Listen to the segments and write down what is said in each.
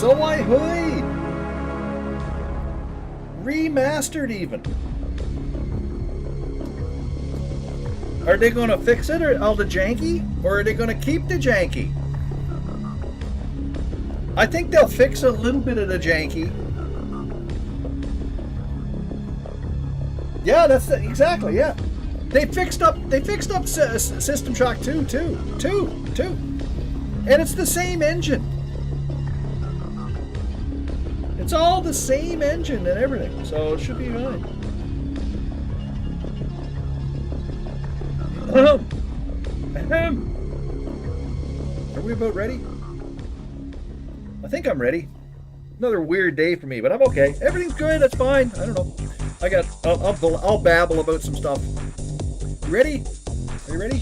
So I heard. Remastered even. Are they going to fix it or all the janky? Or are they going to keep the janky? I think they'll fix a little bit of the janky. Yeah, that's exactly, yeah. They fixed up System Shock 2 too. And it's the same engine. It's all the same engine and everything, so it should be fine. Are we about ready? I think I'm ready. Another weird day for me, but I'm okay. Everything's good. That's fine. I don't know. I'll babble about some stuff. You ready? Are you ready?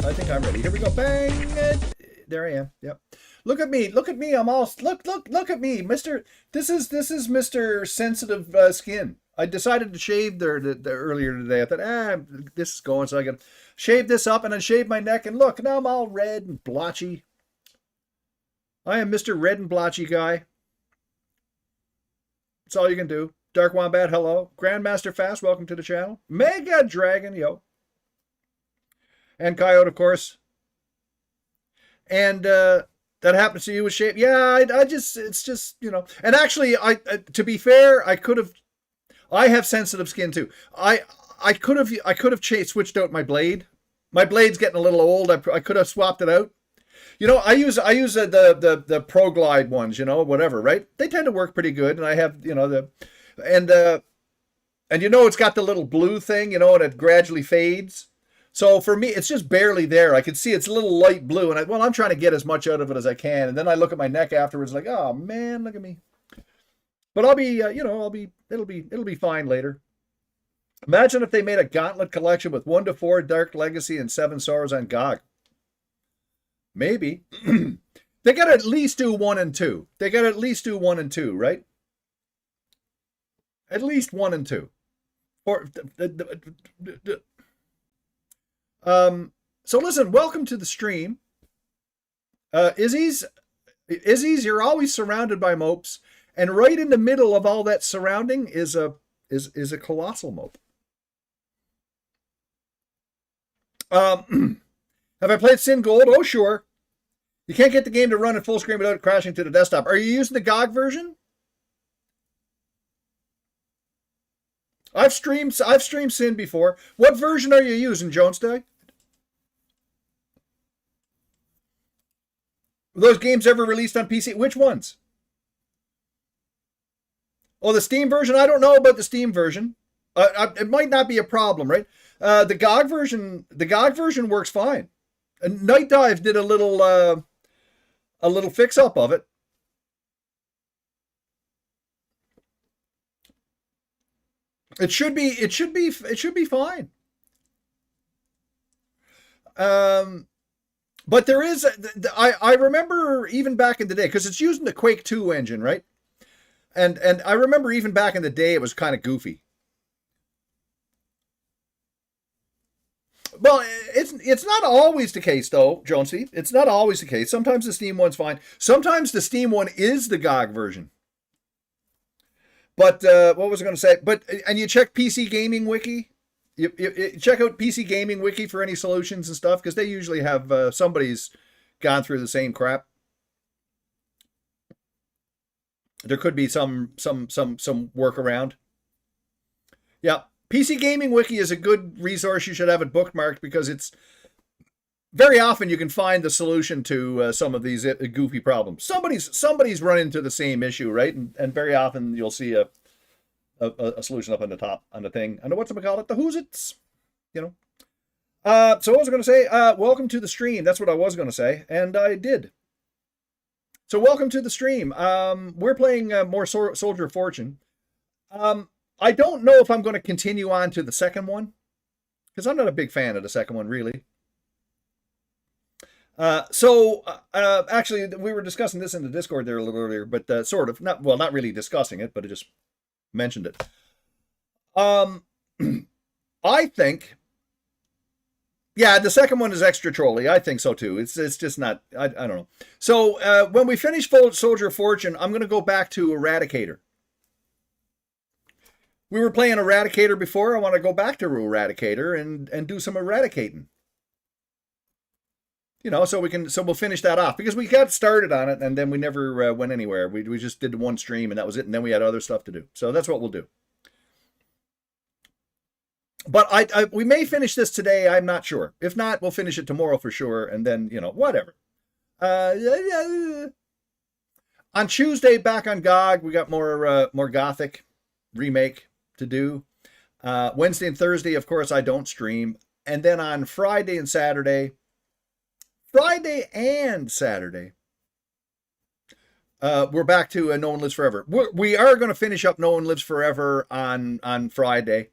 I think I'm ready. Here we go. Bang! There I am. Yep. Look at me. Look at me. I'm all look at me, Mr. This is Mr. Sensitive Skin. I decided to shave the earlier today. I thought, this is going, so I can shave this up and then shave my neck. And look, now I'm all red and blotchy. I am Mr. Red and Blotchy guy. That's all you can do. Dark Wombat, hello. Grandmaster Fast, welcome to the channel. Mega Dragon, yo. And Coyote, of course. And that happens to you with shape. Yeah, it's just, you know. And actually, to be fair, I have sensitive skin too. I could have switched out my blade. My blade's getting a little old. I could have swapped it out. You know, I use the Pro Glide ones, you know, whatever, right? They tend to work pretty good, and I have, you know, and you know, it's got the little blue thing, you know, and it gradually fades. So for me, it's just barely there. I can see it's a little light blue, and I'm trying to get as much out of it as I can. And then I look at my neck afterwards, like, oh man, look at me. But I'll be, it'll be fine later. Imagine if they made a Gauntlet collection with 1 to 4 Dark Legacy and 7 Sorrows on GOG. Maybe. They got to at least do 1 and 2. They got to at least do 1 and 2, right? At least 1 and 2. Or, so listen, welcome to the stream. Izzy's, you're always surrounded by mopes, and right in the middle of all that surrounding is a colossal mope. Have I played Sin Gold? Oh, sure. You can't get the game to run at full screen without crashing to the desktop. Are you using the GOG version? I've streamed Sin before. What version are you using, Jones Day? Were those games ever released on PC? Which ones? Oh, the Steam version? I don't know about the Steam version. It might not be a problem, right? The GOG version works fine. And Night Dive did a little fix up of it. It should be fine. But there is, I remember even back in the day, because it's using the Quake 2 engine, right? And I remember even back in the day, it was kind of goofy. Well, it's not always the case, though, Jonesy. It's not always the case. Sometimes the Steam one's fine. Sometimes the Steam one is the GOG version. But what was I going to say? And you check PC Gaming Wiki. You check out PC Gaming Wiki for any solutions and stuff, because they usually have somebody's gone through the same crap. There could be some workaround. Yeah, PC Gaming Wiki is a good resource. You should have it bookmarked, because it's very often you can find the solution to some of these goofy problems. Somebody's run into the same issue, right? And very often you'll see a solution up on the top on the thing. I know whatchamacallit, the who's it's, you know. So what was I going to say? Welcome to the stream. That's what I was going to say, and I did. So welcome to the stream. We're playing more Soldier of Fortune. I don't know if I'm going to continue on to the second one, because I'm not a big fan of the second one, really. Actually, we were discussing this in the Discord there a little earlier, but sort of, not really discussing it, but I just mentioned it. I think, yeah, the second one is extra trolly. I think so too. It's just not, I don't know. So when we finish Soldier of Fortune, I'm going to go back to Eradicator. We were playing Eradicator before. I want to go back to Eradicator and do some eradicating. You know, so we'll finish that off, because we got started on it and then we never went anywhere. We just did one stream and that was it, and then we had other stuff to do. So that's what we'll do. But we may finish this today. I'm not sure. If not, we'll finish it tomorrow for sure, and then, you know, whatever. On Tuesday, back on GOG, we got more Gothic remake to do. Wednesday and Thursday, of course, I don't stream. And then on Friday and Saturday, we're back to No One Lives Forever. We are going to finish up No One Lives Forever on Friday.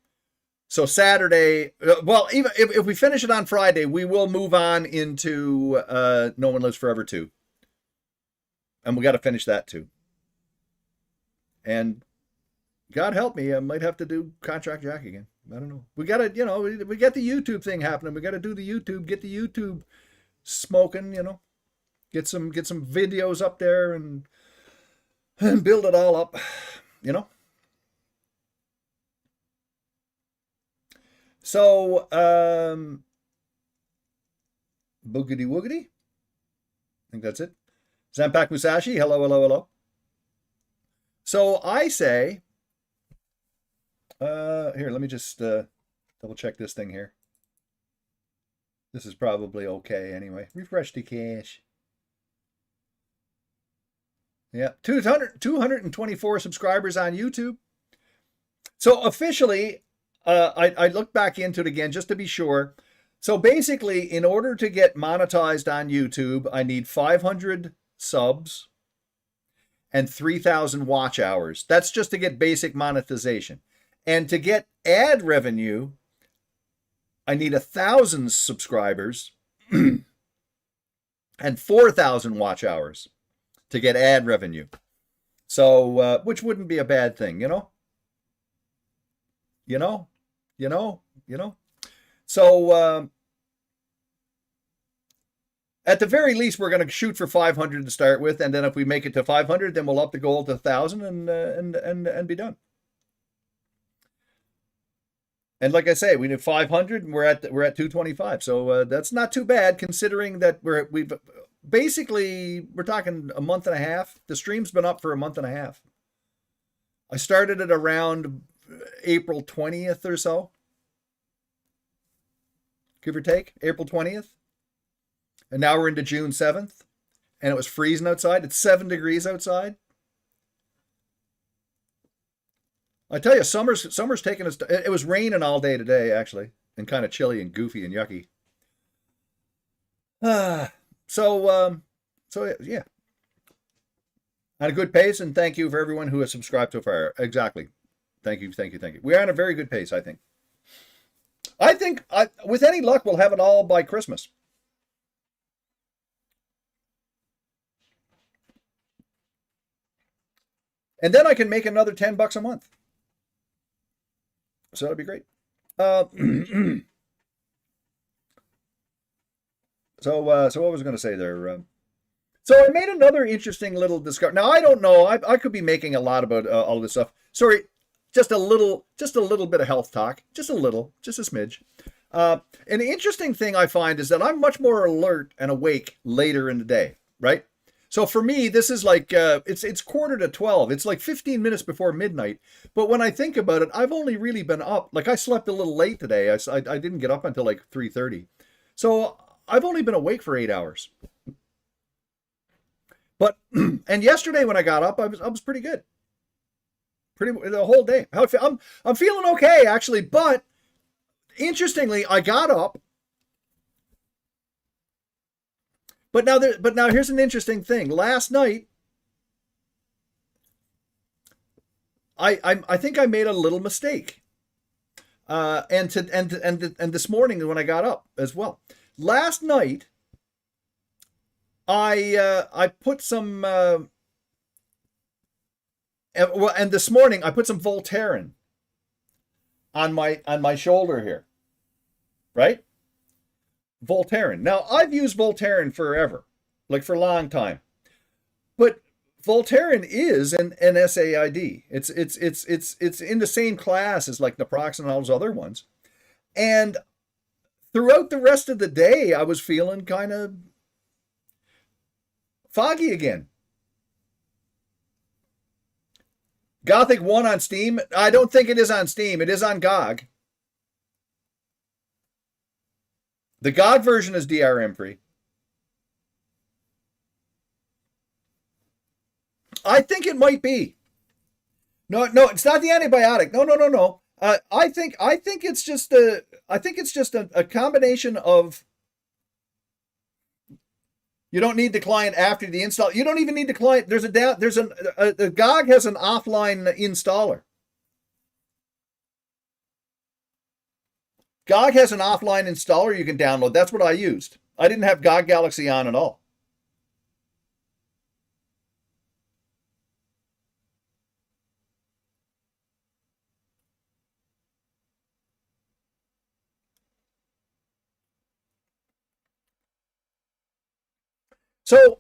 So Saturday, well, even if we finish it on Friday, we will move on into No One Lives Forever 2. And we got to finish that too. And God help me, I might have to do Contract Jack again. I don't know. We got to, you know, we got the YouTube thing happening. We got to do the YouTube, get the YouTube smoking, you know, get some videos up there and build it all up, you know. So, boogity woogity. I think that's it. Zampak Musashi, hello. So I say, here, let me just double check this thing here. This is probably okay anyway. Refresh the cache. Yeah, 224 subscribers on YouTube. So officially, I looked back into it again just to be sure. So basically, in order to get monetized on YouTube, I need 500 subs and 3,000 watch hours. That's just to get basic monetization. And to get ad revenue, I need 1,000 subscribers and 4,000 watch hours to get ad revenue. So, which wouldn't be a bad thing, you know? So, at the very least, we're going to shoot for 500 to start with, and then if we make it to 500, then we'll up the goal to 1,000 and be done. And like I say, we did 500, and we're at 225. So that's not too bad, considering that we're talking a month and a half. The stream's been up for a month and a half. I started it around April 20th or so, give or take, April 20th. And now we're into June 7th, and it was freezing outside. It's 7 degrees outside. I tell you, summer's taking us. It was raining all day today, actually, and kind of chilly and goofy and yucky. So yeah, on a good pace, and thank you for everyone who has subscribed so far. Exactly, thank you. We are on a very good pace, I think. With any luck, we'll have it all by Christmas. And then I can make another $10 a month. So that'd be great. So what was I going to say there? So I made another interesting little discovery. Now, I don't know. I could be making a lot about all this stuff. Sorry, just a little bit of health talk. Just a smidge. An interesting thing I find is that I'm much more alert and awake later in the day, right? So for me, this is like, it's 11:45. It's like 15 minutes before midnight. But when I think about it, I've only really been up. Like I slept a little late today. I didn't get up until like 3:30. So I've only been awake for 8 hours. But, and yesterday when I got up, I was pretty good. The whole day. I'm feeling okay, actually. But interestingly, I got up. But now here's an interesting thing. Last night, I think I made a little mistake. And this morning when I got up as well. Last night, I put some and this morning I put some Voltaren on my shoulder here, right? Voltaren. Now, I've used Voltaren forever, like for a long time. But Voltaren is an SAID. It's in the same class as like naproxen and all those other ones. And throughout the rest of the day, I was feeling kind of foggy again. Gothic 1 on Steam? I don't think it is on Steam. It is on GOG. The GOG version is DRM free. I think it might be. No, it's not the antibiotic. No. I think it's just a combination of. You don't need the client after the install. You don't even need the client. The GOG has an offline installer. GOG has an offline installer you can download. That's what I used. I didn't have GOG Galaxy on at all. So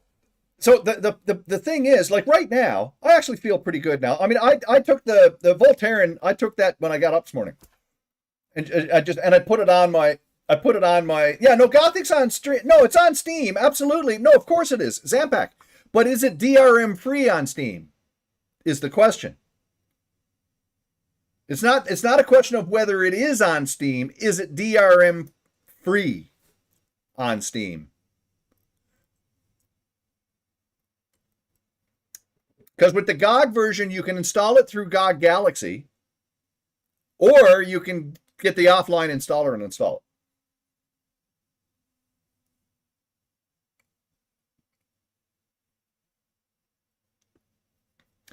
the thing is, like right now, I actually feel pretty good now. I mean, I took the Voltaren. I took that when I got up this morning. And I put it on my yeah, no, Gothic's on stream. No, it's on Steam. Absolutely. No, of course it is. Zampak. But is it DRM free on Steam? Is the question. It's not a question of whether it is on Steam. Is it DRM free on Steam? Because with the GOG version, you can install it through GOG Galaxy, or you can get the offline installer and install it.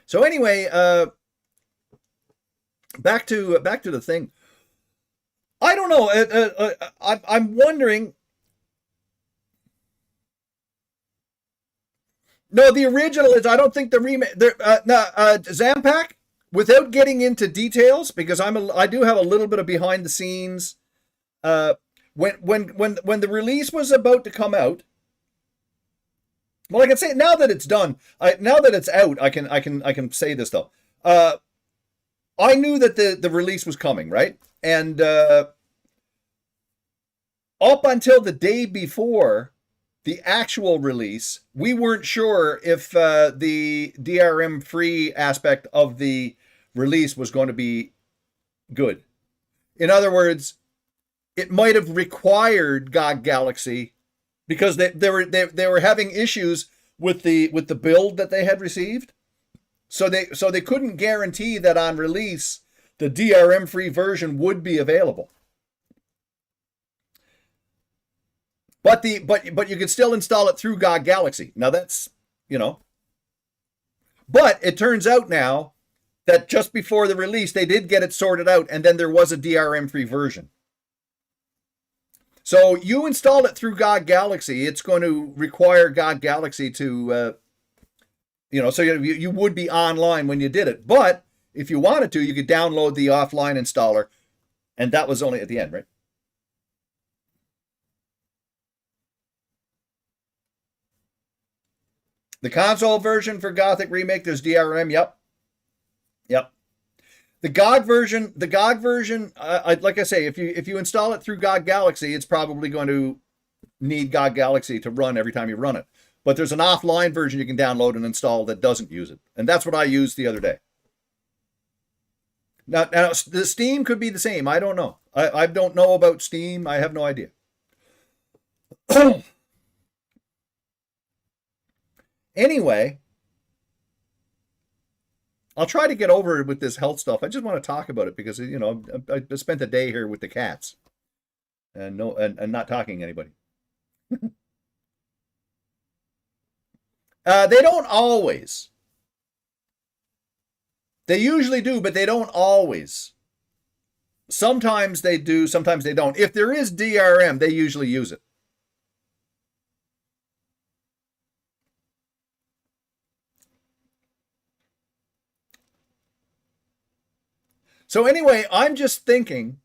So anyway, back to the thing. I don't know. I'm wondering. No, the original is. I don't think the remake. Zampak. Without getting into details, because I do have a little bit of behind the scenes. Uh, when the release was about to come out, well, I can say now that it's done. Now that it's out, I can say this though. I knew that the release was coming, right? And up until the day before the actual release, we weren't sure if the DRM free aspect of the release was going to be good. In other words, it might have required GOG Galaxy because they were having issues with the build that they had received. So they couldn't guarantee that on release the DRM free version would be available. But you could still install it through GOG Galaxy. Now that's, But it turns out now that just before the release they did get it sorted out, and then there was a DRM free version. So you install it through GOG Galaxy, it's going to require GOG Galaxy to so you would be online when you did it. But if you wanted to, you could download the offline installer, and that was only at the end, right? The console version for Gothic Remake, there's DRM. Yep. The GOG version. Like I say, if you install it through GOG Galaxy, it's probably going to need GOG Galaxy to run every time you run it. But there's an offline version you can download and install that doesn't use it, and that's what I used the other day. Now the Steam could be the same. I don't know. I don't know about Steam. I have no idea. Anyway, I'll try to get over it with this health stuff. I just want to talk about it because I spent a day here with the cats, and not talking to anybody. They don't always. They usually do, but they don't always. Sometimes they do, sometimes they don't. If there is DRM, they usually use it. So anyway, I'm just thinking,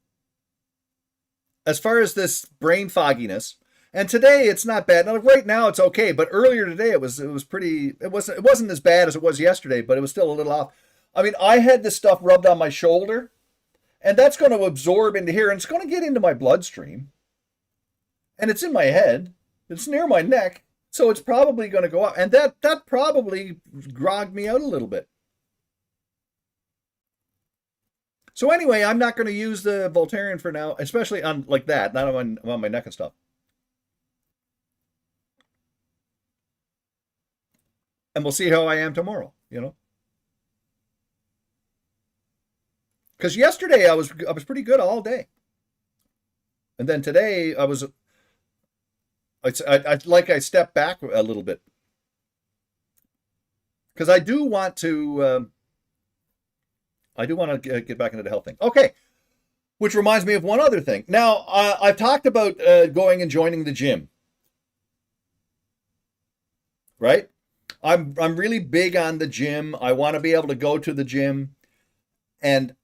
as far as this brain fogginess, and today it's not bad. Now, right now it's okay, but earlier today it was pretty. It wasn't as bad as it was yesterday, but it was still a little off. I mean, I had this stuff rubbed on my shoulder, and that's going to absorb into here, and it's going to get into my bloodstream, and it's in my head. It's near my neck, so it's probably going to go up, and that probably grogged me out a little bit. So anyway, I'm not going to use the Voltaren for now, especially on like that, not on my neck and stuff. And we'll see how I am tomorrow, Because yesterday I was pretty good all day, and then today I stepped back a little bit because I do want to get back into the health thing. Okay, which reminds me of one other thing. Now I've talked about going and joining the gym, right? I'm really big on the gym. I want to be able to go to the gym, and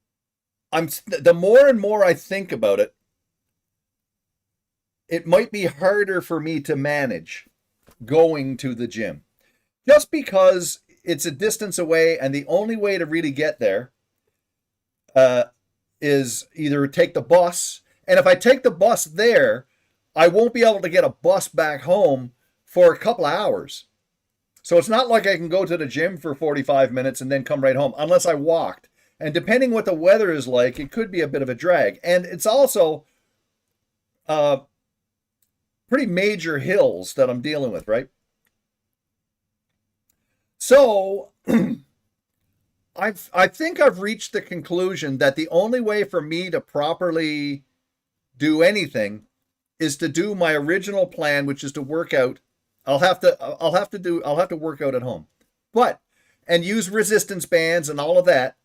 the more and more I think about it, it might be harder for me to manage going to the gym, just because it's a distance away, and the only way to really get there is either take the bus, and if I take the bus there, I won't be able to get a bus back home for a couple of hours. So it's not like I can go to the gym for 45 minutes and then come right home, unless I walked. And depending what the weather is like, it could be a bit of a drag. And it's also pretty major hills that I'm dealing with, right? So I think I've reached the conclusion that the only way for me to properly do anything is to do my original plan, which is to work out. I'll have to work out at home. But and use resistance bands and all of that.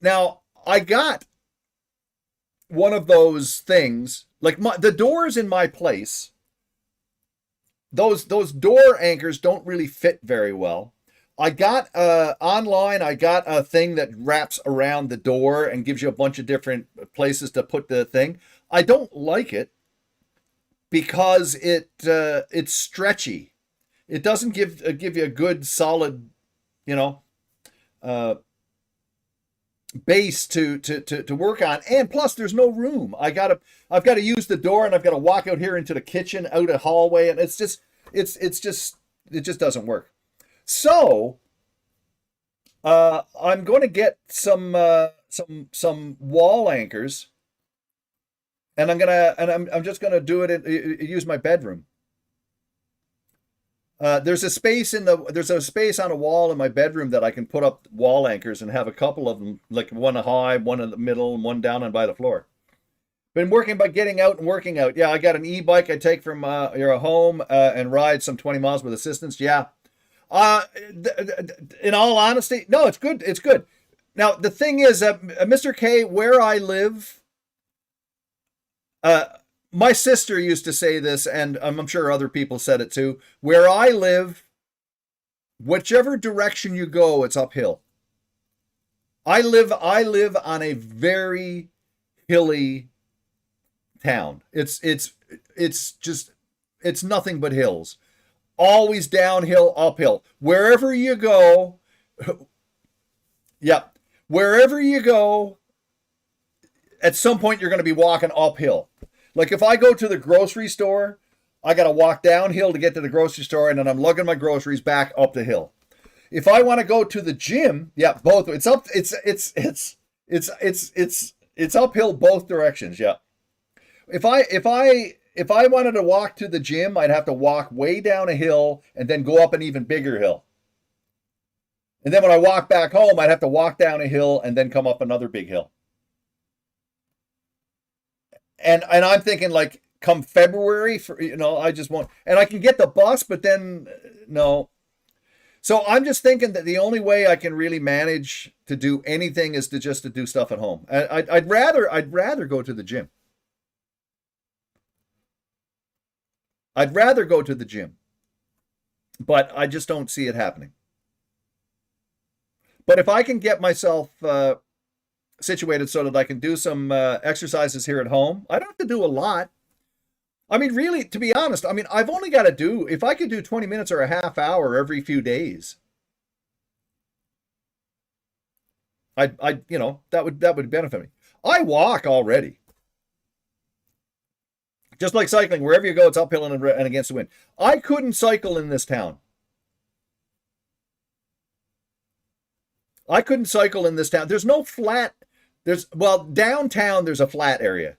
Now, I got one of those things, like the doors in my place, those door anchors don't really fit very well. I got online, I got a thing that wraps around the door and gives you a bunch of different places to put the thing. I don't like it because it's stretchy. It doesn't give you a good solid, you know, base to work on, and plus there's no room. I've got to use the door, and I've got to walk out here into the kitchen, out a hallway, and it just doesn't work. So I'm going to get some wall anchors, and I'm just gonna do it use my bedroom. There's a space on a wall in my bedroom that I can put up wall anchors and have a couple of them, like one high, one in the middle, and one down and by the floor. Been working by getting out and working out. Yeah, I got an e-bike I take from your home and ride some 20 miles with assistance. Yeah. In all honesty, no, it's good. It's good. Now, the thing is, Mr. K, where I live, my sister used to say this, and I'm sure other people said it too. Where I live, whichever direction you go, it's uphill. I live on a very hilly town. It's nothing but hills. Always downhill, uphill. Wherever you go, yeah, wherever you go, at some point you're going to be walking uphill. Like if I go to the grocery store, I got to walk downhill to get to the grocery store, and then I'm lugging my groceries back up the hill. If I want to go to the gym, yeah, both. It's uphill both directions. Yeah. If I wanted to walk to the gym, I'd have to walk way down a hill and then go up an even bigger hill. And then when I walk back home, I'd have to walk down a hill and then come up another big hill. And I'm thinking, like, come February, I just won't. And I can get the bus, but then no. So I'm just thinking that the only way I can really manage to do anything is to do stuff at home. I'd rather go to the gym. I'd rather go to the gym, but I just don't see it happening. But if I can get myself situated so that I can do some exercises here at home, I don't have to do a lot. I mean, really, to be honest, I've only got to do, if I could do 20 minutes or a half hour every few days, that would benefit me. I walk already. Just like cycling, wherever you go, it's uphill and against the wind. I couldn't cycle in this town. There's no flat. Downtown there's a flat area,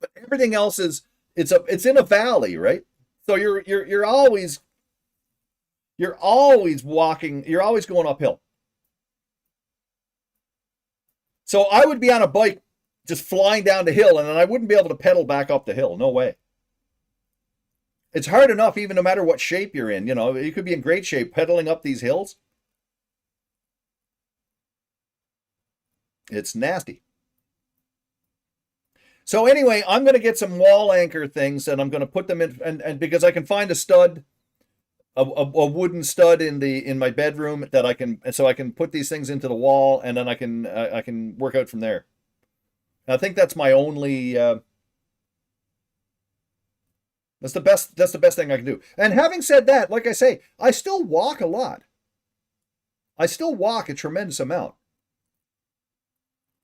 but everything else it's in a valley, right? So you're always walking. You're always going uphill. So I would be on a bike just flying down the hill, and then I wouldn't be able to pedal back up the hill. No way. It's hard enough, even no matter what shape you're in. You could be in great shape pedaling up these hills. It's nasty. So anyway, I'm going to get some wall anchor things, and I'm going to put them in, and because I can find a stud, a wooden stud in my bedroom that I can put these things into the wall, and then I can work out from there. I think that's my only. That's the best thing I can do. And having said that, like I say, I still walk a lot. I still walk a tremendous amount.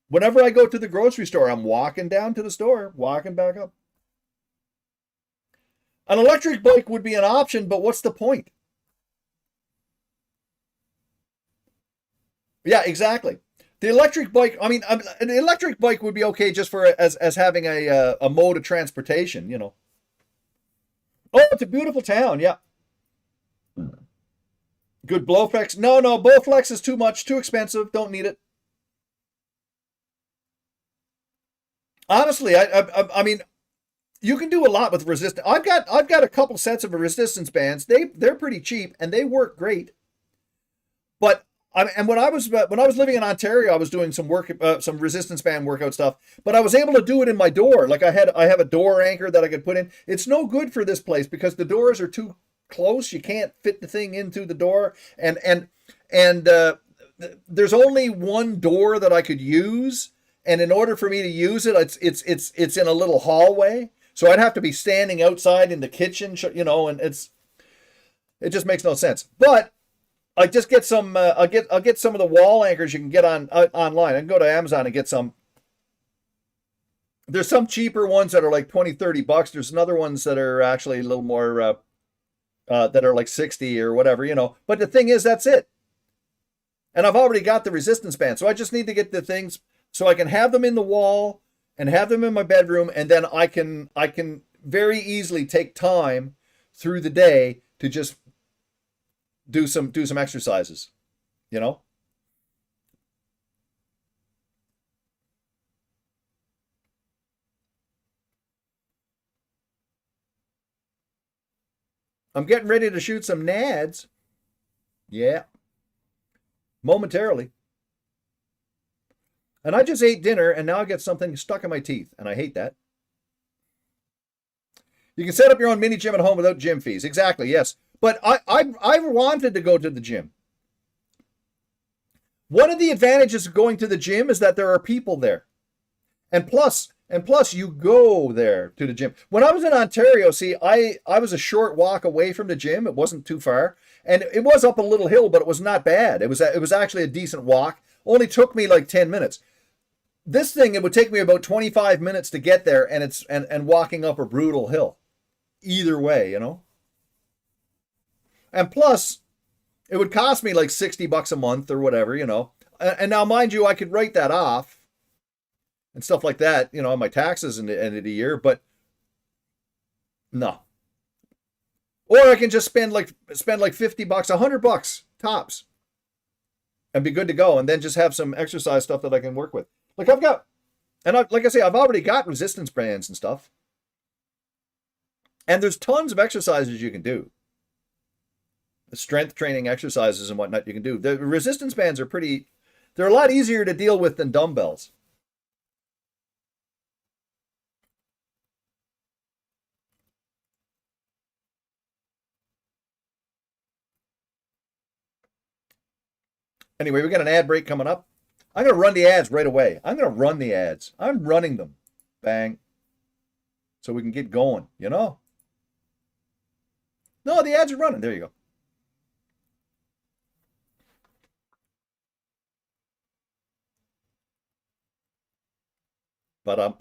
Whenever I go to the grocery store, I'm walking down to the store, walking back up. An electric bike would be an option, but what's the point? Yeah, exactly. The electric bike, an electric bike would be okay just for as having a mode of transportation, Oh, it's a beautiful town, yeah. Good Blowflex. No, Blowflex is too much, too expensive, don't need it. Honestly, I mean, you can do a lot with resistance. I've got a couple sets of resistance bands. They're pretty cheap and they work great. But and when I was living in Ontario, I was doing some work, some resistance band workout stuff. But I was able to do it in my door. Like I have a door anchor that I could put in. It's no good for this place because the doors are too close. You can't fit the thing into the door, and there's only one door that I could use. And in order for me to use it, it's in a little hallway. So I'd have to be standing outside in the kitchen, you know, and it just makes no sense. But I just get some. I'll get some of the wall anchors you can get online. I can go to Amazon and get some. There's some cheaper ones that are like $20-$30. There's other ones that are actually a little more that are like 60 or whatever, you know. But the thing is, that's it. And I've already got the resistance band, so I just need to get the things so I can have them in the wall and have them in my bedroom, and then I can very easily take time through the day to just do some exercises, you know. I'm getting ready to shoot some nads. Yeah, momentarily. And I just ate dinner, and now I get something stuck in my teeth, and I hate that. You can set up your own mini gym at home without gym fees. Exactly, yes. But I wanted to go to the gym. One of the advantages of going to the gym is that there are people there. And plus you go there to the gym. When I was in Ontario, see, I was a short walk away from the gym. It wasn't too far. And it was up a little hill, but it was not bad. It was actually a decent walk. Only took me like 10 minutes. This thing, it would take me about 25 minutes to get there, and walking up a brutal hill. Either way, you know. And plus, it would cost me like $60 a month or whatever, you know. And now, mind you, I could write that off and stuff like that, you know, on my taxes in the end of the year, but no. Or I can just spend like $50, $100 tops, and be good to go, and then just have some exercise stuff that I can work with. Like like I say, I've already got resistance bands and stuff. And there's tons of exercises you can do. The strength training exercises and whatnot you can do. The resistance bands they're a lot easier to deal with than dumbbells. Anyway, we got an ad break coming up. I'm going to run the ads right away. I'm going to run the ads. I'm running them. Bang. So we can get going, you know? No, the ads are running. There you go. But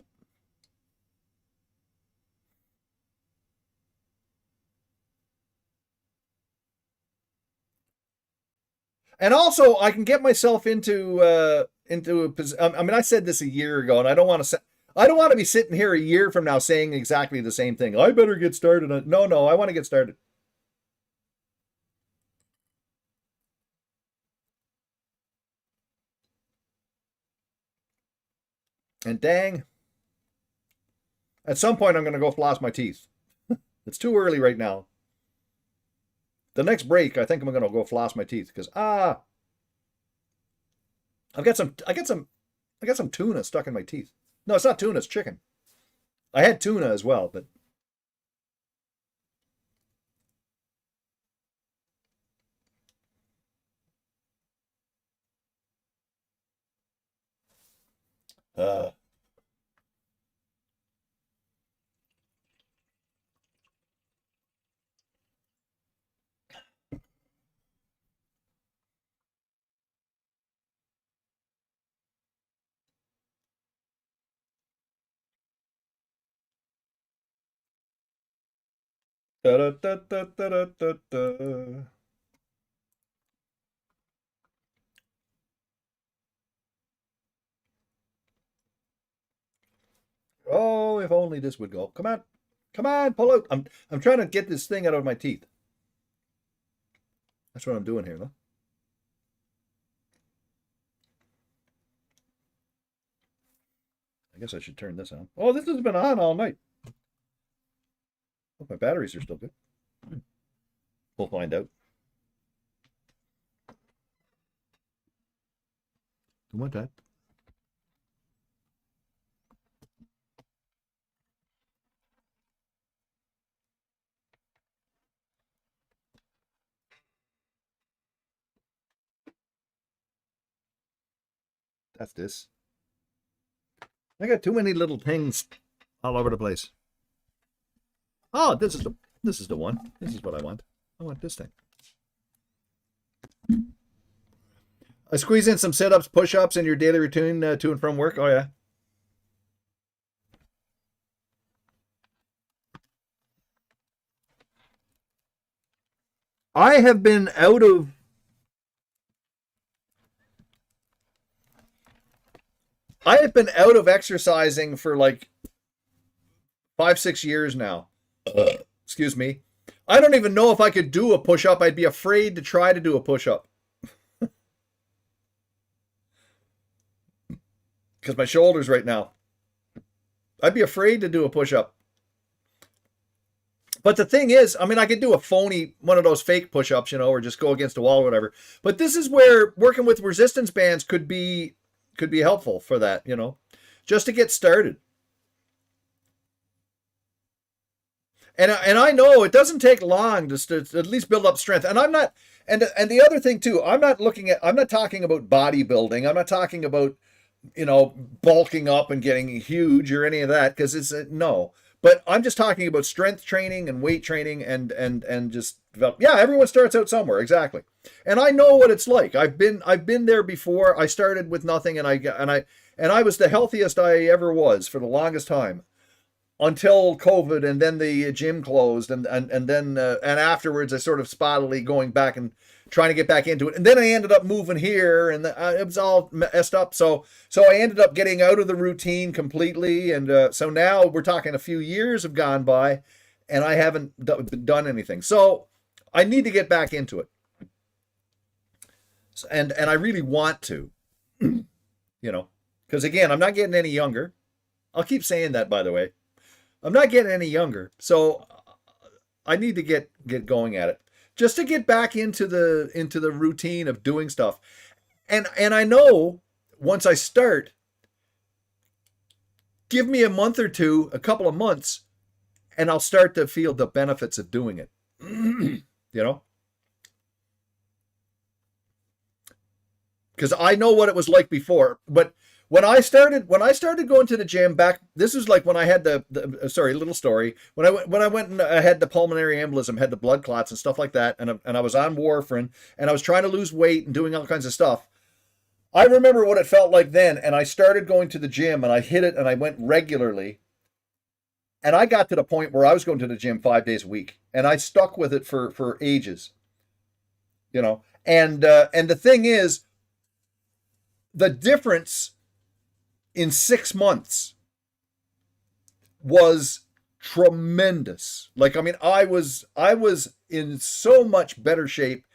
and also I can get myself into a position. I mean, I said this a year ago, and I don't want to be sitting here a year from now saying exactly the same thing. I better get started. No, I want to get started. And dang, at some point I'm going to go floss my teeth. It's too early right now. The next break, I think I'm going to go floss my teeth because I got some tuna stuck in my teeth. No, it's not tuna, it's chicken. I had tuna as well, but uh da, da, da, da, da, da, da. Oh, if only this would go. Come on. Come on, pull out. I'm trying to get this thing out of my teeth. That's what I'm doing here, though. I guess I should turn this on. Oh, this has been on all night. Oh, my batteries are still good. We'll find out. I want that. That's this. I got too many little things all over the place. Oh, this is the one. This is what I want. I want this thing. I squeeze in some sit-ups, push-ups in your daily routine to and from work. Oh yeah. I have been out of exercising for like 5, 6 years now. Excuse me. I don't even know if I could do a push-up. I'd be afraid to try to do a push-up. Because my shoulders right now. I'd be afraid to do a push-up. But the thing is, I mean, I could do a phony, one of those fake push-ups, or just go against a wall or whatever. But this is where working with resistance bands could be helpful for that, just to get started. And I know it doesn't take long to at least build up strength. And I'm not, and the other thing too, I'm not talking about bodybuilding. I'm not talking about, bulking up and getting huge or any of that, because it's no. But I'm just talking about strength training and weight training and just develop. Yeah, everyone starts out somewhere, exactly. And I know what it's like. I've been there before. I started with nothing, and I was the healthiest I ever was for the longest time, until COVID, and then the gym closed, and then afterwards I sort of spottily going back and trying to get back into it, and then I ended up moving here, and it was all messed up. So I ended up getting out of the routine completely, and so now we're talking a few years have gone by, and I haven't done anything. So I need to get back into it, and I really want to, because again, I'm not getting any younger. I'll keep saying that, by the way. I'm not getting any younger, so I need to get going at it, just to get back into the routine of doing stuff. And I know once I start, give me a month or two, a couple of months, and I'll start to feel the benefits of doing it. Because I know what it was like before, but when I started going to the gym back, this was like when I had sorry, little story. When I went and I had the pulmonary embolism, had the blood clots and stuff like that, and I was on warfarin, and I was trying to lose weight and doing all kinds of stuff. I remember what it felt like then, and I started going to the gym, and I hit it, and I went regularly, and I got to the point where I was going to the gym 5 days a week, and I stuck with it for ages, And the thing is, the difference in 6 months was tremendous. Like, I mean, I was in so much better shape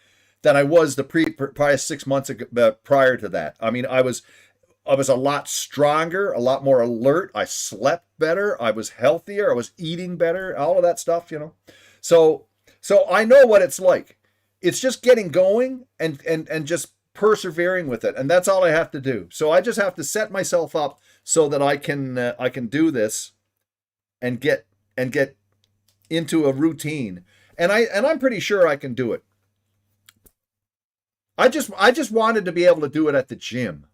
than I was the prior 6 months ago, prior to that. I mean, I was a lot stronger, a lot more alert. I slept better. I was healthier. I was eating better. All of that stuff, So I know what it's like. It's just getting going and just persevering with it, and that's all I have to do. So I just have to set myself up so that I can do this and get into a routine, and I'm pretty sure I can do it. I just wanted to be able to do it at the gym,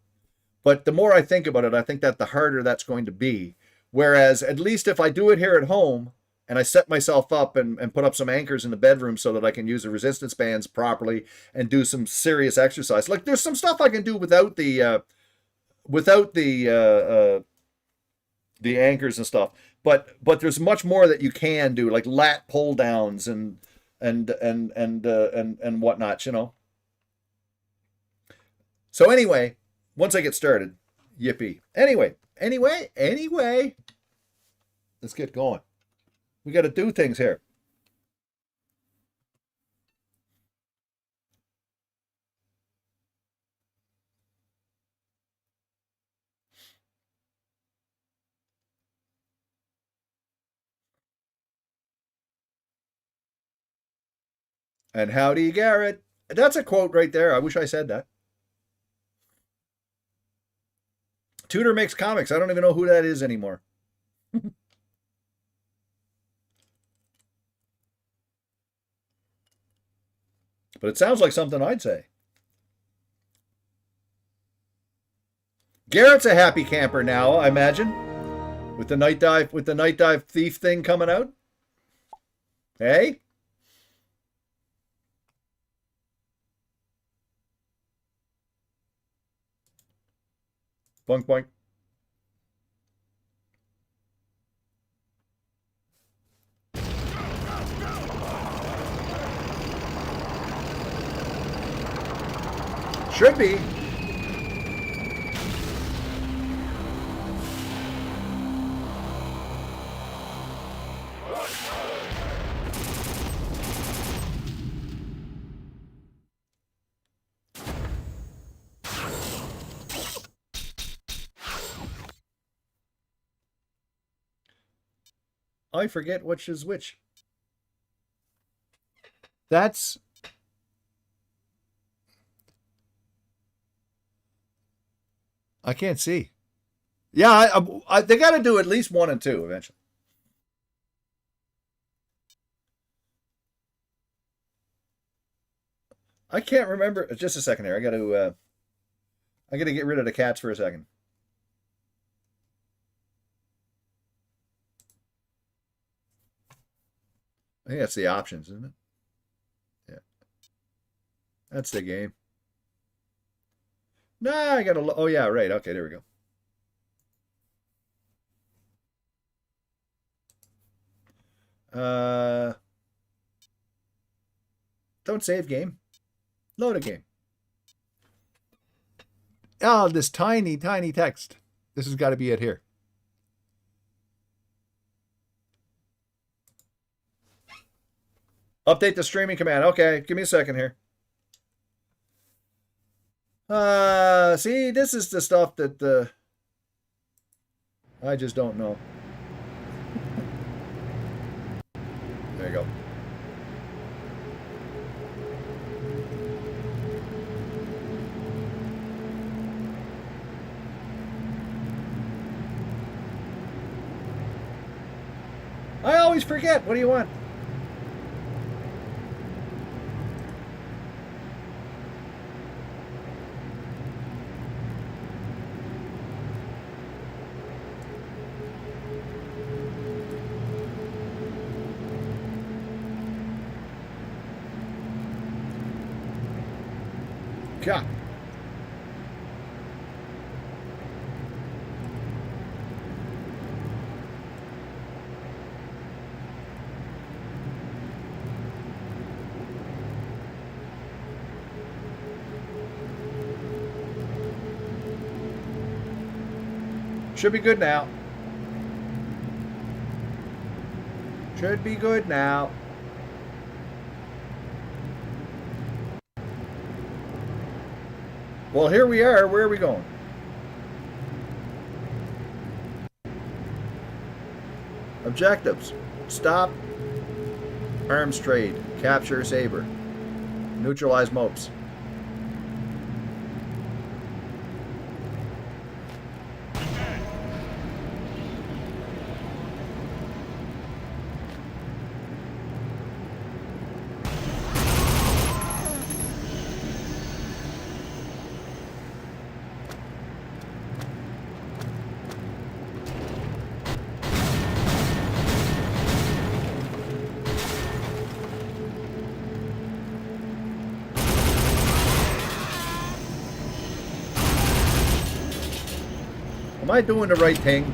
but the more I think about it, I think that the harder that's going to be. Whereas at least if I do it here at home, and I set myself up and put up some anchors in the bedroom so that I can use the resistance bands properly and do some serious exercise. Like, there's some stuff I can do without the anchors and stuff, but there's much more that you can do, like lat pull downs and whatnot, So anyway, once I get started, yippee. Anyway, let's get going. We got to do things here. And howdy, Garrett. That's a quote right there. I wish I said that. Tudor makes comics. I don't even know who that is anymore. But it sounds like something I'd say. Garrett's a happy camper now, I imagine. With the night dive thief thing coming out. Hey? Boink boink. Should be. I forget which is which. That's... I can't see. Yeah, they got to do at least 1 and 2 eventually. I can't remember. Just a second here. I got to get rid of the cats for a second. I think that's the options, isn't it? Yeah. That's the game. Nah, I got to... Oh, yeah, right. Okay, there we go. Don't save game. Load a game. Oh, this tiny, tiny text. This has got to be it here. Update the streaming command. Okay, give me a second here. See, this is the stuff that I just don't know. There you go. I always forget. What do you want? God. Should be good now. Should be good now. Well, here we are. Where are we going? Objectives. Stop arms trade. Capture Saber. Neutralize mopes. Am I doing the right thing?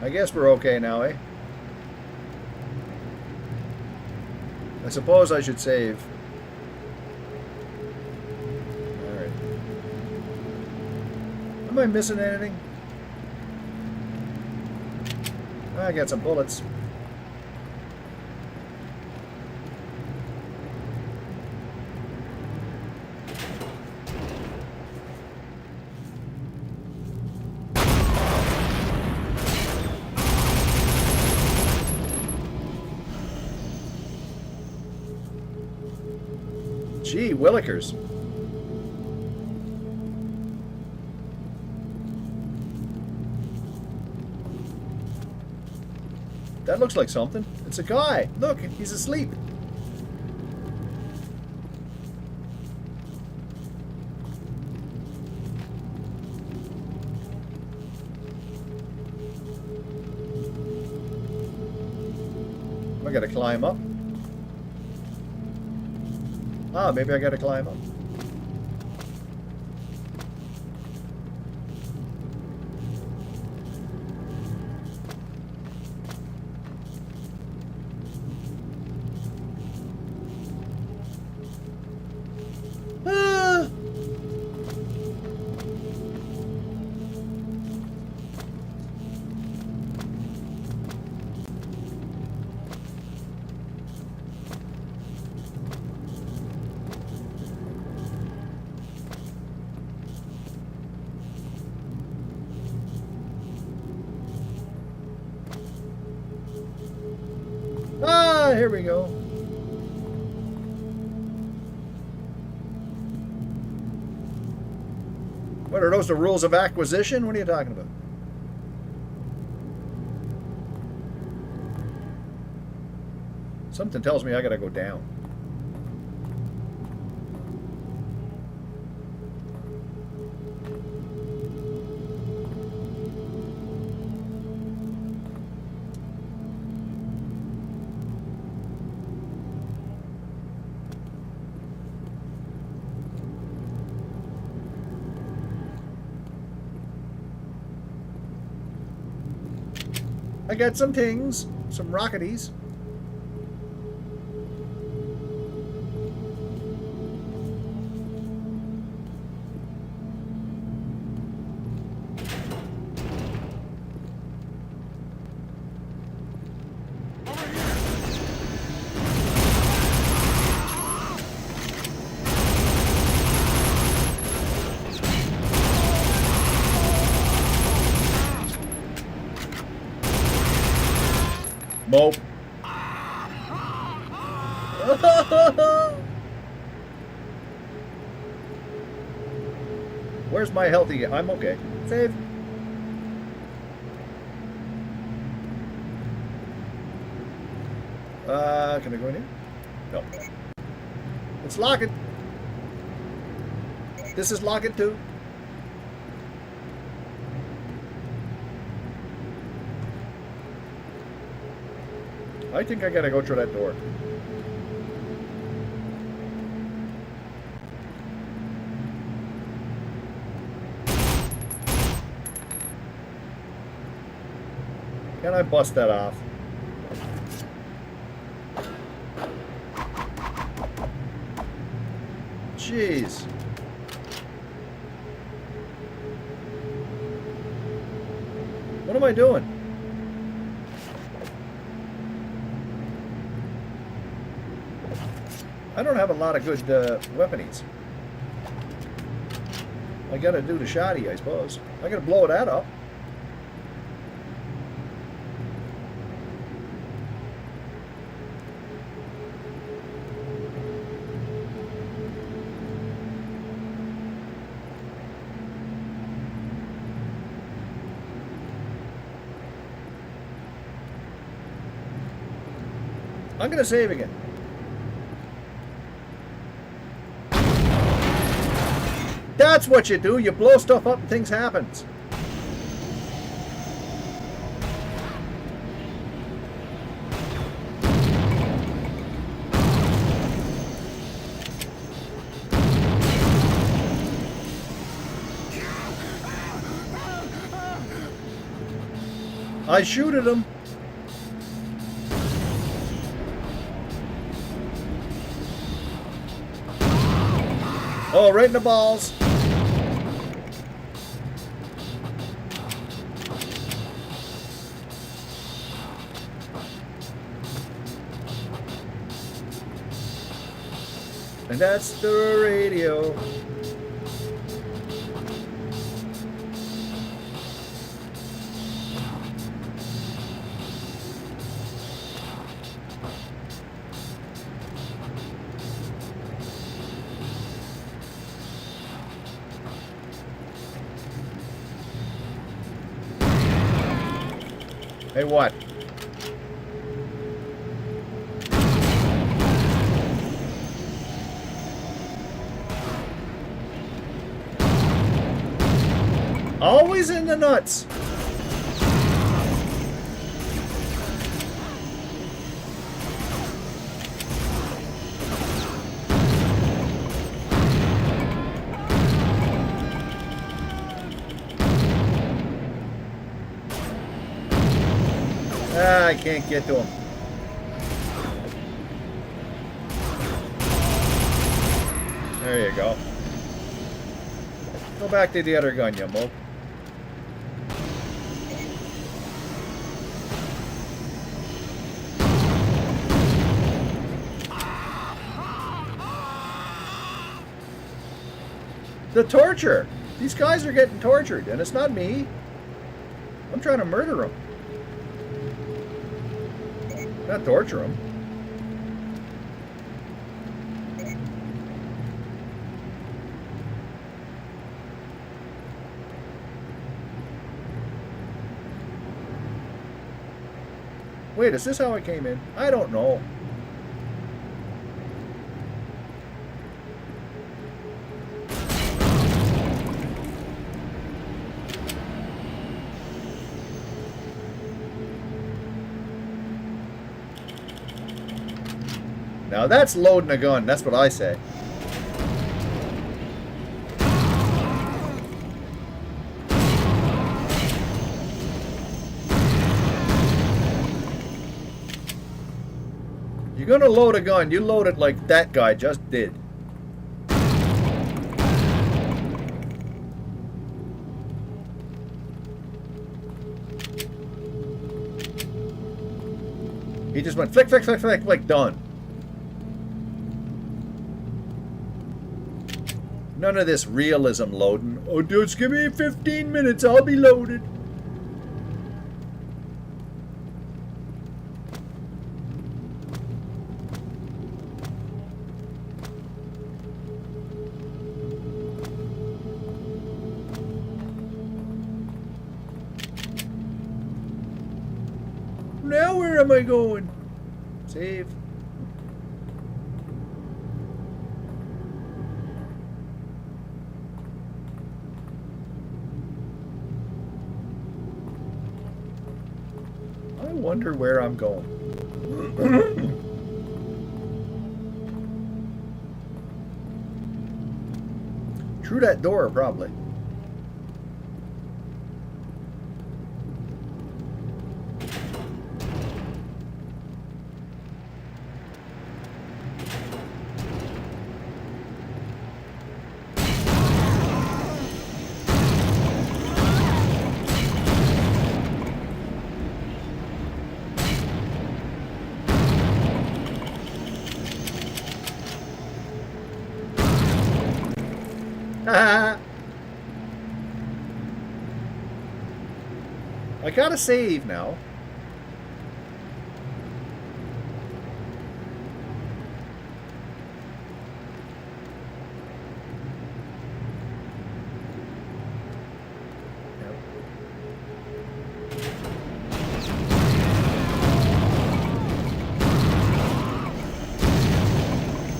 I guess we're okay now, eh? I suppose I should save. Alright. Am I missing anything? I got some bullets. Gee, Willikers. That looks like something. It's a guy. Look, he's asleep. I gotta climb up. Ah, maybe I gotta climb up. Ah! Ah, here we go. What are those, the rules of acquisition? What are you talking about? Something tells me I gotta go down. I got some things, some rocketies. Mope. Where's my healthy? I'm okay. Save. Can I go in here? No. It's locking. This is locking too. I think I gotta go through that door. Can I bust that off? Jeez. What am I doing? I don't have a lot of good weaponies. I gotta do the shoddy, I suppose. I gotta blow that up. I'm gonna save again. That's what you do. You blow stuff up and things happen. I shoot at him. Oh, right in the balls. And that's the radio. Hey, what? Always in the nuts. Ah, I can't get to him. There you go. Go back to the other gun, you mope. The torture! These guys are getting tortured, and it's not me. I'm trying to murder them. Not torture them. Wait, is this how I came in? I don't know. Now that's loading a gun, that's what I say. You're gonna load a gun, you load it like that guy just did. He just went flick, flick, flick, flick, flick, done. None of this realism loading. Oh, dudes, give me 15 minutes, I'll be loaded. Now where am I going? Save. I wonder where I'm going. Through that door, probably. I gotta save now.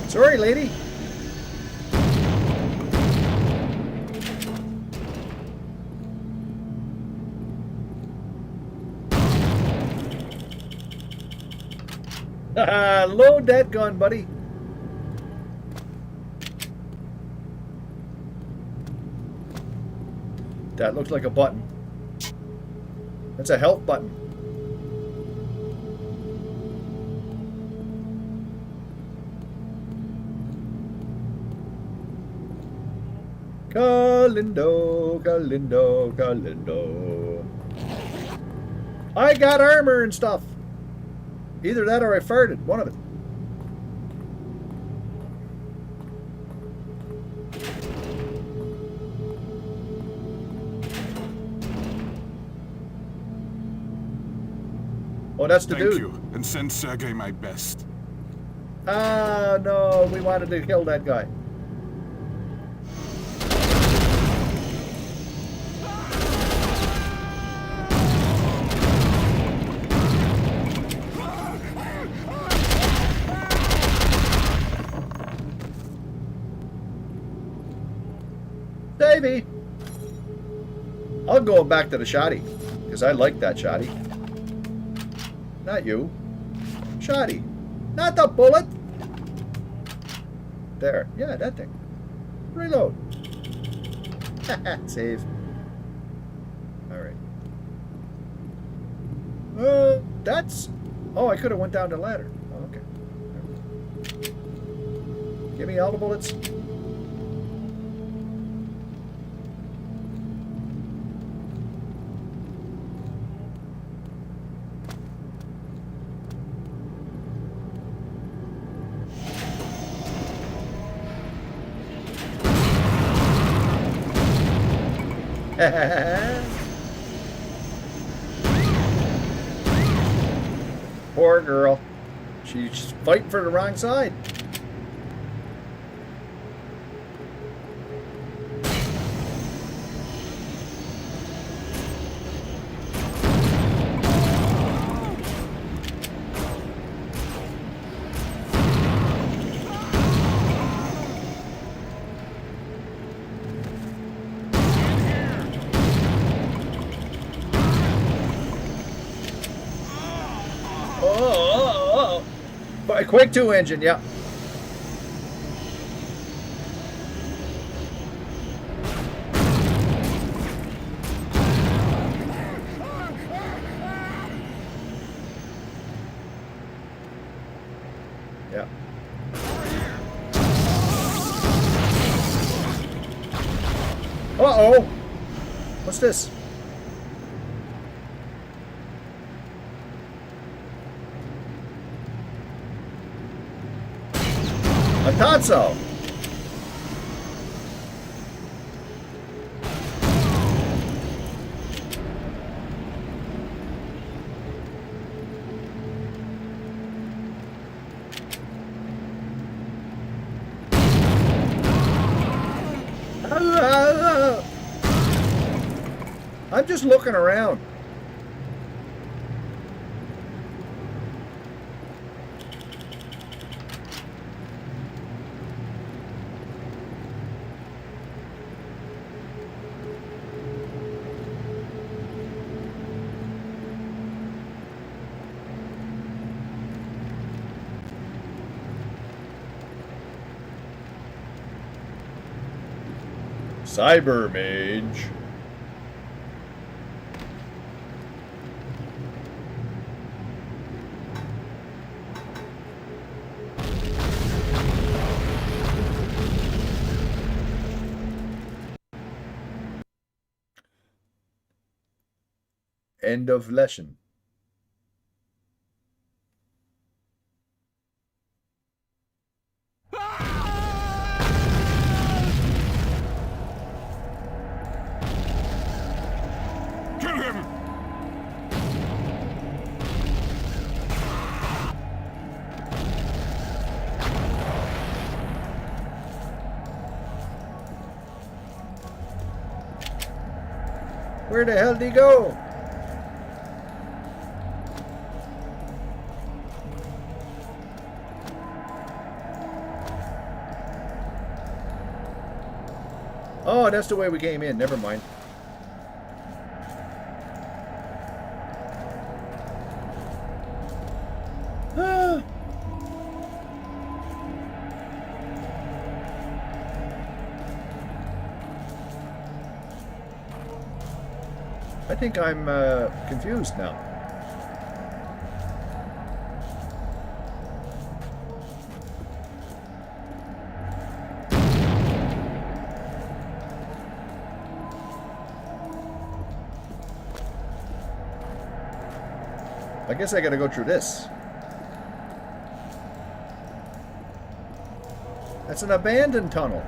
Sorry, lady. Load that gun, buddy. That looks like a button. That's a health button. Galindo, Galindo, Galindo. I got armor and stuff. Either that or I farted. One of it. Oh, that's the dude. Thank you, and send Sergei my best. Ah, no, we wanted to kill that guy. Davey! I'll go back to the shoddy, because I like that shoddy. Not you. Shoddy. Not the bullet! There. Yeah, that thing. Reload. Save. Alright. That's... Oh, I could have went down the ladder. Oh, okay. Give me all the bullets. Poor girl. She's fighting for the wrong side. Quick 2 engine, yeah. Yeah. Uh-oh. What's this? I thought so. I'm just looking around. Cyber Mage. End of lesson. Kill him! Where the hell did he go? Oh, that's the way we came in. Never mind. Ah. I think I'm confused now. I guess I gotta go through this. That's an abandoned tunnel.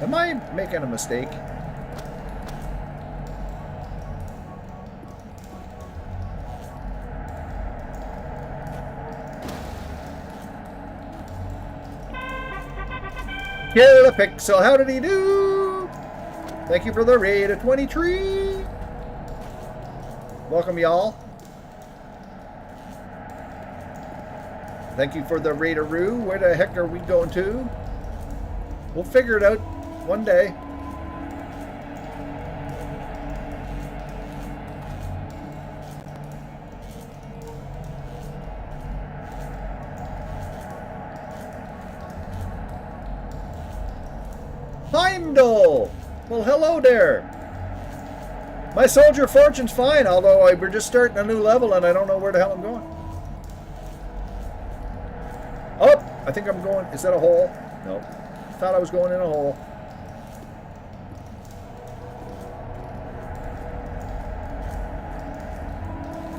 Am I making a mistake? Kill a pixel, how did he do? Thank you for the raid of 23. Welcome, y'all. Thank you for the raideroo. Where the heck are we going to? We'll figure it out one day. Heimdall! Well, hello there. My soldier fortune's fine, although we're just starting a new level and I don't know where the hell I'm going. Oh, I think I'm going. Is that a hole? No. Thought I was going in a hole.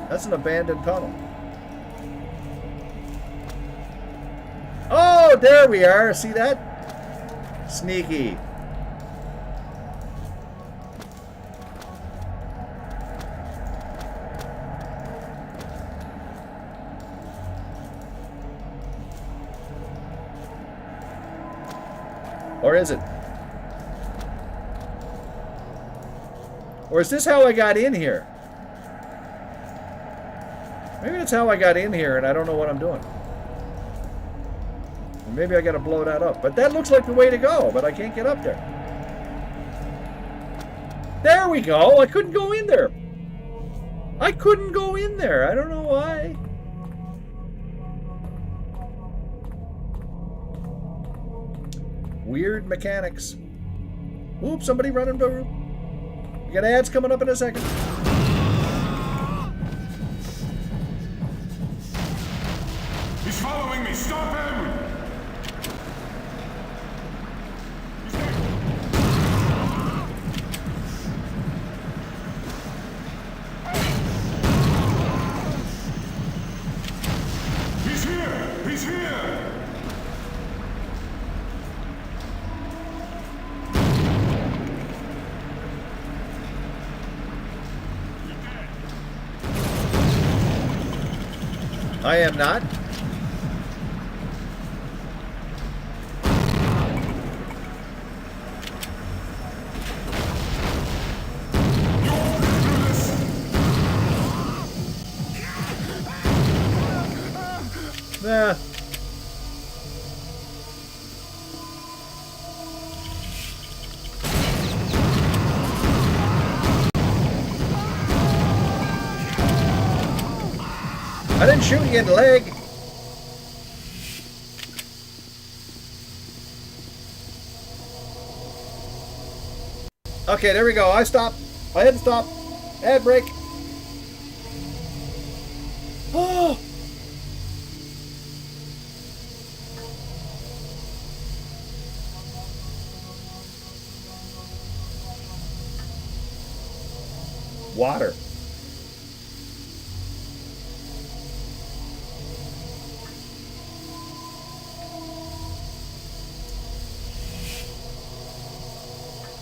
That's an abandoned tunnel. Oh, there we are. See that? Sneaky. Or is it? Or is this how I got in here? Maybe that's how I got in here and I don't know what I'm doing. Maybe I gotta blow that up. But that looks like the way to go, but I can't get up there. There we go! I couldn't go in there! I couldn't go in there! I don't know why. Weird mechanics. Oops, somebody running the roof. We got ads coming up in a second. He's following me! Stop him! He's here! He's here! I am not. Nah. I didn't shoot you in the leg. Okay, there we go. I stopped. I had to stop. Ad break. Oh. Water.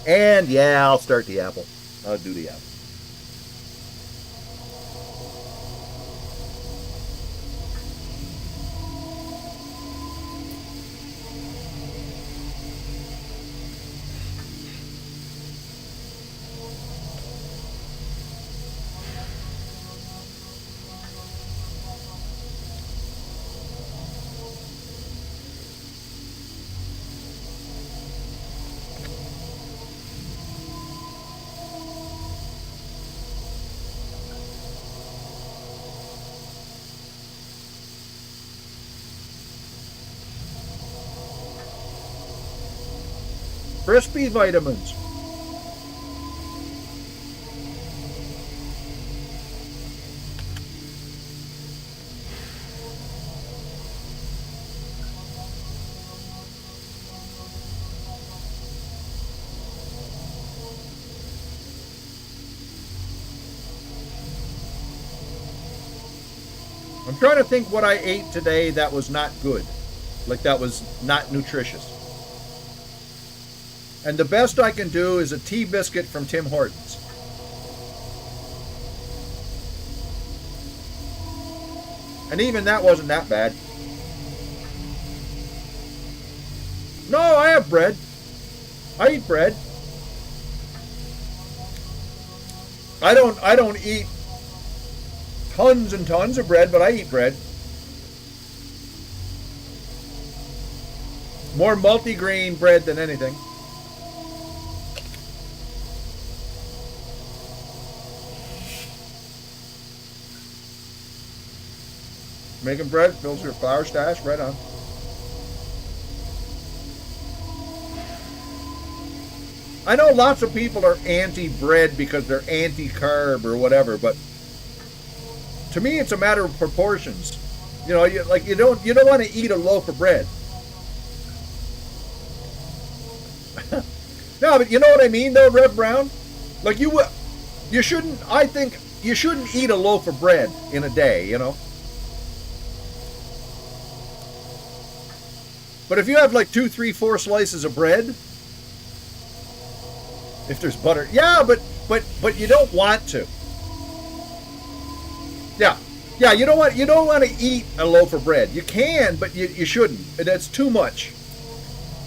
And yeah, I'll start the apple. I'll do the apple. Crispy vitamins. I'm trying to think what I ate today that was not good. Like that was not nutritious. And the best I can do is a tea biscuit from Tim Hortons. And even that wasn't that bad. No, I have bread. I eat bread. I don't eat tons and tons of bread, but I eat bread. More multi-grain bread than anything. Making bread fills your flour stash, right on. I know lots of people are anti-bread because they're anti-carb or whatever, but to me it's a matter of proportions. You know, you don't want to eat a loaf of bread. No, but you know what I mean though, Rev Brown? Like you shouldn't, I think you shouldn't eat a loaf of bread in a day, you know? But if you have like 2, 3, 4 slices of bread, if there's butter, yeah, but you don't want to. Yeah, you don't want to eat a loaf of bread. You can, but you shouldn't. That's too much.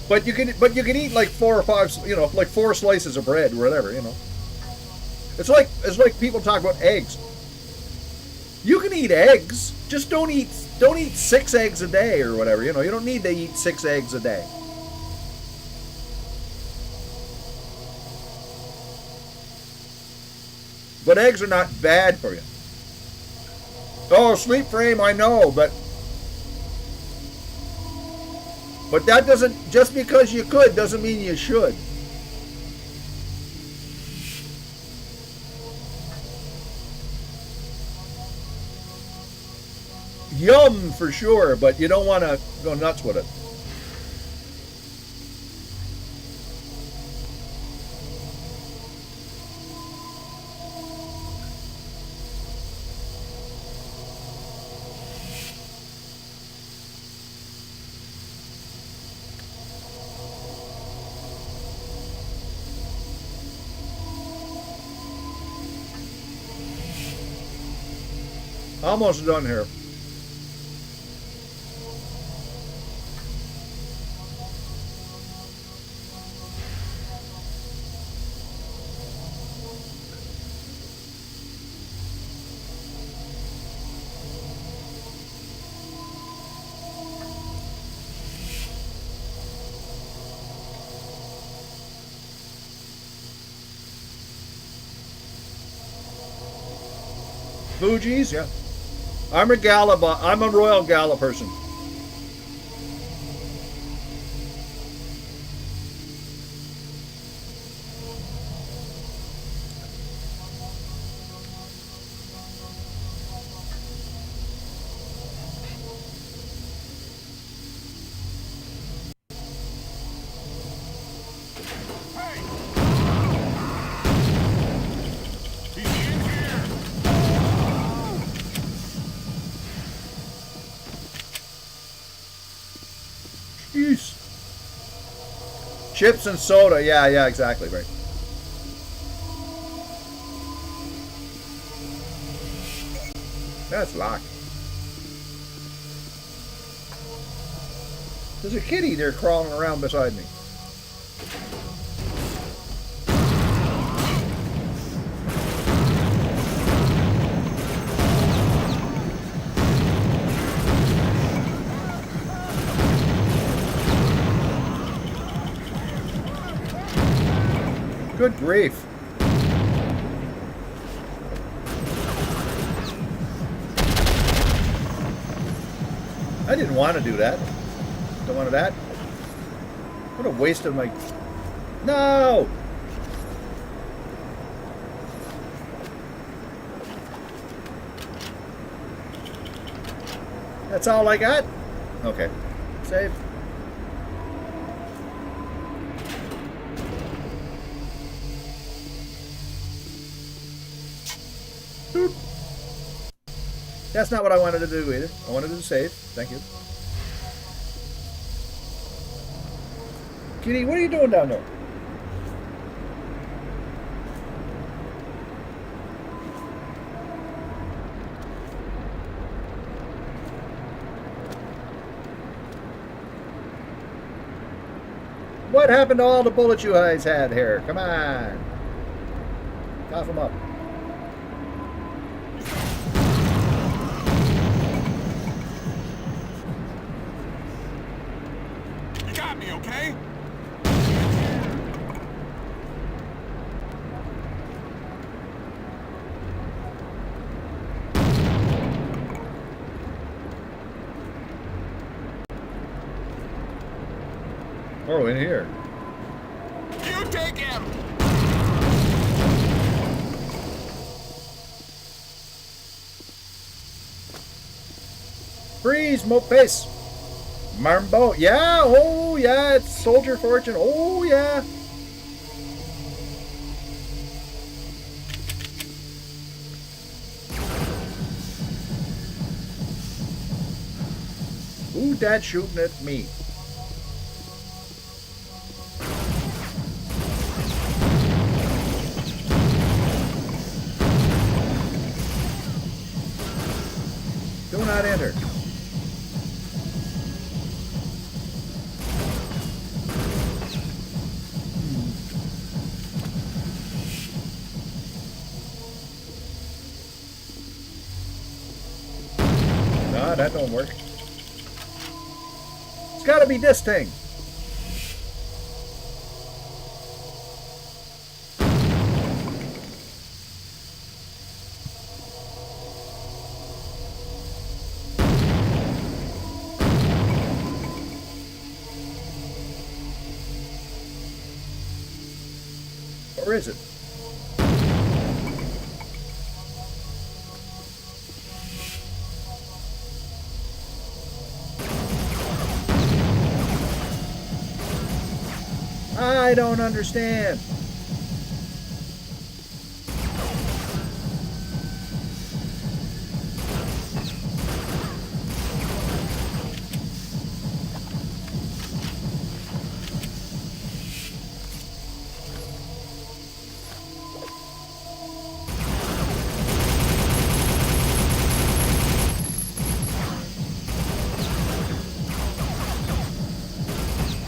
But you can eat like 4 or 5, you know, like 4 slices of bread or whatever, you know. It's like people talk about eggs. You can eat eggs, just don't eat 6 eggs a day or whatever, you know. You don't need to eat 6 eggs a day. But eggs are not bad for you. Oh, sleep frame, I know, but that doesn't, just because you could doesn't mean you should. Yum for sure, but you don't want to go nuts with it. Almost done here. Fuji's, yeah. I'm a Royal Gala person. Chips and soda, yeah, exactly, right. That's locked. There's a kitty there crawling around beside me. Good grief. I didn't want to do that. Don't want that. What a waste of my... No! That's all I got? Okay. Save. Boop. That's not what I wanted to do either. I wanted to save. Thank you. Kitty, what are you doing down there? What happened to all the bullets you guys had here? Come on. Cough them up. You got me. Oh, in here. You take him! Freeze, Mope's. Marmbo. Yeah, oh yeah, it's Soldier Fortune. Oh yeah. Who that shooting at me? Do not enter. Nah, that don't work. It's gotta be this thing. Or is it? I don't understand.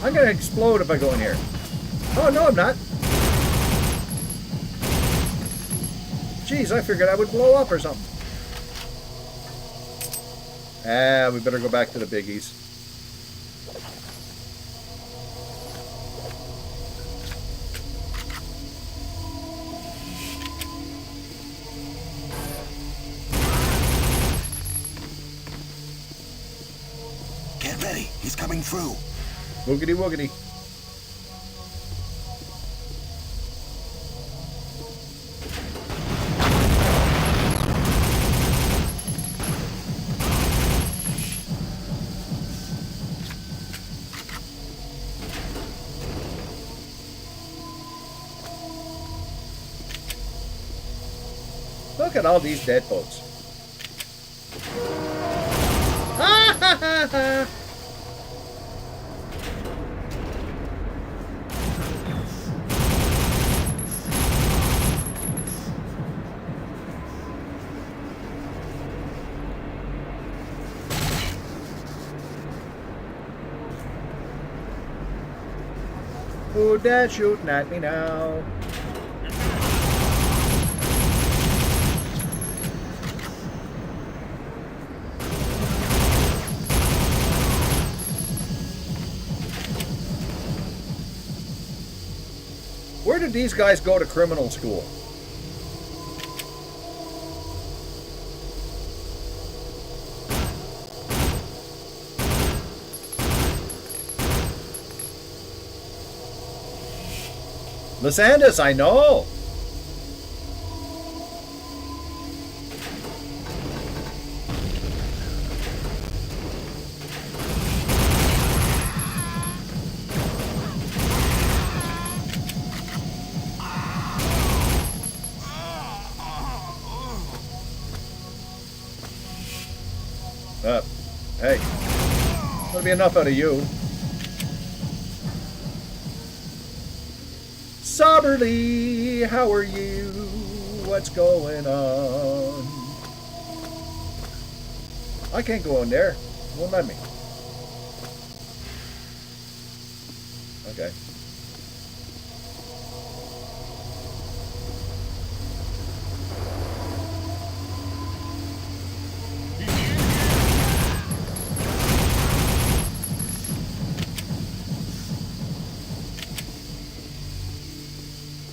I'm gonna explode if I go in here. Oh, no, I'm not. Jeez, I figured I would blow up or something. Ah, we better go back to the biggies. Get ready. He's coming through. Woogity woogity. Look at all these dead folks. Ha ha ha ha! Who that shooting at me now? Where did these guys go to criminal school? Lysandas, I know. Hey, that'll be enough out of you. Soberly, how are you? What's going on? I can't go in there. Won't let me. Okay.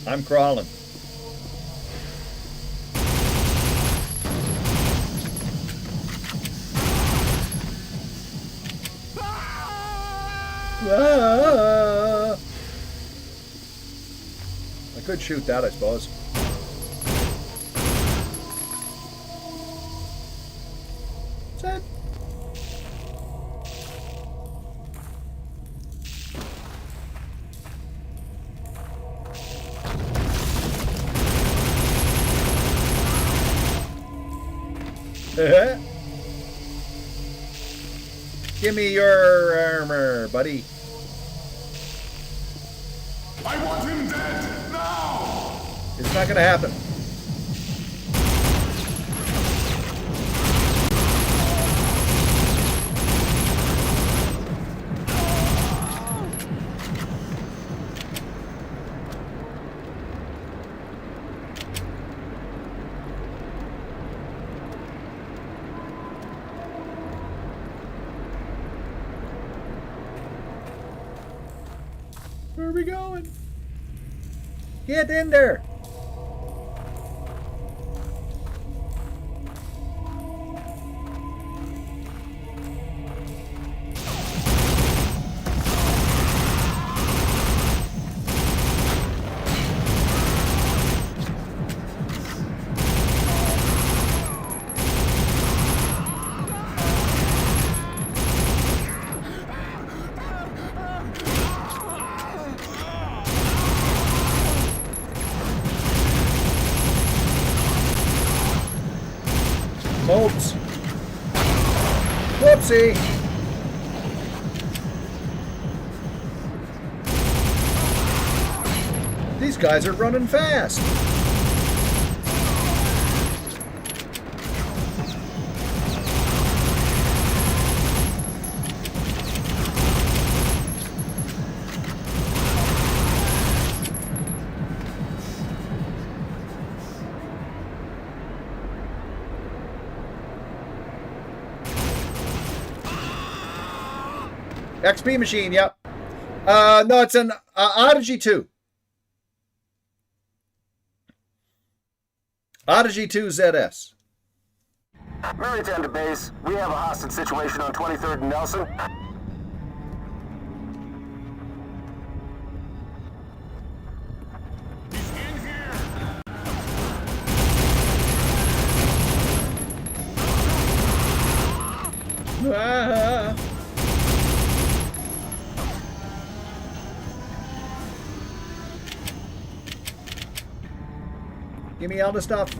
I'm crawling. Ah! could shoot that, I suppose. What's that? Give me your armor, buddy. I want him dead now! It's not gonna happen. Where are we going? Get in there! Oops. Whoopsie. These guys are running fast. XP machine, yep. No, it's an Odyssey 2. Odyssey 2 ZS. Mary 10 to base. We have a hostage situation on 23rd and Nelson. He's in here! Ah. Give me all the stuff.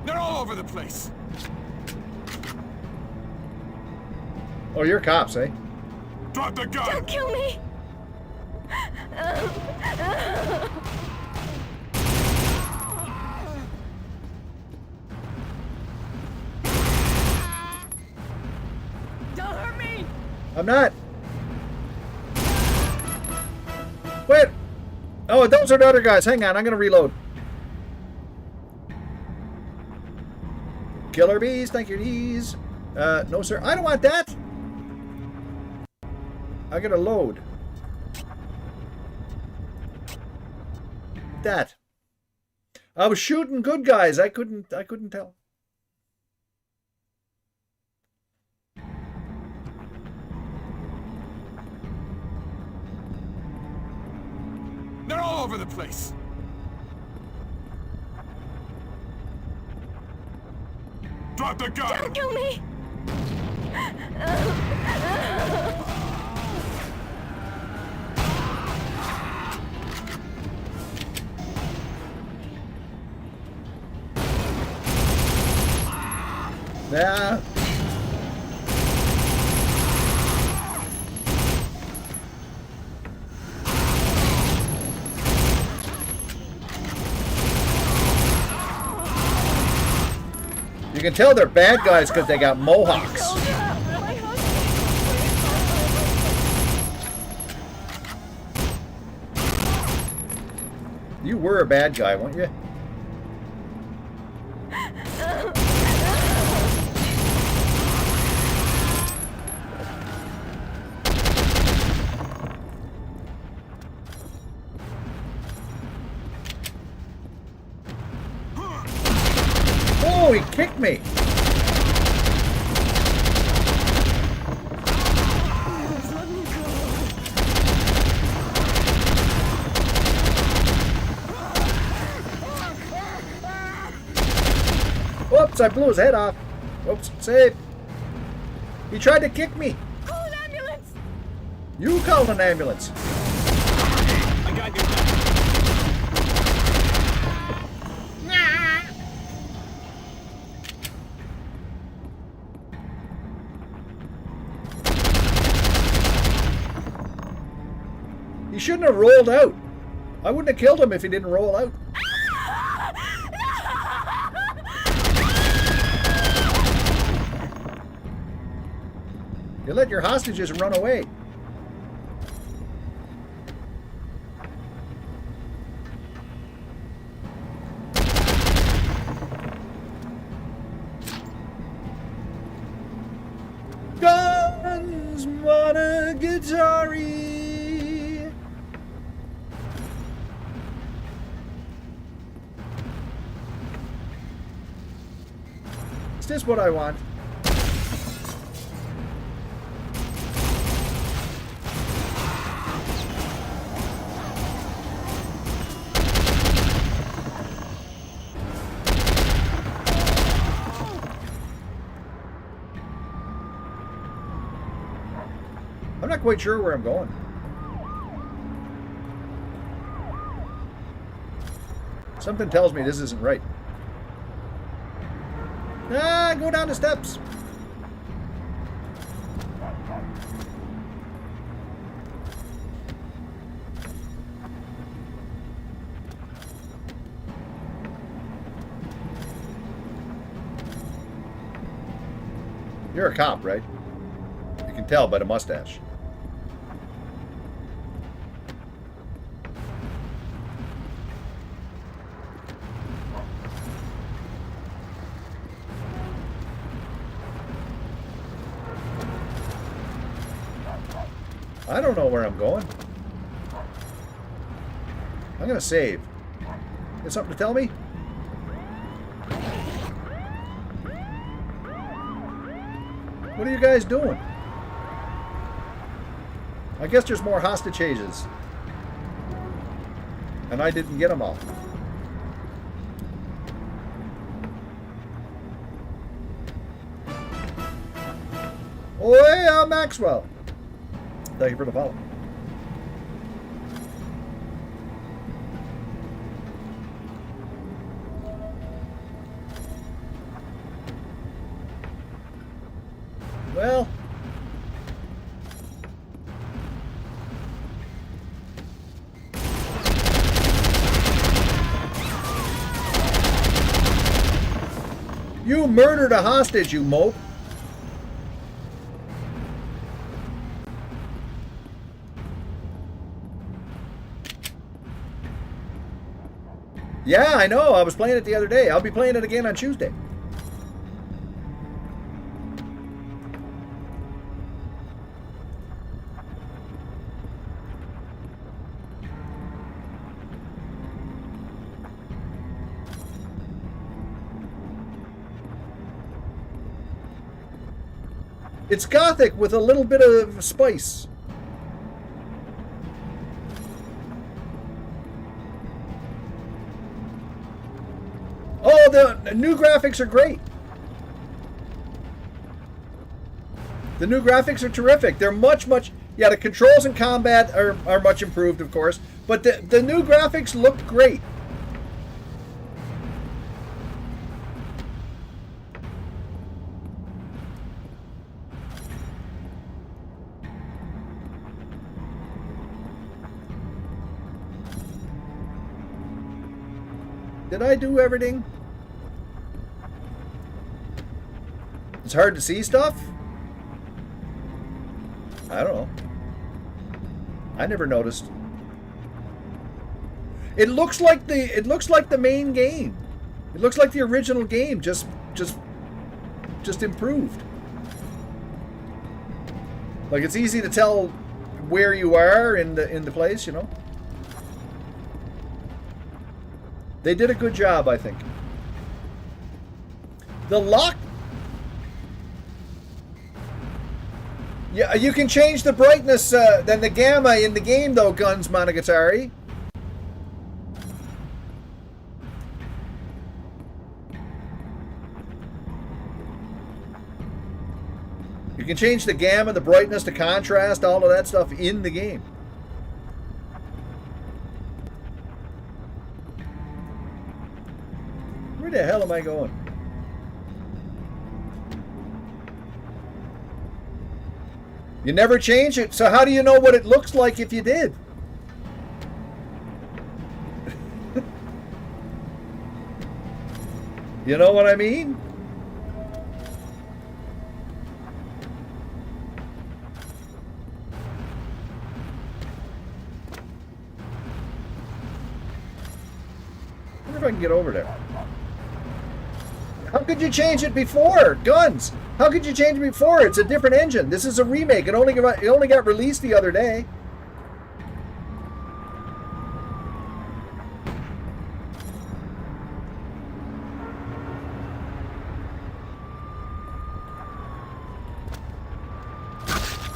They're all over the place! Oh, you're cops, eh? Drop the gun! Don't kill me! Don't hurt me! I'm not. Wait. Oh, those are the other guys. Hang on, I'm gonna reload. Killer bees, thank you, bees. No, sir. I don't want that. I gotta load. That. I was shooting good guys. I couldn't tell. They're all over the place! Drop the gun! Don't kill me! Yeah. You can tell they're bad guys because they got mohawks. You were a bad guy, weren't you? Oh, he kicked me. Oops, I blew his head off. Oops, save. He tried to kick me. Call an ambulance! You called an ambulance. I got your back. He shouldn't have rolled out. I wouldn't have killed him if he didn't roll out. You let your hostages run away. Guns, wanna Kilg0re. Is this what I want? I'm not quite sure where I'm going. Something tells me this isn't right. Ah, go down the steps. You're a cop, right? You can tell by the mustache. I don't know where I'm going. I'm gonna save. You got something to tell me? What are you guys doing? I guess there's more hostage chases. And I didn't get them all. Oh, yeah, Maxwell. Thank you for the follow. Well, you murdered a hostage, you mope. Yeah, I know. I was playing it the other day. I'll be playing it again on Tuesday. It's gothic with a little bit of spice. Oh, the new graphics are great. The new graphics are terrific. They're much... Yeah, the controls in combat are much improved, of course. But the new graphics look great. Did I do everything? It's hard to see stuff? I don't know. I never noticed. It looks like the main game. It looks like the original game, just improved. Like it's easy to tell where you are in the place, you know. They did a good job, I think. The lock... Yeah, you can change the brightness, then the gamma in the game, though, Guns Monogatari. You can change the gamma, the brightness, the contrast, all of that stuff in the game. Where the hell am I going? You never change it, so how do you know what it looks like if you did? You know what I mean? I wonder if I can get over there. How could you change it before? Guns! How could you change it before? It's a different engine. This is a remake. It only got released the other day.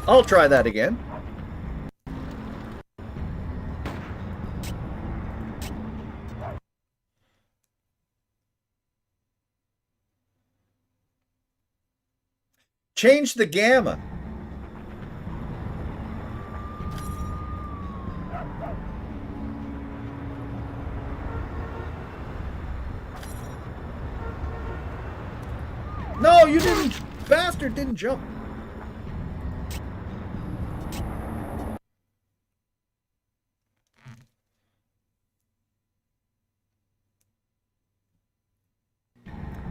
I'll try that again. Change the gamma. No, you didn't. Bastard didn't jump.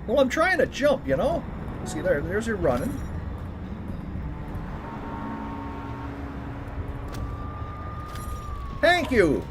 Well, I'm trying to jump, you know? See, there's your running. Thank you!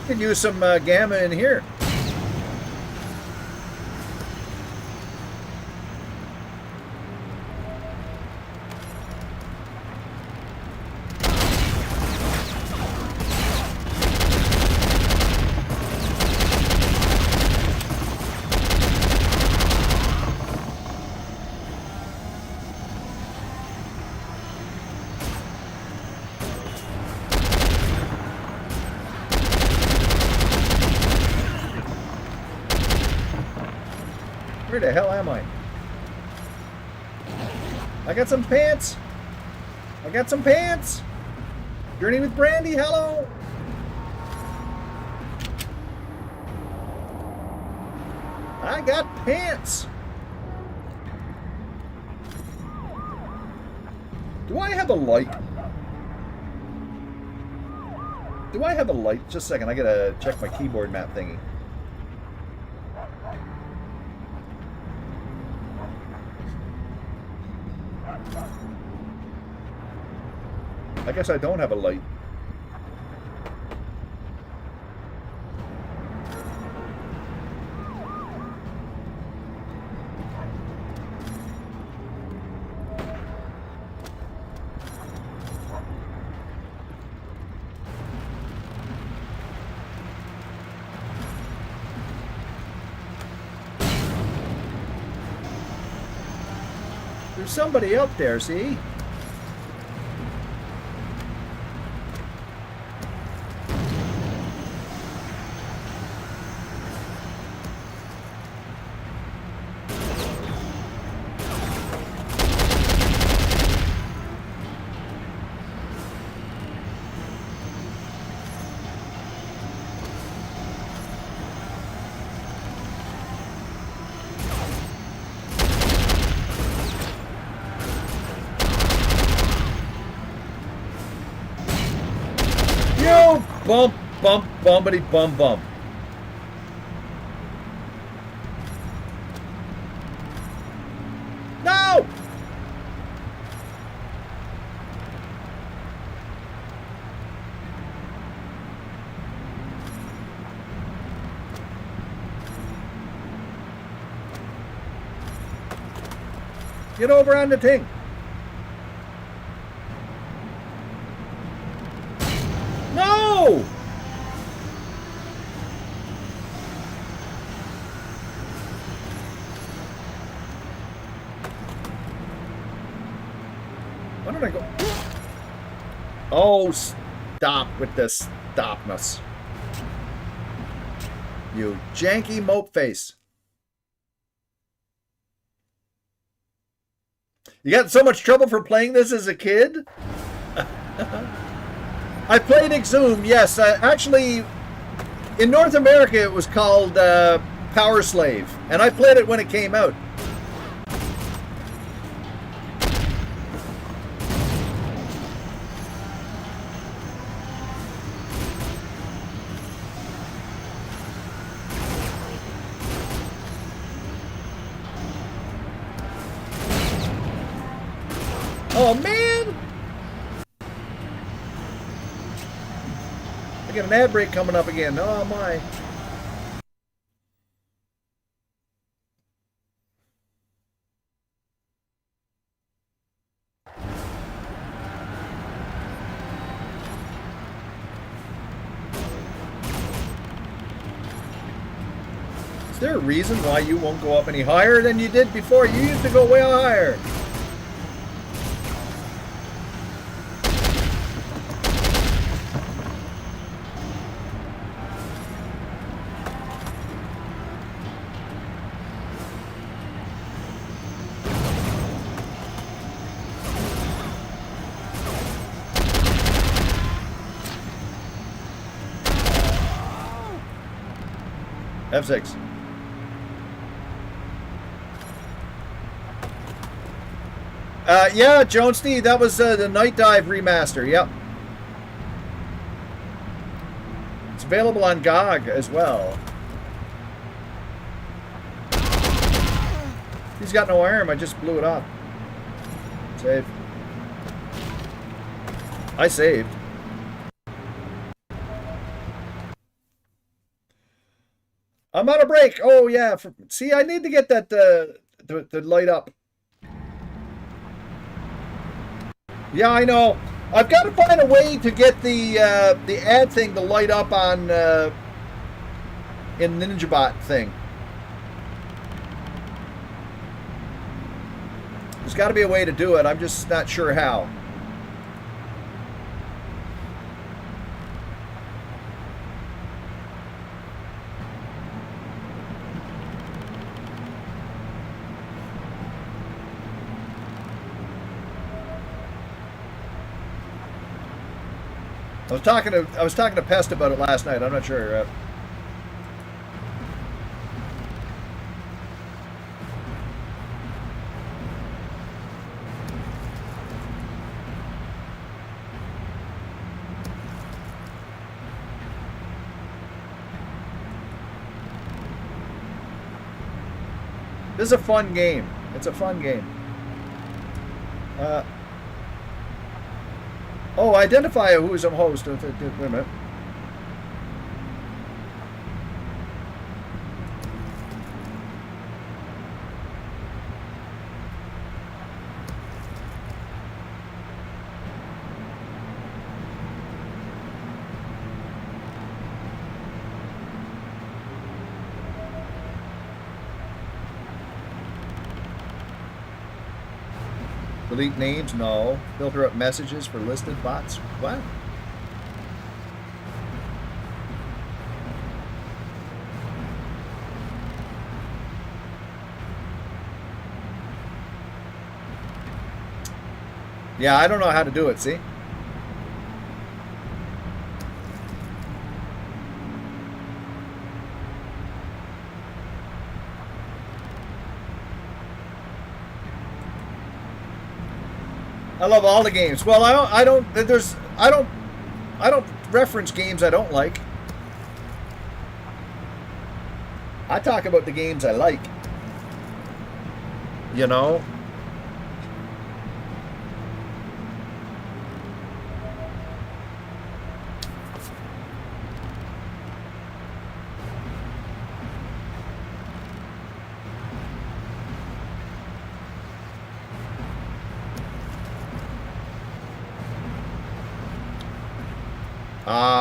Could use some gamma in here. Where the hell am I? I got some pants. I got some pants. Journey with Brandy, hello. I got pants. Do I have a light? Do I have a light? Just a second, I gotta check my keyboard map thingy. I guess I don't have a light. There's somebody up there, see? Bump, bump, bumpity, bump, bump. No! Get over on the thing. Why don't I go? Oh, stop with this stopness. You janky mope face. You got so much trouble for playing this as a kid? I played Exhumed, yes. Actually, in North America, it was called Power Slave. And I played it when it came out. Oh, man! I got an ad break coming up again. Oh, my. Is there a reason why you won't go up any higher than you did before? You used to go way higher. F6. Yeah, Joan Steve, that was the Night Dive remaster. Yep. It's available on GOG as well. He's got no arm. I just blew it off. Save. I saved. I'm on a break. Oh, yeah. See, I need to get that the light up. Yeah, I know. I've got to find a way to get the ad thing to light up on in NinjaBot thing. There's got to be a way to do it. I'm just not sure how. I was talking to Pest about it last night. I'm not sure. This is a fun game. It's a fun game. Oh, identify who is a host. Wait a minute. Delete names? No. Filter up messages for listed bots? What? Yeah, I don't know how to do it, see? I love all the games. Well, I don't reference games I don't like. I talk about the games I like. You know?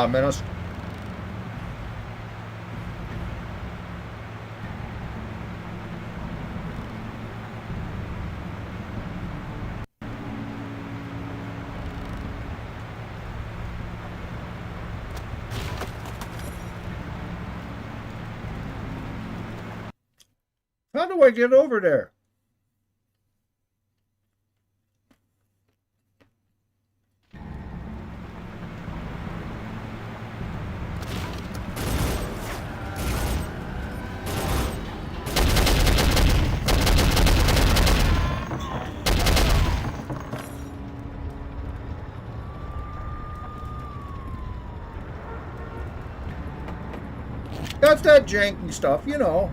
Menos. How do I get over there? That's that janky stuff, you know.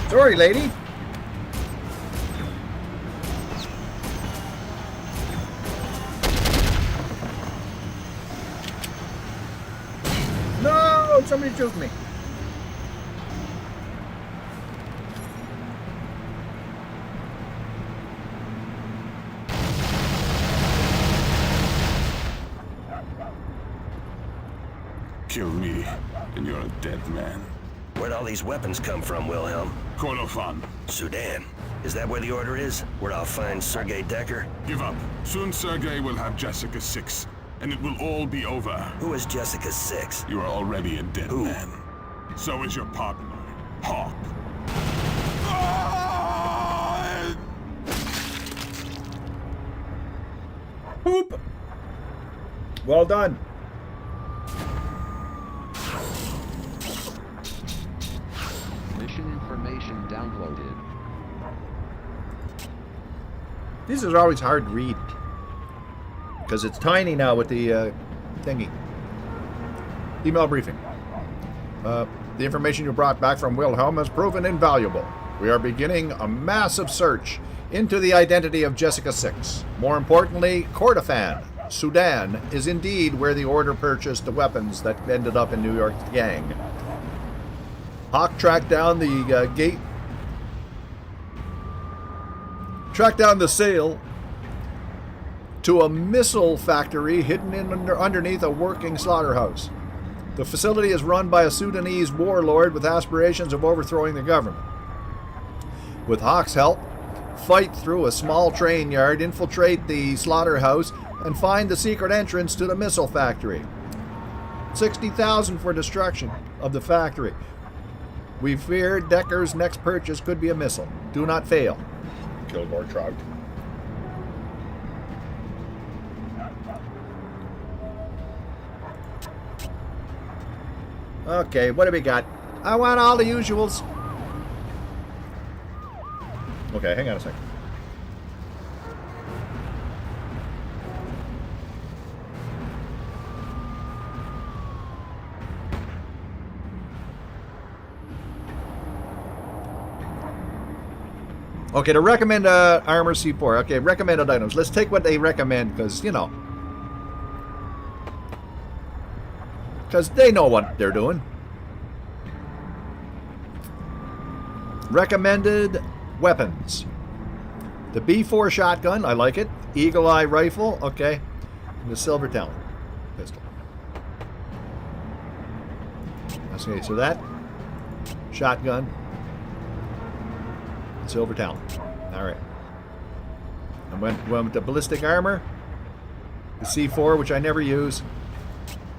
Sorry, lady. No, somebody juked me. Kill me, and you're a dead man. Where'd all these weapons come from, Wilhelm? Kordofan, Sudan. Is that where the order is? Where I'll find Sergei Decker? give up. Soon Sergei will have Jessica 6, and it will all be over. Who is Jessica 6? You are already a dead Who? man. So is your partner, Hawk. Poop. Well done. Mission information downloaded. This is always hard to read because it's tiny now with the thingy. Email briefing. The information you brought back from Wilhelm has proven invaluable. We are beginning a massive search into the identity of Jessica 6. More importantly, Kordofan, Sudan, is indeed where the Order purchased the weapons that ended up in New York's gang. Hawk tracked down the tracked down the sale to a missile factory hidden underneath a working slaughterhouse. The facility is run by a Sudanese warlord with aspirations of overthrowing the government. With Hawk's help, fight through a small train yard, infiltrate the slaughterhouse, and find the secret entrance to the missile factory. 60,000 for destruction of the factory. We fear Decker's next purchase could be a missile. Do not fail. Kilg0re shrugged. Okay, what do we got? I want all the usuals. Okay, hang on a second. Okay, to recommend armor C4. Okay, recommended items. Let's take what they recommend because, you know. Because they know what they're doing. Recommended weapons. The B4 shotgun, I like it. Eagle Eye rifle, okay. And the Silver Talon pistol. Okay, so that. Shotgun. Silver Talon. Alright. And went with the ballistic armor. The C4, which I never use.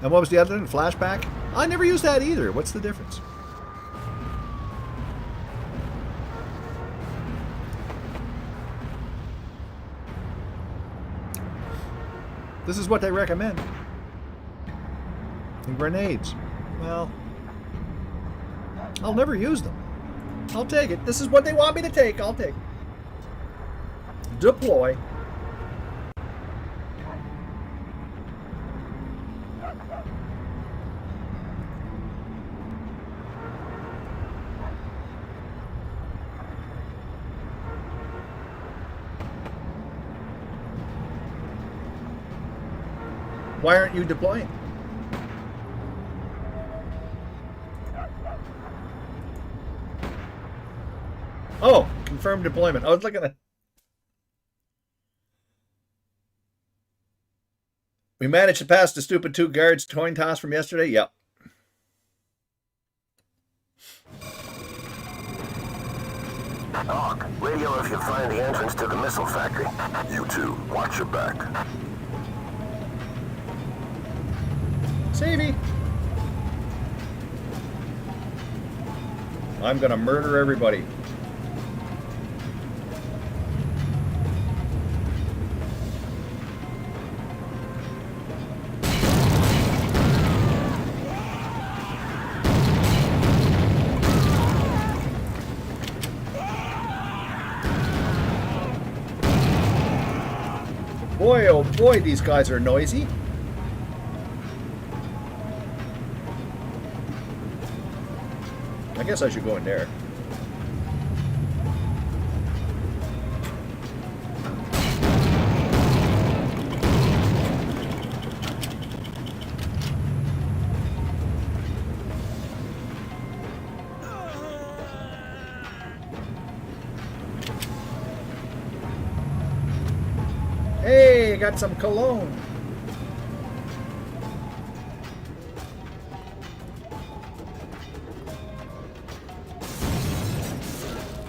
And what was the other one? Flashback? I never used that either. What's the difference? This is what they recommend. And grenades. Well, I'll never use them. I'll take it. This is what they want me to take. I'll take it. Deploy. Why aren't you deploying? Oh, confirmed deployment. I was looking at... We managed to pass the stupid 2 guards coin toss from yesterday? Yep. Hawk, radio if you find the entrance to the missile factory. You two, watch your back. Savvy. I'm gonna murder everybody. Boy, oh boy, these guys are noisy. I guess I should go in there. Hey, got some cologne.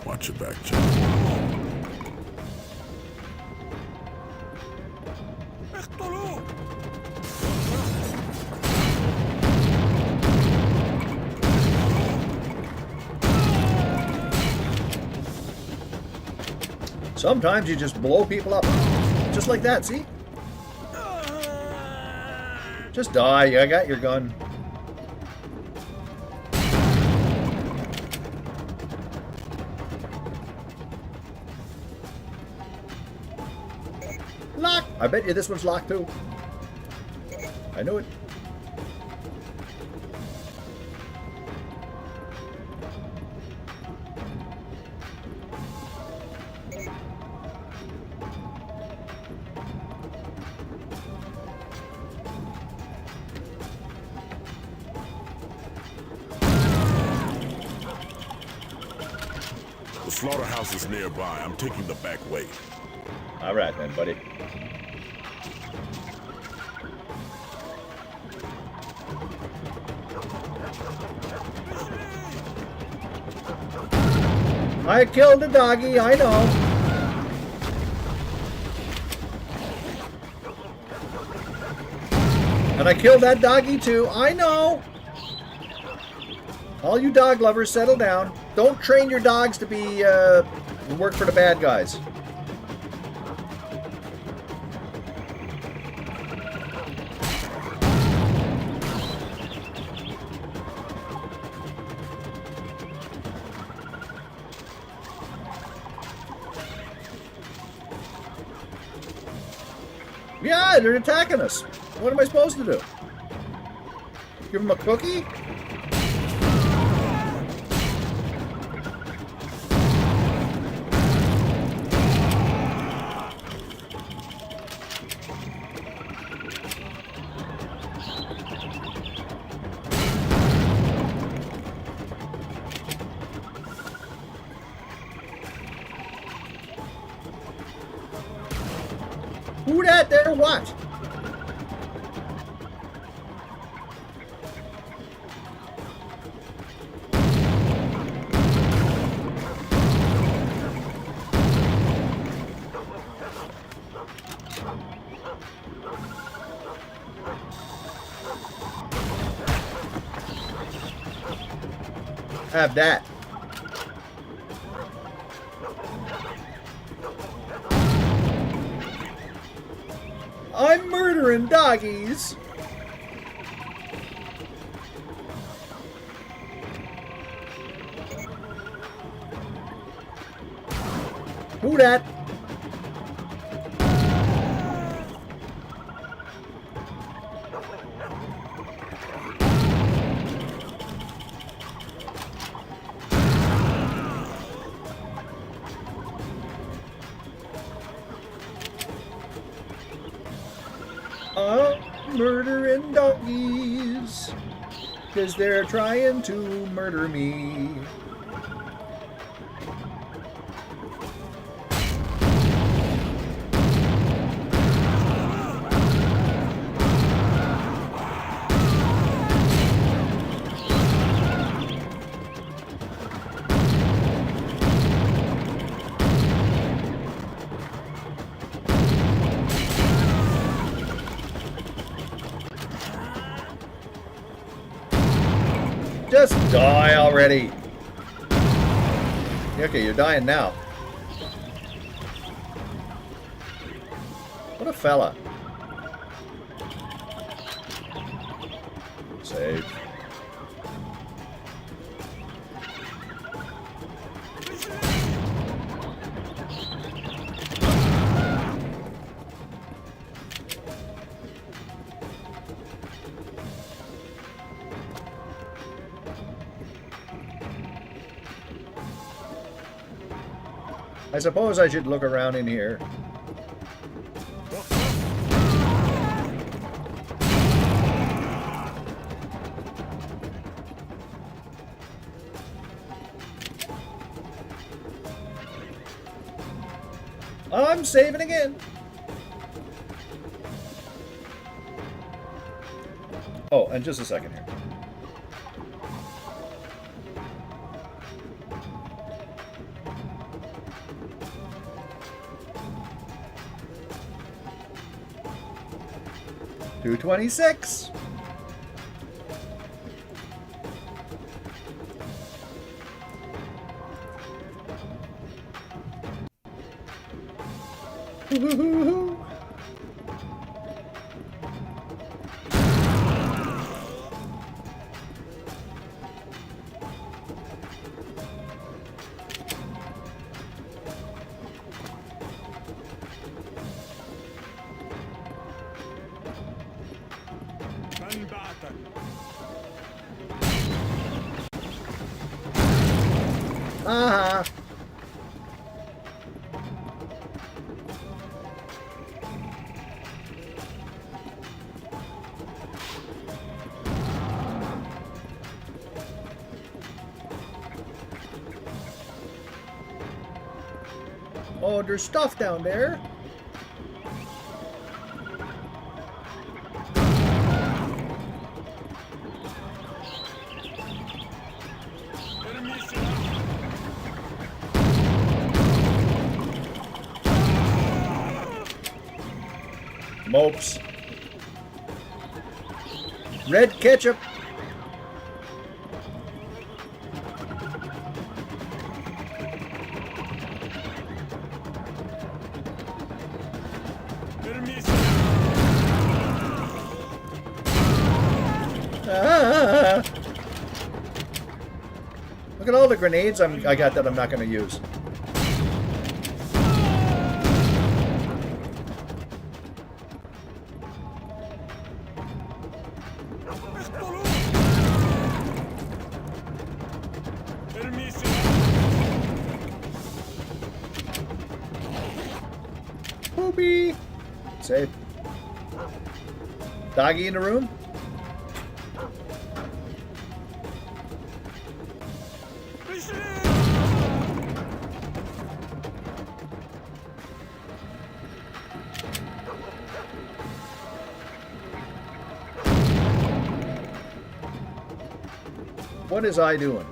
Watch your back, Jack. Sometimes you just blow people up. Just like that, see? Just die. I got your gun. Lock! I bet you this one's locked too. I knew it. The slaughterhouse is nearby. I'm taking the back way. All right then, buddy. I killed the doggy, I know. And I killed that doggy too, I know. All you dog lovers, settle down. Don't train your dogs to be, work for the bad guys. Yeah, they're attacking us. What am I supposed to do? Give them a cookie? Who that there what? Have that. I'm murdering doggies. Who that? Murdering doggies. Because they're trying to murder me. Just die already. Okay, you're dying now. What a fella. Save. I suppose I should look around in here. I'm saving again. Oh, and just a second here. $226. Woo-hoo-hoo-hoo. Uh-huh. Oh, there's stuff down there. Mopes. Red ketchup. Ah. Look at all the grenades I got that I'm not going to use. Poopy. Safe. Doggy in the room? What is I doing?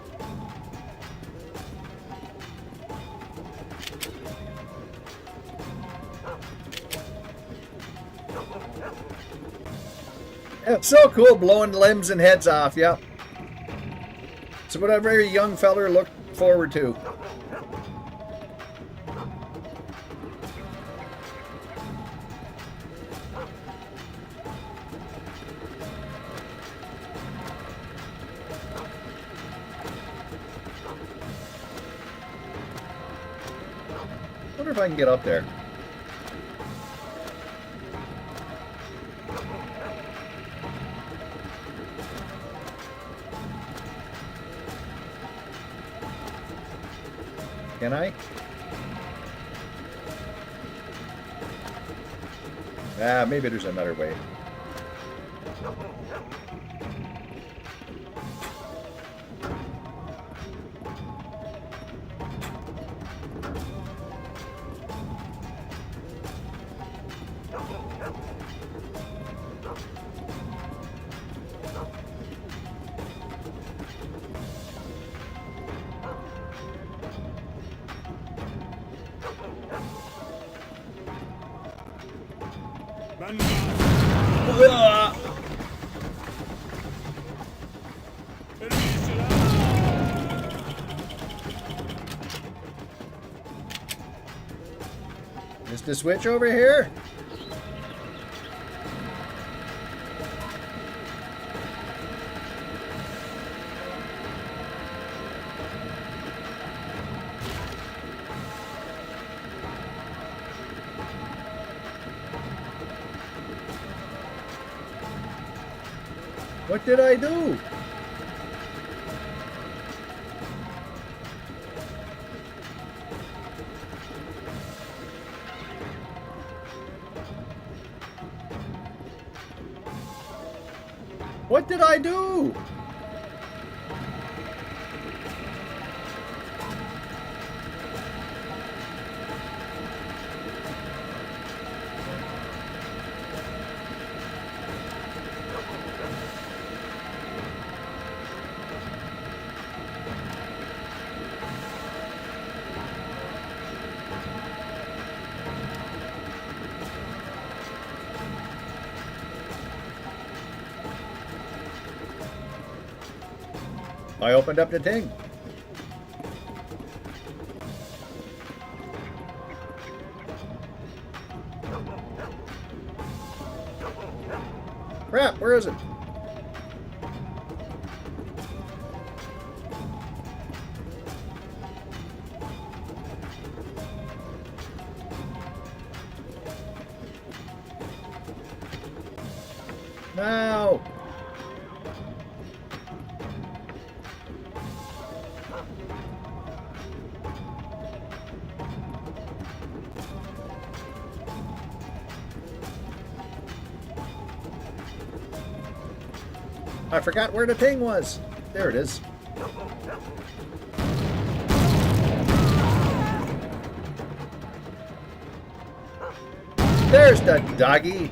It's so cool blowing limbs and heads off, yeah. It's what a very young feller looked forward to. Wonder if I can get up there. Can I? Ah, maybe there's another way. Is the switch over here? What did I do? What did I do? I opened up the thing. Crap, where is it? No. I forgot where the thing was. There it is. There's the doggy.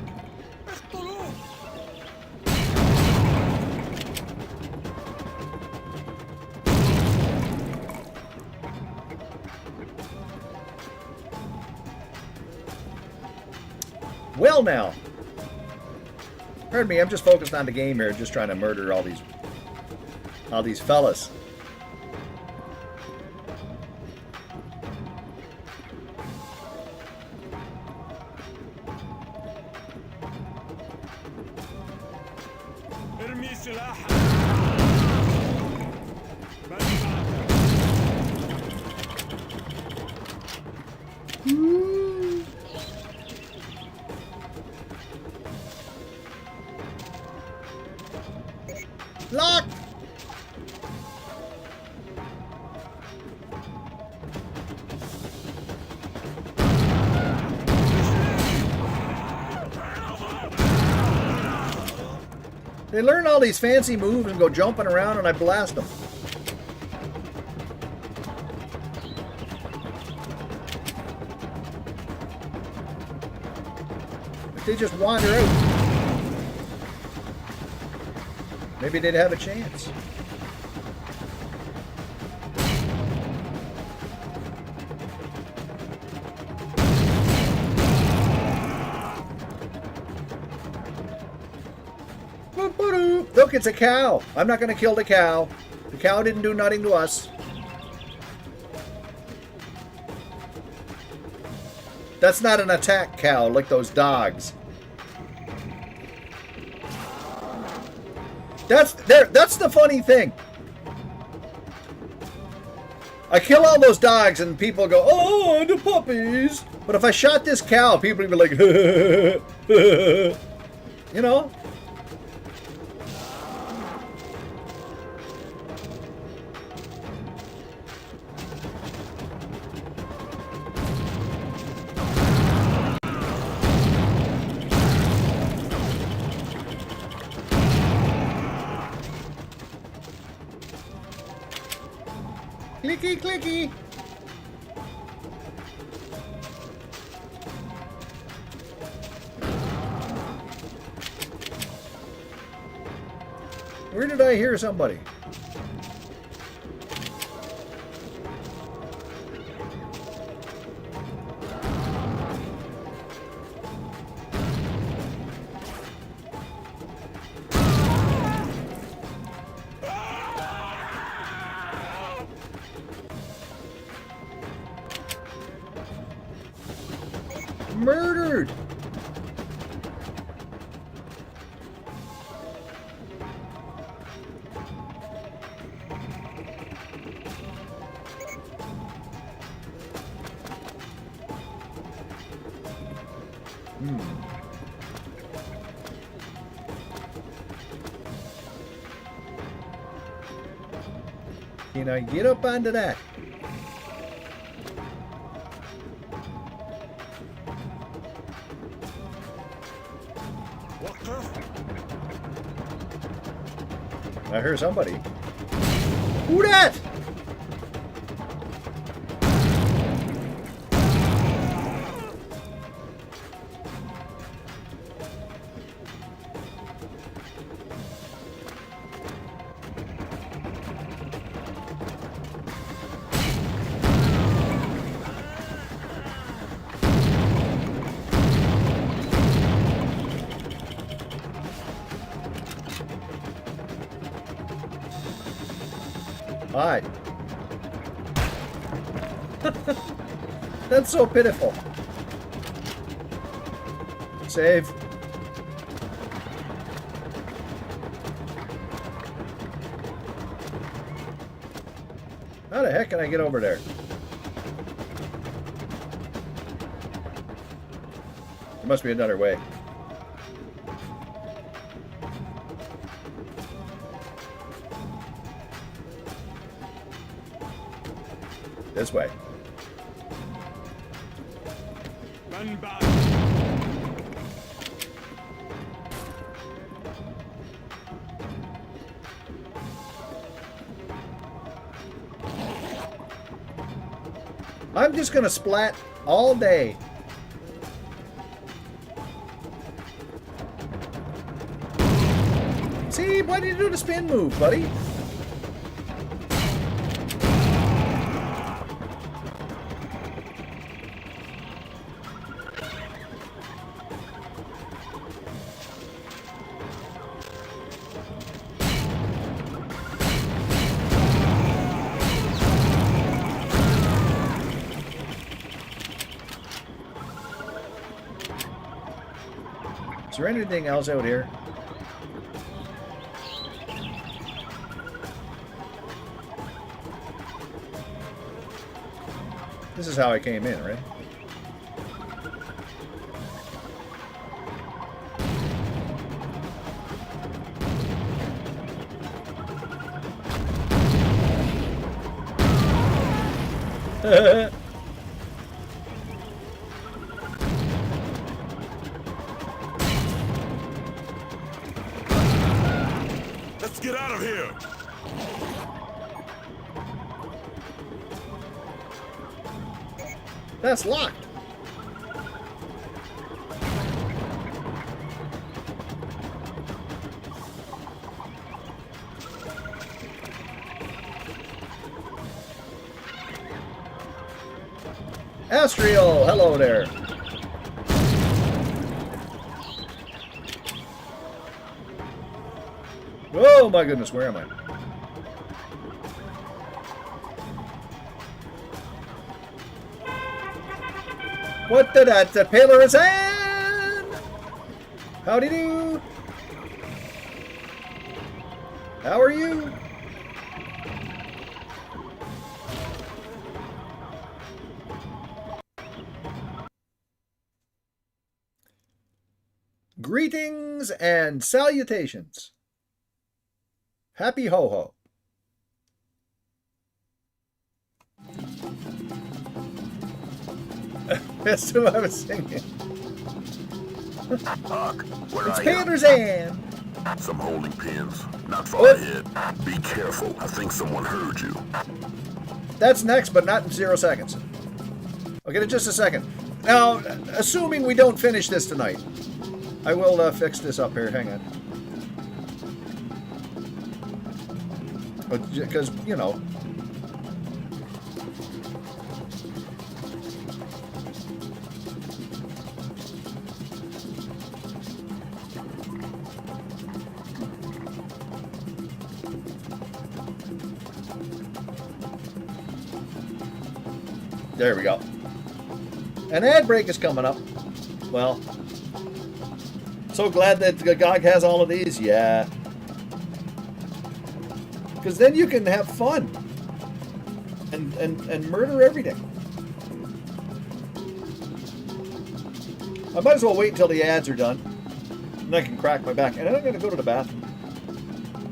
Well now. Pardon me, I'm just focused on the game here, just trying to murder all these fellas. Lock! They learn all these fancy moves and go jumping around and I blast them. If they just wander out, maybe they'd have a chance. Look, it's a cow. I'm not going to kill the cow. The cow didn't do nothing to us. That's not an attack cow like those dogs. That's the funny thing. I kill all those dogs and people go, oh, the puppies. But if I shot this cow, people would be like, you know? Clicky, clicky. Where did I hear somebody? Murdered! Can I get up onto that? What the? I heard somebody. Who that? Hi. That's so pitiful. Save. How the heck can I get over there? There must be another way. This way. Run back. I'm just gonna splat all day. See, why did you do the spin move, buddy? Is there anything else out here? This is how I came in, right? Let's get out of here. That's locked. Astriel, hello there. Oh my goodness, where am I? What did that? The pillar is in! Howdy do? How are you? Greetings and salutations. Happy ho-ho. That's who I was singing. Huck, where It's are you? Panderzan. Some holding pins. Not far ahead. Be careful. I think someone heard you. That's next, but not in 0 seconds. I'll get it just a second. Now, assuming we don't finish this tonight, I will fix this up here. Hang on. Because, you know. There we go. An ad break is coming up. Well, so glad that GOG has all of these. Yeah. Because then you can have fun and murder everything. I might as well wait until the ads are done. And I can crack my back. And then I'm going to go to the bathroom.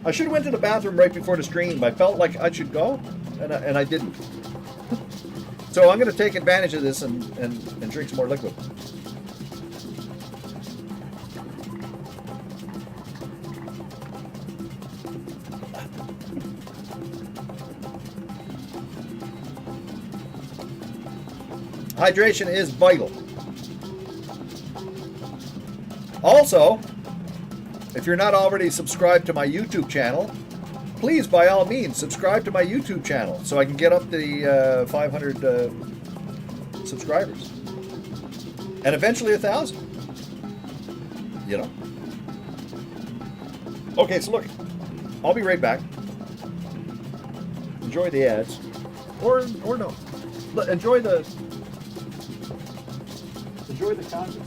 I should have went to the bathroom right before the stream. But I felt like I should go, and I didn't. So I'm going to take advantage of this and drink some more liquid. Hydration is vital. Also, if you're not already subscribed to my YouTube channel, please, by all means, subscribe to my YouTube channel so I can get up the 500 subscribers. And eventually 1,000. You know. Okay, so look. I'll be right back. Enjoy the ads. Or no. Enjoy the content.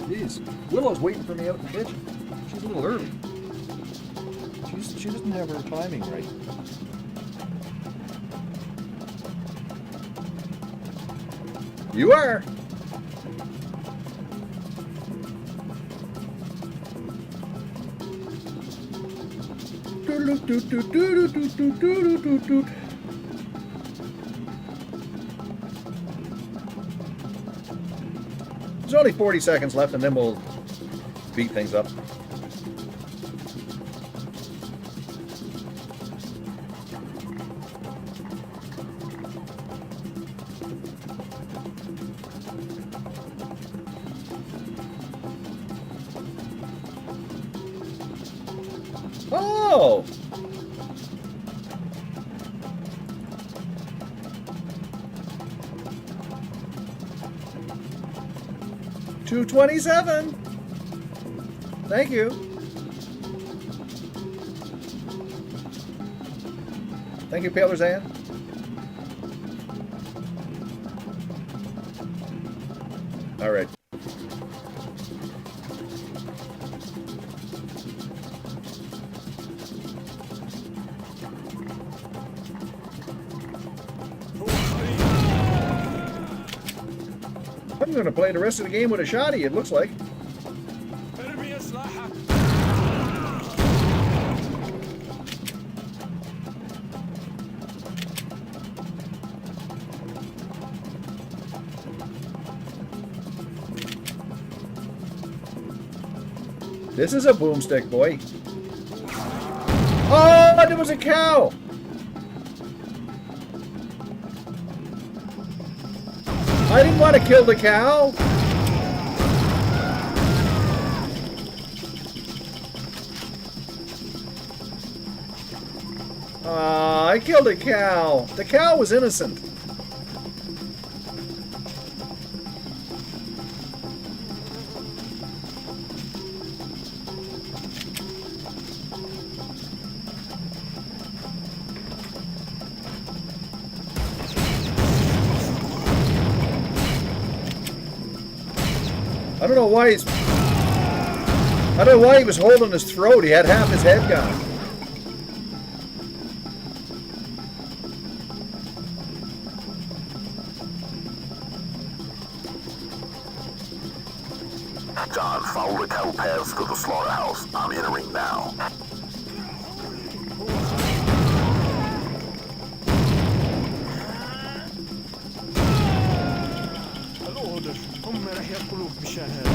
Jeez, Willow's waiting for me out in the kitchen. She's a little early. She doesn't have her timing right. You are. There's only 40 seconds left, and then we'll beat things up. Oh! $2.27. Thank you. Thank you, Paler Zan. All right. I'm going to play the rest of the game with a shotty, it looks like. This is a boomstick, boy. Oh, there was a cow! I didn't want to kill the cow! I killed a cow. The cow was innocent. I don't know why he's... I don't know why he was holding his throat. He had half his head gone. John, follow the cattle paths to the slaughterhouse. I'm entering now. الأوردر هم راح يقتلوك مشان هذا.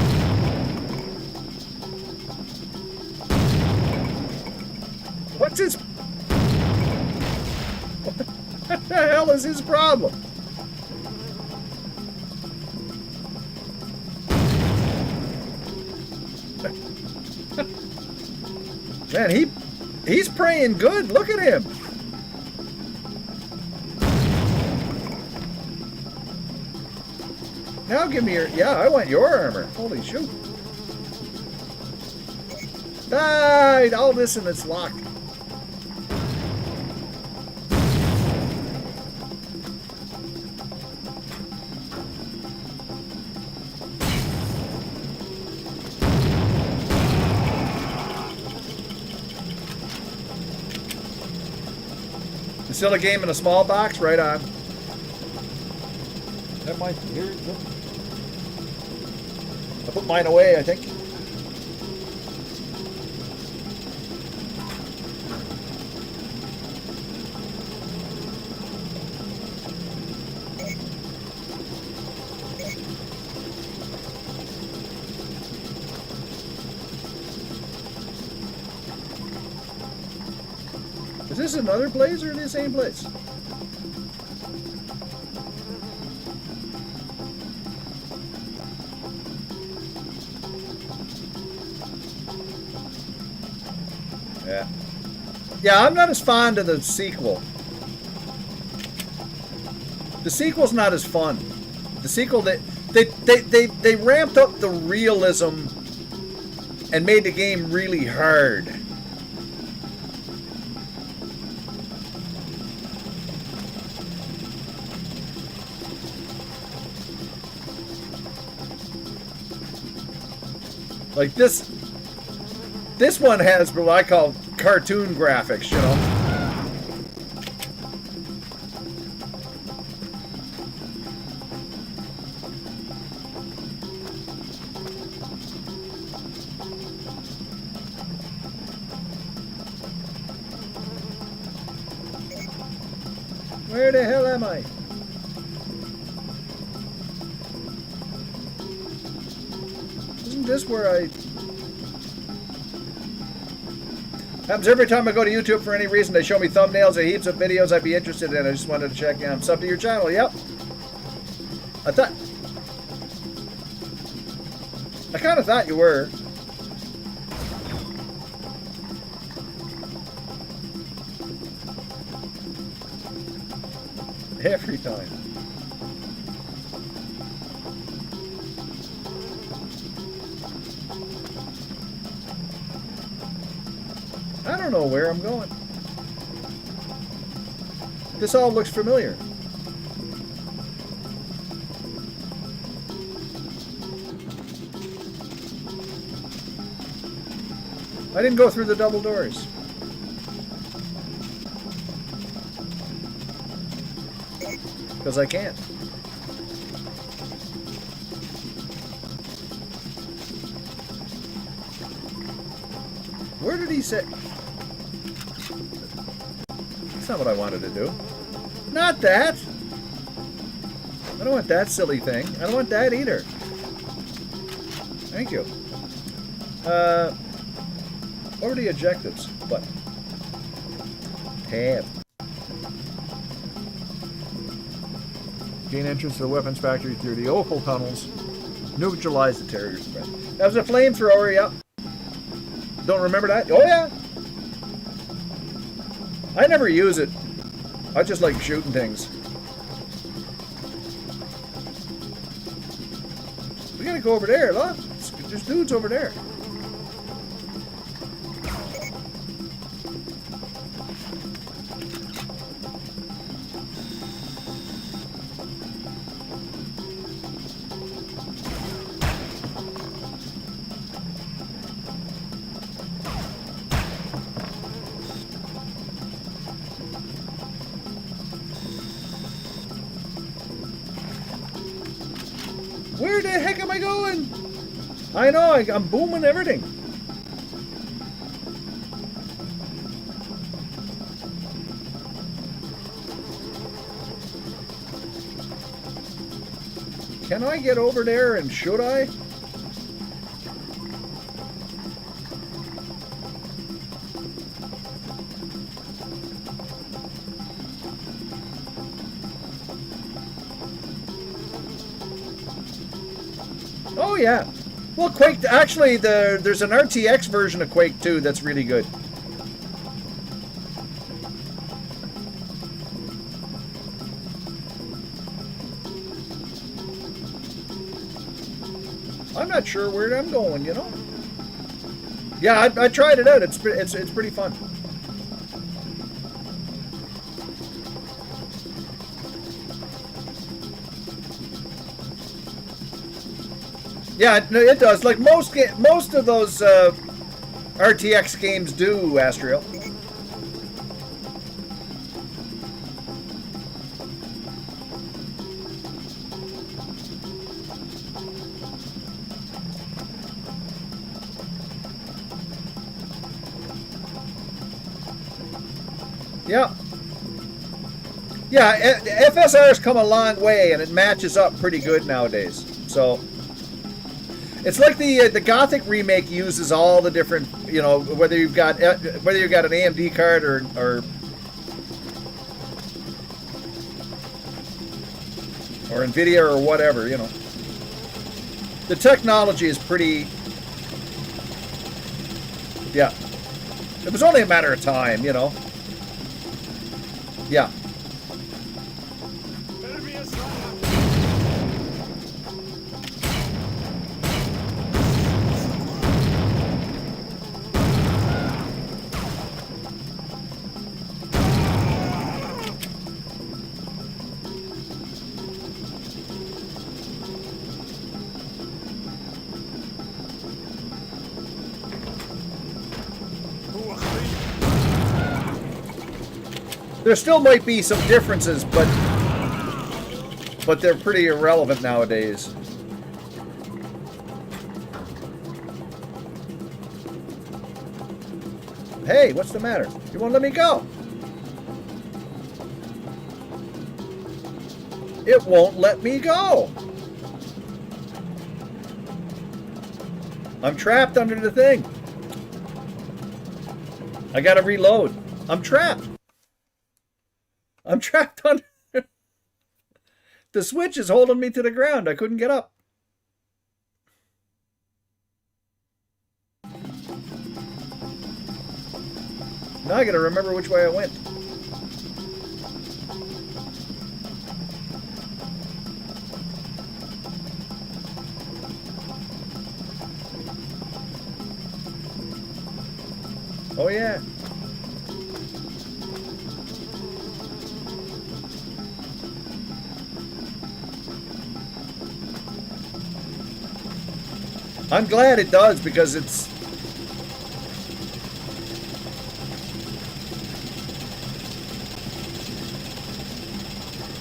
What's his... What the hell is his problem? Man, he's praying good. Look at him. Now give me your... Yeah, I want your armor. Holy shoot. Ah, all this and it's locked. Still a game in a small box? Right on. That might be here. I put mine away, I think. Is this another place or the same place? Yeah. Yeah, I'm not as fond of the sequel. The sequel's not as fun. The sequel, they ramped up the realism and made the game really hard. Like this one has what I call cartoon graphics, you know. Where the hell am I? Isn't this where I... Happens every time I go to YouTube for any reason. They show me thumbnails of heaps of videos I'd be interested in. I just wanted to check in. I'm sub to your channel. Yep. I kind of thought you were. Every time. I don't know where I'm going. This all looks familiar. I didn't go through the double doors. Because I can't. Where did he say? That's not what I wanted to do. Not that! I don't want that silly thing. I don't want that either. Thank you. Or the objectives button. Tab. Gain entrance to the weapons factory through the opal tunnels. Neutralize the Terrier's friend. That was a flamethrower, yeah. Don't remember that? Oh, yeah. I never use it. I just like shooting things. We gotta go over there, look. There's dudes over there. Where the heck am I going? I know, I'm booming everything. Can I get over there and should I? Oh yeah. Well, Quake, actually, there's an RTX version of Quake 2 that's really good. I'm not sure where I'm going, you know? Yeah, I tried it out. It's pretty fun. Yeah, it does. Like most of those RTX games do, Astriel. Yeah. Yeah, FSR's come a long way, and it matches up pretty good nowadays. So it's like the Gothic remake uses all the different, you know, whether you've got an AMD card or Nvidia or whatever, you know. The technology is pretty. Yeah. It was only a matter of time, you know. Yeah. There still might be some differences, but they're pretty irrelevant nowadays. Hey, what's the matter? You won't let me go. It won't let me go. I'm trapped under the thing. I gotta reload. I'm trapped. I'm trapped under. The switch is holding me to the ground. I couldn't get up. Now I gotta remember which way I went. Oh yeah. I'm glad it does, because it's...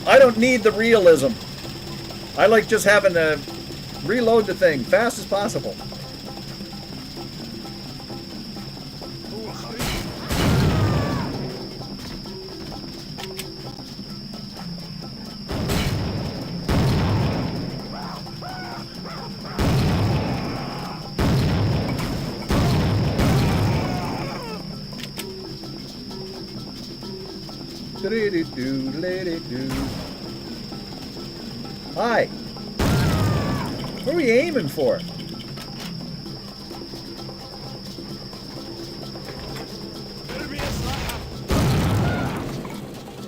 I don't need the realism. I like just having to reload the thing fast as possible. Hi. What are we aiming for?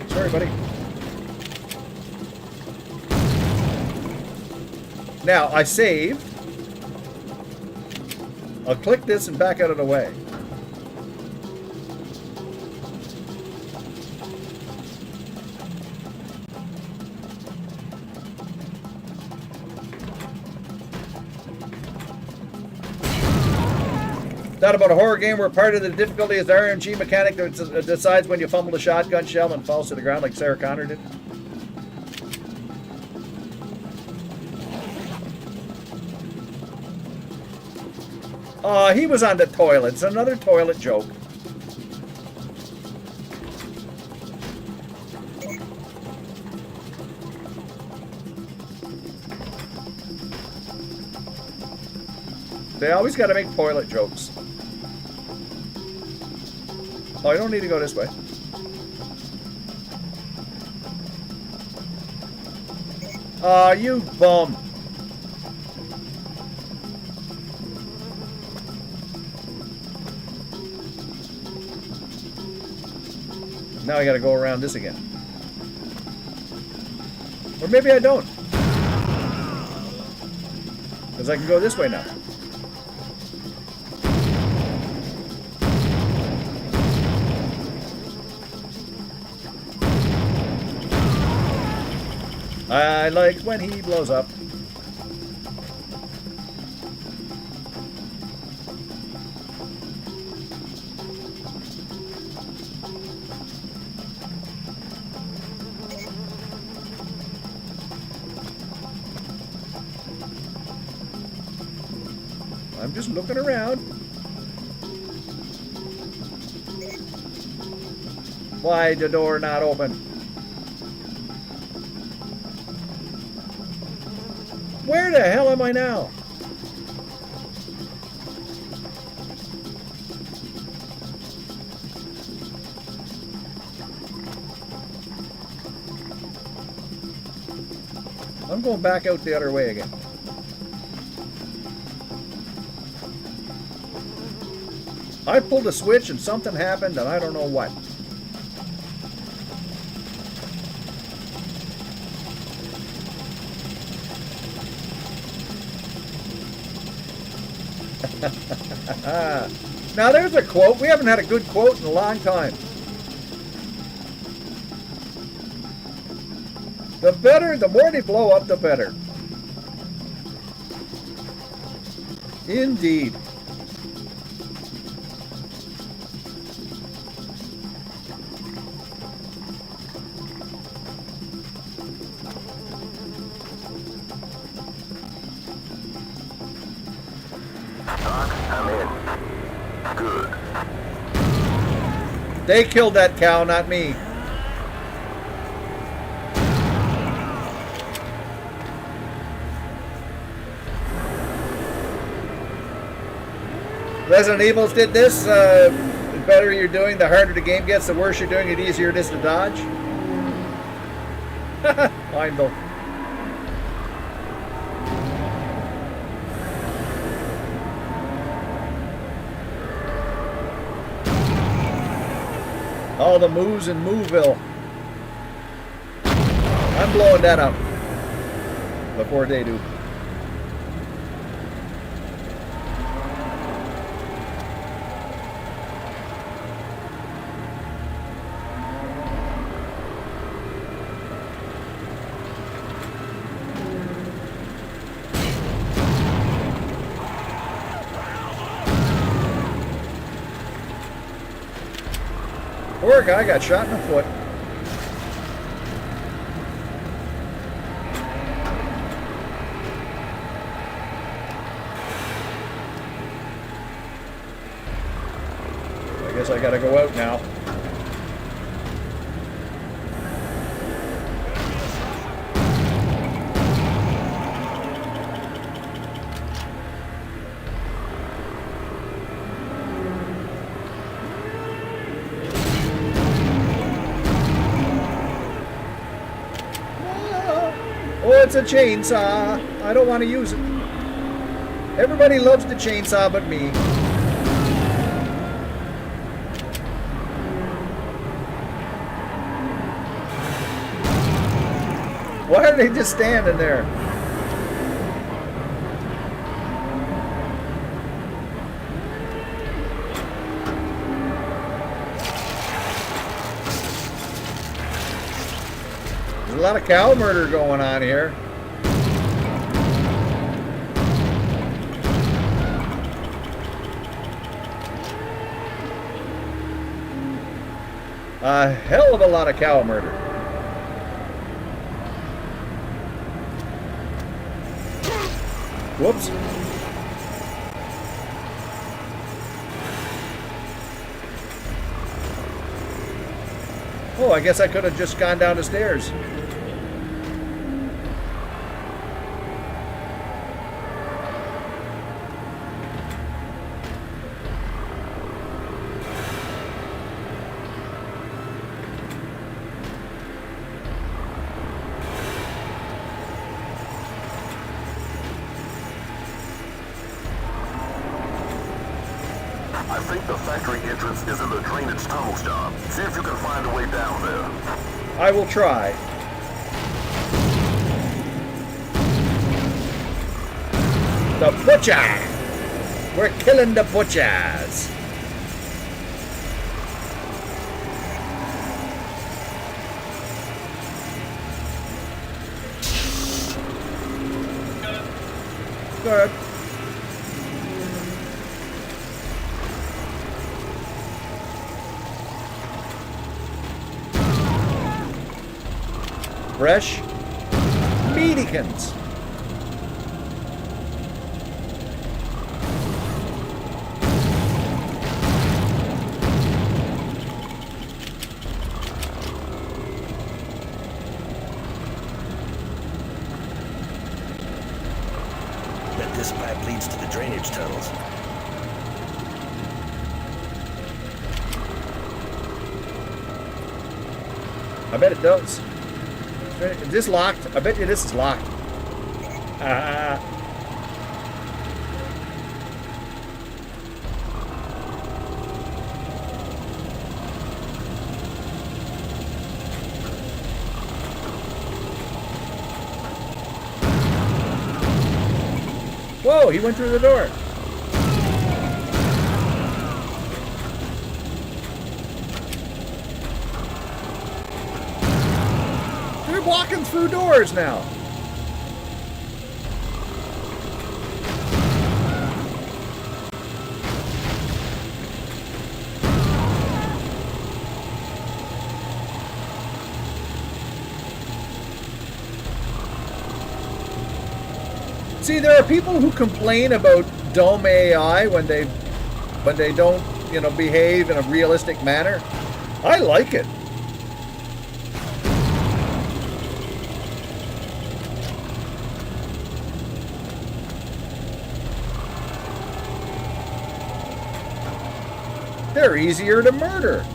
Sorry, buddy. Now, I saved. I'll click this and back out of the way. That about a horror game where part of the difficulty is the RNG mechanic that decides when you fumble the shotgun shell and falls to the ground like Sarah Connor did? Oh, he was on the toilet. It's another toilet joke. They always got to make toilet jokes. Oh, I don't need to go this way. Aw, you bum. Now I gotta go around this again. Or maybe I don't. Because I can go this way now. I like when he blows up. I'm just looking around. Why the door not open? Where the hell am I now? I'm going back out the other way again. I pulled a switch and something happened and I don't know what. Now there's a quote. We haven't had a good quote in a long time. The more they blow up, the better. Indeed. They killed that cow, not me. Resident Evils did this. The better you're doing, the harder the game gets. The worse you're doing, the easier it is to dodge. Fine though. All the moves in Moveville. I'm blowing that up before they do. Poor guy got shot in the foot. I guess I gotta go out now. Oh, it's a chainsaw. I don't want to use it. Everybody loves the chainsaw but me. Why are they just standing there? There's a lot of cow murder going on here. A hell of a lot of cow murder. Whoops. Oh, I guess I could have just gone down the stairs. I think the factory entrance is in the drainage tunnels, John. See if you can find a way down there. I will try. The butcher! We're killing the butchers! Good. Fresh meatikins. Bet this pipe leads to the drainage tunnels. I bet it does. Is this locked? I bet you this is locked. Whoa, he went through the door. They're walking through doors now. See, there are people who complain about dumb AI when they don't, behave in a realistic manner. I like it. They're easier to murder.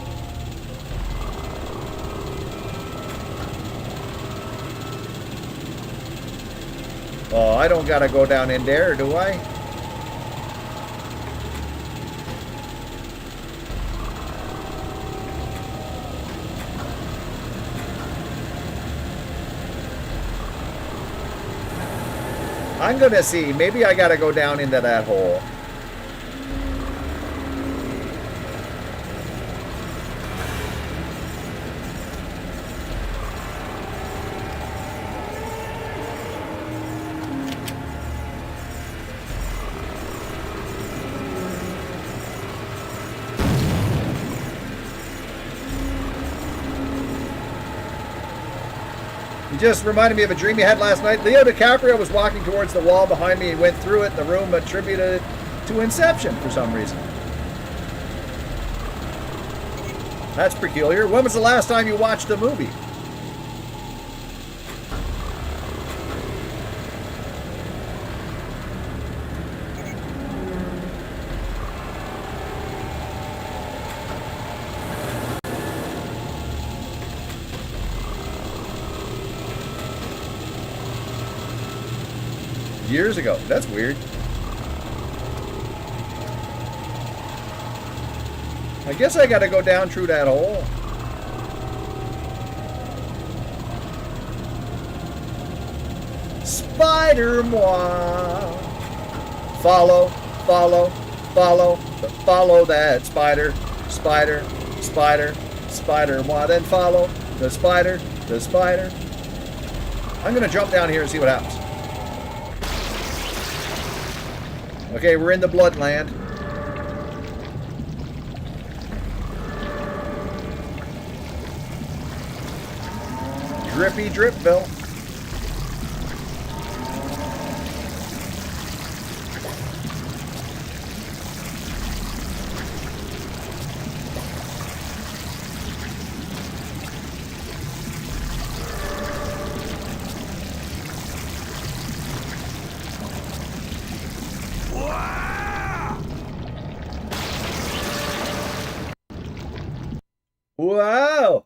Oh, I don't gotta go down in there, do I? I'm gonna see. Maybe I gotta go down into that hole. You just reminded me of a dream you had last night. Leo DiCaprio was walking towards the wall behind me and went through it. The room attributed it to Inception for some reason. That's peculiar. When was the last time you watched a movie? Years ago. That's weird. I guess I gotta go down through that hole. Spider-moi. Follow, follow, follow, follow that spider, spider, spider, spider-moi. Then follow the spider, the spider. I'm gonna jump down here and see what happens. Okay, we're in the Bloodland. Drippy Dripville. Wow!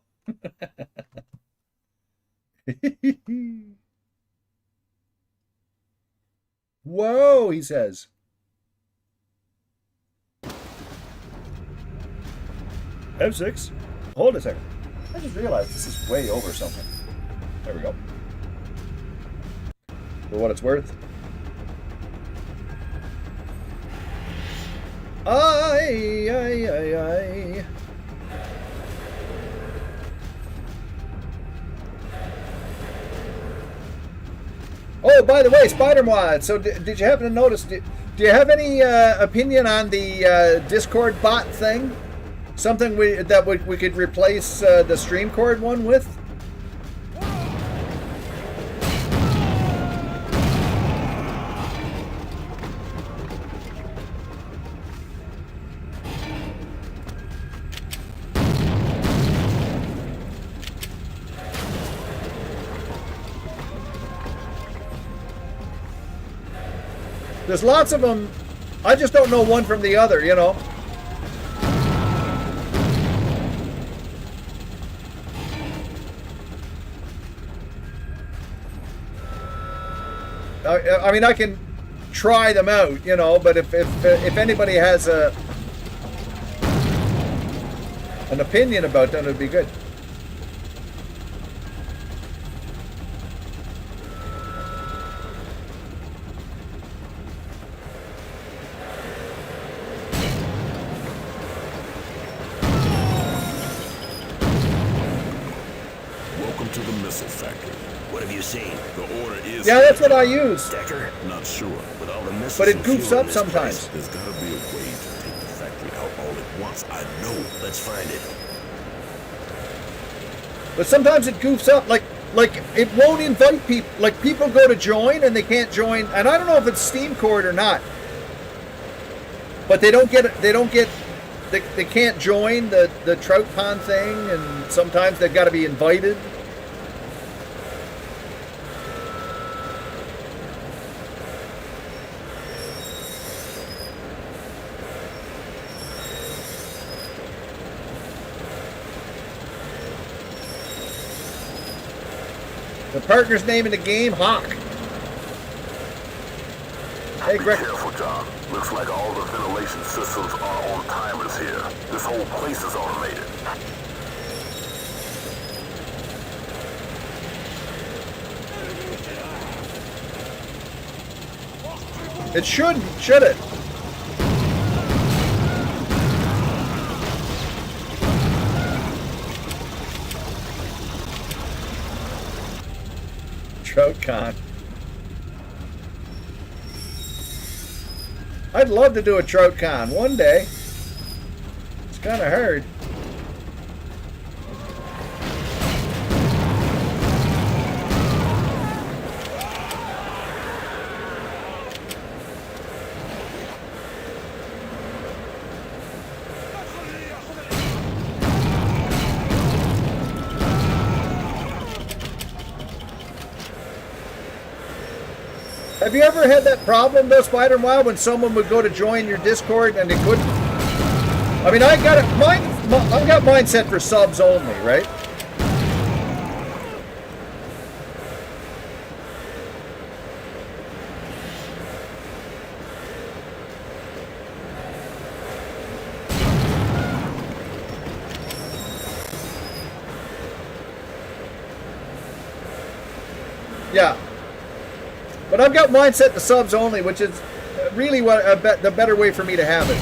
Whoa, he says. F6. Hold a second. I just realized this is way over something. There we go. For what it's worth. Aye. Oh, by the way, Spider-Mod. So, did you happen to notice? Do you have any opinion on the Discord bot thing? Something we could replace the Streamcord one with? There's lots of them. I just don't know one from the other, you know. I mean, I can try them out, you know, but if anybody has an opinion about them, it'd be good. Yeah, that's what I use. Decker? Not sure. With all the missiles But it and goofs fuel up in this sometimes. place, There's gotta be a way to take the factory out all at once. I know. let's find it. But sometimes it goofs up, like it won't invite people. Like people go to join and they can't join, and I don't know if it's Streamcord or not. But they can't join the trout pond thing, and sometimes they've got to be invited. The partner's name in the game, Hawk. Hey, Be Greg. careful, John. Looks like all the ventilation systems are on timers here. This whole place is automated. It should it? Trout con. I'd love to do a trout con one day. It's kind of hard. Have you ever had that problem though, Spider-Man, when someone would go to join your Discord and they couldn't? I mean, I got it. I've got mine set for subs only, right? Yeah. But I've got mine set to subs only, which is really what the better way for me to have it.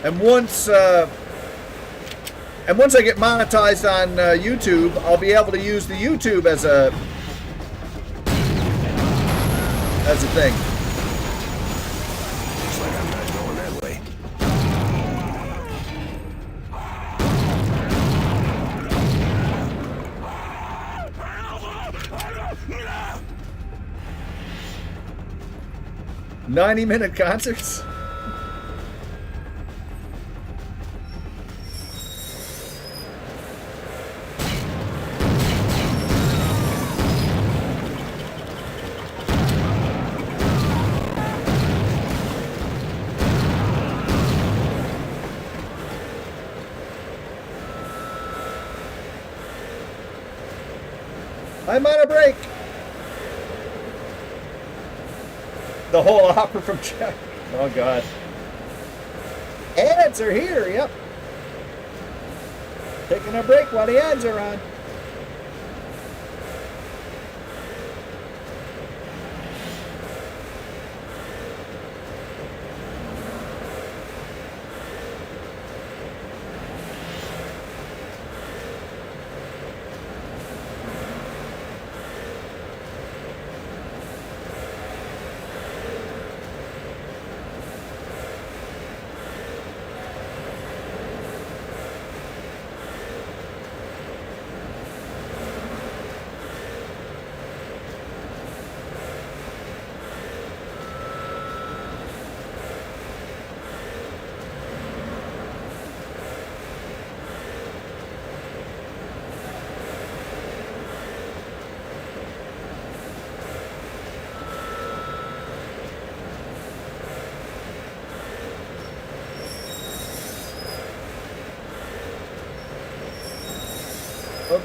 And once I get monetized on YouTube, I'll be able to use the YouTube as a thing. Looks like I'm not going that way. 90-minute concerts? I'm on a break. The whole opera from Jack. Oh, God. Ads are here, yep. Taking a break while the ads are on.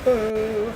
Boo.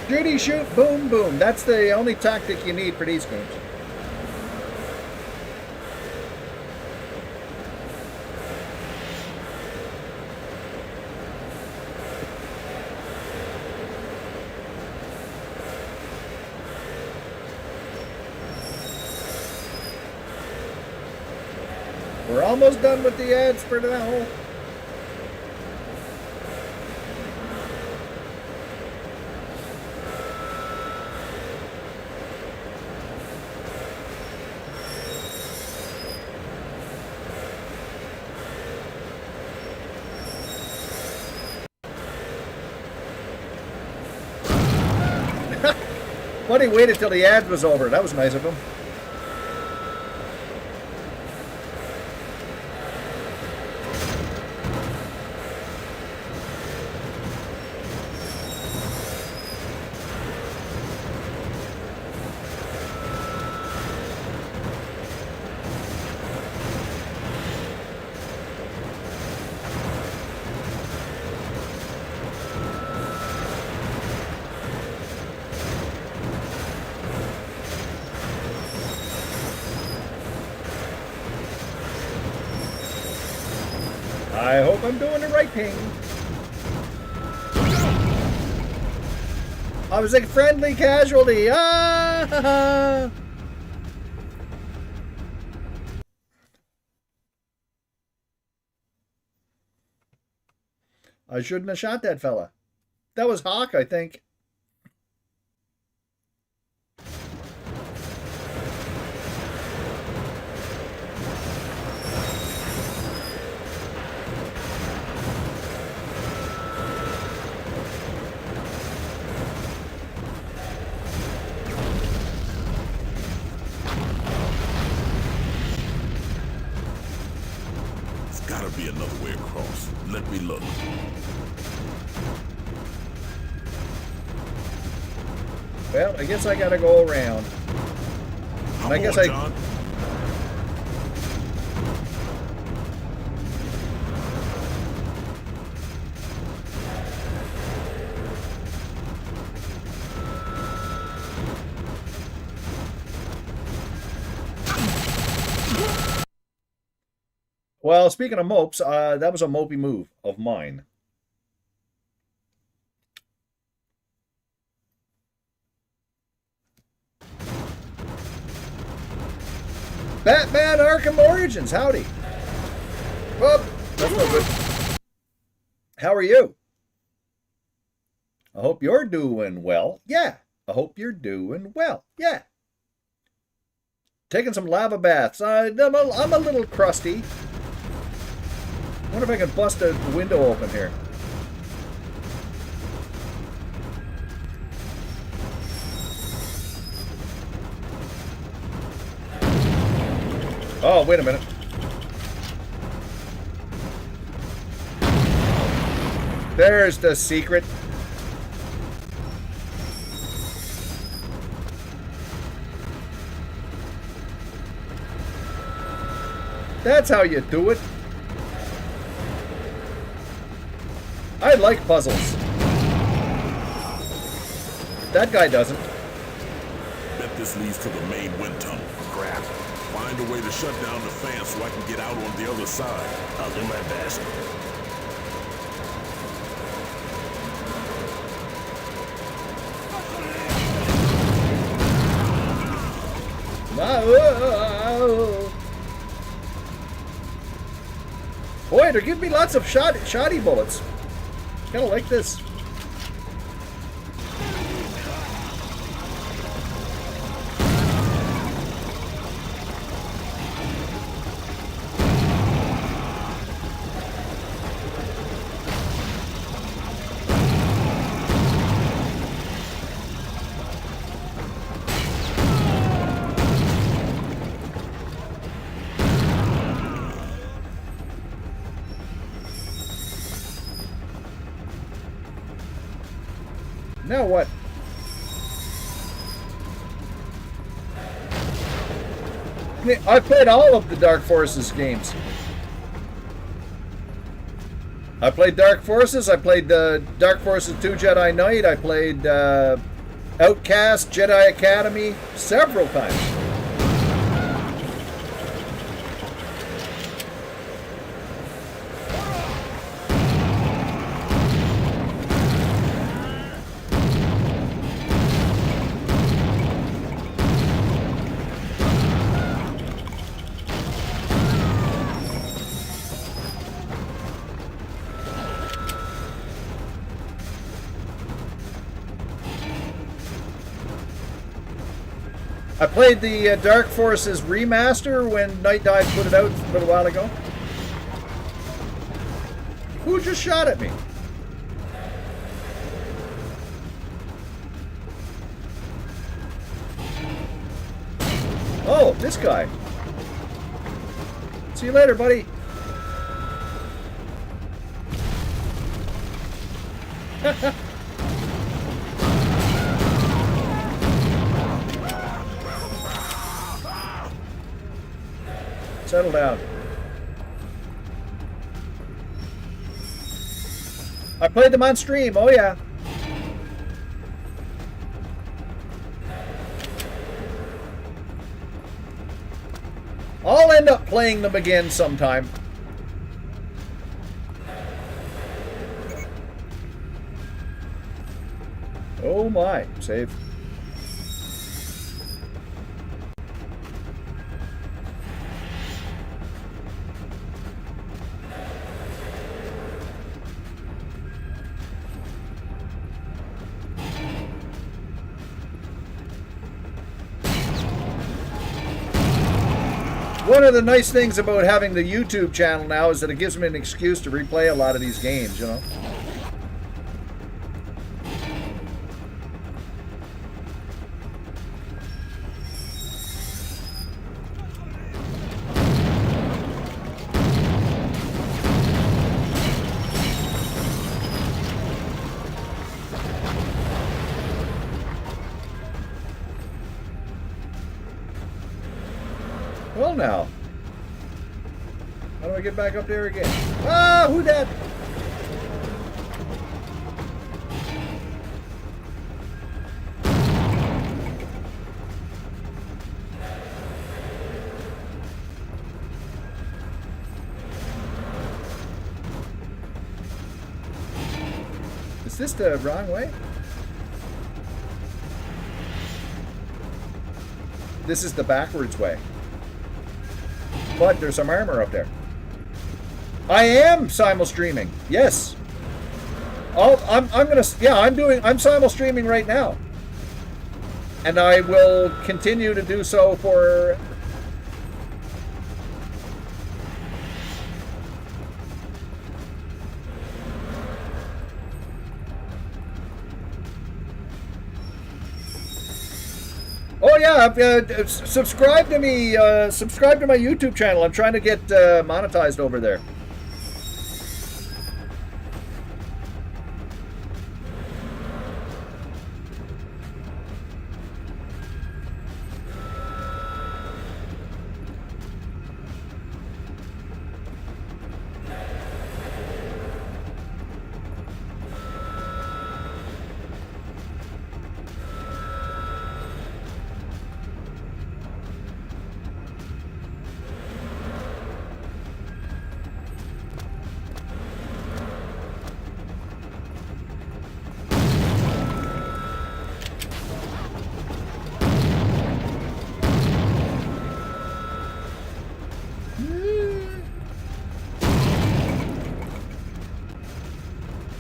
Judy, shoot, boom, boom. That's the only tactic you need for these games. We're almost done with the ads for now. But he waited till the ad was over. That was nice of him. I hope I'm doing the right thing. I was a friendly casualty. Ah! I shouldn't have shot that fella. That was Hawk, I think. There's gotta be another way across. Let me look. Well, I guess I gotta go around. And I guess John. Well, speaking of mopes, that was a mopey move of mine. Batman Arkham Origins, howdy. Well, that's no good. How are you? I hope you're doing well. Yeah, I hope you're doing well. Yeah. Taking some lava baths. I'm a little crusty. Wonder if I can bust a window open here. Oh, wait a minute. There's the secret. That's how you do it. I like puzzles. That guy doesn't. Bet this leads to the main wind tunnel. Crap. Find a way to shut down the fan so I can get out on the other side. I'll do my best. Boy, they're giving me lots of shoddy bullets. Kind of like this. Now what? I played all of the Dark Forces games. I played Dark Forces. I played Dark Forces 2 Jedi Knight. I played Outcast, Jedi Academy several times. I played the Dark Forces remaster when Night Dive put it out a little while ago. Who just shot at me? Oh, this guy. See you later, buddy. Settle down. I played them on stream, oh yeah. I'll end up playing them again sometime. Oh my, save. One of the nice things about having the YouTube channel now is that it gives me an excuse to replay a lot of these games, you know? Well, now. How do I get back up there again? Ah, who that? Is this the wrong way? This is the backwards way. But there's some armor up there. I am simul streaming. Yes. I'm simul streaming right now. And I will continue to do so for Oh yeah, subscribe to me. Subscribe to my YouTube channel. I'm trying to get monetized over there.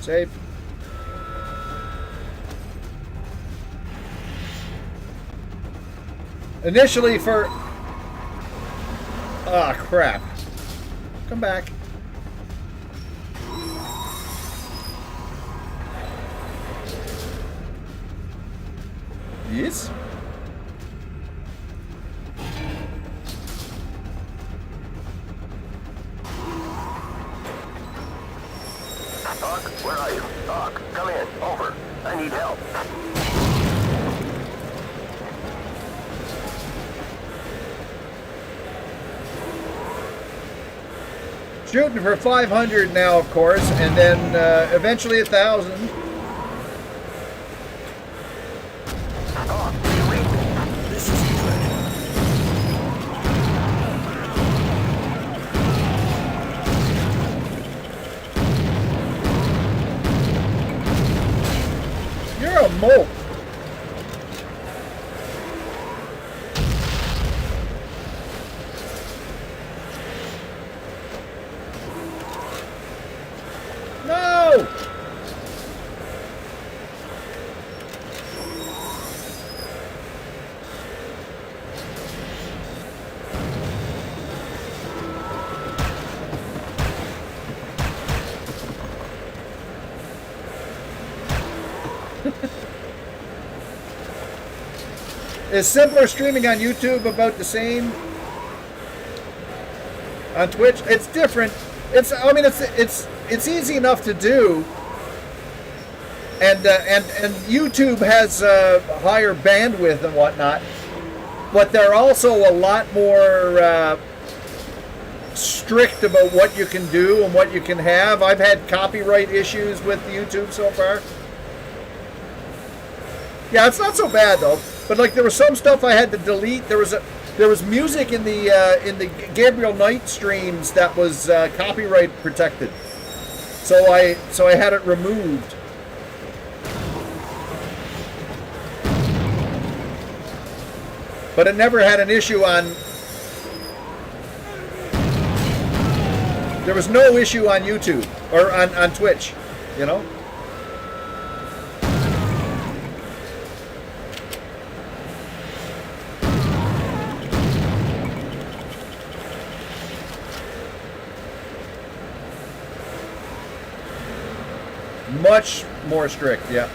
Save. Initially for... Ah, crap. Come back. Yes? Doc, where are you? Doc, come in. Over. I need help. Shooting for 500 now, of course, and then eventually 1,000. Doc, you read me? This is good. You're a mope. No! Is simpler streaming on YouTube about the same? On Twitch, it's different. It's easy enough to do, and YouTube has higher bandwidth and whatnot, but they're also a lot more strict about what you can do and what you can have. I've had copyright issues with YouTube so far. Yeah, it's not so bad though. But like, there was some stuff I had to delete. There was music in the Gabriel Knight streams that was copyright protected. So I had it removed. But it never had an issue on. There was no issue on YouTube or on Twitch, you know. Much more strict, yeah.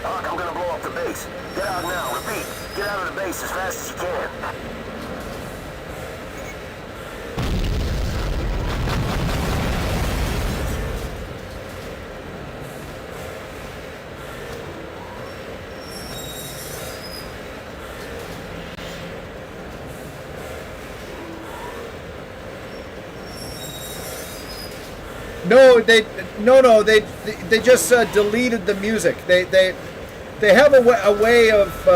Hawk, I'm gonna blow up the base. Get out now. Repeat. Get out of the base as fast as you can. No, they just deleted the music. They have a way of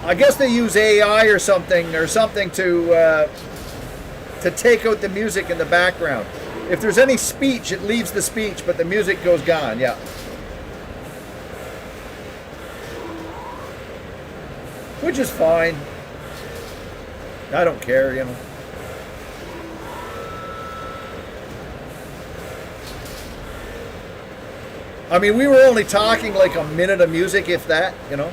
I guess they use AI or something to take out the music in the background. If there's any speech, it leaves the speech, but the music goes gone. Yeah. Which is fine. I don't care, you know. I mean, we were only talking like a minute of music, if that, you know.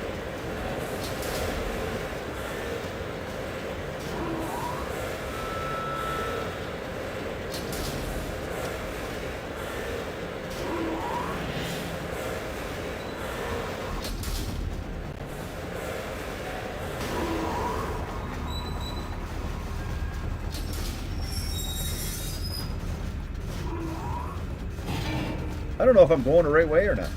I don't know if I'm going the right way or not.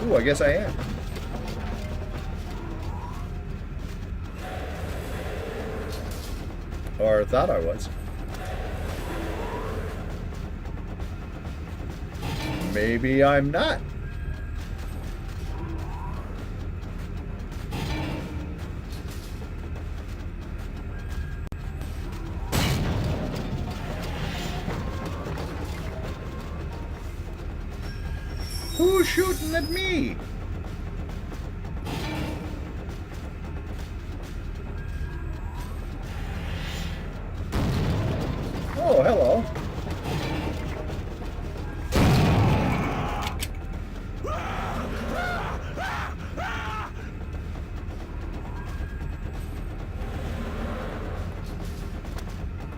Ooh, I guess I am. Or thought I was. Maybe I'm not. Who's shooting at me? Oh, hello.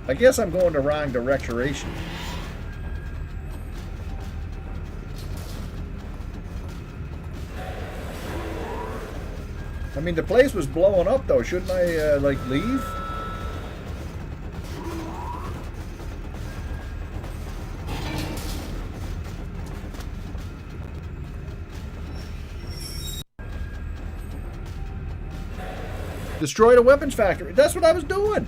I guess I'm going the wrong direction. I mean, the place was blowing up, though. Shouldn't I, like, leave? Destroyed a weapons factory. That's what I was doing.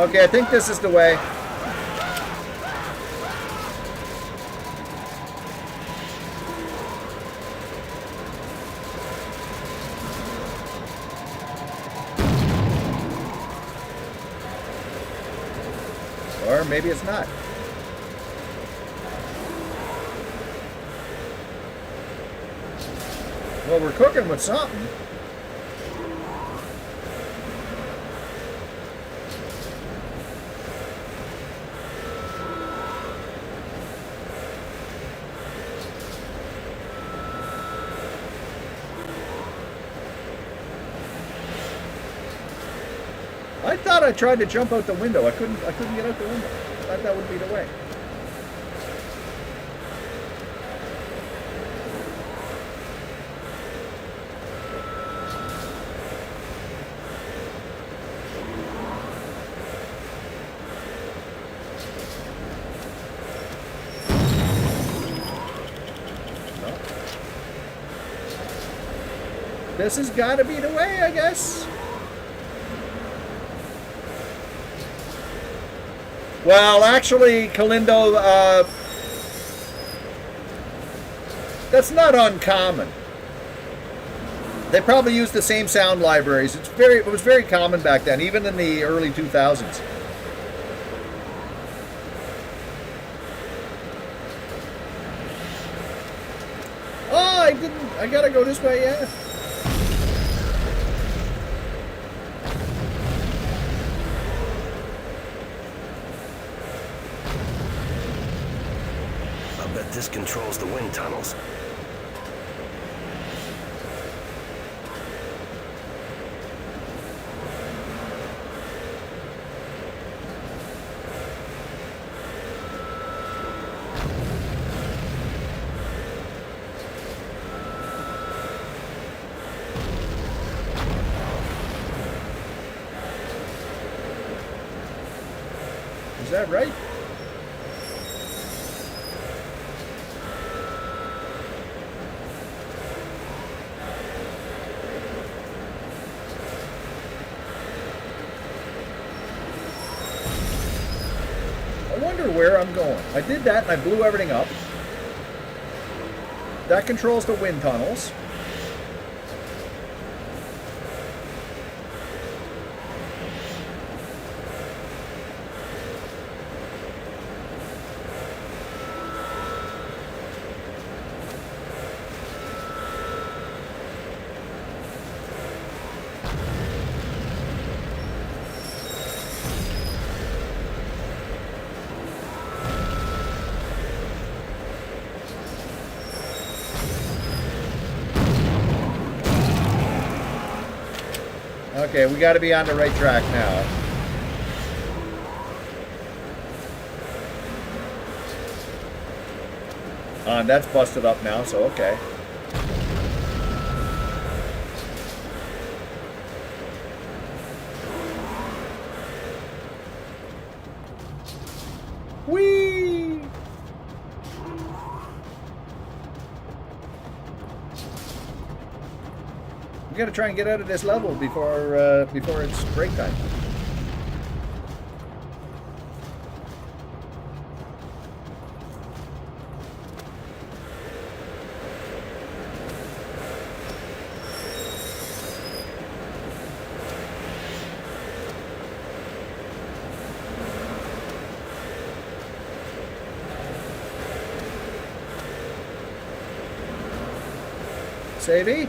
Okay, I think this is the way. Or maybe it's not. Well, we're cooking with something. I thought I tried to jump out the window. I couldn't get out the window. I thought that would be the way. No. This has got to be the way, I guess. Well, actually, Kilg0re, that's not uncommon. They probably use the same sound libraries. It was very common back then, even in the early 2000s. Oh, I gotta go this way, yeah. I'll bet this controls the wind tunnels. Is that right? I wonder where I'm going. I did that and I blew everything up. That controls the wind tunnels. Okay, we got to be on the right track now. And that's busted up now, so okay. Whee! We gotta try and get out of this level before it's break time. Savvy?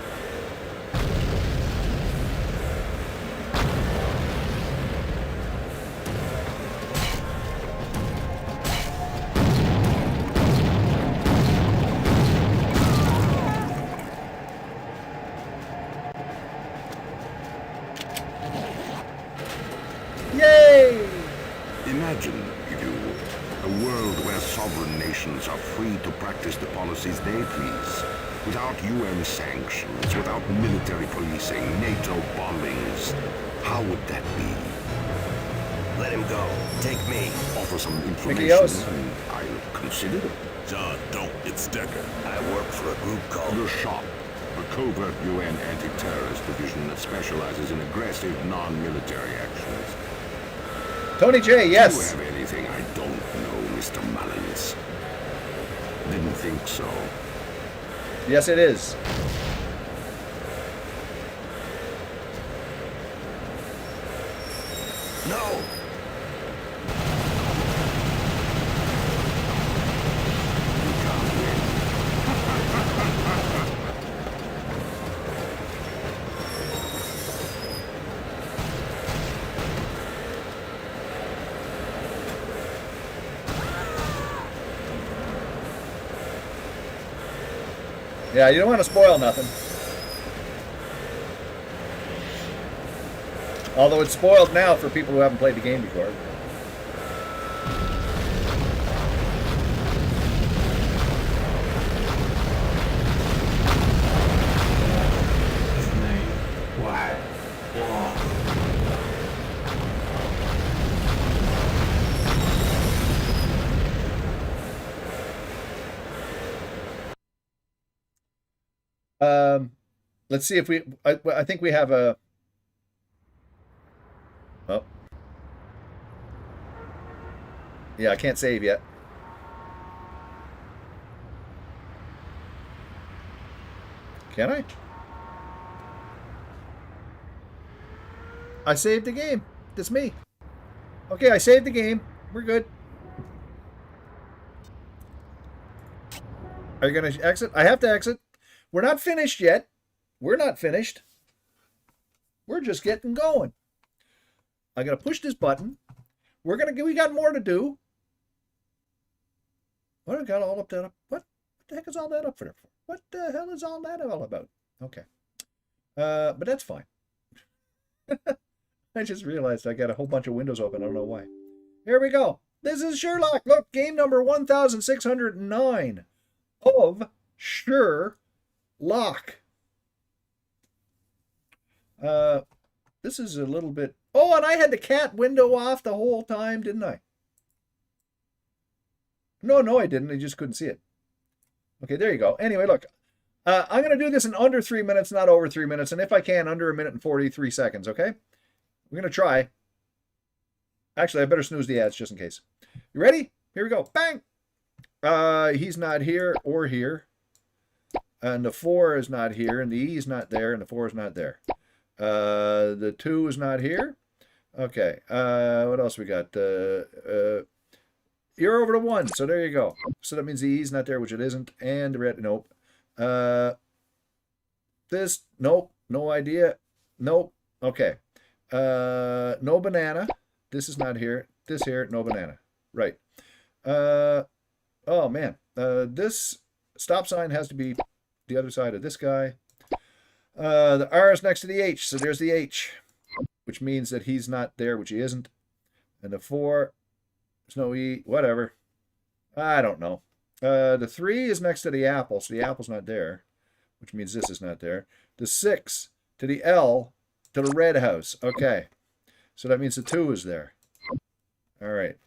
Yay! Imagine, you, a world where sovereign nations are free to practice the policies they please, without UN sanctions, without military policing, NATO bombings. How would that be? Let him go. Take me. Offer some Mickey information Mouse. and I'll consider it. John, don't. It's Decker. I work for a group called... The SHOP, a covert UN anti-terrorist division that specializes in aggressive, non-military actions. Tony J, Do yes. you have anything I don't know, Mr. Mullins? Didn't think so. Yes, it is. No! You can't win. Yeah, you don't want to spoil nothing. Although it's spoiled now for people who haven't played the game before. Let's see if we... I think we have a... Oh. Yeah, I can't save yet. Can I? I saved the game. That's me. Okay, I saved the game. We're good. Are you going to exit? I have to exit. We're not finished yet. We're not finished. We're just getting going. I got to push this button. We got more to do. What I got all up that up? What the heck is all that up for? What the hell is all that all about? Okay. But that's fine. I just realized I got a whole bunch of windows open. I don't know why. Here we go. This is Sherlock. Look, game number 1609 of Sherlock. This is a little bit... Oh, and I had the cat window off the whole time, didn't I? No, I didn't. I just couldn't see it. Okay, there you go. Anyway, look. I'm going to do this in under 3 minutes, not over 3 minutes. And if I can, under 1 minute and 43 seconds, okay? We're going to try. Actually, I better snooze the ads just in case. You ready? Here we go. Bang! He's not here or here. And the 4 is not here. And the E is not there. And the 4 is not there. The 2 is not here. Okay. What else we got? You're over to 1. So there you go. So that means the E is not there, which it isn't. And the red, nope. This, nope. No idea. Nope. Okay. No banana. This is not here. This here, no banana. Right. Oh, man. This stop sign has to be the other side of this guy. The R is next to the H, so there's the H, which means that he's not there, which he isn't. And the 4, there's no E, whatever. I don't know. The 3 is next to the apple, so the apple's not there, which means this is not there. The 6 to the L to the red house. Okay. So that means the 2 is there. All right.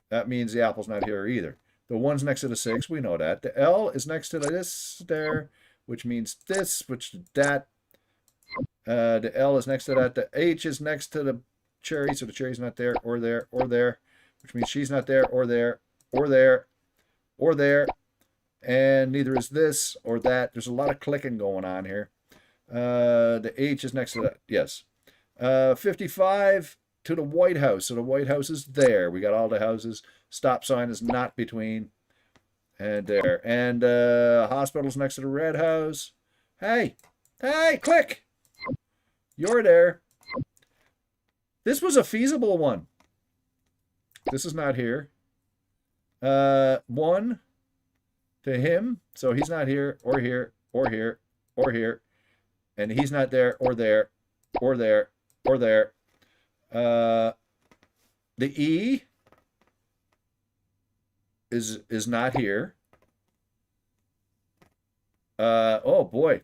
That means the apple's not here either. The 1's next to the 6. We know that. The L is next to this there, which means this, which that. The L is next to that. The H is next to the cherry, so the cherry's not there, or there, or there, which means she's not there, or there, or there, or there. And neither is this or that. There's a lot of clicking going on here. The H is next to that. Yes. 55 to the White House. So the White House is there. We got all the houses. Stop sign is not between. And there. And hospital's next to the red house. Hey. Hey, click. You're there. This was a feasible one. This is not here. 1 to him. So he's not here, or here, or here, or here. And he's not there, or there, or there, or there. The E is not here. Oh boy.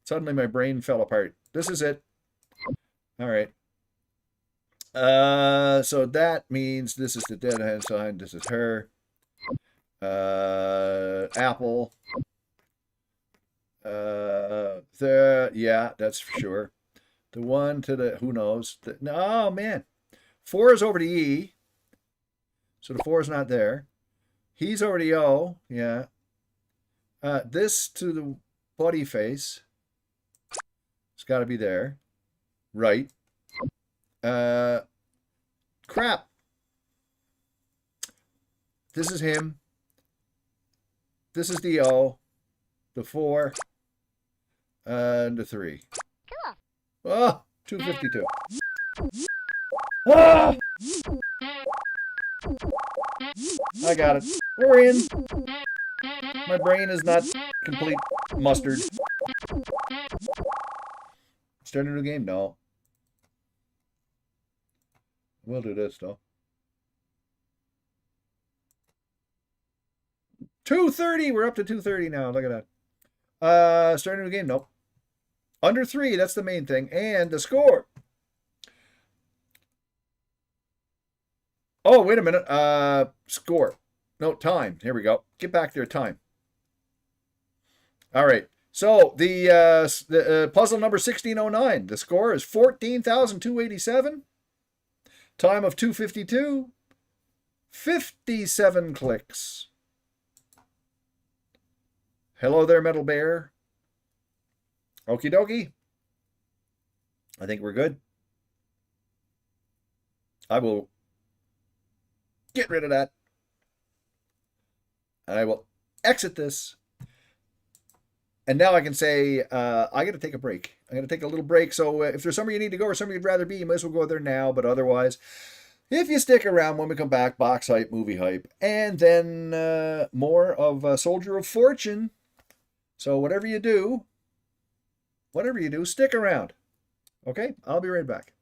Suddenly my brain fell apart. This is it. All right. So that means this is the dead hand sign. This is her. Apple. Yeah, that's for sure. The 1 to the, who knows? Oh, man. 4 is over to E. So the 4 is not there. He's over to O. Yeah. This to the buddy face. It's got to be there. Right. Crap. This is him. This is the O. The 4. And the 3. Oh, 252. Ah! I got it. We're in. My brain is not complete mustard. Start a new game? No. We'll do this, though. 230. We're up to 230 now. Look at that. Start a new game? Nope. Under 3, that's the main thing. And the score. Oh, wait a minute. Score. No, time. Here we go. Get back there, time. All right. So, the puzzle number 1609. The score is 14,287. Time of 252. 57 clicks. Hello there, Metal Bear. Okie dokie. I think we're good. I will get rid of that. And I will exit this. And now I can say, I got to take a break. I'm going to take a little break. So if there's somewhere you need to go or somewhere you'd rather be, you might as well go there now. But otherwise, if you stick around when we come back, box hype, movie hype, and then more of Soldier of Fortune. So whatever you do, stick around. Okay? I'll be right back.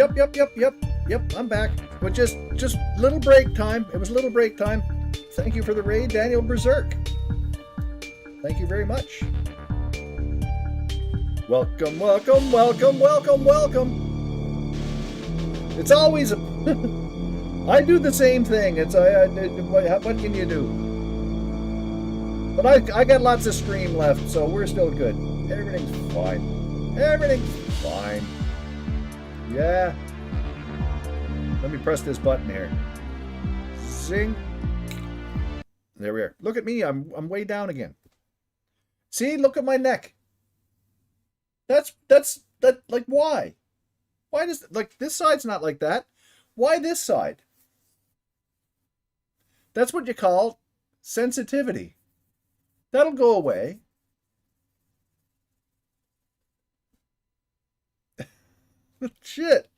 Yep, I'm back. But just little break time. It was little break time. Thank you for the raid, Daniel Berserk. Thank you very much. Welcome. It's always I do the same thing. It's what can you do? But I got lots of stream left, so we're still good. Everything's fine. Yeah. Let me press this button here. Zing. There we are. Look at me. I'm way down again. See, look at my neck. That's like why? Why does like this side's not like that? Why this side? That's what you call sensitivity. That'll go away. Shit.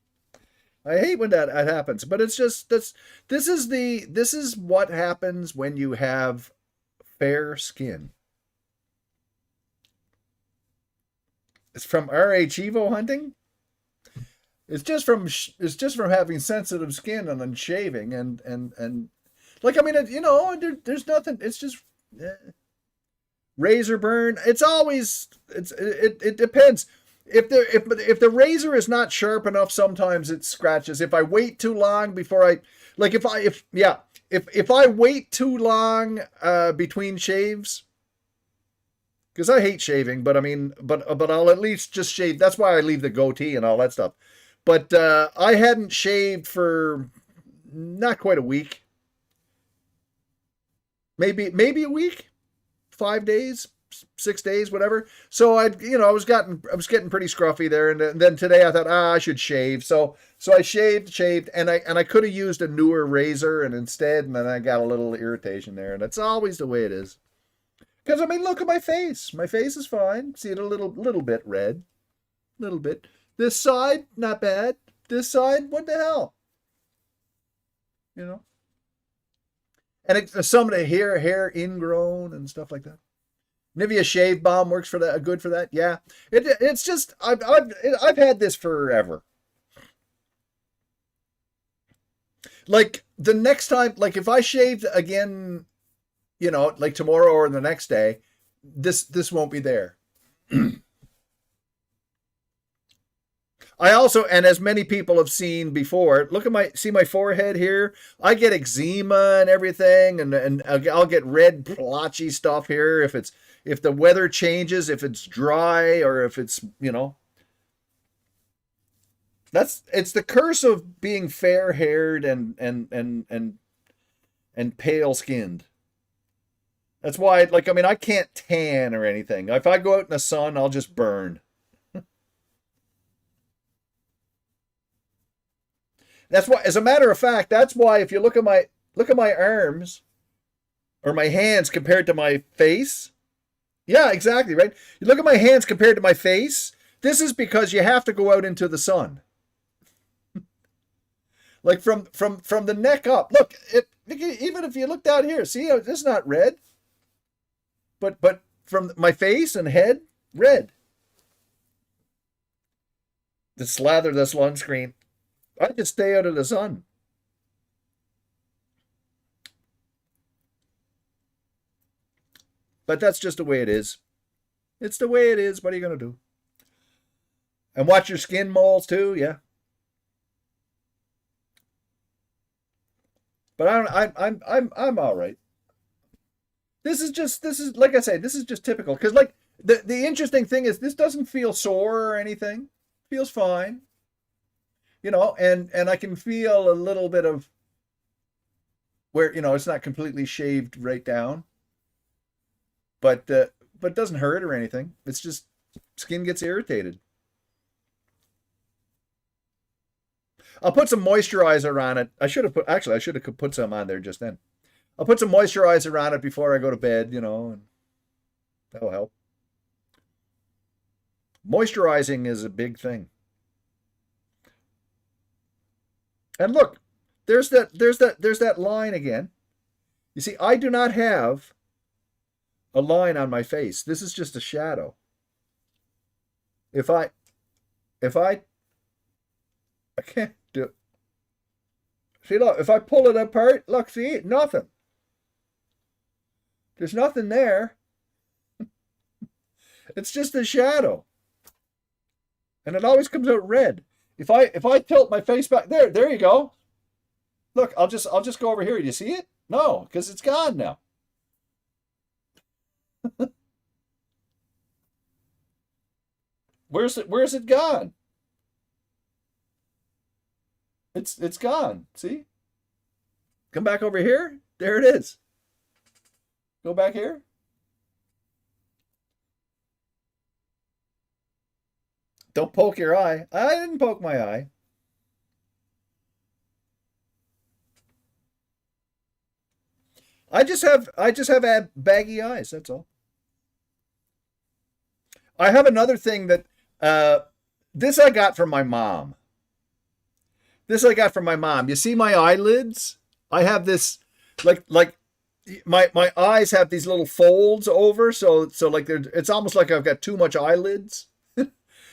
I hate when that happens, but it's just this is what happens when you have fair skin. It's from RH Evo hunting. It's just from having sensitive skin and then shaving and like, I mean, there's nothing. It's just razor burn. It's always it depends. If the razor is not sharp enough, sometimes it scratches. If I wait too long before if I wait too long between shaves, because I hate shaving, but I mean, but I'll at least just shave. That's why I leave the goatee and all that stuff. But I hadn't shaved for not quite a week. Maybe a week, 5 days, 6 days, whatever. So I was getting pretty scruffy there, and then today I thought, I should shave. So I shaved, and I could have used a newer razor, and then I got a little irritation there, and that's always the way it is. Because I mean, look at my face. My face is fine. See it a little bit red, little bit. This side, not bad. This side, what the hell? And some of the hair ingrown and stuff like that. Nivea shave balm works for that. Good for that. Yeah. It's just I've had this forever. Like the next time, like if I shaved again, like tomorrow or the next day, this won't be there. I also, and as many people have seen before, look at see my forehead here. I get eczema and everything, and I'll get red blotchy stuff here if the weather changes, if it's dry or if it's it's the curse of being fair-haired and pale skinned. That's why, like, I mean, I can't tan or anything. If I go out in the sun, I'll just burn. That's why, as a matter of fact, that's why if you look at my arms or my hands compared to my face. Yeah, exactly, right? You look at my hands compared to my face. This is because you have to go out into the sun. Like from the neck up. Look, even if you look down here, see how this is not red? But from my face and head, red. To slather this sunscreen. I just stay out of the sun. But that's just the way it is. It's the way it is. What are you going to do? And watch your skin moles too, yeah. But I'm all right. This is like I say, this is just typical. Because like the interesting thing is this doesn't feel sore or anything. It feels fine. And I can feel a little bit of where, it's not completely shaved right down. But it doesn't hurt or anything. It's just skin gets irritated. I'll put some moisturizer on it. I should have put some on there just then. I'll put some moisturizer on it before I go to bed, and that'll help. Moisturizing is a big thing. And look, there's that line again. You see, I do not have a line on my face. This is just a shadow. If I I can't do it. See, look, if I pull it apart, look, see, nothing. There's nothing there. It's just a shadow. And it always comes out red. If I tilt my face back, there you go. Look, I'll just go over here. Do you see it? No, because it's gone now. Where's it gone? It's gone. See? Come back over here. There it is. Go back here. Don't poke your eye. I didn't poke my eye. I just have baggy eyes, that's all. I have another thing that this I got from my mom. You see my eyelids? I have this like my eyes have these little folds over, so like it's almost like I've got too much eyelids.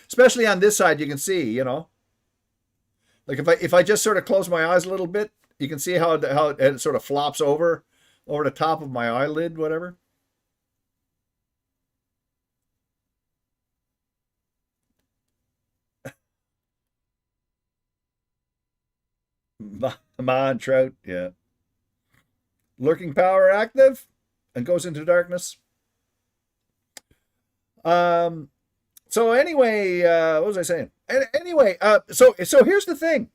Especially on this side, you can see, you know. Like if I just sort of close my eyes a little bit, you can see how it sort of flops over the top of my eyelid, whatever. Come on, Trout. Yeah. Lurking power active and goes into darkness. So anyway, what was I saying? Anyway, so here's the thing.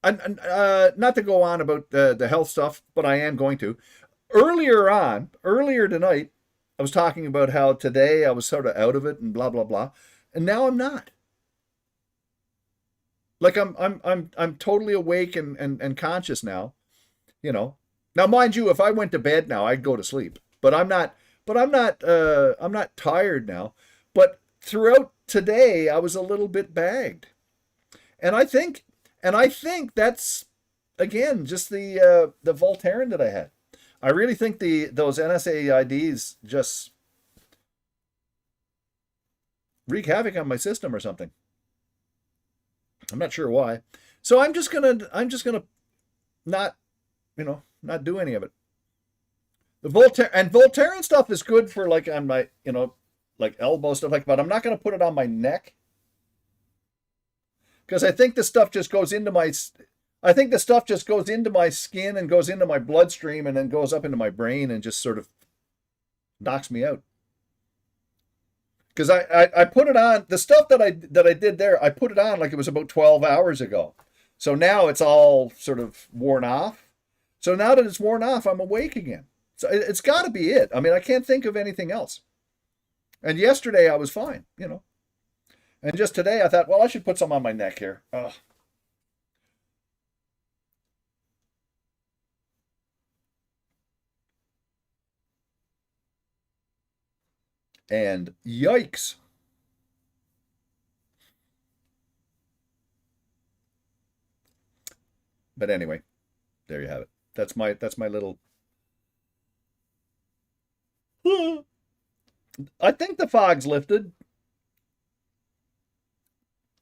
Not to go on about the health stuff, but I am going to. Earlier tonight, I was talking about how today I was sort of out of it and blah blah blah, and now I'm not. Like I'm totally awake and conscious now, you know. Now, mind you, if I went to bed now, I'd go to sleep. But I'm not tired now. But throughout today, I was a little bit bagged, and I think that's again just the Voltaren that I had. I really think those NSAIDs just wreak havoc on my system or something. I'm not sure why. So I'm just gonna not, not do any of it. The Voltaren stuff is good for like on my, like elbow stuff like, but I'm not gonna put it on my neck because I think the stuff just goes into my skin and goes into my bloodstream and then goes up into my brain and just sort of knocks me out. Because I put it on, the stuff that I did there, I put it on like it was about 12 hours ago. So now it's all sort of worn off. So now that it's worn off, I'm awake again. So it's got to be it. I mean, I can't think of anything else. And yesterday I was fine, And just today I thought, well, I should put some on my neck here. Ugh. And yikes. But anyway, there you have it. That's my little I think the fog's lifted.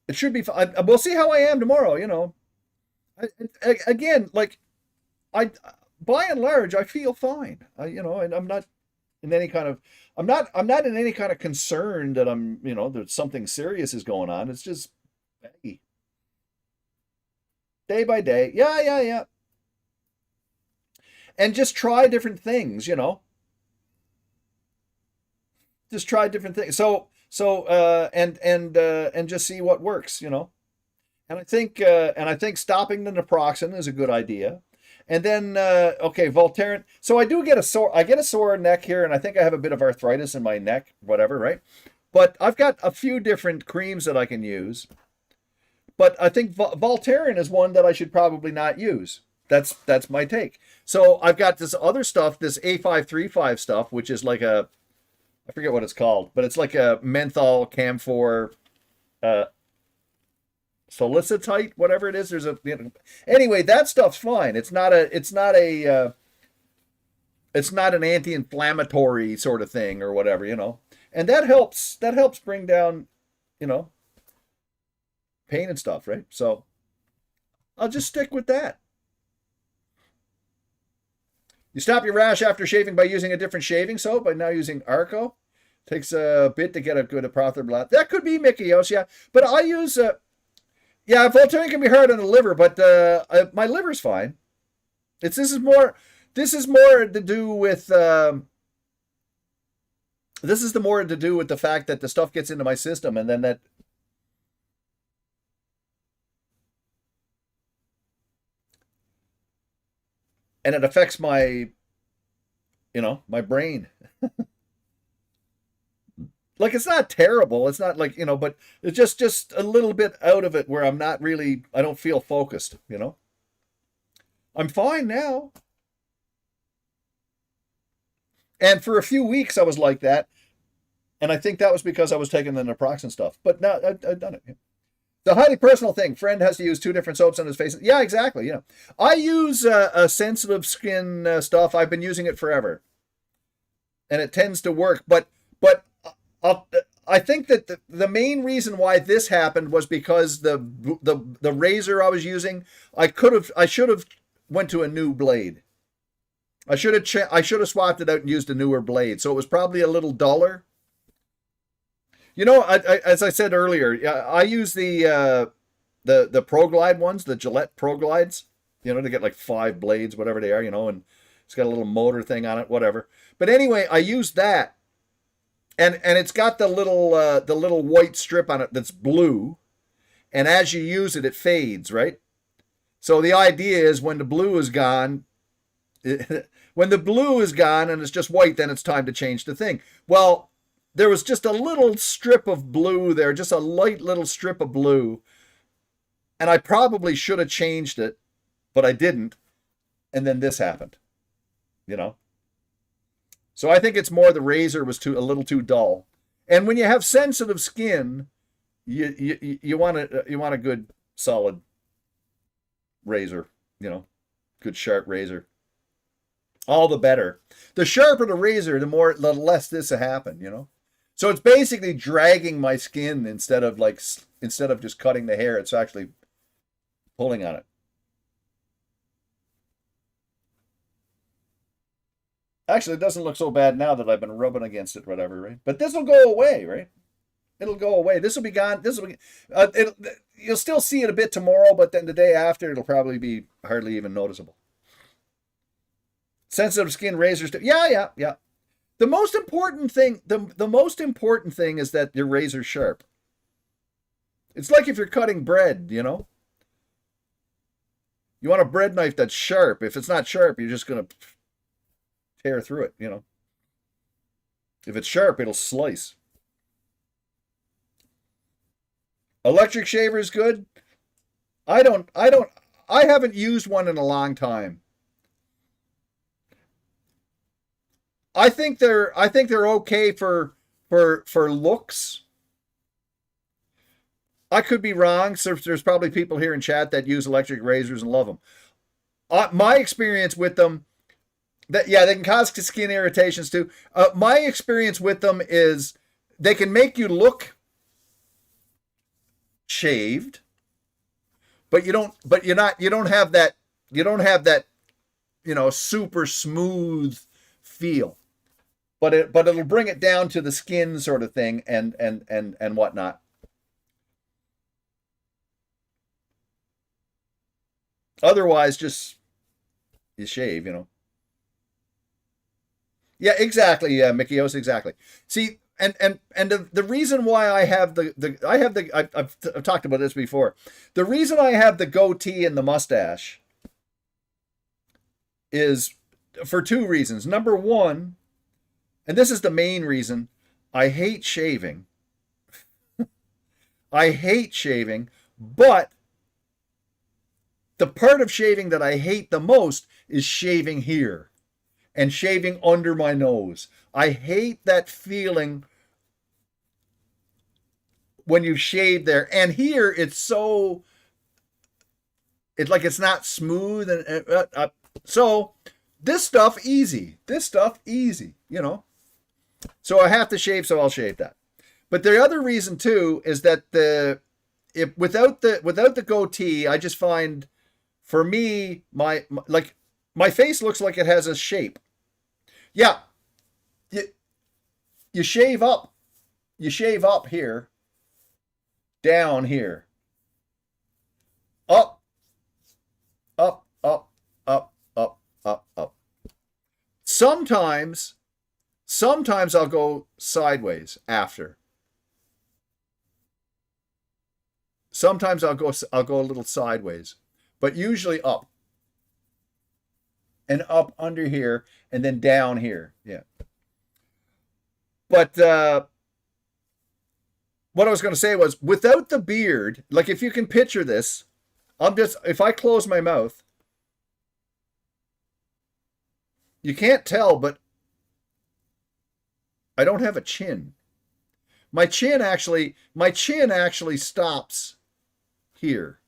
It should be fine. We'll see how I am tomorrow, Again, like by and large I feel fine. And I'm not in any kind of I'm not in any kind of concern that I'm, that something serious is going on. It's just baggy. Day by day. Yeah. And just try different things, Just try different things. So and just see what works, And I think stopping the naproxen is a good idea. And then, okay, Voltaren. So I get a sore neck here, and I think I have a bit of arthritis in my neck, whatever, right? But I've got a few different creams that I can use. But I think Voltaren is one that I should probably not use. That's my take. So I've got this other stuff, this A535 stuff, which is like I forget what it's called, but it's like a menthol camphor solicitite, whatever it is. There's anyway, that stuff's fine. It's not an anti-inflammatory sort of thing or whatever, And that helps bring down, pain and stuff, right? So I'll just stick with that. You stop your rash after shaving by using a different shaving soap. By now using Arco. Takes a bit to get a good apother blast. That could be Mickeyos, yeah. But I use, yeah, Voltaren can be hard on the liver, but my liver's fine. This is more to do with, this is more to do with the fact that the stuff gets into my system and then and it affects my, my brain. Like, it's not terrible. It's not like, but it's just a little bit out of it where I'm not really, I don't feel focused, I'm fine now. And for a few weeks I was like that. And I think that was because I was taking the naproxen stuff. But now I've done it. The highly personal thing. Friend has to use 2 different soaps on his face. Yeah, exactly. I use a sensitive skin stuff. I've been using it forever. And it tends to work. But I think that the main reason why this happened was because the razor I was using, I should have went to a new blade. I should have swapped it out and used a newer blade. So it was probably a little duller. As I said earlier, I use the ProGlide ones, the Gillette ProGlides, to get like 5 blades, whatever they are, and it's got a little motor thing on it, whatever. But anyway, I use that. And it's got the little white strip on it that's blue, and as you use it, it fades, right? So the idea is when the blue is gone, and it's just white, then it's time to change the thing. Well, there was just a little strip of blue there, just a light little strip of blue, and I probably should have changed it, but I didn't, and then this happened, So I think it's more the razor was a little too dull. And when you have sensitive skin, you want a good solid razor, good sharp razor. All the better. The sharper the razor, the less this will happen, So it's basically dragging my skin instead of just cutting the hair, it's actually pulling on it. Actually, it doesn't look so bad now that I've been rubbing against it, whatever, right? But this will go away, right? It'll go away. This will be gone. You'll still see it a bit tomorrow, but then the day after, it'll probably be hardly even noticeable. Sensitive skin razors. Yeah. The most important thing, the most important thing is that your razor's sharp. It's like if you're cutting bread, You want a bread knife that's sharp. If it's not sharp, you're just going to tear through it, If it's sharp, it'll slice. Electric shaver is good. I haven't used one in a long time. I think they're okay for looks. I could be wrong. So there's probably people here in chat that use electric razors and love them. My experience with them, they can cause skin irritations too. My experience with them is they can make you look shaved, but you don't have that super smooth feel. But it'll bring it down to the skin sort of thing and whatnot. Otherwise, just you shave, Yeah, exactly. Yeah, Mickeyos, exactly. See, and the reason why I have I've talked about this before. The reason I have the goatee and the mustache is for 2 reasons. Number 1, and this is the main reason, I hate shaving. I hate shaving, but the part of shaving that I hate the most is shaving here and shaving under my nose. I hate that feeling when you shave there. And here it's like it's not smooth. So this stuff easy. So I have to shave, so I'll shave that. But the other reason too is that without the goatee, I just find for me, my face looks like it has a shape. Yeah, you shave up. You shave up here, down here, up, up, up, up, up, up, up. Sometimes I'll go sideways after. Sometimes I'll go a little sideways, but usually up. And up under here, and then down here. Yeah. But what I was going to say was, without the beard, like if you can picture this, if I close my mouth, you can't tell, but I don't have a chin. My chin actually stops here.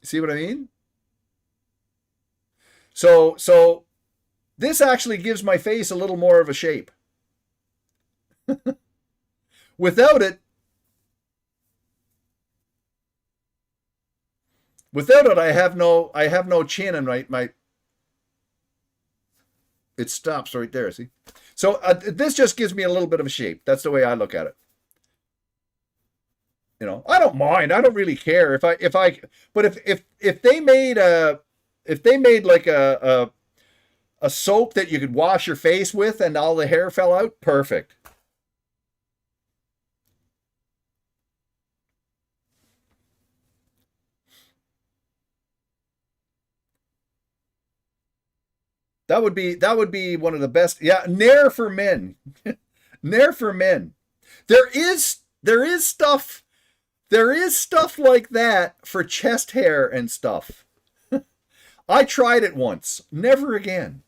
See what I mean? So this actually gives my face a little more of a shape. Without it, I have no chin, and my it stops right there. See, so this just gives me a little bit of a shape. That's the way I look at it. You know, I don't mind. I don't really care but if they made like a soap that you could wash your face with and all the hair fell out, perfect. That would be one of the best. Yeah, Nair for men. Nair for men. There is stuff like that for chest hair and stuff. I tried it once. Never again.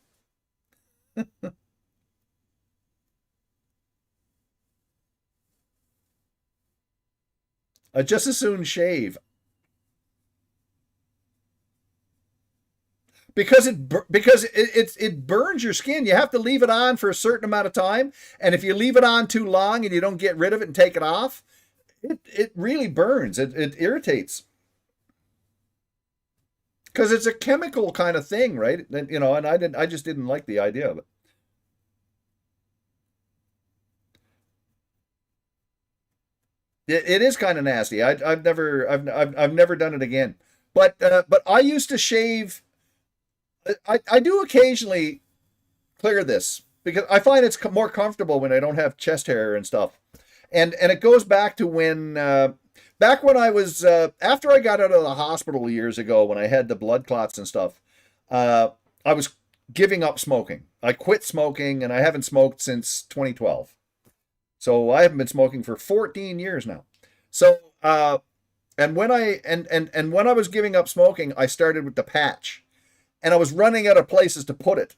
I just as soon shave. Because it burns your skin. You have to leave it on for a certain amount of time. And if you leave it on too long and you don't get rid of it and take it off, it really burns. It irritates. Because it's a chemical kind of thing, right? And, you know, and I just didn't like the idea of it. It is kind of nasty. I've never done it again. But I used to shave. I do occasionally clear this because I find it's more comfortable when I don't have chest hair and stuff. And it goes back to when I was after I got out of the hospital years ago when I had the blood clots and stuff. I was giving up smoking. I quit smoking and I haven't smoked since 2012. So I haven't been smoking for 14 years now. So and when I was giving up smoking, I started with the patch. And I was running out of places to put it.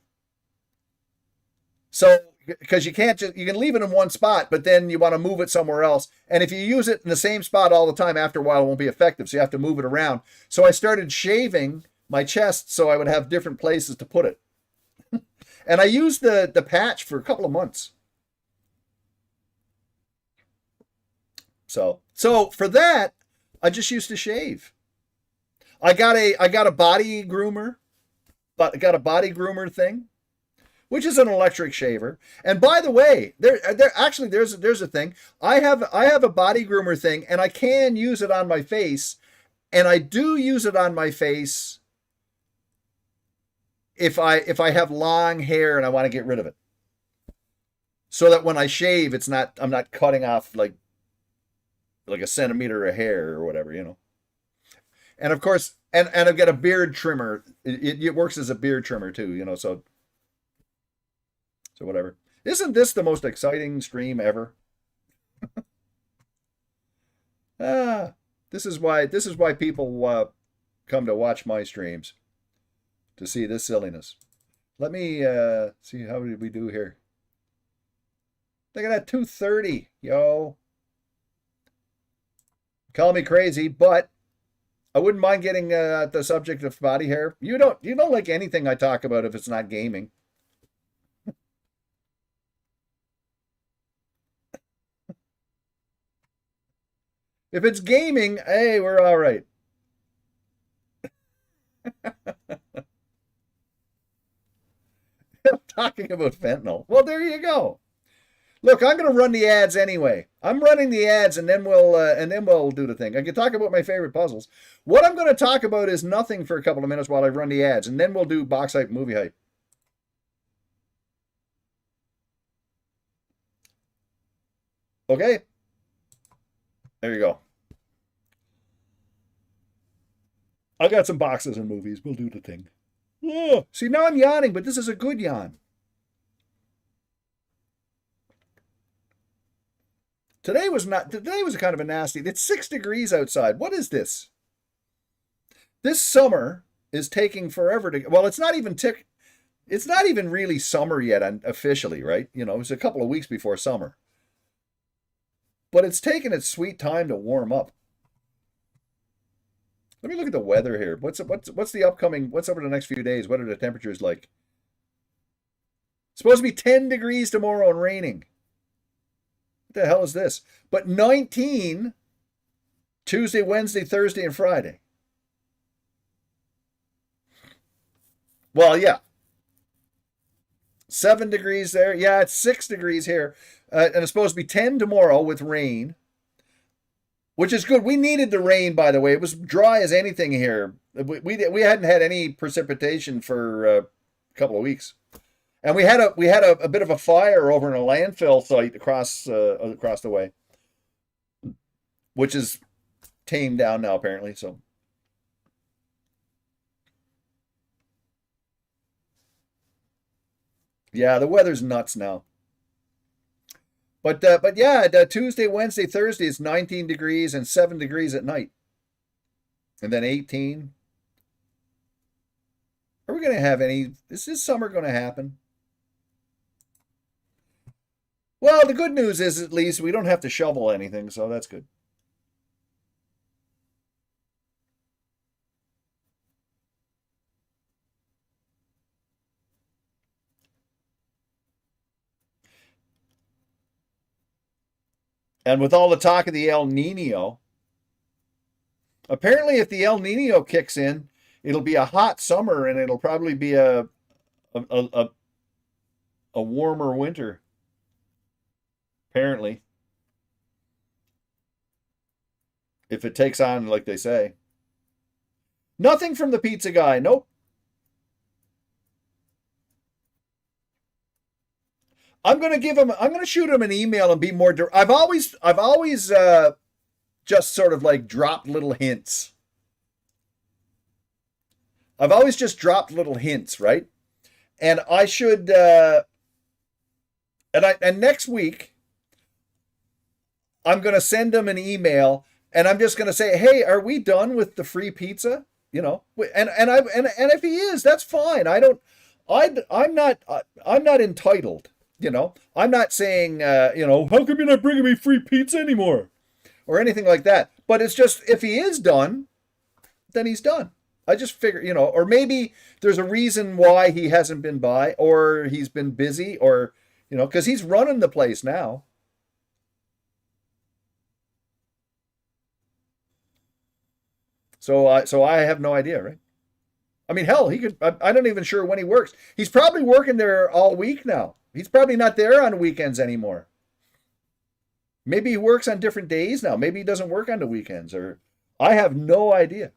So, because you can leave it in one spot, but then you want to move it somewhere else. And if you use it in the same spot all the time, after a while it won't be effective. So you have to move it around. So I started shaving my chest so I would have different places to put it. And I used the patch for a couple of months. So for that, I just used to shave. I got a body groomer. But got a body groomer thing, which is an electric shaver. And by the way, there's a thing. I have a body groomer thing, and I can use it on my face, and I do use it on my face if I have long hair and I want to get rid of it, so that when I shave, I'm not cutting off like a centimeter of hair or whatever, you know. And of course. And I've got a beard trimmer. It works as a beard trimmer too, you know, so whatever. Isn't this the most exciting stream ever? This is why people come to watch my streams, to see this silliness. Let me see, how did we do here? Look at that, 2:30, yo. Call me crazy, but I wouldn't mind getting the subject of body hair. You don't like anything I talk about if it's not gaming. If it's gaming, hey, we're all right. Talking about fentanyl. Well, there you go. Look, I'm going to run the ads anyway. I'm running the ads, and then we'll do the thing. I can talk about my favorite puzzles. What I'm going to talk about is nothing for a couple of minutes while I run the ads, and then we'll do box hype, movie hype. Okay. There you go. I got some boxes and movies. We'll do the thing. Oh, see, now I'm yawning, but this is a good yawn. Today was kind of a nasty. It's 6 degrees outside. What is this? This summer is taking forever to, well, it's not even really summer yet officially, right? You know, it's a couple of weeks before summer. But it's taken its sweet time to warm up. Let me look at the weather here. What's over the next few days? What are the temperatures like? It's supposed to be 10 degrees tomorrow and raining. What the hell is this? But 19 Tuesday, Wednesday, Thursday, and Friday. Well, yeah. 7 degrees there. Yeah, it's 6 degrees here. And it's supposed to be 10 tomorrow with rain. Which is good. We needed the rain, by the way. It was dry as anything here. We hadn't had any precipitation for a couple of weeks, and we had a bit of a fire over in a landfill site across the way, which is tamed down now apparently. So, yeah, the weather's nuts now. But yeah, Tuesday, Wednesday, Thursday is 19 degrees and 7 degrees at night. And then 18. Are we going to have any, is this summer going to happen? Well, the good news is at least we don't have to shovel anything, so that's good. And with all the talk of the El Nino, apparently if the El Nino kicks in, it'll be a hot summer and it'll probably be a warmer winter. Apparently. If it takes on like they say. Nothing from the pizza guy. Nope. I'm going to shoot him an email and be more I've always just sort of like dropped little hints. I've always just dropped little hints, right? And I should and next week I'm going to send him an email and I'm just going to say, "Hey, are we done with the free pizza?" You know? And if he is, that's fine. I'm not entitled. You know, I'm not saying, how come you're not bringing me free pizza anymore? Or anything like that. But it's just, if he is done, then he's done. I just figure, or maybe there's a reason why he hasn't been by, or he's been busy, or, because he's running the place now. So I have no idea, right? I mean, hell, he could, I'm not even sure when he works. He's probably working there all week now. He's probably not there on weekends anymore. Maybe he works on different days now. Maybe he doesn't work on the weekends, or I have no idea.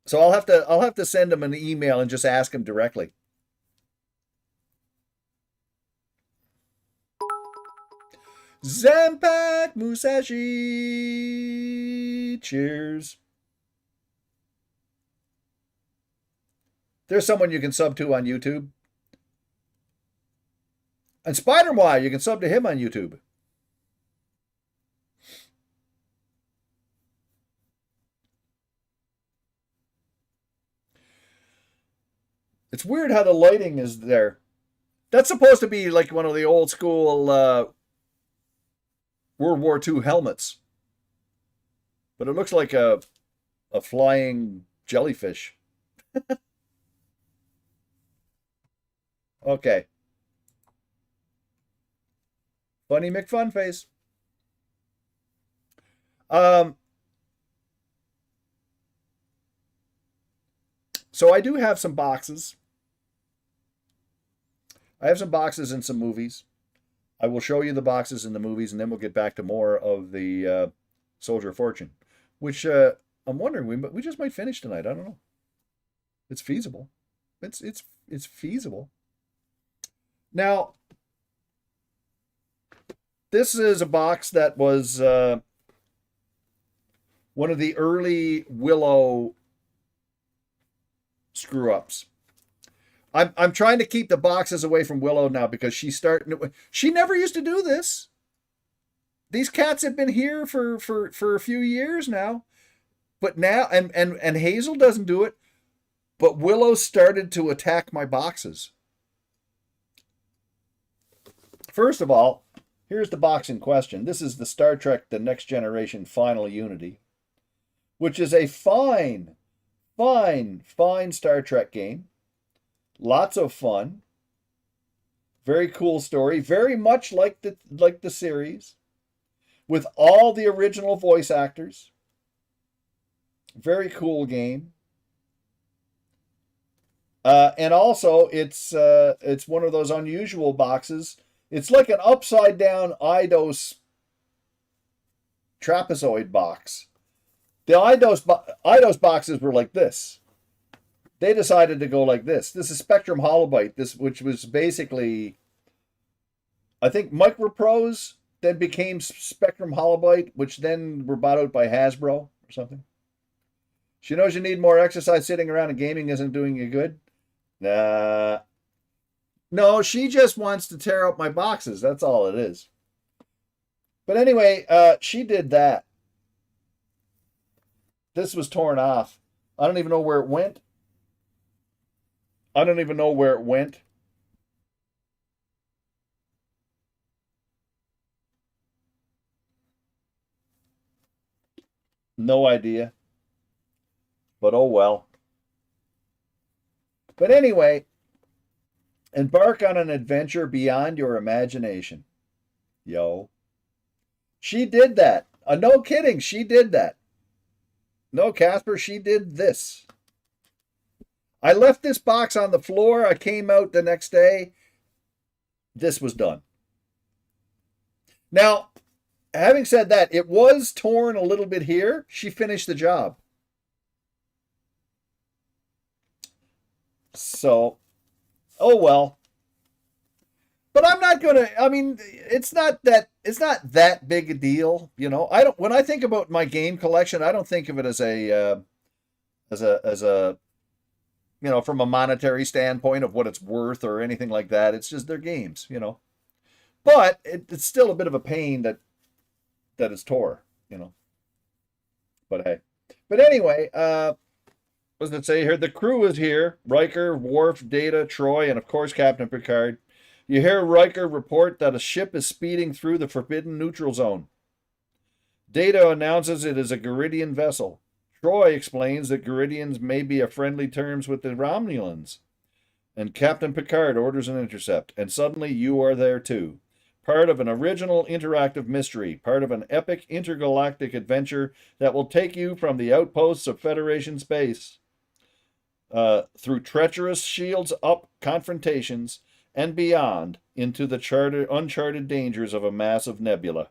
So I'll have to send him an email and just ask him directly. Zampak Musashi. Cheers. There's someone you can sub to on YouTube. And Spider-Wire, you can sub to him on YouTube. It's weird how the lighting is there. That's supposed to be like one of the old school World War II helmets. But it looks like a flying jellyfish. Okay. Funny McFunface. So I do have some boxes. I have some boxes and some movies. I will show you the boxes and the movies, and then we'll get back to more of the Soldier of Fortune, which I'm wondering we just might finish tonight. I don't know. It's feasible. It's feasible. Now, this is a box that was one of the early Willow screw-ups. I'm trying to keep the boxes away from Willow now because she's starting to... She never used to do this. These cats have been here for a few years now. But now, and Hazel doesn't do it, but Willow started to attack my boxes. First of all, here's the box in question. This is the Star Trek The Next Generation Final Unity, which is a fine Star Trek game. Lots of fun. Very cool story. Very much like the series. With all the original voice actors. Very cool game. And also, it's one of those unusual boxes. It's like an upside down Eidos trapezoid box. The Eidos boxes were like this. They decided to go like this. This is Spectrum Holobyte, which was basically, I think, Microprose, then became Spectrum Holobyte, which then were bought out by Hasbro or something. She knows you need more exercise. Sitting around and gaming isn't doing you good. No, she just wants to tear up my boxes. That's all it is. But anyway, she did that. This was torn off. I don't even know where it went. No idea. But oh well. But anyway, embark on an adventure beyond your imagination. Yo. She did that. No kidding, she did that. No, Casper, she did this. I left this box on the floor. I came out the next day. This was done. Now, having said that, it was torn a little bit here. She finished the job. So, oh well. But I'm not going to, I mean, it's not that big a deal, you know. When I think about my game collection, I don't think of it as a you know, from a monetary standpoint of what it's worth or anything like that. It's just their games, you know. But it's still a bit of a pain that it's tore, you know. But hey. But anyway, what does it say here? The crew is here. Riker, Worf, Data, Troy, and of course Captain Picard. You hear Riker report that a ship is speeding through the forbidden neutral zone. Data announces it is a Giridian vessel. Troy explains that Giridians may be at friendly terms with the Romulans. And Captain Picard orders an intercept, and suddenly you are there too. Part of an original interactive mystery, part of an epic intergalactic adventure that will take you from the outposts of Federation space, through treacherous shields up confrontations, and beyond into the uncharted dangers of a massive nebula.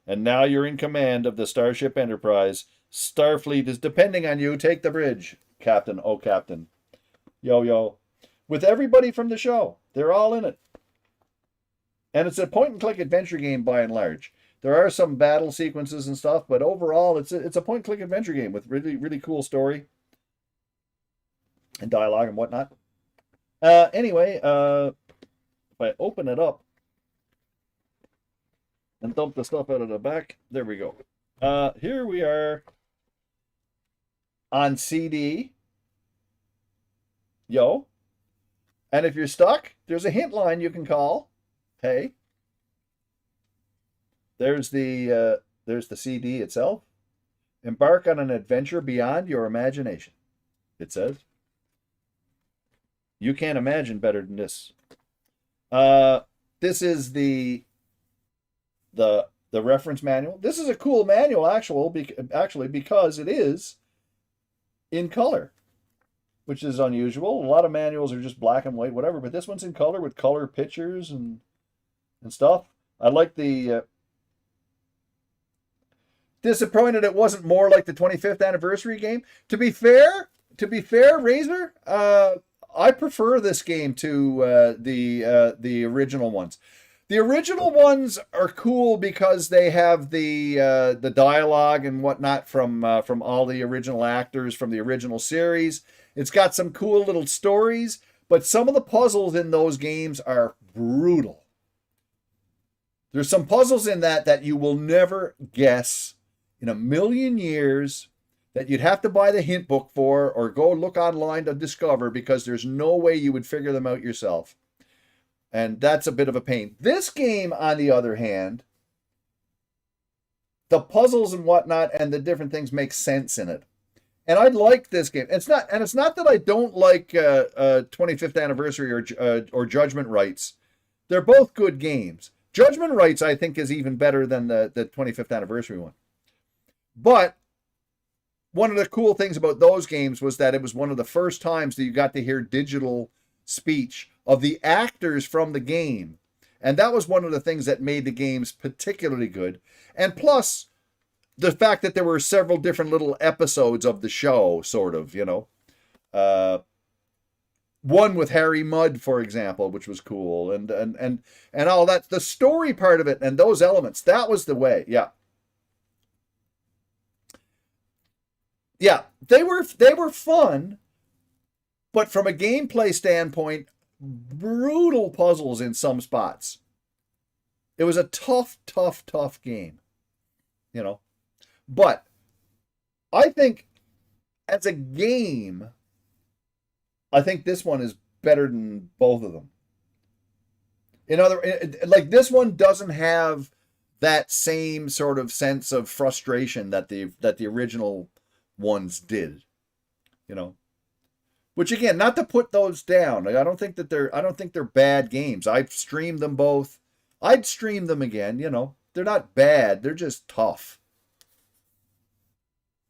And now you're in command of the Starship Enterprise. Starfleet is depending on you. Take the bridge, Captain. Oh, Captain. Yo, yo. With everybody from the show. They're all in it. And it's a point-and-click adventure game by and large. There are some battle sequences and stuff, but overall, it's a point-and-click adventure game with really, really cool story and dialogue and whatnot. Anyway, if I open it up and dump the stuff out of the back, there we go. Here we are on CD. Yo. And if you're stuck, there's a hint line you can call. Hey. There's the CD itself. Embark on an adventure beyond your imagination. It says. You can't imagine better than this. This is the the reference manual. This is a cool manual, actually, because it is in color, which is unusual. A lot of manuals are just black and white, whatever, but this one's in color with color pictures and stuff. I like the disappointed it wasn't more like the 25th anniversary game. To be fair, Razor, I prefer this game to the original ones. The original ones are cool because they have the dialogue and whatnot from all the original actors from the original series. It's got some cool little stories, but some of the puzzles in those games are brutal. There's some puzzles in that you will never guess in a million years, that you'd have to buy the hint book for or go look online to discover, because there's no way you would figure them out yourself. And that's a bit of a pain. This game, on the other hand, the puzzles and whatnot and the different things make sense in it. And I like this game. It's not that I don't like 25th Anniversary or Judgment Rights. They're both good games. Judgment Rights, I think, is even better than the 25th Anniversary one. But one of the cool things about those games was that it was one of the first times that you got to hear digital speech of the actors from the game. And that was one of the things that made the games particularly good. And plus, the fact that there were several different little episodes of the show, sort of, one with Harry Mudd, for example, which was cool, and all that. The story part of it and those elements, that was the way. Yeah. Yeah, they were fun, but from a gameplay standpoint, brutal puzzles in some spots. It was a tough game, But I think as a game, I think this one is better than both of them. Like this one doesn't have that same sort of sense of frustration that the original ones did, which again, not to put those down. I don't think they're bad games. I've streamed them both. I'd stream them again. They're not bad. They're just tough.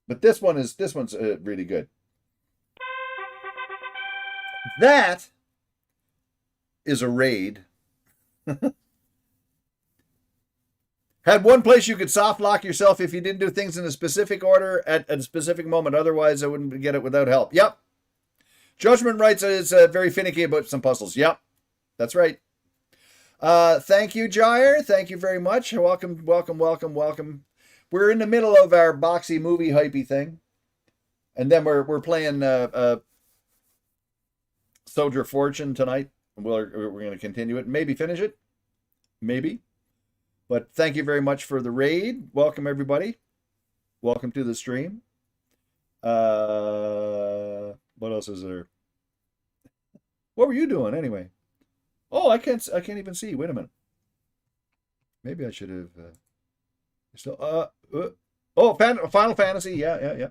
But this one's really good. That is a raid. Had one place you could soft lock yourself if you didn't do things in a specific order at a specific moment. Otherwise, I wouldn't get it without help. Yep. Judgment Rights is very finicky about some puzzles. Yep. That's right. Thank you, Jair. Thank you very much. Welcome. We're in the middle of our boxy movie hypey thing. And then we're playing Soldier of Fortune tonight. We're going to continue it. Maybe finish it. Maybe. But thank you very much for the raid. Welcome, everybody. Welcome to the stream. What else is there? What were you doing anyway? Oh, I can't even see. Wait a minute. Maybe I should have. Final Fantasy. Yeah.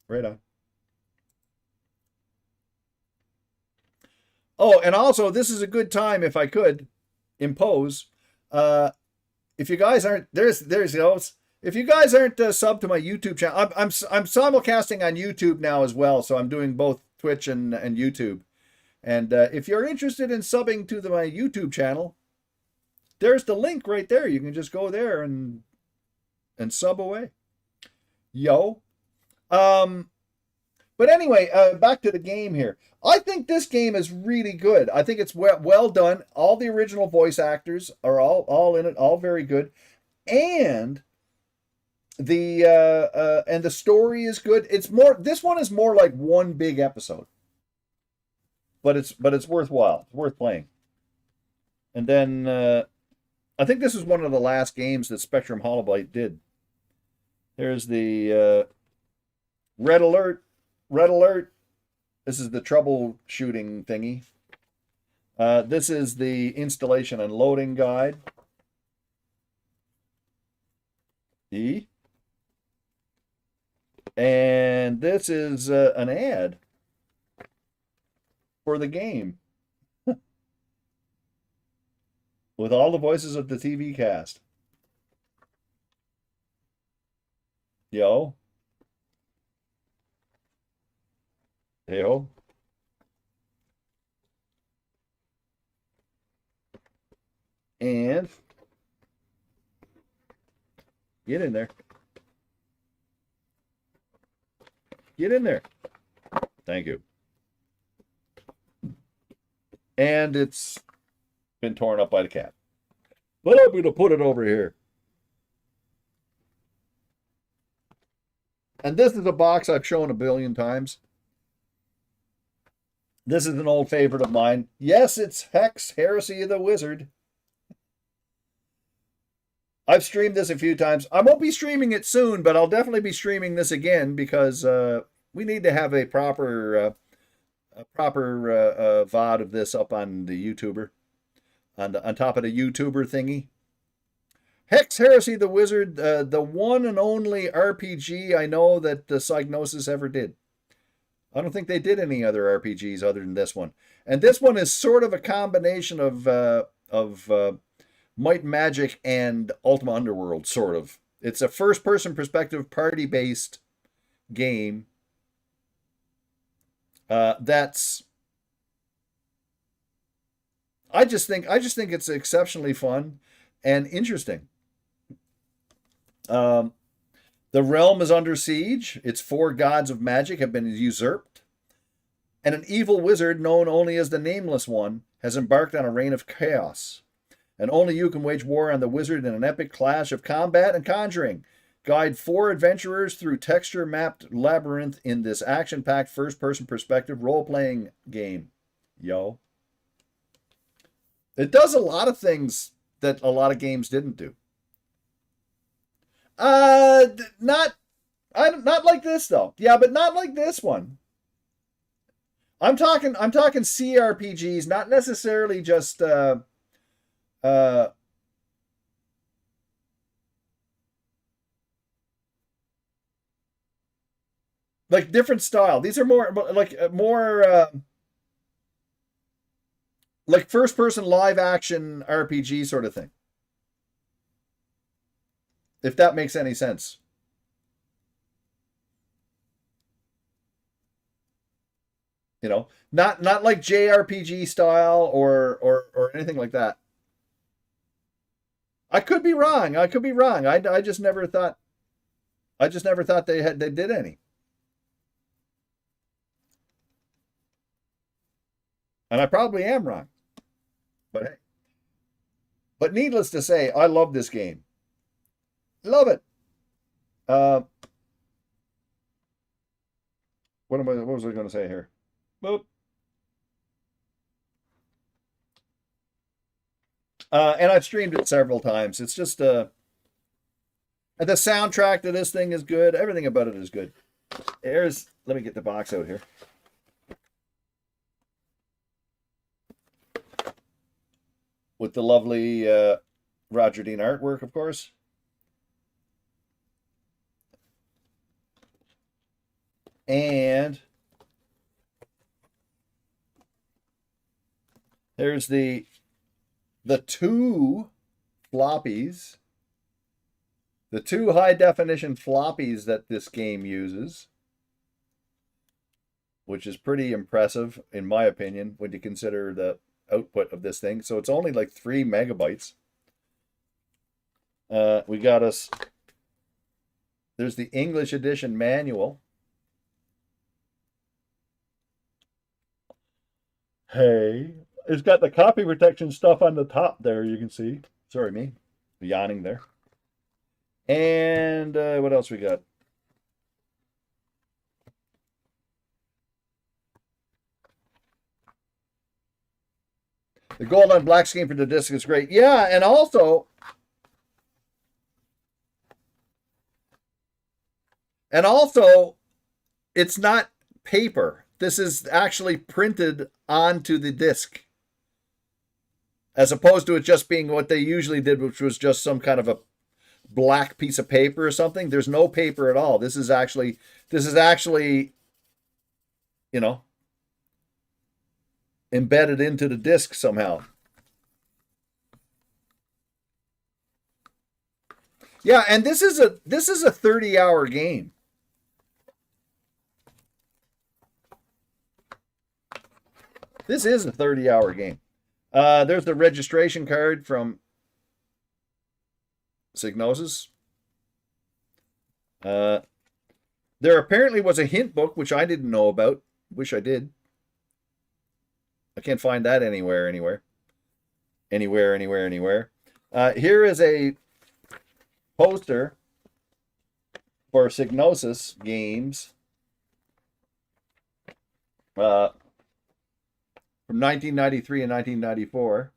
Right on. Oh, and also, this is a good time, if I could impose. If you guys aren't if you guys aren't subbed to my YouTube channel, I'm simulcasting on YouTube now as well, so I'm doing both Twitch and YouTube. And if you're interested in subbing to my YouTube channel, there's the link right there. You can just go there and sub away. Yo. But anyway, back to the game here. I think this game is really good. I think it's well done. All the original voice actors are all in it, all very good. And the story is good. This one is more like one big episode. But it's worthwhile. It's worth playing. And then I think this is one of the last games that Spectrum Holobyte did. There's the Red Alert. This is the troubleshooting thingy. This is the installation and loading guide. And this is an ad for the game. With all the voices of the TV cast. Yo. Hey-ho. And get in there. Get in there. Thank you. And it's been torn up by the cat. But I'm going to put it over here. And this is a box I've shown a billion times. This is an old favorite of mine. Yes, it's Hex, Heresy of the Wizard. I've streamed this a few times. I won't be streaming it soon, but I'll definitely be streaming this again because we need to have a proper VOD of this up on the YouTuber, on top of the YouTuber thingy. Hex, Heresy the Wizard, the one and only RPG I know that the Psygnosis ever did. I don't think they did any other RPGs other than this one. And this one is sort of a combination of Might and Magic and Ultima Underworld, sort of. It's a first-person perspective, party-based game. That's. I just think it's exceptionally fun and interesting. The realm is under siege. Its 4 gods of magic have been usurped. And an evil wizard known only as the Nameless One has embarked on a reign of chaos. And only you can wage war on the wizard in an epic clash of combat and conjuring. Guide 4 adventurers through texture-mapped labyrinth in this action-packed first-person perspective role-playing game. Yo. It does a lot of things that a lot of games didn't do. Not like this though. Yeah, but not like this one. I'm talking CRPGs, not necessarily just like different style. These are more like first person live action RPG sort of thing. If that makes any sense. You know, not like JRPG style or anything like that. I could be wrong. I just never thought they did any. And I probably am wrong. But hey. But needless to say, I love this game. Love it. What was I going to say here? Boop. And I've streamed it several times. It's just the soundtrack to this thing is good. Everything about it is good. Let me get the box out here. With the lovely Roger Dean artwork, of course. And there's the 2 floppies, the 2 high definition floppies that this game uses, which is pretty impressive in my opinion when you consider the output of this thing. So it's only like 3 megabytes. We got us, there's the English edition manual. Hey, it's got the copy protection stuff on the top there, you can see. Sorry, me yawning there. And what else we got? The gold on black scheme for the disc is great. Yeah, and also it's not paper. This is actually printed onto the disc, as opposed to it just being what they usually did, which was just some kind of a black piece of paper or something. There's no paper at all. This is actually, you know, embedded into the disc somehow. Yeah, and this is a 30-hour game. This is a 30-hour game. There's the registration card from Psygnosis. There apparently was a hint book, which I didn't know about. Wish I did. I can't find that anywhere. Here is a poster for Psygnosis games from 1993 and 1994.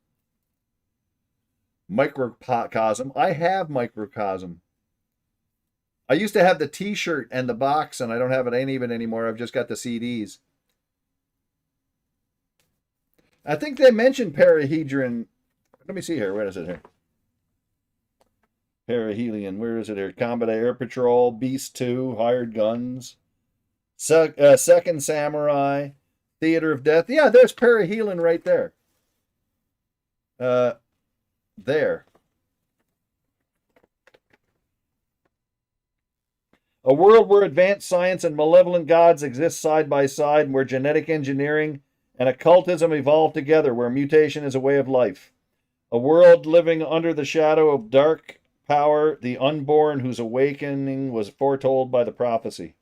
Microcosm. I have Microcosm. I used to have the t-shirt and the box, and I don't have it any of it anymore. I've just got the CDs. I think they mentioned Perihedron. Let me see here. Where is it here? Perihelion. Where is it here? Combat Air Patrol, Beast 2, Hired Guns, Second Samurai, Theater of Death. Yeah, there's Perihelion right there. There. A world where advanced science and malevolent gods exist side by side, and where genetic engineering and occultism evolve together, where mutation is a way of life. A world living under the shadow of dark power, the unborn whose awakening was foretold by the prophecy.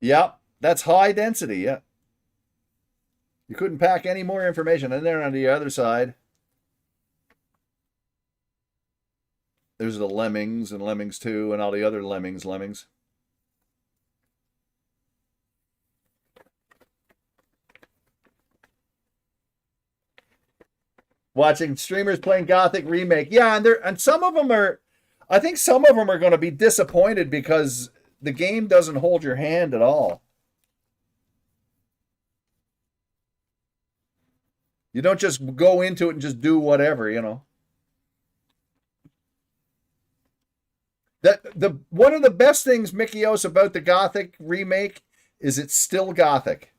Yeah, that's high density, yeah. You couldn't pack any more information. And then on the other side, there's the Lemmings and Lemmings 2 and all the other Lemmings. Watching streamers playing Gothic Remake. Yeah, and some of them are, I think some of them are going to be disappointed because the game doesn't hold your hand at all. You don't just go into it and just do whatever, you know. One of the best things, Mikios, about the Gothic remake is it's still Gothic.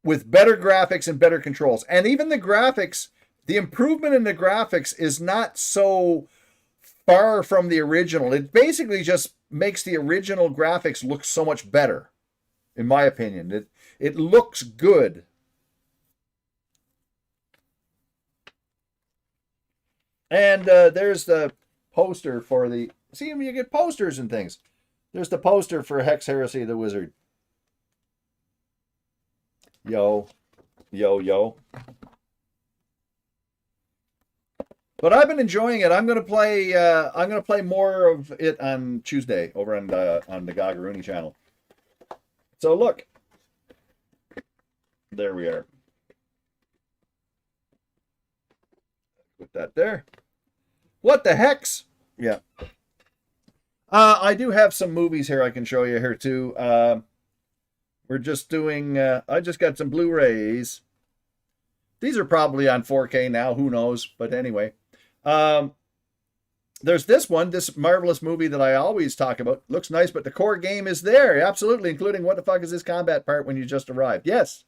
With better graphics and better controls. And even the graphics, the improvement in the graphics is not so far from the original. It basically just makes the original graphics look so much better, in my opinion. It looks good. And there's the poster for the... See, you get posters and things. There's the poster for Hex Heresy of the Wizard. Yo. But I've been enjoying it. I'm gonna play more of it on Tuesday over on the Kilg0re channel. So look. There we are. Put that there. What the hex? Yeah. I do have some movies here I can show you here too. We're just doing, I just got some Blu-rays. These are probably on 4K now, who knows? But anyway. There's this one, this marvelous movie that I always talk about. Looks nice, but the core game is there. Absolutely, including what the fuck is this combat part when you just arrived. Yes.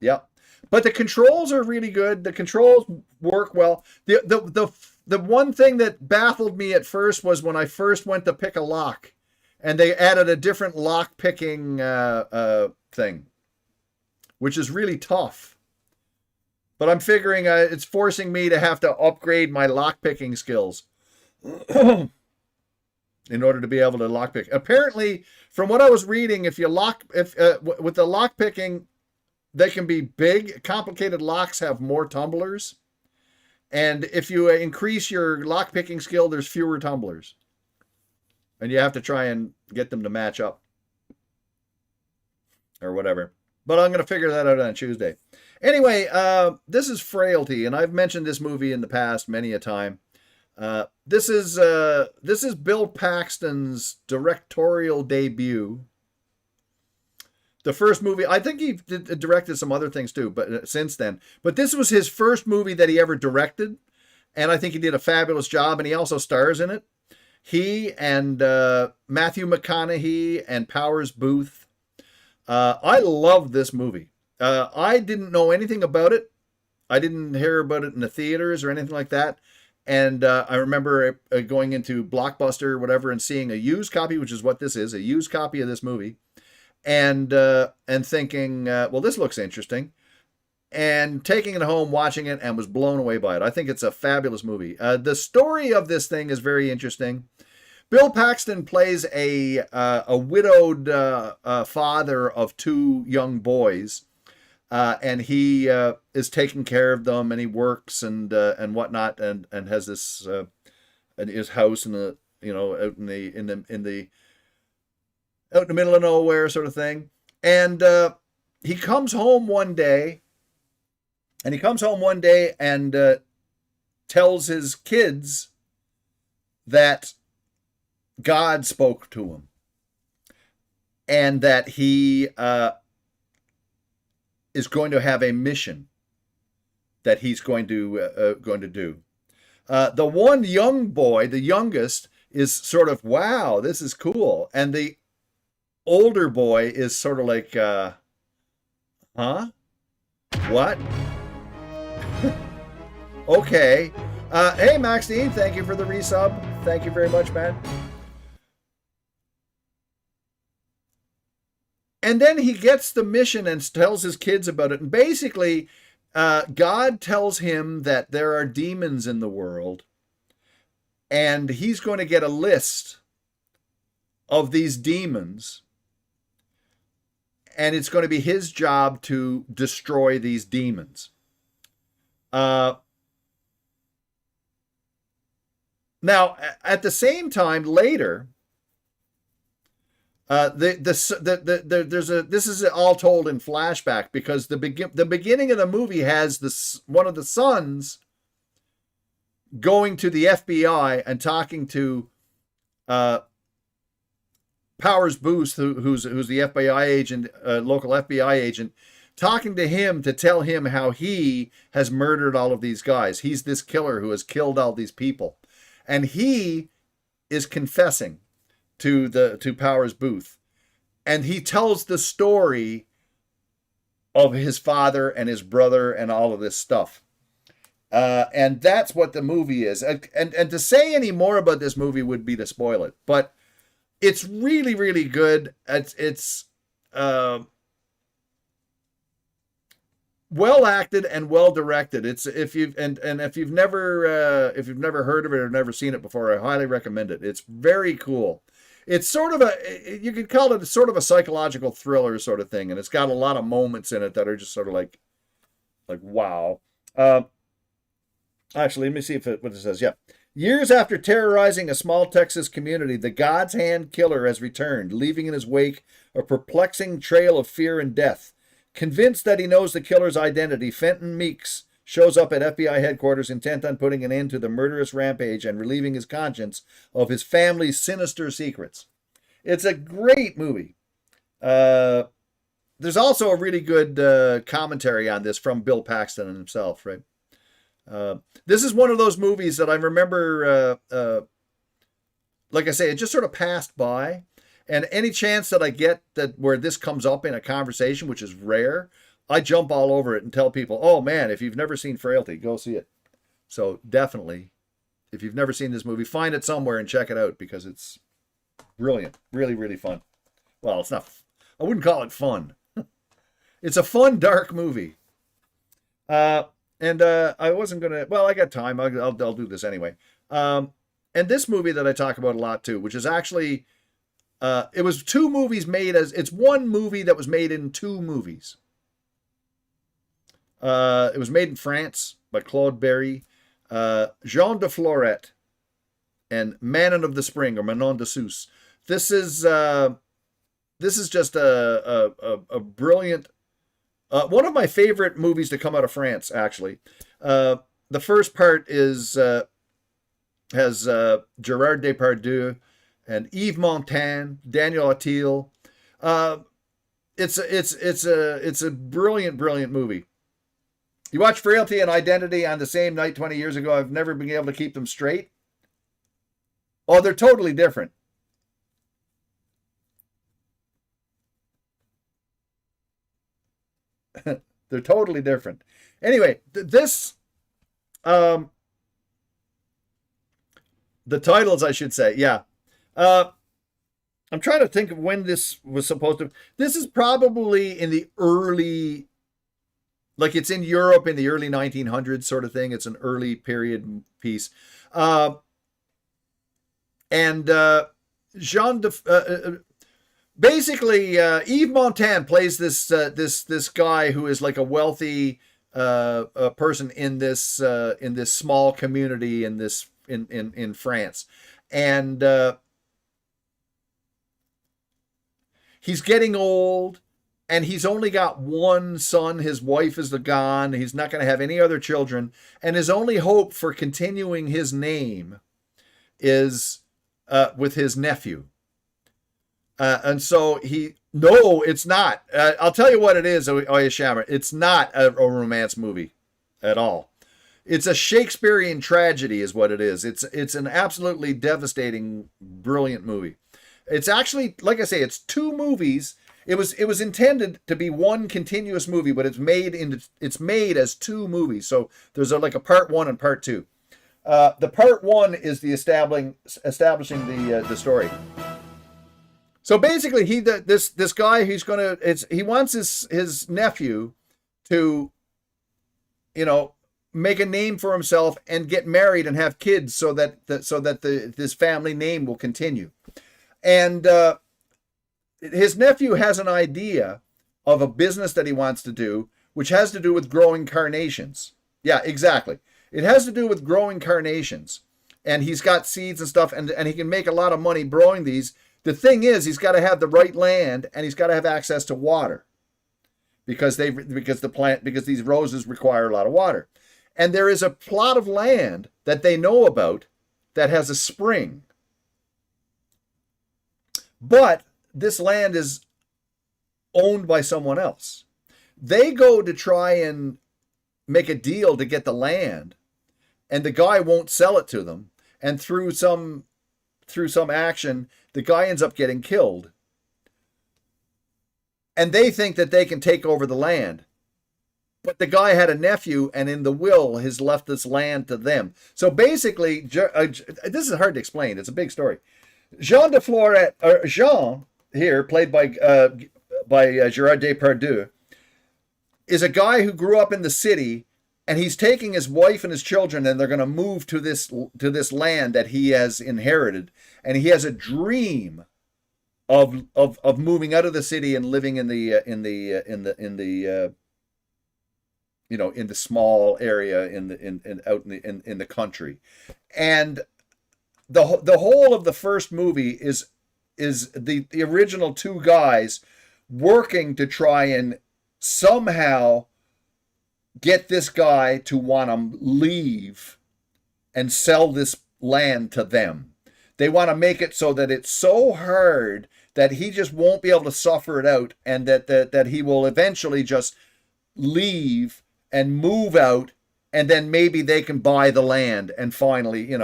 Yep. But the controls are really good. The controls work well. The one thing that baffled me at first was when I first went to pick a lock, and they added a different lock picking thing, which is really tough. But I'm figuring it's forcing me to have to upgrade my lock picking skills in order to be able to lock pick. Apparently, from what I was reading, with the lock picking, they can be big. Complicated locks have more tumblers. And if you increase your lock picking skill, there's fewer tumblers. And you have to try and get them to match up. Or whatever. But I'm going to figure that out on Tuesday. Anyway, this is Frailty. And I've mentioned this movie in the past many a time. This is Bill Paxton's directorial debut. The first movie, I think he directed some other things too, but since then. But this was his first movie that he ever directed, and I think he did a fabulous job, and he also stars in it. He and Matthew McConaughey and Powers Booth. I love this movie. I didn't know anything about it. I didn't hear about it in the theaters or anything like that. And I remember going into Blockbuster or whatever and seeing a used copy, which is what this is, a used copy of this movie, and thinking, well, this looks interesting, and taking it home, watching it, and was blown away by it. I think it's a fabulous movie. The story of this thing is very interesting. Bill Paxton plays a widowed father of two young boys. And he is taking care of them, and he works and whatnot, and has this his house in the out in the middle of nowhere sort of thing. And he comes home one day, and tells his kids that God spoke to him, and that he is going to have a mission that he's going to do. The one young boy, the youngest, is sort of, wow, this is cool. And the older boy is sort of like, huh? What? Okay. Hey, Max Dean, thank you for the resub. Thank you very much, man. And then he gets the mission and tells his kids about it. And basically, God tells him that there are demons in the world. And he's going to get a list of these demons. And it's going to be his job to destroy these demons. Now, at the same time, later, this is all told in flashback, because the beginning of the movie has one of the sons going to the FBI and talking to Powers Booth, who's the FBI agent, local FBI agent, talking to him to tell him how he has murdered all of these guys. He's this killer who has killed all these people, and he is confessing to Powers Booth, and he tells the story of his father and his brother and all of this stuff, and that's what the movie is. And to say any more about this movie would be to spoil it, but it's really, really good. It's well acted and well directed. It's if you've never heard of it or never seen it before, I highly recommend it. It's very cool. It's sort of you could call it sort of a psychological thriller sort of thing, and it's got a lot of moments in it that are just sort of like wow. Actually, let me see what it says. Yeah. Years after terrorizing a small Texas community, the God's Hand killer has returned, leaving in his wake a perplexing trail of fear and death. Convinced that he knows the killer's identity, Fenton Meeks shows up at FBI headquarters, intent on putting an end to the murderous rampage and relieving his conscience of his family's sinister secrets. It's a great movie. There's also a really good commentary on this from Bill Paxton himself, right? This is one of those movies that I remember, like I say, it just sort of passed by. And any chance that I get that where this comes up in a conversation, which is rare, I jump all over it and tell people, oh man, if you've never seen Frailty, go see it. So definitely, if you've never seen this movie, find it somewhere and check it out, because it's brilliant. Really, really fun. Well, it's not, I wouldn't call it fun. It's a fun, dark movie. I wasn't going to, well, I got time. I'll do this anyway. And this movie that I talk about a lot too, which is actually, it was two movies made it's one movie that was made in two movies. It was made in France by Claude Berry, Jean de Florette, and Manon of the Spring, or Manon de Sous. This is just a brilliant, one of my favorite movies to come out of France, actually. The first part has Gerard Depardieu and Yves Montand, Daniel Auteuil. It's a brilliant, brilliant movie. You watch Frailty and Identity on the same night 20 years ago. I've never been able to keep them straight. Oh, they're totally different. They're totally different. Anyway, this, the titles, I should say, yeah. I'm trying to think of when this was supposed to. This is probably in the early, like it's in Europe in the early 1900s sort of thing. It's an early period piece. And Jean de, basically, Yves Montand plays this guy who is like a wealthy person in this small community in France, and he's getting old, and he's only got one son. His wife is gone. He's not going to have any other children, and his only hope for continuing his name is with his nephew. And so no, it's not. I'll tell you what it is, Oyashammer. It's not a romance movie at all. It's a Shakespearean tragedy is what it is. It's an absolutely devastating, brilliant movie. It's actually, like I say, it's two movies. It was intended to be one continuous movie, but it's made as two movies. So there's like a part one and part two. The part one is the establishing the story. So basically, this guy he wants his nephew to, make a name for himself and get married and have kids so that this family name will continue. And his nephew has an idea of a business that he wants to do, which has to do with growing carnations. Yeah, exactly. It has to do with growing carnations. And he's got seeds and stuff, and he can make a lot of money growing these. The thing is, he's got to have the right land, and he's got to have access to water, because these roses require a lot of water. And there is a plot of land that they know about that has a spring. But this land is owned by someone else. They go to try and make a deal to get the land, and the guy won't sell it to them. And through some action, the guy ends up getting killed. And they think that they can take over the land. But the guy had a nephew, and in the will has left this land to them. So basically, this is hard to explain. It's a big story. Jean here, played by Gerard Depardieu, is a guy who grew up in the city, and he's taking his wife and his children, and they're going to move to this land that he has inherited, and he has a dream of moving out of the city and living in the small area out in the country. And the whole of the first movie is the original two guys working to try and somehow get this guy to want to leave and sell this land to them. They want to make it so that it's so hard that he just won't be able to suffer it out, and that he will eventually just leave and move out, and then maybe they can buy the land and finally,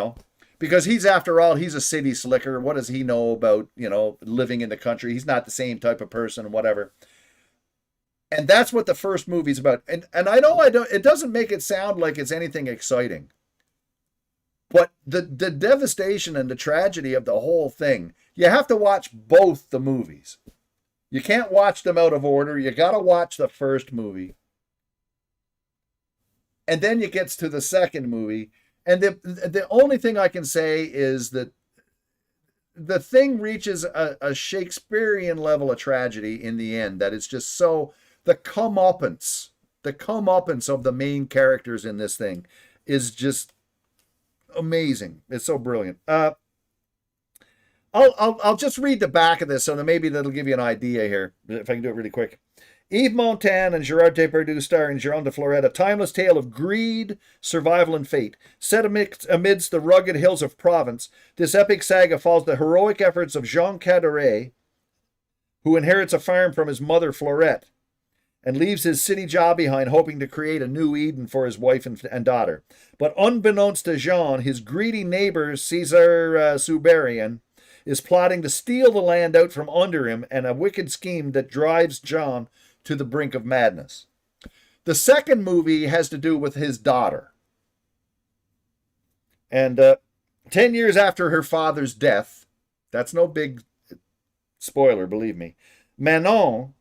because after all, he's a city slicker. What does he know about, living in the country? He's not the same type of person, whatever. And that's what the first movie's about. And I know it doesn't make it sound like it's anything exciting. But the devastation and the tragedy of the whole thing, you have to watch both the movies. You can't watch them out of order. You got to watch the first movie. And then you get to the second movie. And the only thing I can say is that the thing reaches a Shakespearean level of tragedy in the end, that it's just so... The comeuppance of the main characters in this thing is just amazing. It's so brilliant. I'll just read the back of this, so that maybe that'll give you an idea here, if I can do it really quick. Yves Montand and Gerard Depardieu starring Jean de Florette, a timeless tale of greed, survival, and fate. Set amidst the rugged hills of Provence, this epic saga follows the heroic efforts of Jean Kilg0re, who inherits a farm from his mother Florette. and leaves his city job behind, hoping to create a new Eden for his wife and daughter. But unbeknownst to Jean, his greedy neighbor, Caesar Suberian, is plotting to steal the land out from under him, and a wicked scheme that drives Jean to the brink of madness. The second movie has to do with his daughter. And 10 years after her father's death, that's no big spoiler, believe me, Manon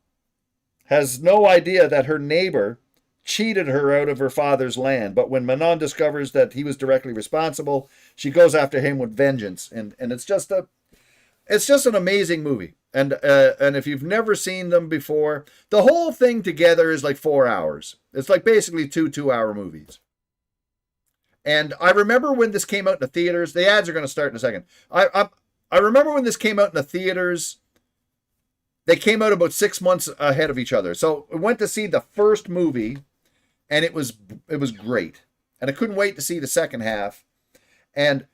has no idea that her neighbor cheated her out of her father's land. But when Manon discovers that he was directly responsible, she goes after him with vengeance. And it's just an amazing movie. And if you've never seen them before, the whole thing together is like 4 hours. It's like basically two 2-hour movies. And I remember when this came out in the theaters. The ads are going to start in a second. I remember when this came out in the theaters. They came out about 6 months ahead of each other. So I went to see the first movie, and it was great. And I couldn't wait to see the second half. And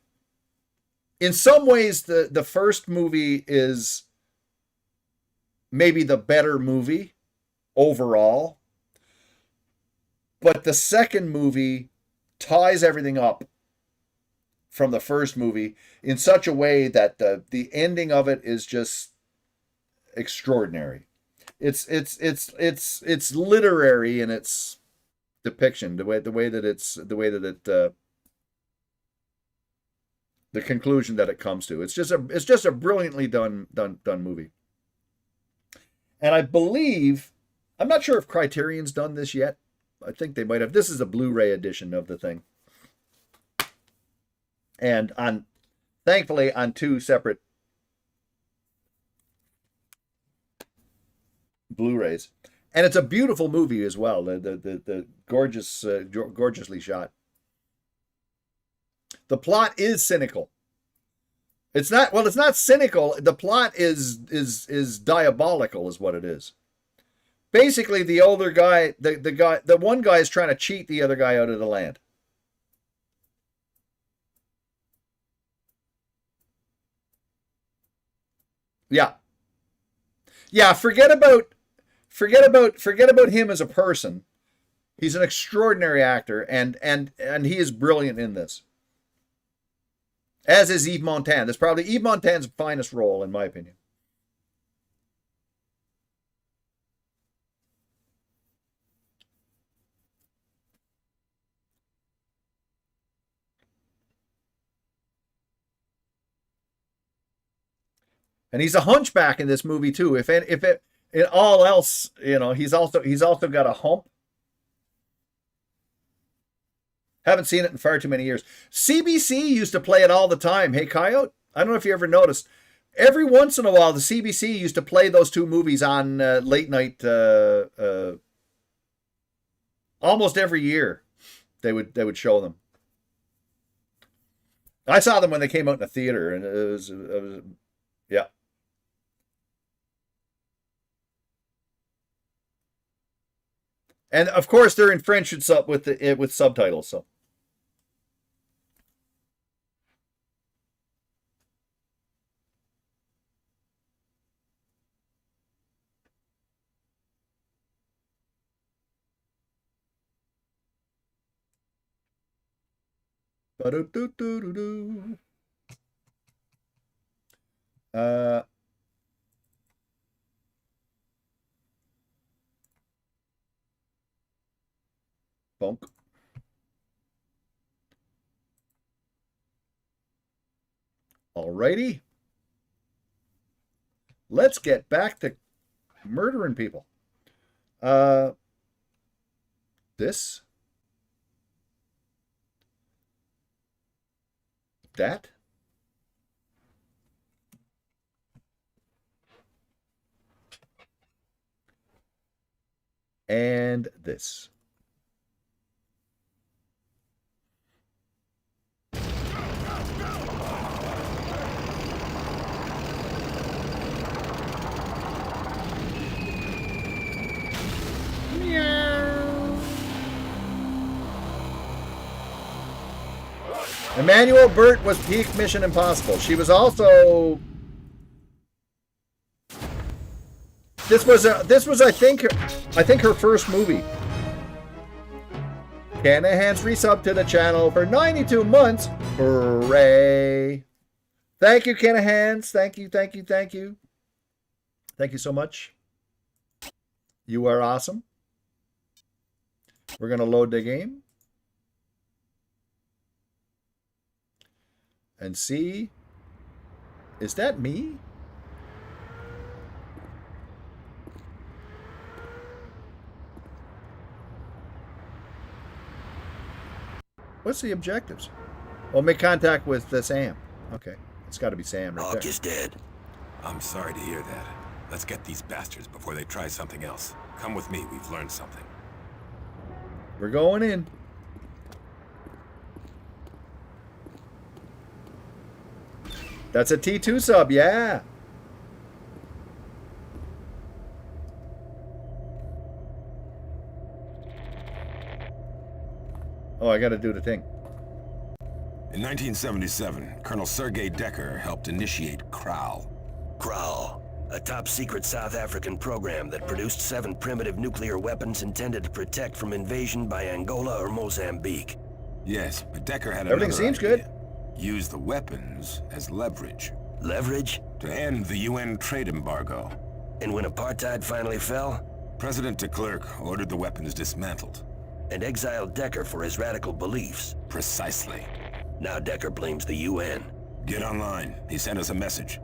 in some ways, the first movie is maybe the better movie overall. But the second movie ties everything up from the first movie in such a way that the ending of it is just extraordinary. It's literary in its depiction, the conclusion that it comes to. It's just a brilliantly done movie. And I believe, I'm not sure if Criterion's done this yet. I think they might have. This is a Blu-ray edition of the thing. And thankfully on 2 separate Blu-rays. And it's a beautiful movie as well. The gorgeously shot. The plot is cynical. It's not cynical. The plot is diabolical, is what it is. Basically, the older guy, the one guy is trying to cheat the other guy out of the land. Yeah. Yeah, forget about him as a person. He's an extraordinary actor, and he is brilliant in this. As is Yves Montand. That's probably Yves Montand's finest role, in my opinion. And he's a hunchback in this movie too. If it in all else, he's also got a hump. Haven't seen it in far too many years. CBC used to play it all the time. Hey, Coyote, I don't know if you ever noticed. Every once in a while, the CBC used to play those 2 movies on late night. Almost every year, they would show them. I saw them when they came out in the theater, and it was yeah. And of course, they're in French with subtitles. So. Bonk. Alrighty. Let's get back to murdering people. This. That. And this. Emmanuel Burt was peak Mission Impossible. She was also This was I think her first movie. Canahan's resub to the channel for 92 months. Hooray! Thank you, Canahans. Thank you. Thank you so much. You are awesome. We're gonna load the game and see. Is that me? What's the objectives? Well, make contact with Sam. Okay. It's got to be Sam right Hawk there. is dead. I'm sorry to hear that. Let's get these bastards before they try something else. Come with me, we've learned something. We're going in. That's a T2 sub, yeah. Oh, I got to do the thing. In 1977, Colonel Sergei Decker helped initiate KRAL. KRAL, a top-secret South African program that produced 7 primitive nuclear weapons intended to protect from invasion by Angola or Mozambique. Yes, but Decker had Everything another seems idea. good. Use the weapons as leverage. Leverage? To end the UN trade embargo. And when apartheid finally fell? President de Klerk ordered the weapons dismantled. And exiled Decker for his radical beliefs. Precisely. Now Decker blames the UN. Get online. He sent us a message.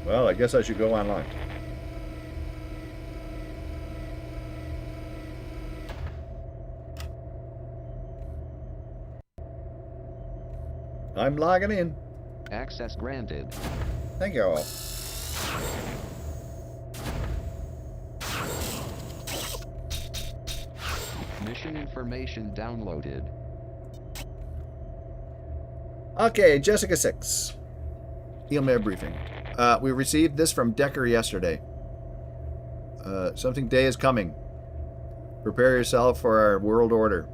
Well, I guess I should go online. I'm logging in. Access granted. Thank you all. Mission information downloaded. Okay, Jessica 6. Email briefing. We received this from Decker yesterday. Something day is coming. Prepare yourself for our world order.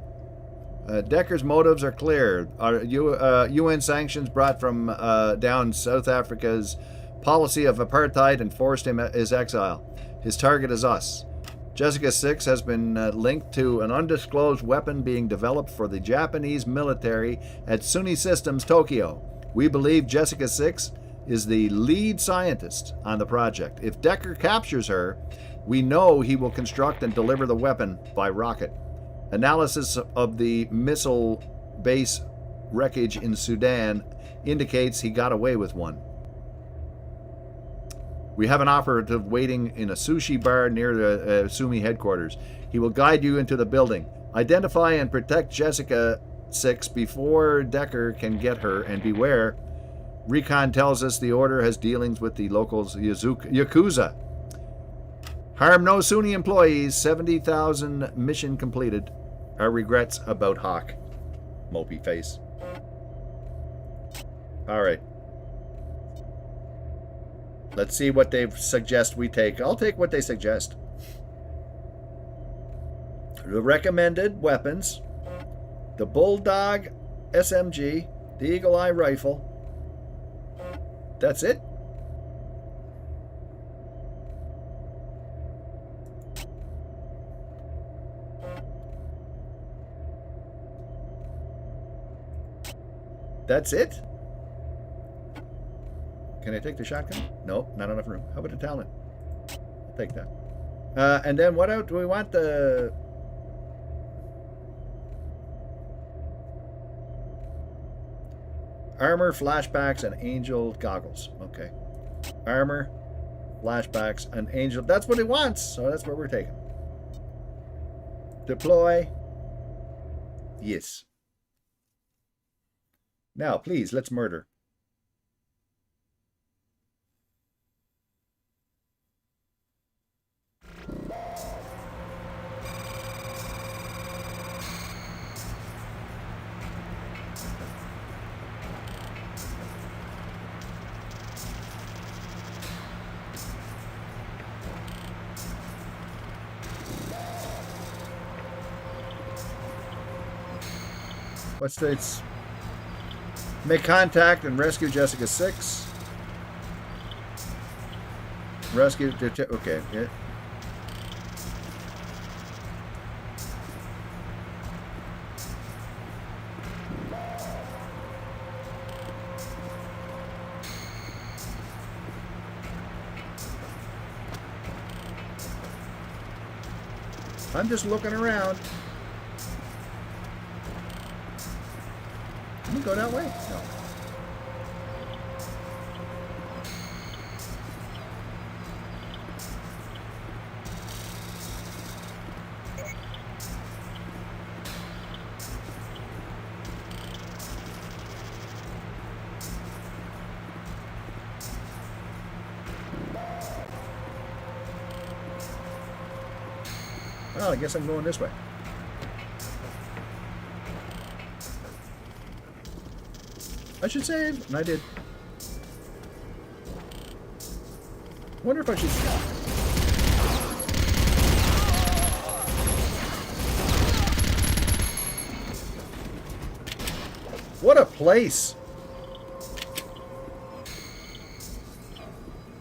Decker's motives are clear. Our UN sanctions brought from down South Africa's policy of apartheid and forced him his exile. His target is us. Jessica 6 has been linked to an undisclosed weapon being developed for the Japanese military at Suni Systems, Tokyo. We believe Jessica 6 is the lead scientist on the project. If Decker captures her, we know he will construct and deliver the weapon by rocket. Analysis of the missile base wreckage in Sudan indicates he got away with one. We have an operative waiting in a sushi bar near the Sumi headquarters. He will guide you into the building. Identify and protect Jessica 6 before Decker can get her, and beware. Recon tells us the order has dealings with the locals Yakuza. Harm no Sunni employees. 70,000 mission completed. Our regrets about Hawk. Mopey face. All right. Let's see what they suggest we take. I'll take what they suggest. The recommended weapons. The Bulldog SMG. The Eagle Eye Rifle. That's it? That's it? Can I take the shotgun? No, not enough room. How about the talent? I'll take that. And then what else do we want? The armor, flashbacks, and angel goggles. Okay. Armor, flashbacks, and angel. That's what he wants, so that's what we're taking. Deploy. Yes. Now, please, let's murder. What's this? Make contact and rescue Jessica 6. Rescue. Okay. Yeah. I'm just looking around. Can we go that way? No. Well, I guess I'm going this way. I should save, and I did. Wonder if I should stop. What a place!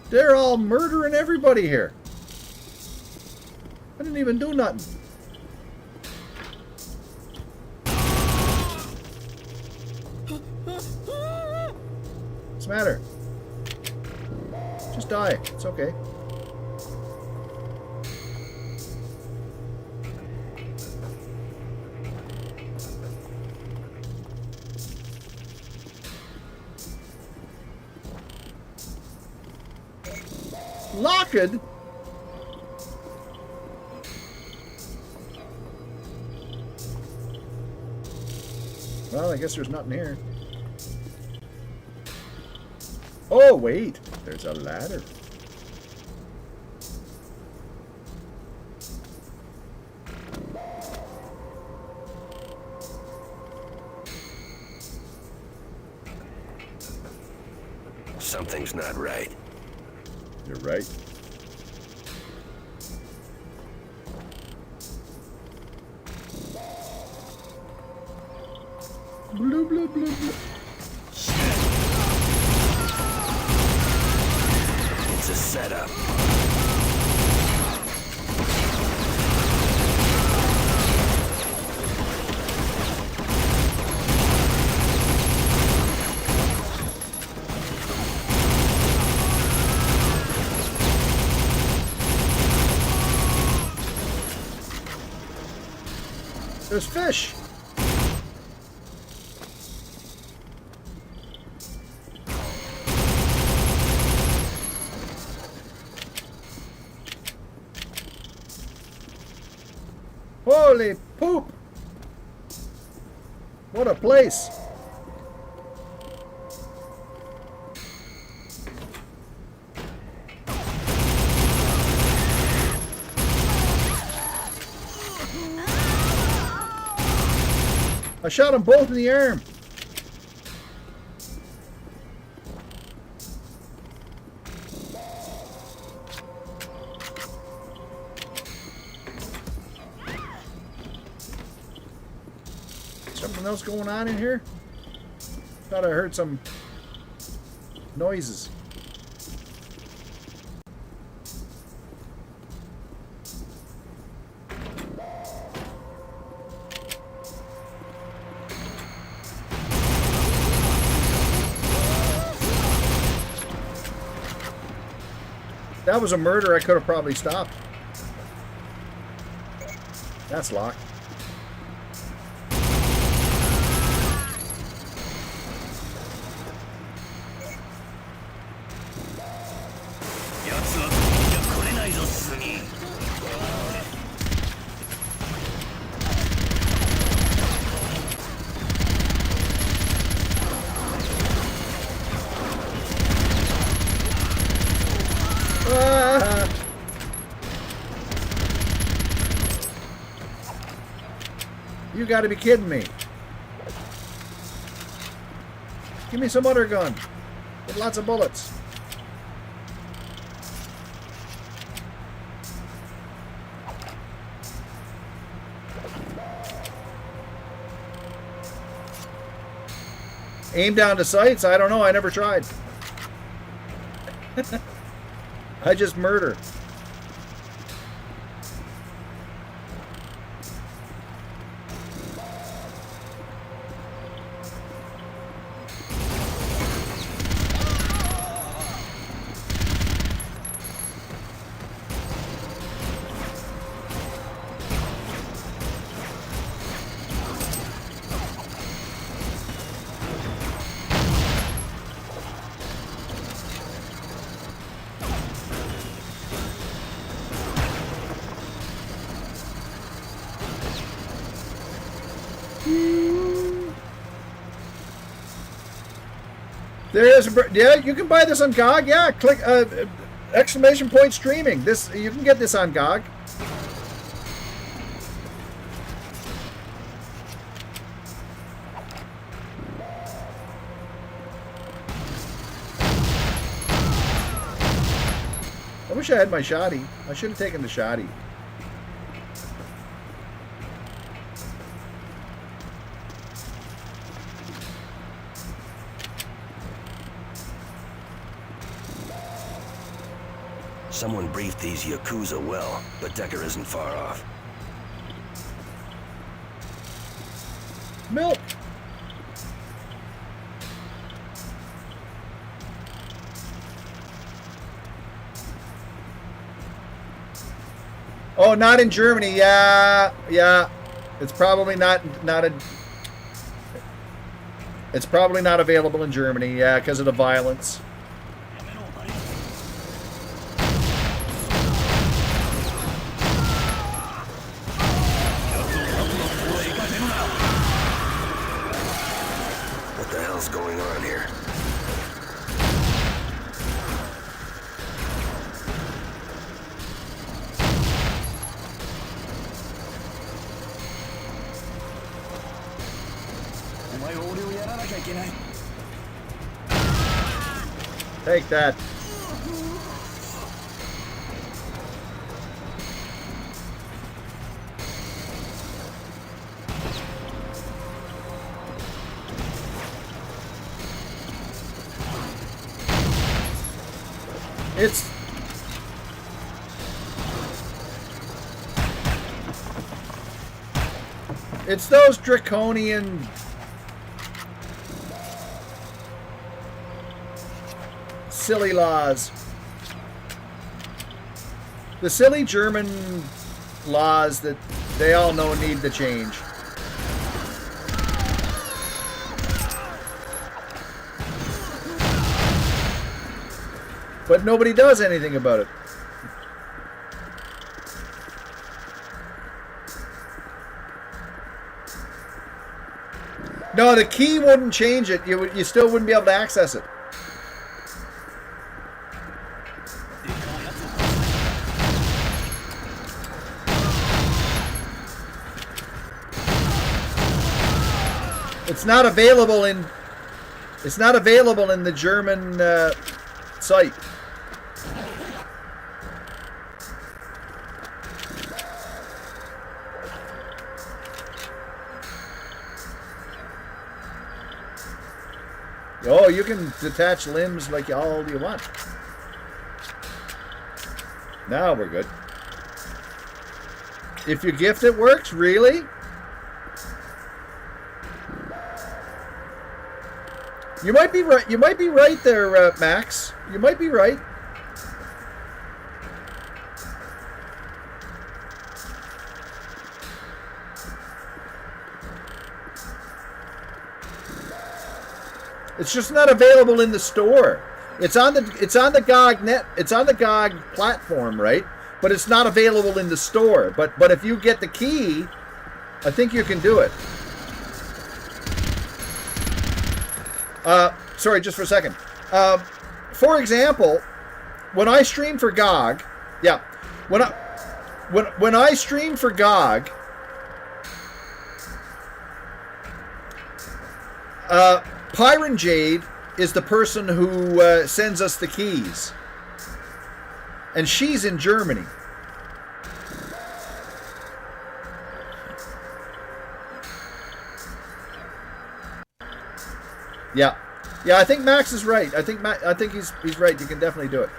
They're all murdering everybody here. I didn't even do nothing. What's the matter? Just die. It's okay. Locked? Well, I guess there's nothing here. Oh, wait. There's a ladder. Something's not right. You're right. Blue, blue, blue, blue. It's a setup. There's fish. Holy poop! What a place! I shot them both in the arm. Something else going on in here? Thought I heard some noises. That was a murder I could have probably stopped. That's locked. You gotta be kidding me. Give me some other gun with lots of bullets. Aim down to sights? I don't know. I never tried. I just murder. There's yeah, you can buy this on GOG. Yeah, click exclamation point streaming. This you can get this on GOG. I wish I had my shoddy. I should have taken the shoddy. Someone briefed these Yakuza well, but Decker isn't far off. Milk. Oh, not in Germany. Yeah, yeah. It's probably not a. It's probably not available in Germany. Yeah, because of the violence. What the hell's going on here? Take that. It's those draconian silly laws. The silly German laws that they all know need to change. But nobody does anything about it. No, the key wouldn't change it. You still wouldn't be able to access it. It's not available in. It's not available in the German site. Oh, you can detach limbs like all you want. Now we're good. If you gift it works, really? You might be right. You might be right there, Max. You might be right. It's just not available in the store. It's on the GOG net. It's on the GOG platform, right? But it's not available in the store. But if you get the key, I think you can do it. Sorry, just for a second. For example, when I stream for GOG, yeah, when I stream for GOG, Pyron Jade is the person who sends us the keys, and she's in Germany. Yeah, I think Max is right. I think he's right. You can definitely do it.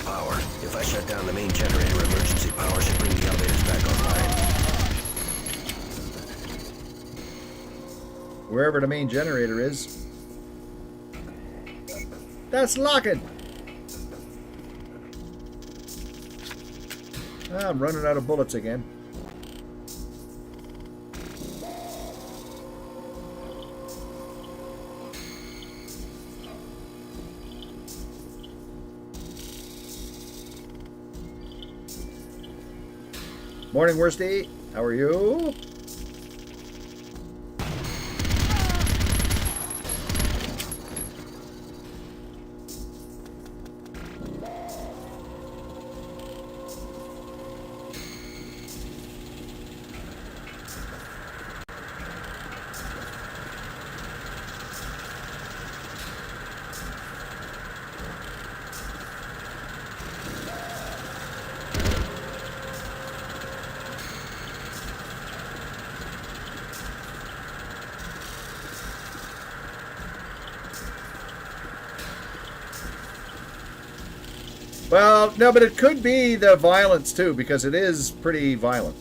power. If I shut down the main generator, emergency power should bring the elevators back online. Wherever the main generator is. That's locking. I'm running out of bullets again. Morning, Worsty. How are you? Well, no, but it could be the violence too, because it is pretty violent.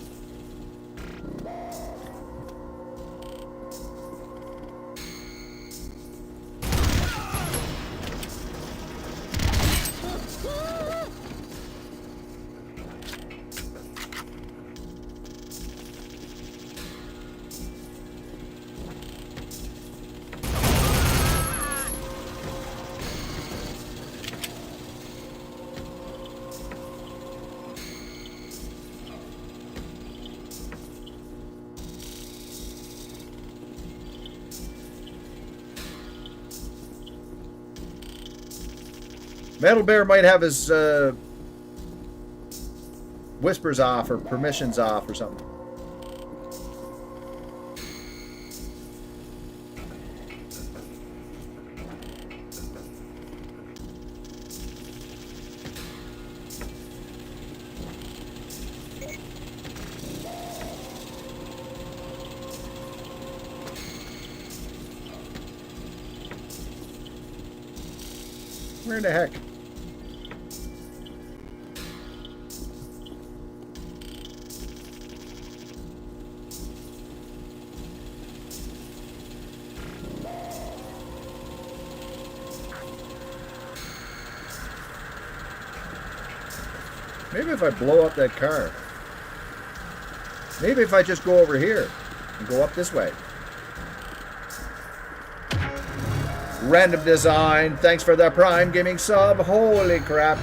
Metal Bear might have his whispers off or permissions off or something. Where the heck? Maybe if I blow up that car. Maybe if I just go over here and go up this way. Random Design, thanks for the Prime Gaming sub. Holy crap.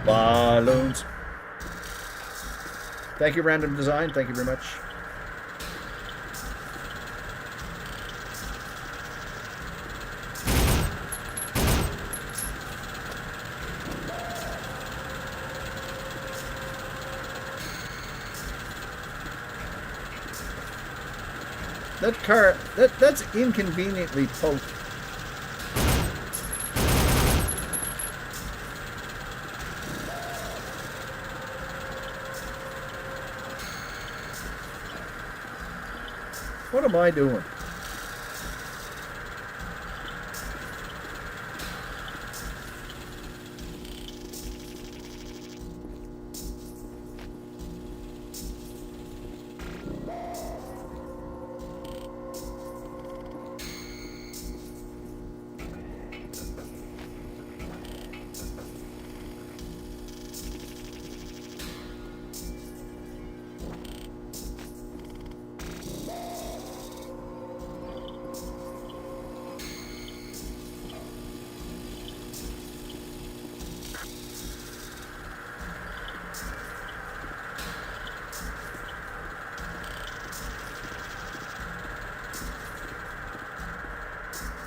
Balloons. Thank you, Random Design. Thank you very much. That car, that's inconveniently poked. What am I doing?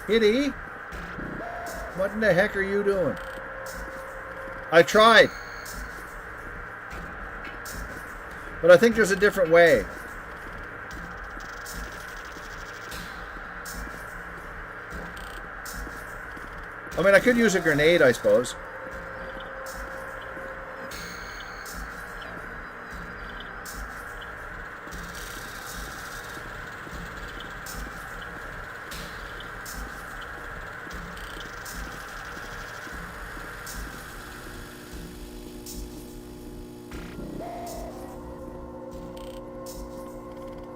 Kitty, what in the heck are you doing? I tried. But I think there's a different way. I mean, I could use a grenade, I suppose.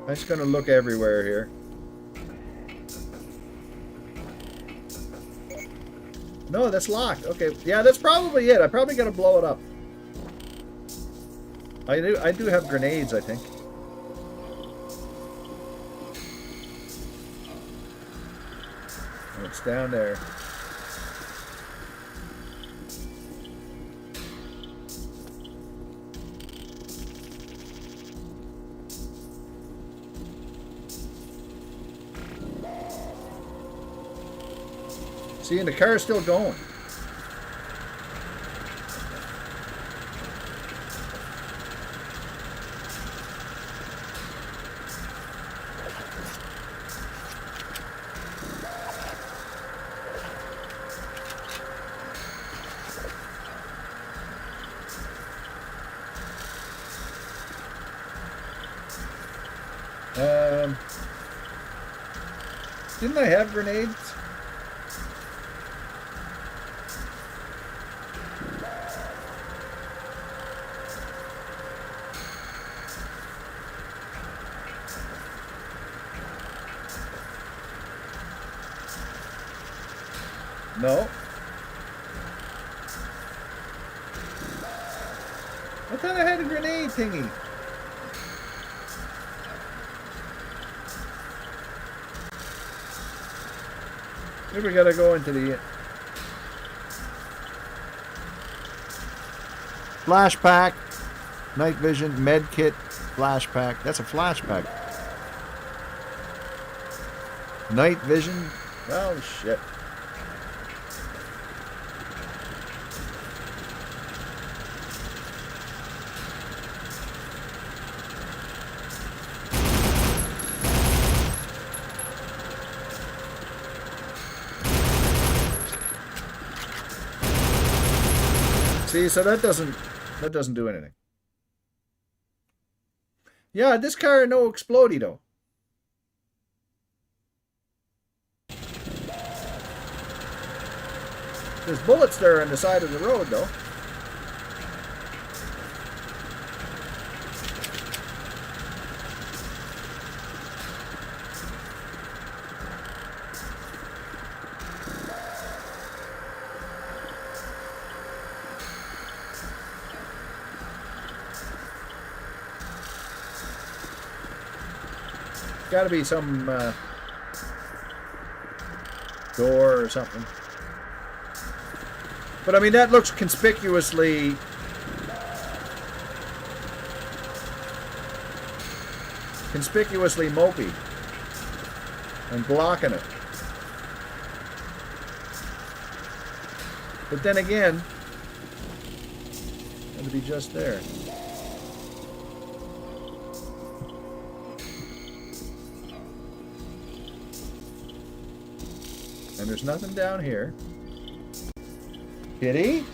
I'm just gonna look everywhere here. No, that's locked. Okay, yeah, that's probably it. I probably gotta blow it up. I do have grenades, I think. Oh, it's down there. See, and the car's still going. Didn't I have grenades? No. I thought I had a grenade thingy. Here we gotta go into the flash pack, night vision, med kit, flash pack. That's a flash pack. Night vision. Oh shit. See, so that doesn't do anything. Yeah, this car no explodey though. There's bullets there on the side of the road though. Got to be some door or something. But I mean, that looks conspicuously mopey and blocking it. But then again, it'll be just there. And there's nothing down here. Kitty?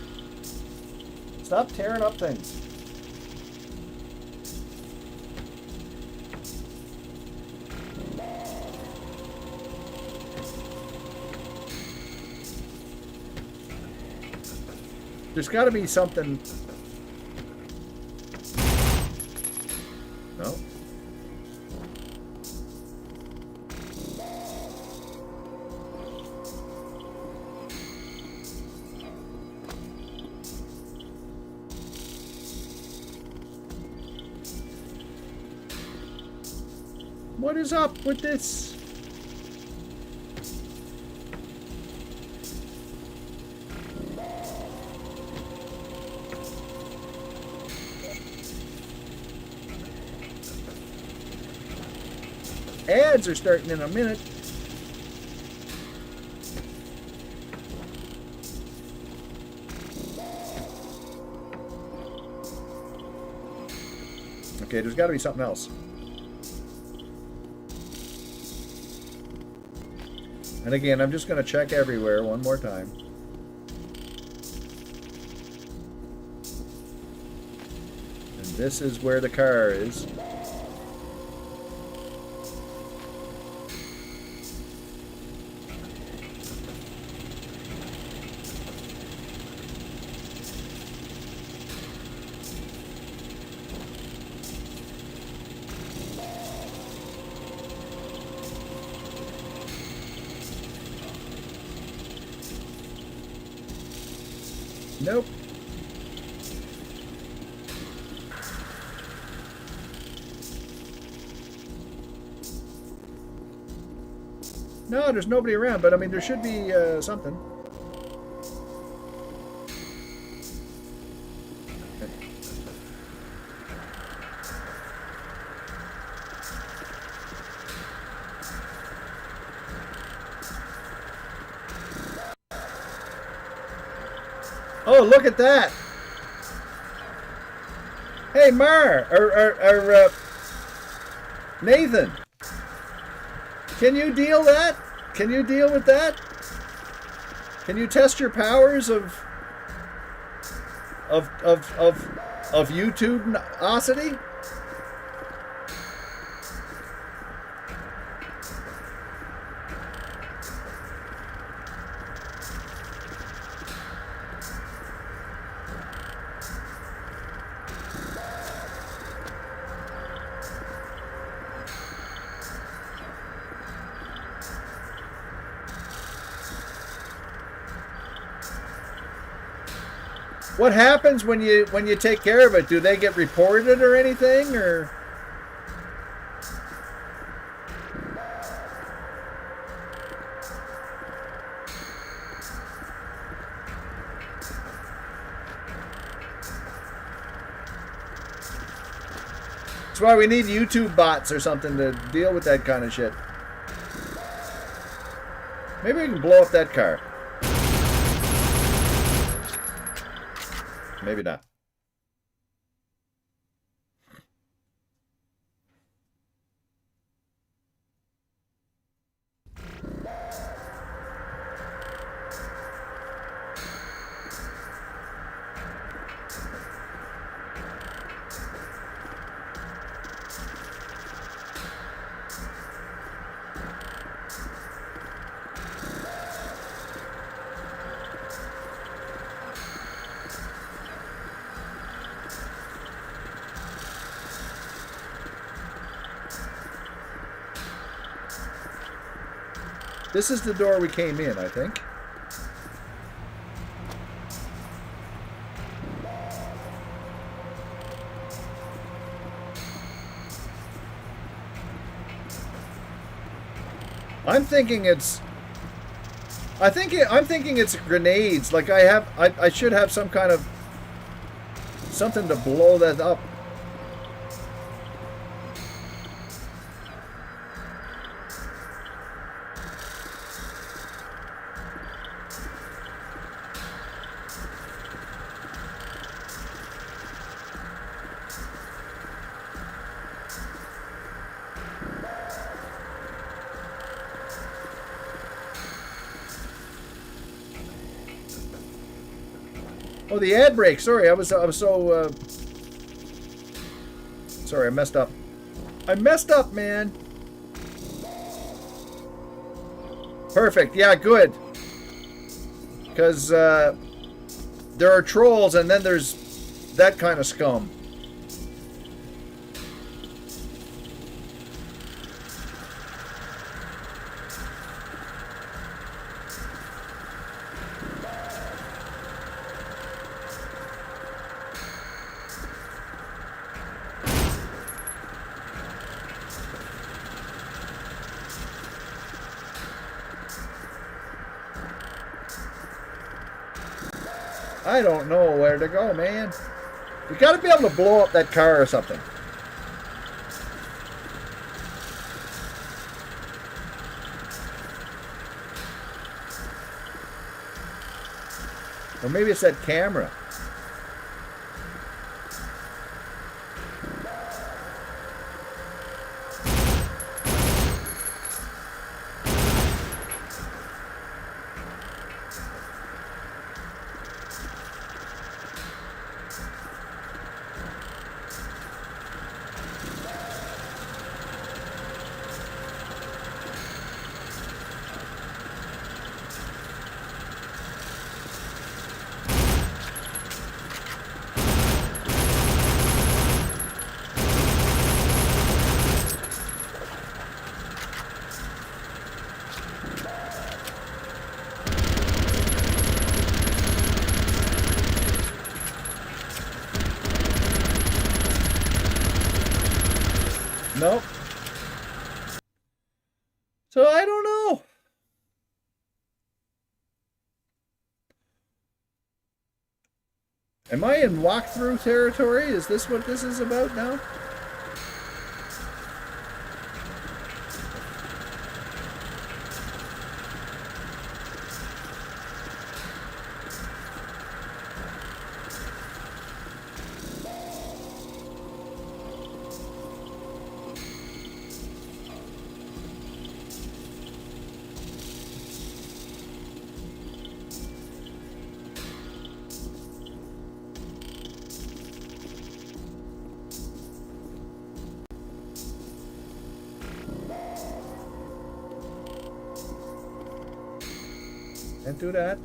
Stop tearing up things. There's got to be something. No. What is up with this? Ads are starting in a minute. Okay, there's got to be something else. And again, I'm just going to check everywhere one more time. And this is where the car is. Nope. No, there's nobody around, but I mean, there should be something. Oh, look at that! Hey, Mar, or Nathan, can you deal that? Can you deal with that? Can you test your powers of YouTube-osity? What happens when you take care of it? Do they get reported or anything, or? That's why we need YouTube bots or something to deal with that kind of shit. Maybe we can blow up that car. Maybe not. This is the door we came in, I think. I'm thinking it's grenades. Like I should have some kind of something to blow that up. Oh, the ad break. Sorry, I was so sorry, I messed up. I messed up, man. Perfect. Yeah, good. Because there are trolls, and then there's that kind of scum. I don't know where to go, man. We gotta be able to blow up that car or something. Or maybe it's that camera. Nope. So I don't know. Am I in walkthrough territory? Is this what this is about now? Can't do that.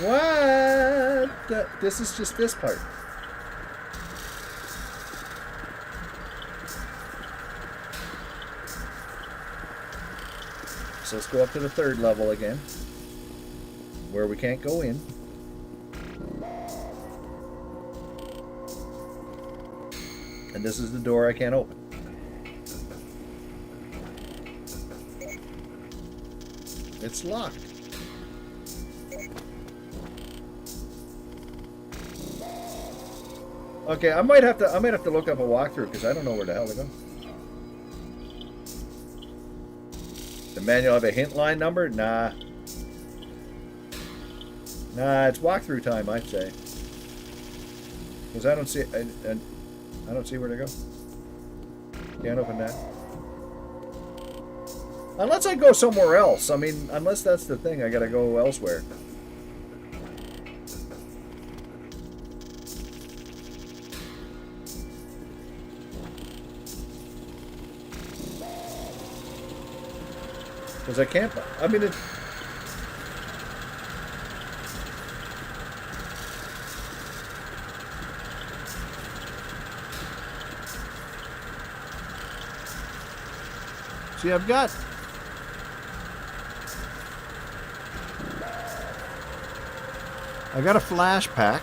What? This is just this part. So let's go up to the 3rd level again, where we can't go in. And this is the door I can't open. It's locked. Okay, I might have to look up a walkthrough because I don't know where the hell to go. The manual have a hint line number? Nah. Nah, it's walkthrough time, I'd say. Because I don't see I don't see where to go. Can't open that. Unless I go somewhere else. I mean, unless that's the thing, I gotta go elsewhere. Because I can't. I mean, it. See, I've got. I got a flash pack.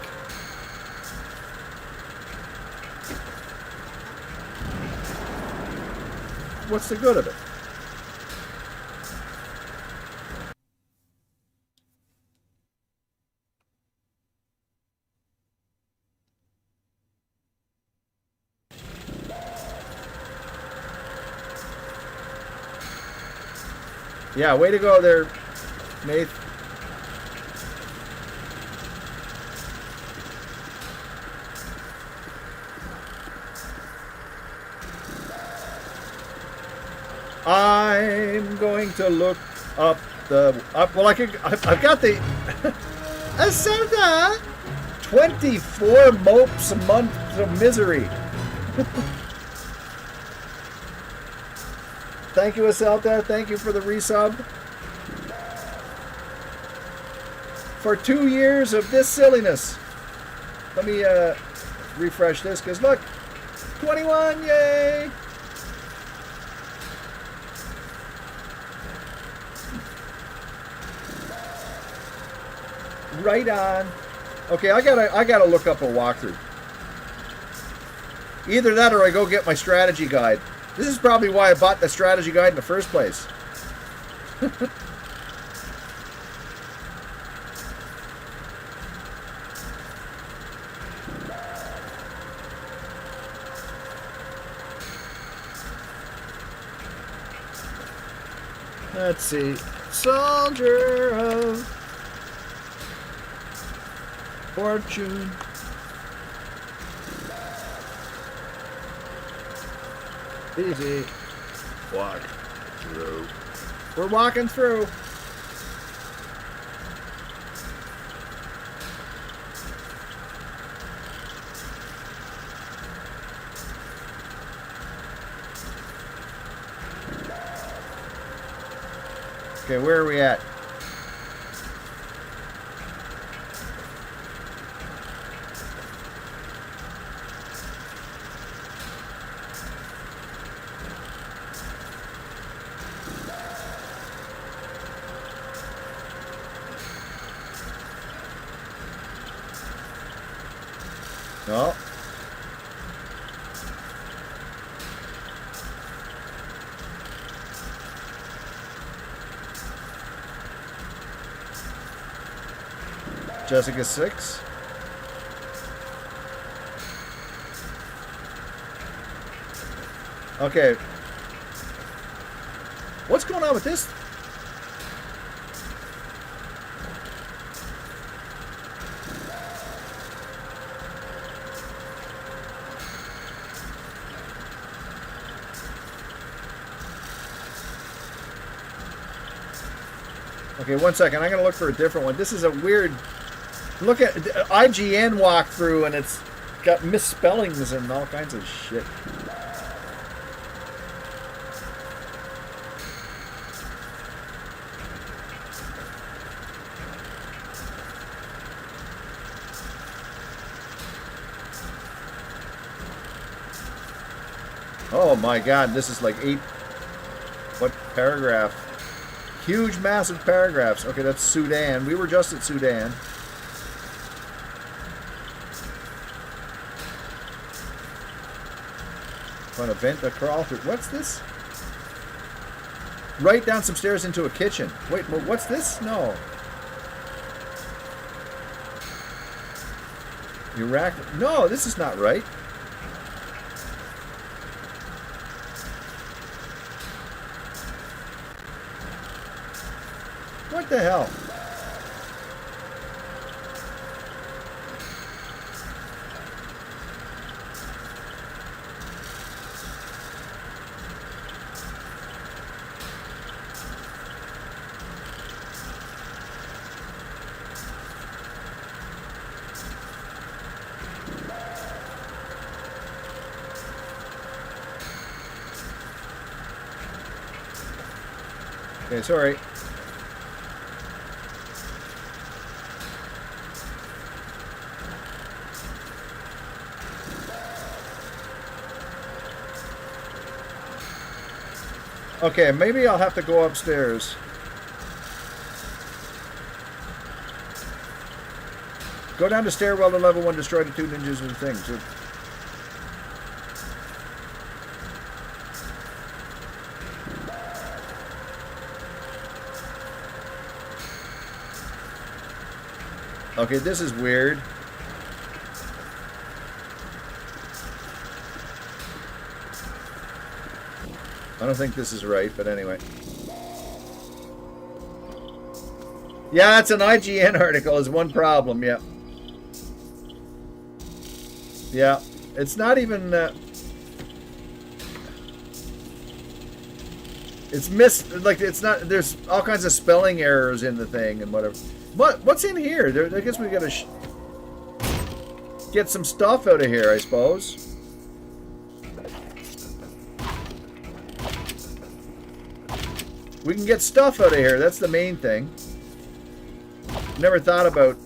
What's the good of it? Yeah, way to go there, Nath. I'm going to look up the... well, I've got the... Asanta! 24 mopes a month of misery. Thank you, Aselta. Thank you for the resub. For 2 years of this silliness. Let me refresh this, because look, 21, yay! Right on. Okay, I gotta look up a walkthrough. Either that or I go get my strategy guide. This is probably why I bought the strategy guide in the first place. Let's see. Soldier of Fortune. Easy. Walk through. We're walking through. Okay, where are we at? No. Jessica 6. Okay. What's going on with this? Okay, 1 second. I'm going to look for a different one. This is a weird... Look at IGN walkthrough, and it's got misspellings and all kinds of shit. Oh my god, this is like 8... What paragraph? Huge, massive paragraphs. Okay, that's Sudan. We were just at Sudan. Trying to vent a crawl through. What's this? Right down some stairs into a kitchen. Wait, what's this? No. Iraq. No, this is not right. What the hell? Okay, sorry. Okay, maybe I'll have to go upstairs. Go down the stairwell to level 1, destroy the 2 ninjas and things. Okay, this is weird. I don't think this is right, but anyway. Yeah, that's an IGN article is one problem, yeah. Yeah, it's not even... it's like, it's not... There's all kinds of spelling errors in the thing and whatever. What's in here? I guess we gotta get some stuff out of here, I suppose. We can get stuff out of here. That's the main thing. Never thought about...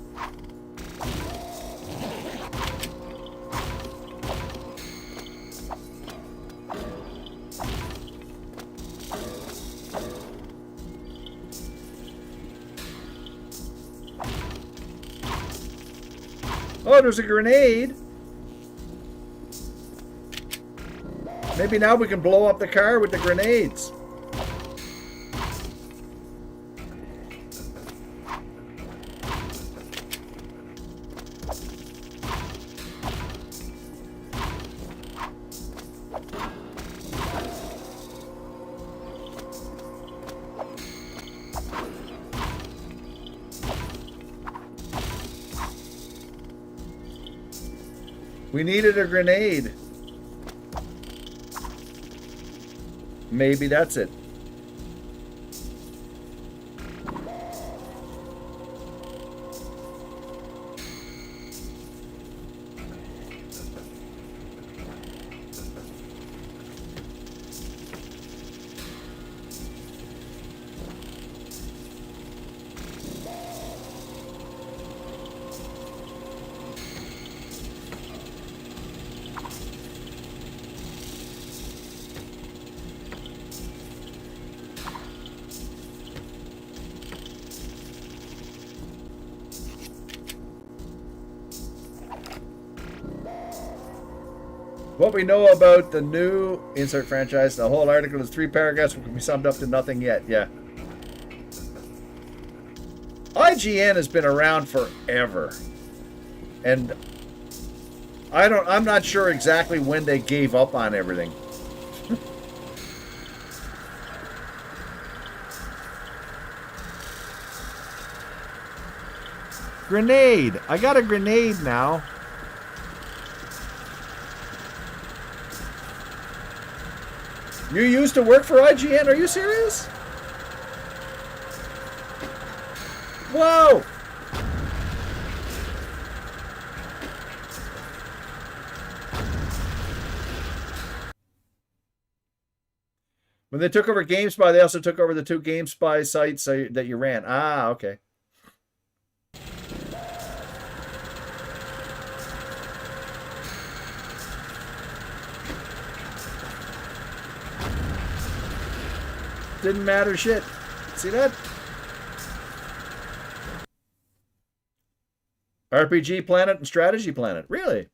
Oh, there's a grenade. Maybe now we can blow up the car with the grenades. We needed a grenade. Maybe that's it. What we know about the new insert franchise, the whole article is 3 paragraphs, which can be summed up to nothing yet. Yeah. IGN has been around forever. And I'm not sure exactly when they gave up on everything. Grenade! I got a grenade now. You used to work for IGN? Are you serious? Whoa! When they took over GameSpy, they also took over the 2 GameSpy sites that you ran. Ah, okay. Didn't matter shit. See that? RPG Planet and Strategy Planet. Really?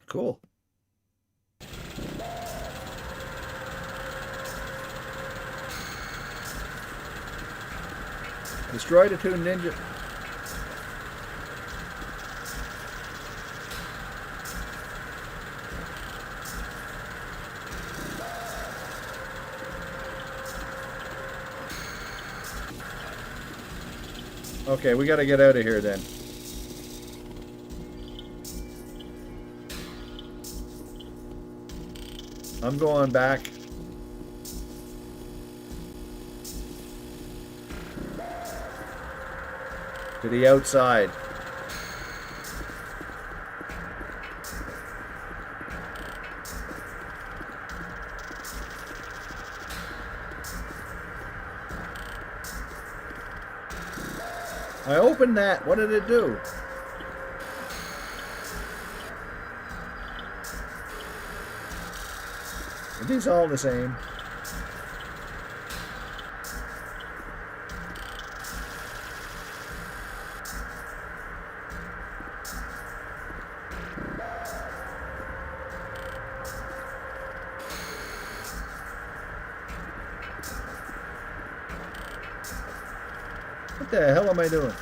Cool. Destroy the 2 ninja. Okay, we gotta get out of here then. I'm going back. To the outside. I opened that. What did it do? Are these all the same? What the hell am I doing?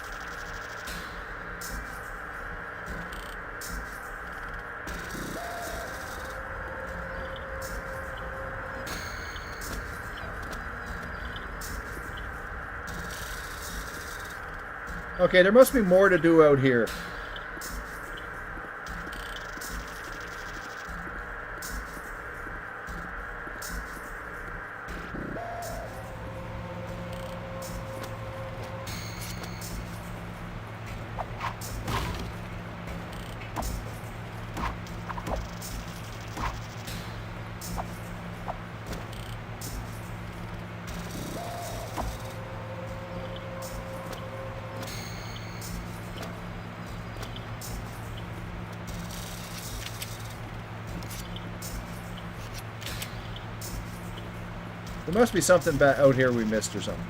Okay, there must be more to do out here. There must be something out here we missed or something.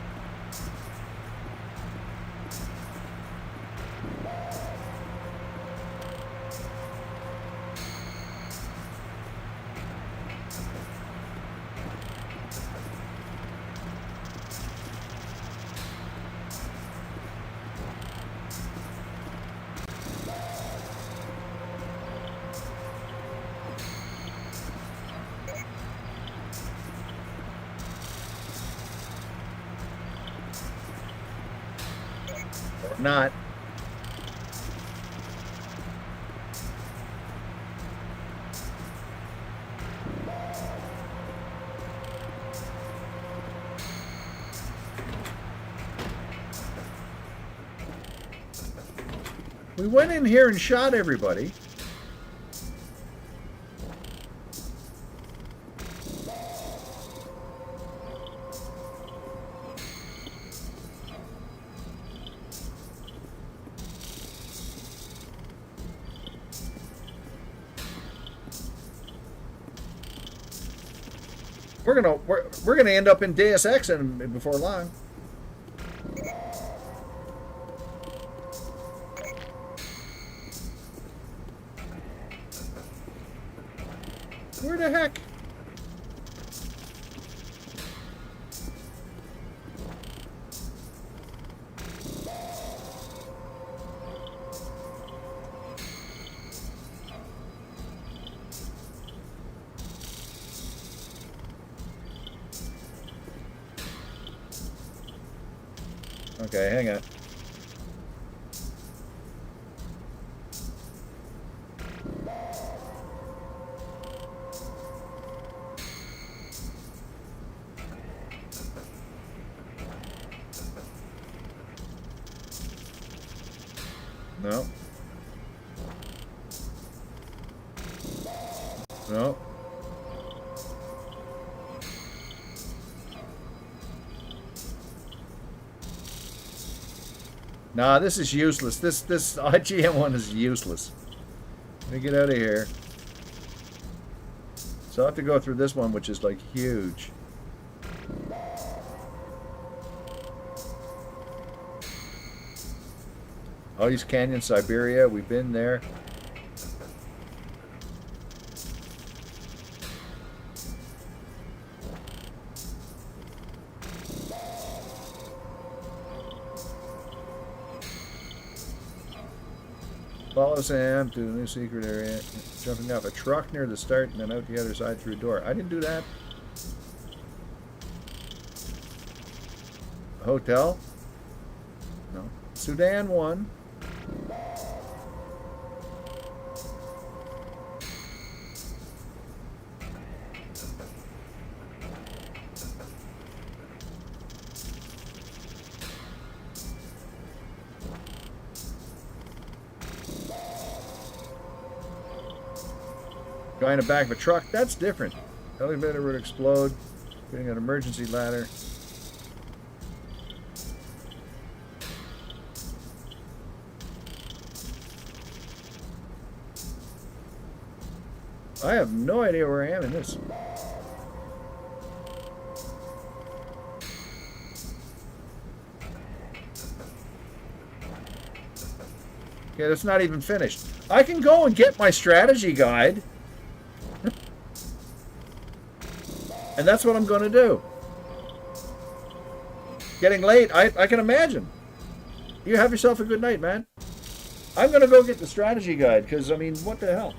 Not. We went in here and shot everybody. We're gonna end up in Deus Ex before long. Where the heck? Okay, hang on. No. No. Nah, this is useless. This IGM one is useless. Let me get out of here. So I have to go through this one, which is like huge. Ice Canyon, Siberia. We've been there. Follow Sam to the new secret area. Jumping off a truck near the start and then out the other side through a door. I didn't do that. Hotel? No. Sudan 1. Guy in the back of a truck, that's different. Elevator would explode. Getting an emergency ladder. I have no idea where I am in this. Okay, that's not even finished. I can go and get my strategy guide. And that's what I'm going to do. Getting late, I can imagine. You have yourself a good night, man. I'm going to go get the strategy guide, because, I mean, what the hell?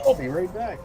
I'll be right back.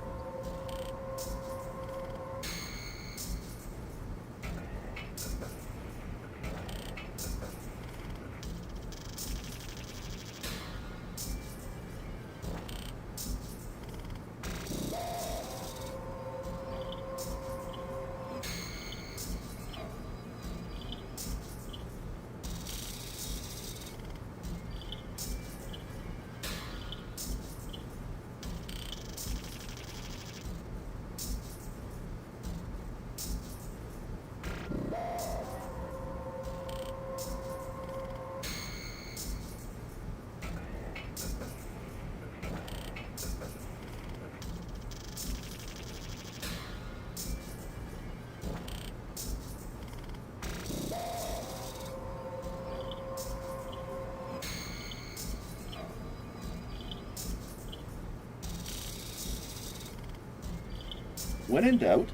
When in doubt,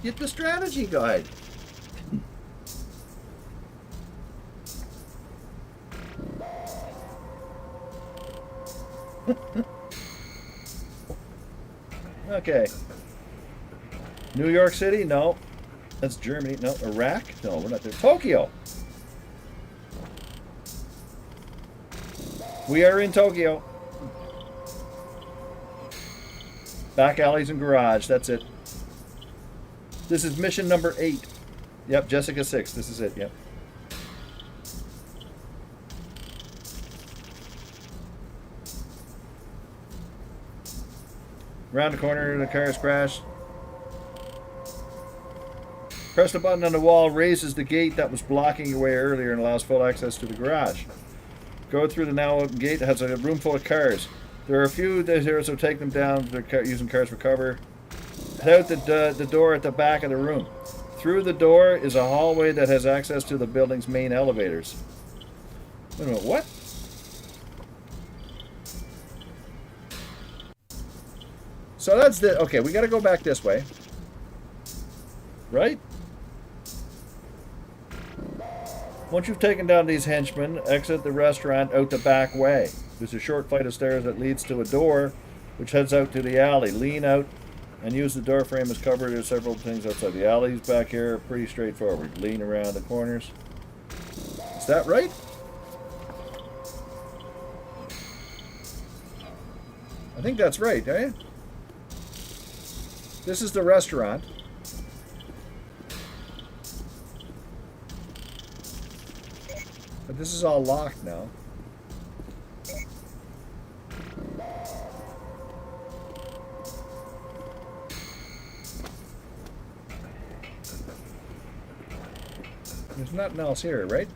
get the strategy guide. Okay. New York City? No. That's Germany. No. Iraq? No, we're not there. Tokyo. We are in Tokyo. Back alleys and garage. That's it. This is mission number 8. Yep, Jessica 6. This is it. Yep. Around the corner, the car has crashed. Press the button on the wall, raises the gate that was blocking your way earlier and allows full access to the garage. Go through the now open gate. It has a room full of cars. There are a few there, so take them down. They're using cars for cover. Head out the door at the back of the room. Through the door is a hallway that has access to the building's main elevators. Wait a minute, what? So that's the... Okay, we gotta go back this way. Right? Once you've taken down these henchmen, exit the restaurant out the back way. There's a short flight of stairs that leads to a door, which heads out to the alley. Lean out and use the door frame as cover. There's several things outside. The alleys back here are pretty straightforward. Lean around the corners. Is that right? I think that's right, eh? This is the restaurant. But this is all locked now. There's nothing else here, right?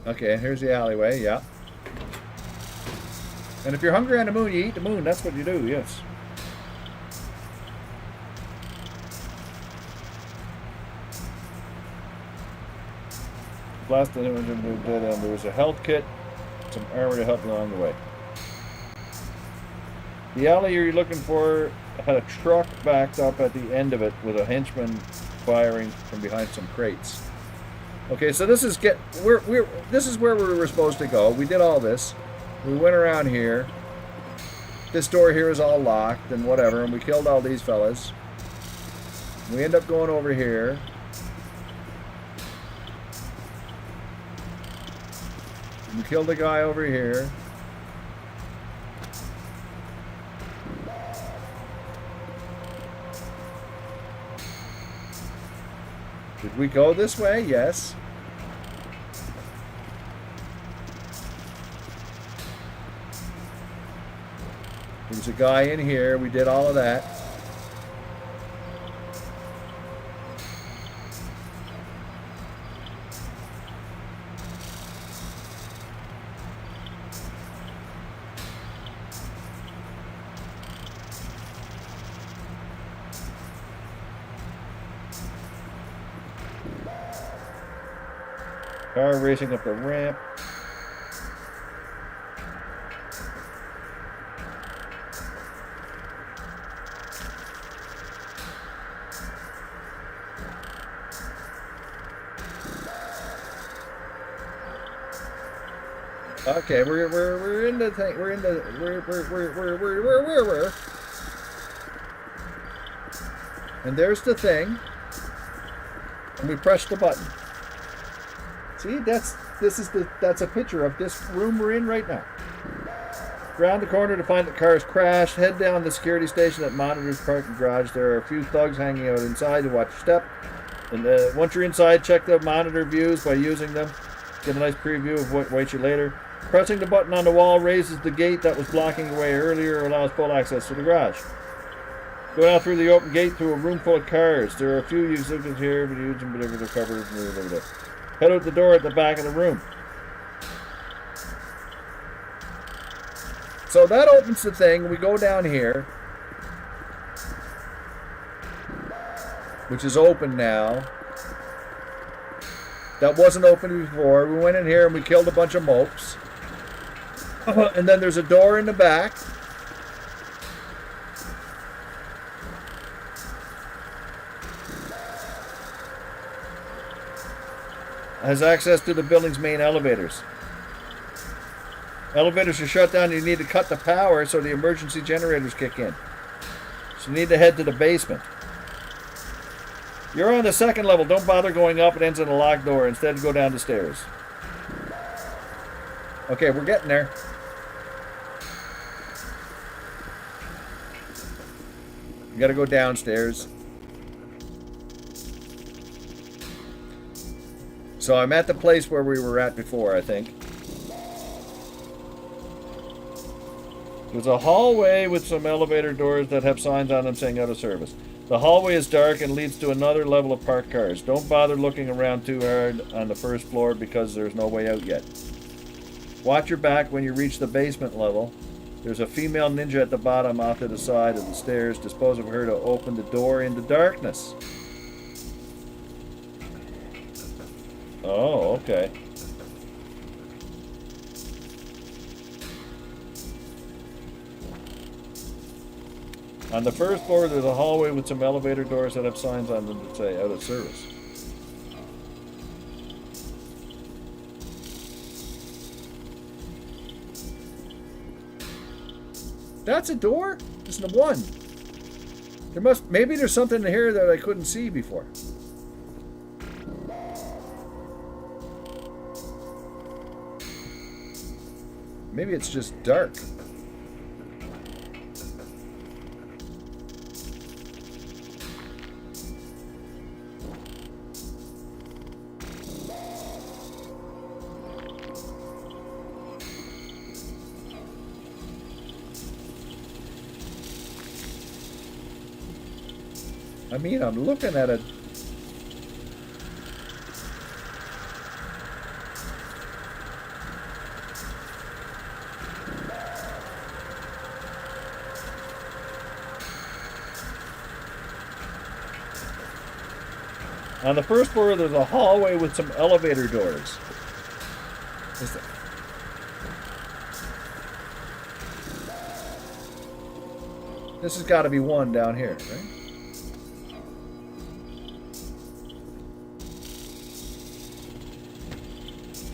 Okay, here's the alleyway, yeah. And if you're hungry on the moon, you eat the moon. That's what you do, yes. Last time there was a health kit, some armor to help you along the way. The alley you're looking for had a truck backed up at the end of it with a henchman firing from behind some crates. Okay, so this is this is where we were supposed to go. We did all this. We went around here. This door here is all locked and whatever, and we killed all these fellas. We end up going over here. We killed a guy over here. Did we go this way? Yes. There's a guy in here. We did all of that. Car racing up the ramp. Okay, we're in the thing. We're in the we're. And there's the thing. And we press the button. See, that's a picture of this room we're in right now. Round the corner to find the car's crashed. Head down the security station that monitors parking garage. There are a few thugs hanging out inside to watch your step. And once you're inside, check the monitor views by using them. Get a nice preview of what waits you later. Pressing the button on the wall raises the gate that was blocking your way earlier, allows full access to the garage. Go out through the open gate to a room full of cars. There are a few exhibits here, but use them whatever they're covered. Head out the door at the back of the room. So that opens the thing. We go down here, which is open now. That wasn't open before. We went in here and we killed a bunch of mopes. And then there's a door in the back. Has access to the building's main elevators. Elevators are shut down. You need to cut the power so the emergency generators kick in. So you need to head to the basement. You're on the second level. Don't bother going up. It ends in a locked door. Instead, go down the stairs. Okay, we're getting there. You gotta go downstairs. So I'm at the place where we were at before, I think. There's a hallway with some elevator doors that have signs on them saying out of service. The hallway is dark and leads to another level of parked cars. Don't bother looking around too hard on the first floor because there's no way out yet. Watch your back when you reach the basement level. There's a female ninja at the bottom off to the side of the stairs. Dispose of her to open the door into darkness. Oh, okay. On the first floor, there's a hallway with some elevator doors that have signs on them that say out of service. That's a door? Just one. Maybe there's something in here that I couldn't see before. Maybe it's just dark. I mean, I'm looking at it. On the first floor, there's a hallway with some elevator doors. This has got to be one down here, right?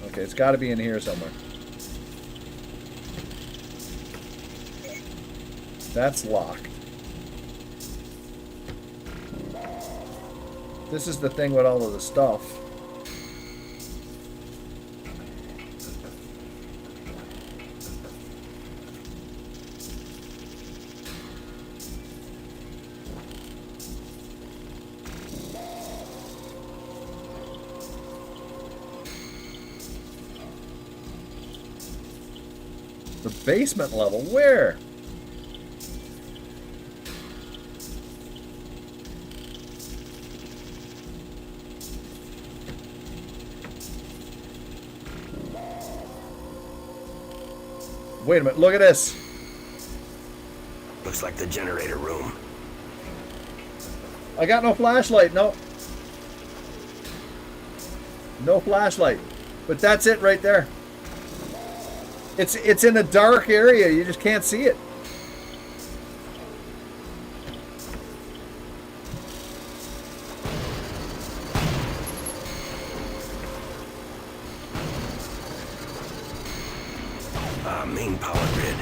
Okay, it's got to be in here somewhere. That's locked. This is the thing with all of the stuff. The basement level, where? Wait a minute, look at this. Looks like the generator room. I got no flashlight, no. No flashlight. But that's it right there. It's in a dark area, you just can't see it. Main power grid.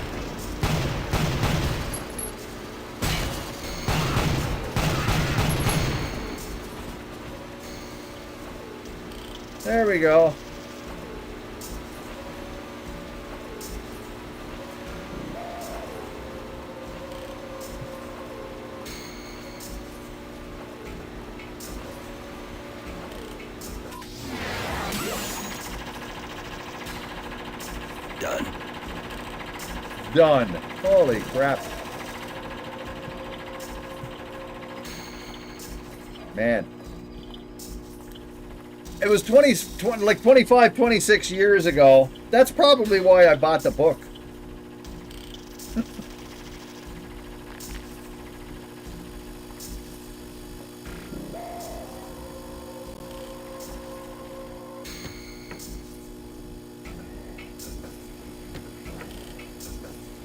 There we go. Done. Done. Holy crap. Man. It was 25, 26 years ago. That's probably why I bought the book.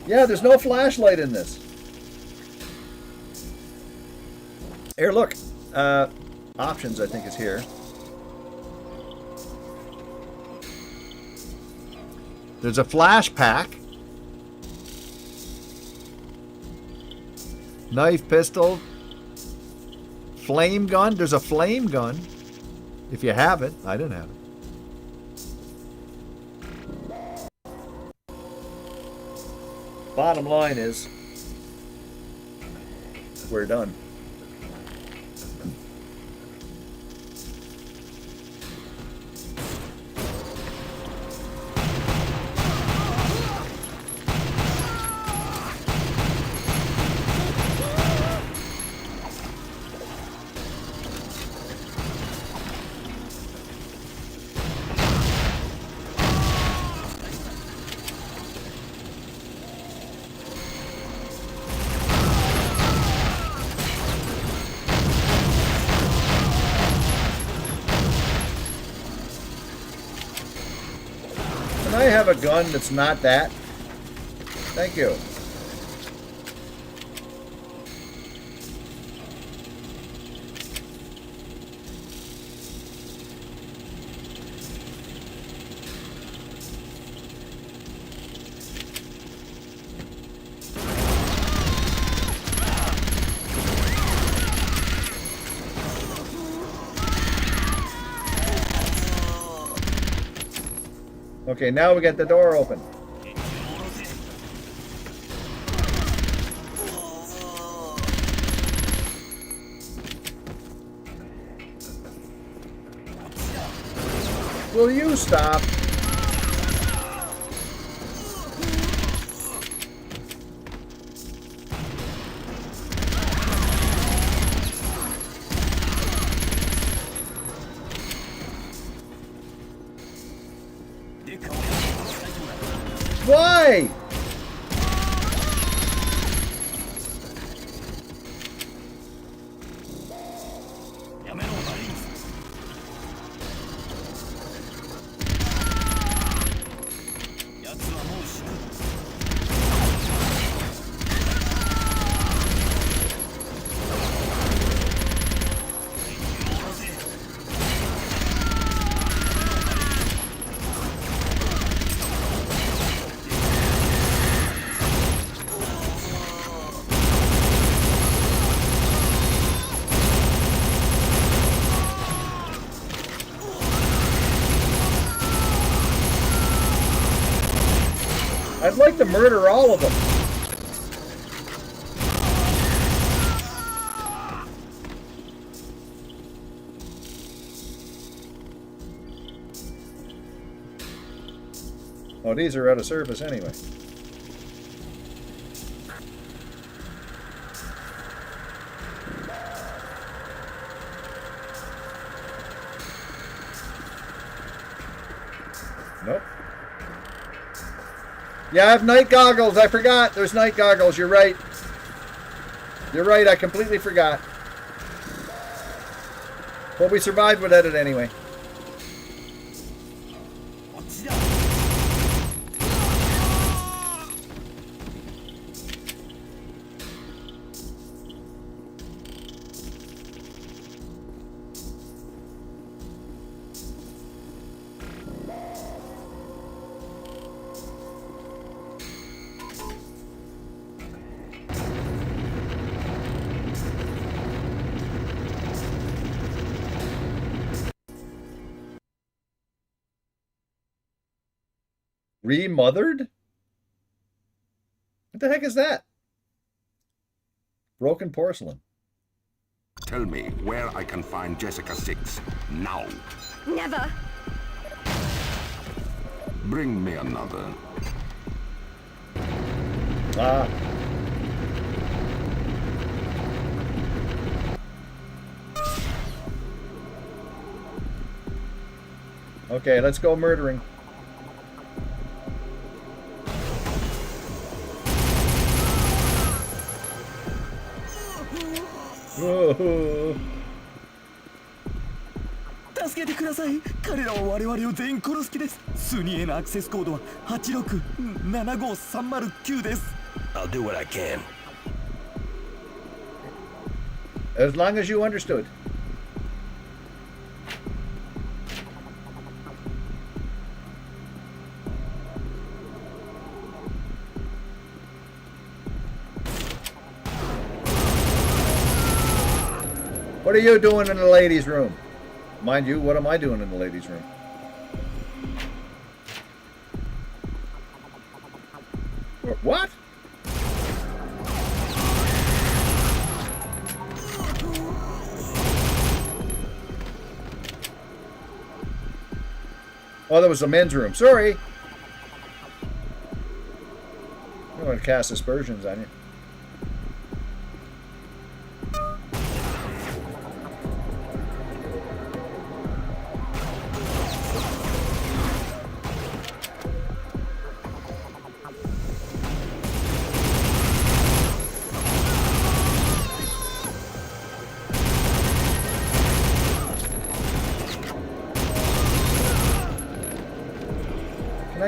Yeah, there's no flashlight in this. Here, look. Options, I think, is here. There's a flash pack. Knife, pistol. Flame gun. There's a flame gun. If you have it. I didn't have it. Bottom line is, we're done. I have a gun that's not that? Thank you. Okay, now we got the door open. Will you stop? Why? I'd like to murder all of them. Oh, these are out of service anyway. Nope. Yeah, I have night goggles. I forgot. There's night goggles. You're right. You're right. I completely forgot. Well, we survived without it anyway. Remothered? What the heck is that? Broken porcelain. Tell me where I can find Jessica 6 now. Never. Bring me another. Ah. Okay, let's go murdering. Whoa. 助けてください。彼らは我々を全員殺す気です。スニへのアクセスコードは867530 です。I'll do what I can. As long as you understood. What are you doing in the ladies' room? Mind you, what am I doing in the ladies' room? What? Oh, that was the men's room. Sorry. I'm going to cast aspersions on you.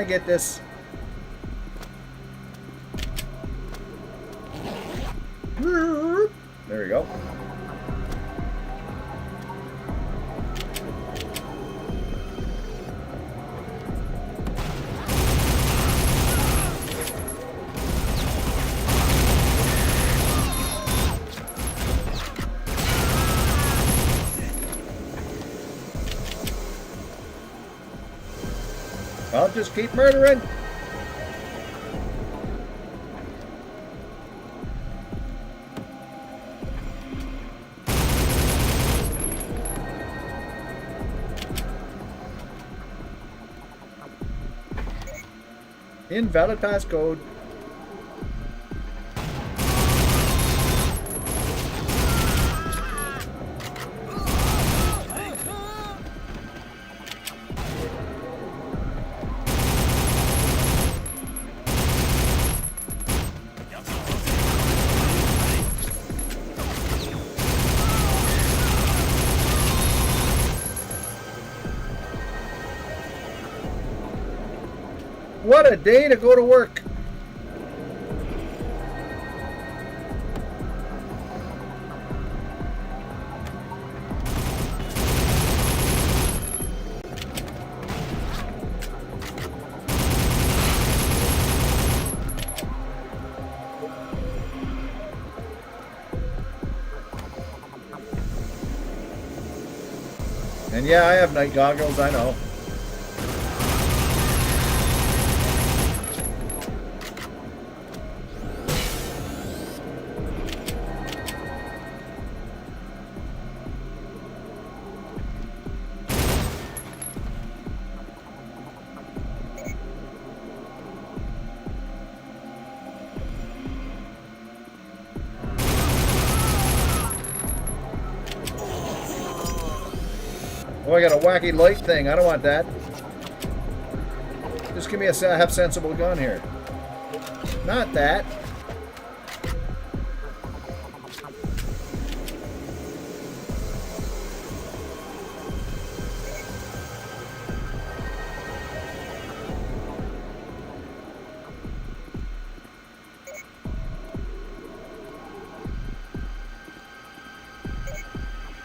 Can I get this? There we go. I'll just keep murdering. Invalid passcode. What a day to go to work. And yeah, I have night goggles, I know. Oh, I got a wacky light thing. I don't want that. Just give me a half-sensible gun here. Not that.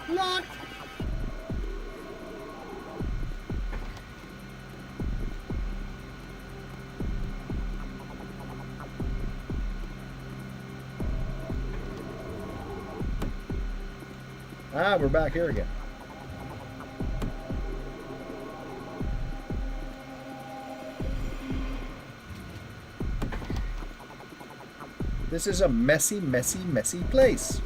Locked. Ah, we're back here again. This is a messy, messy, messy place.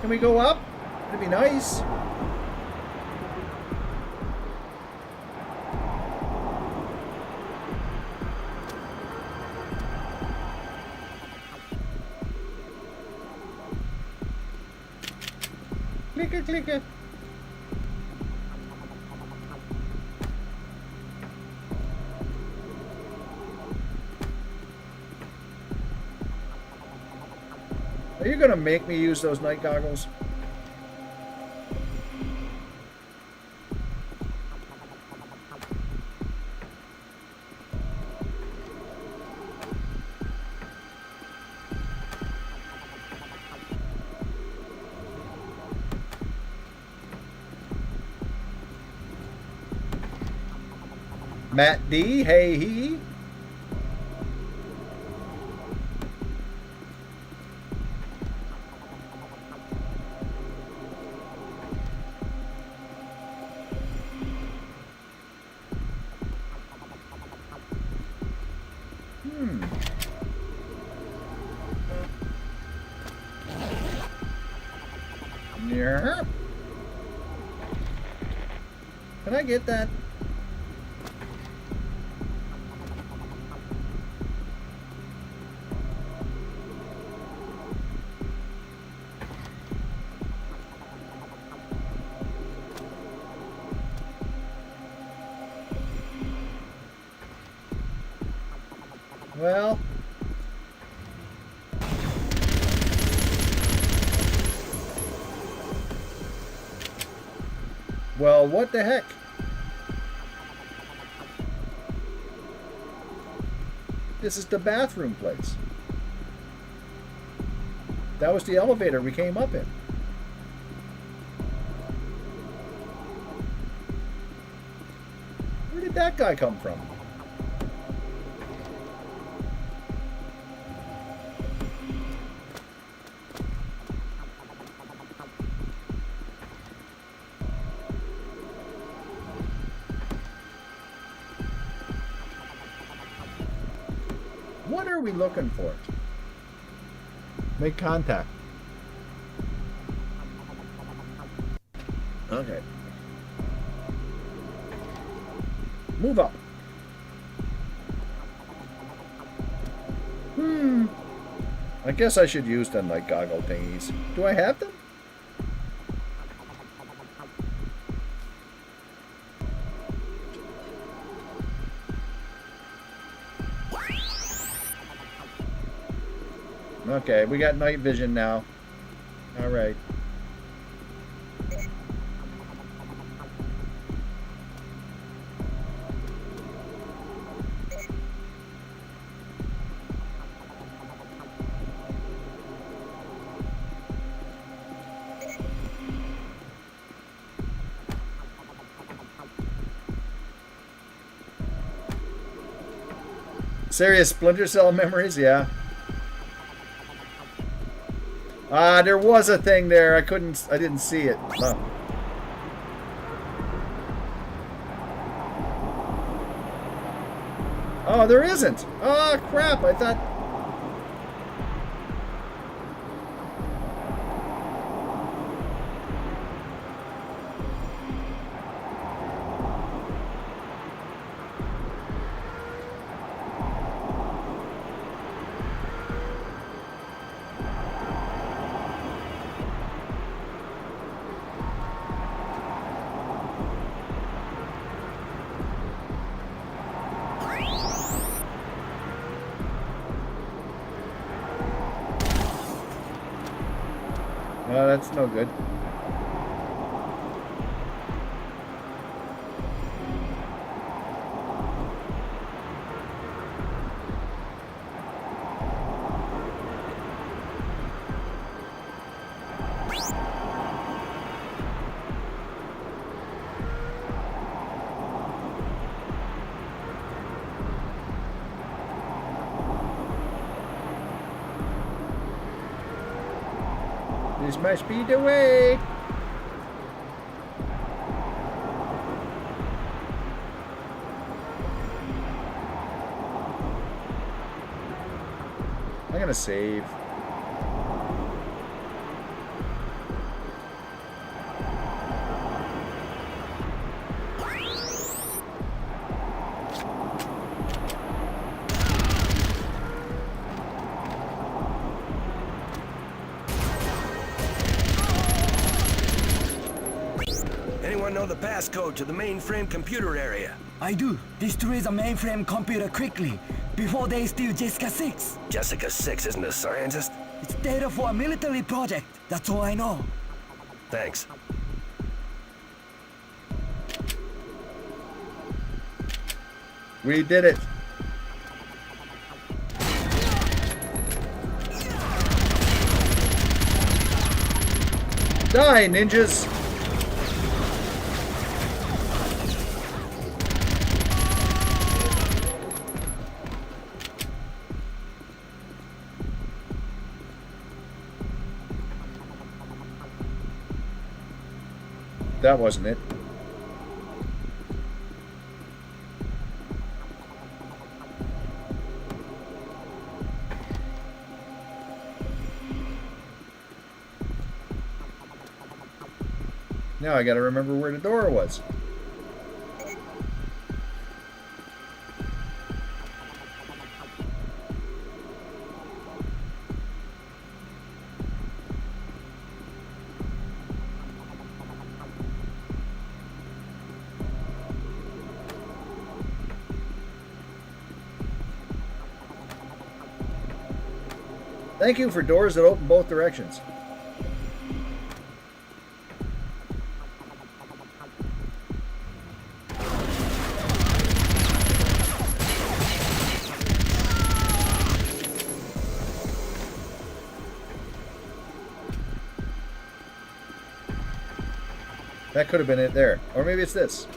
Can we go up? That'd be nice. Clicker, clicker. Are you gonna make me use those night goggles? Matt D, hey he. Yeah. Can I get that? Well, what the heck? This is the bathroom place. That was the elevator we came up in. Where did that guy come from? What are we looking for? Make contact. Okay. Move up. I guess I should use the night goggle thingies. Do I have them? Okay, we got night vision now. All right. Serious Splinter Cell memories? Yeah. There was a thing there. I didn't see it. Huh. Oh, there isn't. Oh, crap. I thought... Oh, that's no good. This must be the way. I'm gonna save. Anyone know the passcode to the mainframe computer area? I do. Destroy the mainframe computer quickly, before they steal Jessica 6. Jessica 6 isn't a scientist? It's data for a military project. That's all I know. Thanks. We did it. Die, ninjas! That wasn't it. Now I gotta remember where the door was. Thank you for doors that open both directions. That could have been it there. Or maybe it's this.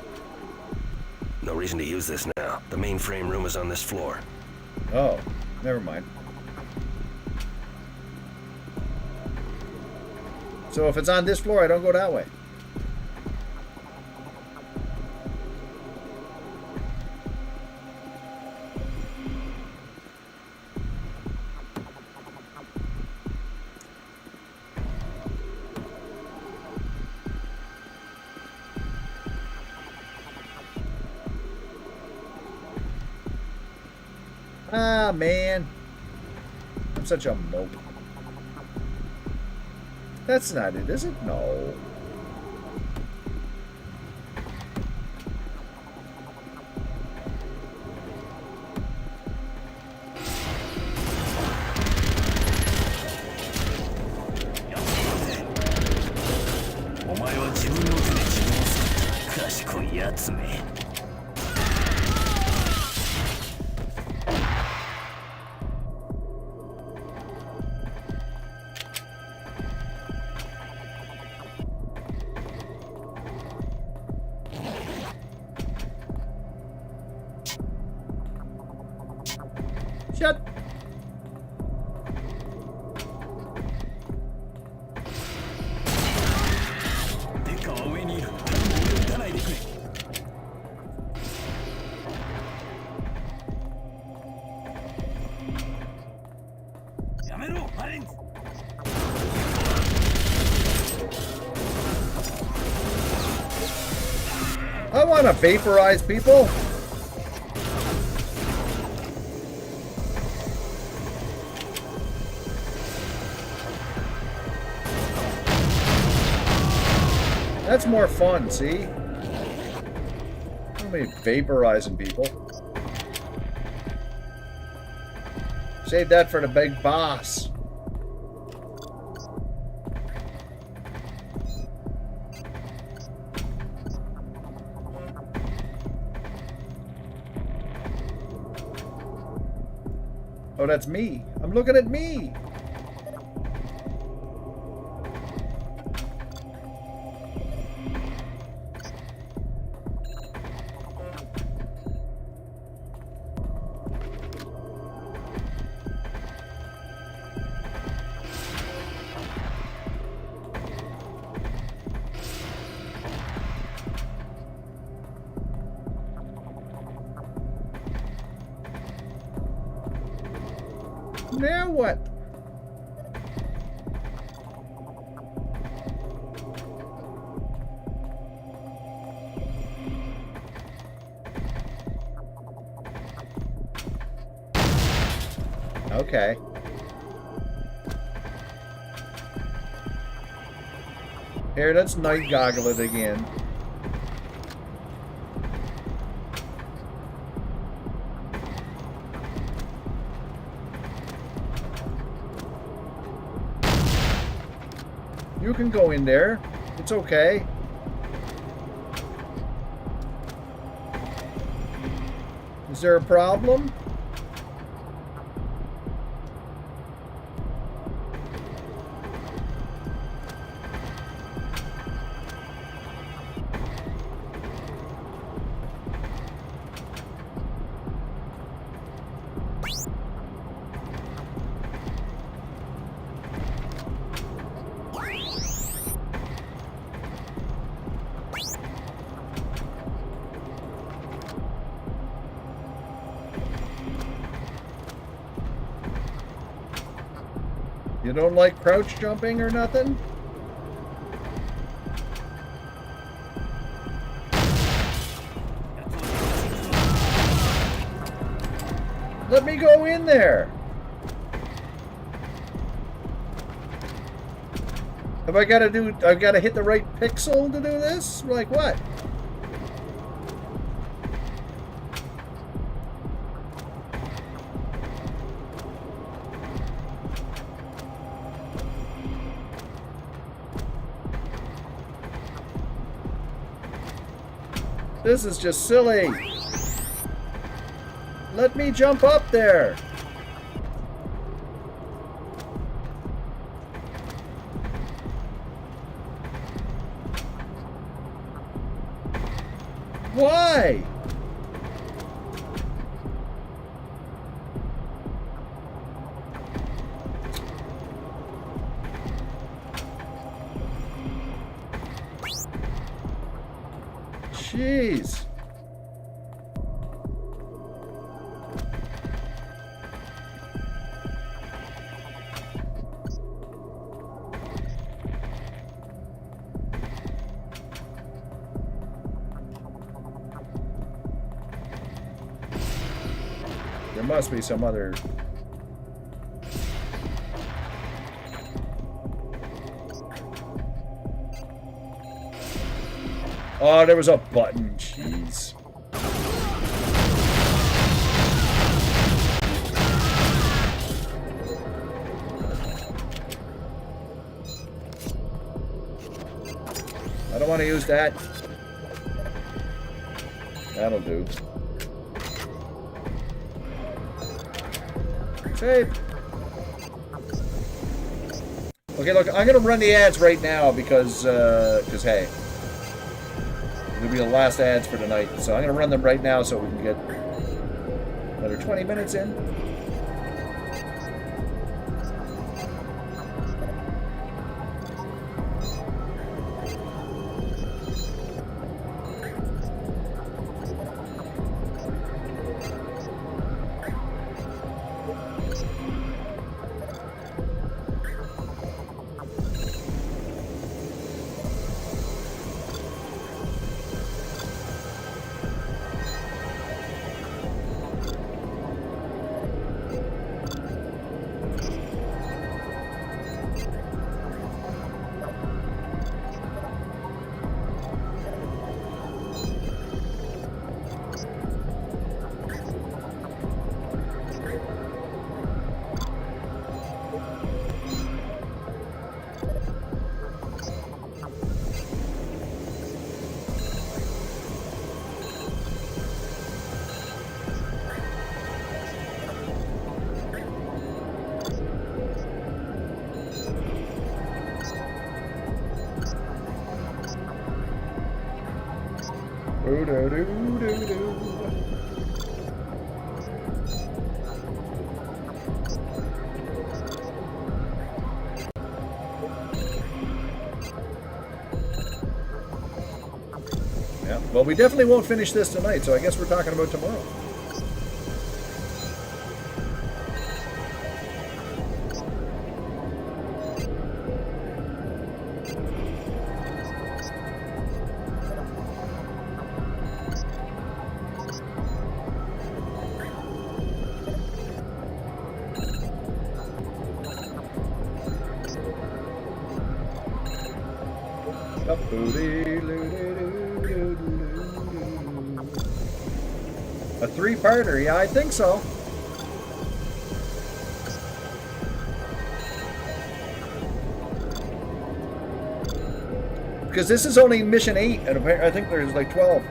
No reason to use this now. The mainframe room is on this floor. Oh, never mind. So if it's on this floor, I don't go that way. Ah, man. I'm such a mope. That's not it, is it? No. Shut. I want to vaporize people. That's more fun, see? Don't be vaporizing people. Save that for the big boss. Oh, that's me. I'm looking at me. Now what? Okay. Here, let's night goggle it again. You can go in there. It's okay. Is there a problem? You don't like crouch jumping or nothing? Let me go in there. Have I got to do... I've got to hit the right pixel to do this? Like what? This is just silly. Let me jump up there. Why? Jeez. There must be some other... Oh, there was a button. Jeez. I don't want to use that. That'll do. Save. Okay, look, I'm gonna run the ads right now because hey, it'll be the last ads for tonight. So I'm gonna run them right now so we can get another 20 minutes in. Yeah, well, we definitely won't finish this tonight, so I guess we're talking about tomorrow. A three-parter, yeah, I think so. Because this is only mission 8, and I think there's like 12.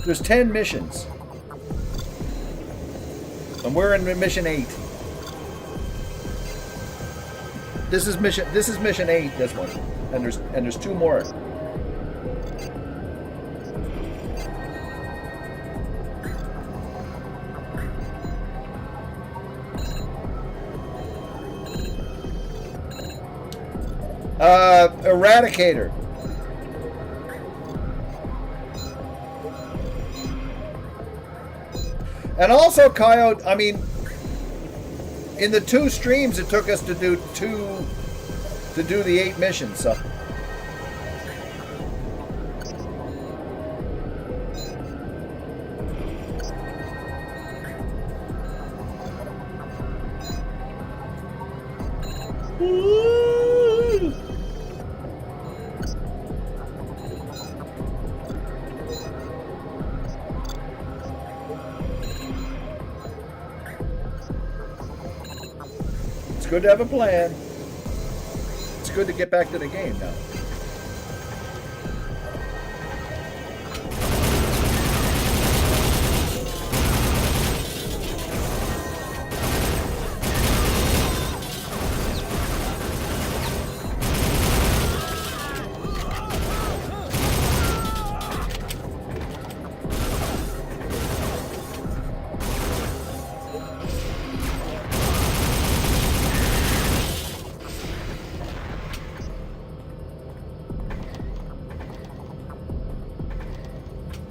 There's 10 missions. And we're in mission 8. This is mission 8, this one. And there's 2 more. Eradicator. And also, Coyote, I mean, in the 2 streams it took us to do the 8 missions, so. It's good to have a plan. It's good to get back to the game now.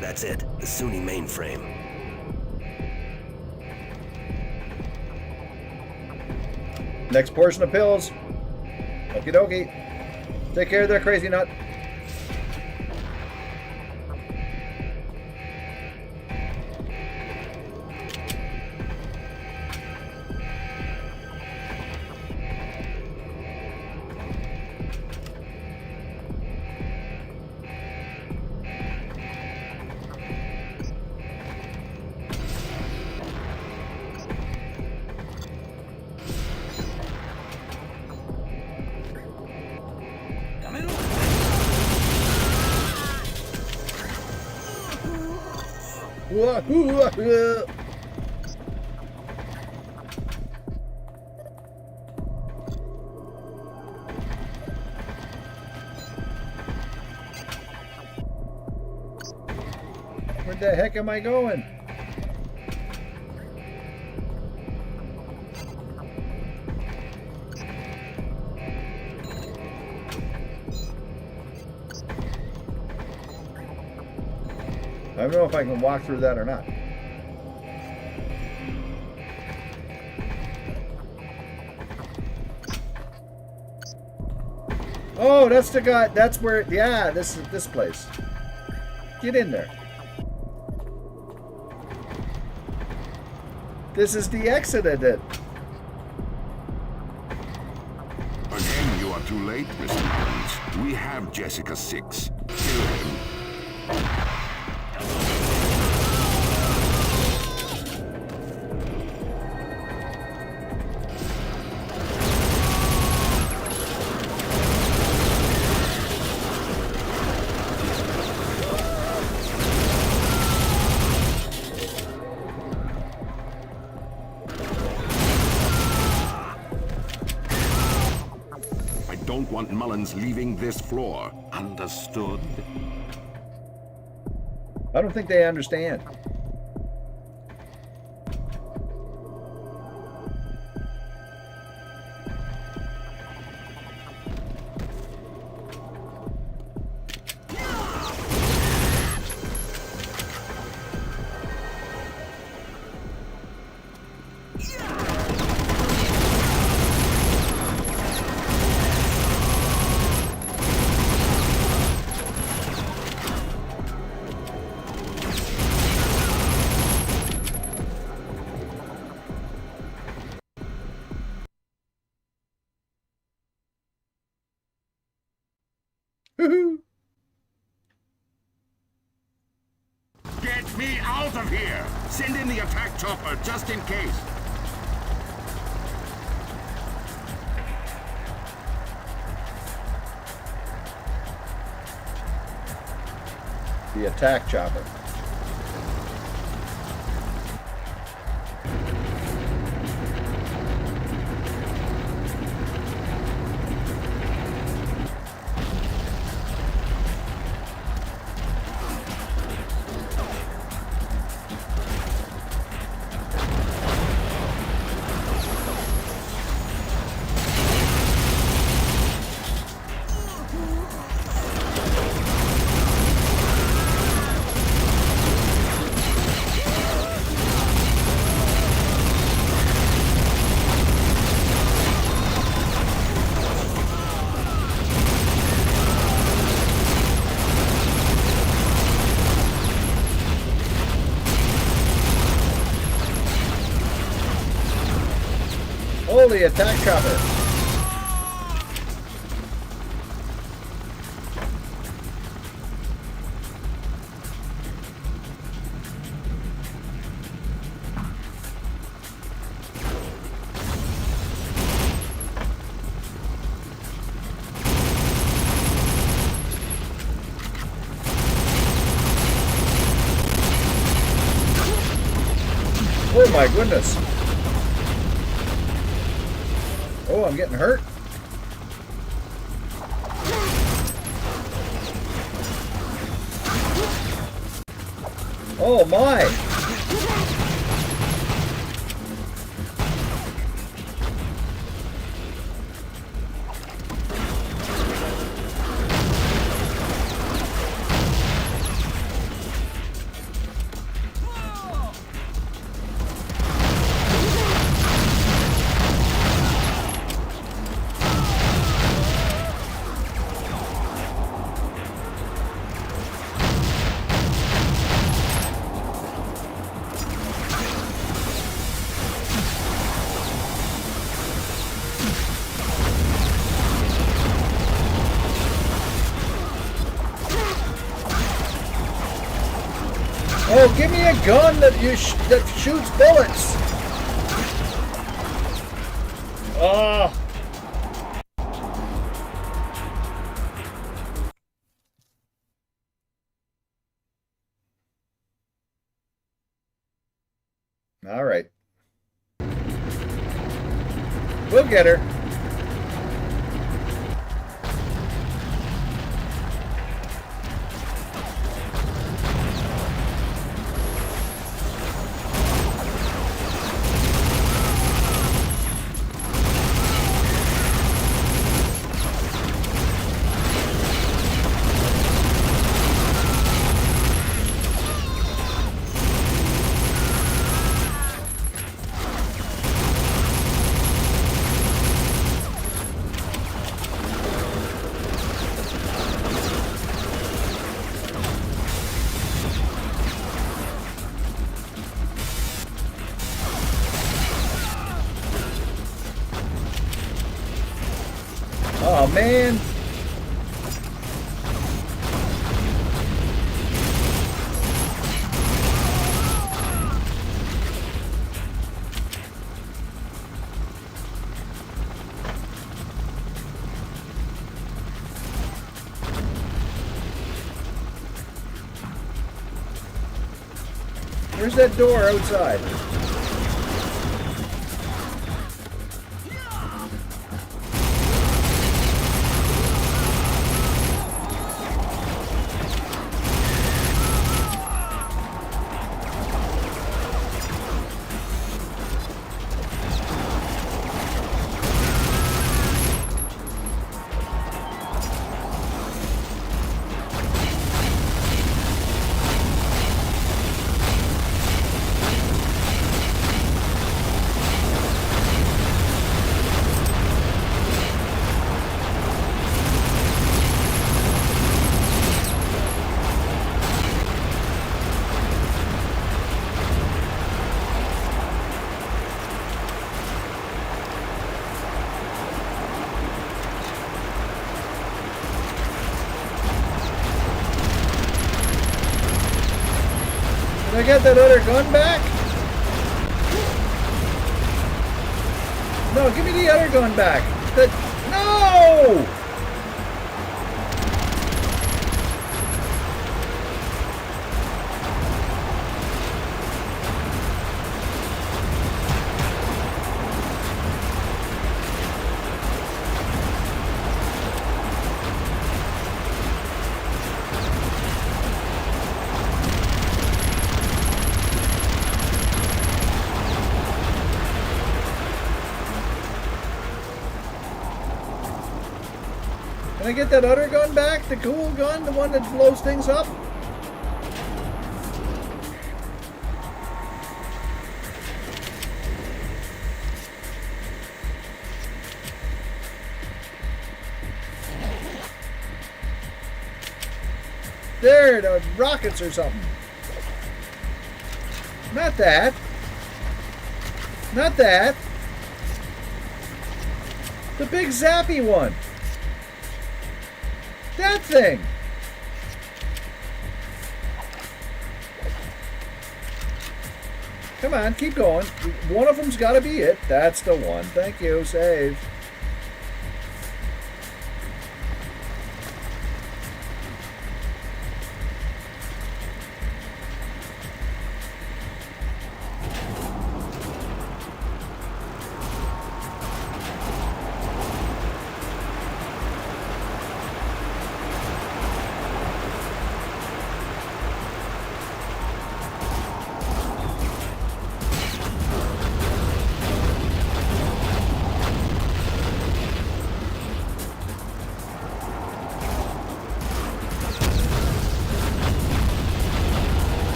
That's it, the Sunni mainframe. Next portion of pills. Okie dokie. Take care of that crazy nut. Where the heck am I going? I don't know if I can walk through that or not. Oh, that's the guy. That's where. Yeah, this is this place. Get in there. This is the exit I did. Again, you are too late, Mr. Mullins. We have Jessica 6. Kill him. Don't want Mullins leaving this floor. Understood? I don't think they understand. Get me out of here! Send in the attack chopper, just in case. The attack chopper. Holy attack chopper. Oh my goodness. Oh, I'm getting hurt. Oh my. Oh, give me a gun that that shoots bullets. Ah. All right. We'll get her. Oh man. Where's that door outside? Can I get that other gun back? No, give me the other gun back. No! Can I get that other gun back? The cool gun? The one that blows things up? There, the rockets or something. Not that. Not that. The big zappy one. That thing. Come on, keep going. One of them's got to be it. That's the one. Thank you. Save.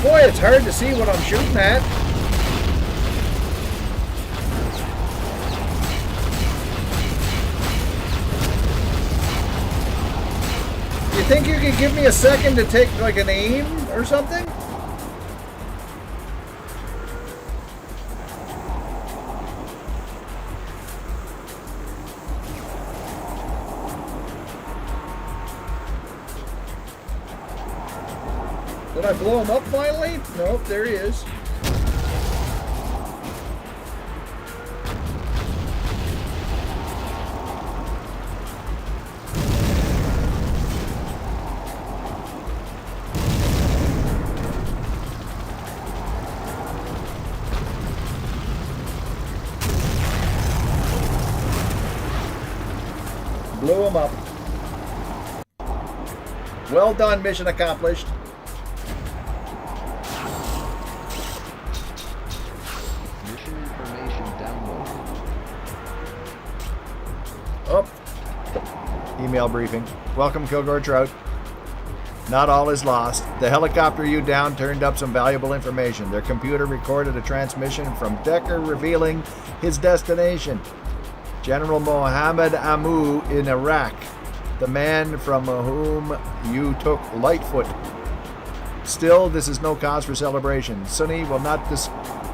Boy, it's hard to see what I'm shooting at. You think you could give me a second to take like an aim or something? Did I blow him up finally? Nope, there he is. Blew him up. Well done, mission accomplished. Email briefing. Welcome, Kilg0re Trout. Not all is lost. The helicopter you downed turned up some valuable information. Their computer recorded a transmission from Decker revealing his destination. General Mohammed Amu in Iraq, the man from whom you took Lightfoot. Still, this is no cause for celebration. Sunni will not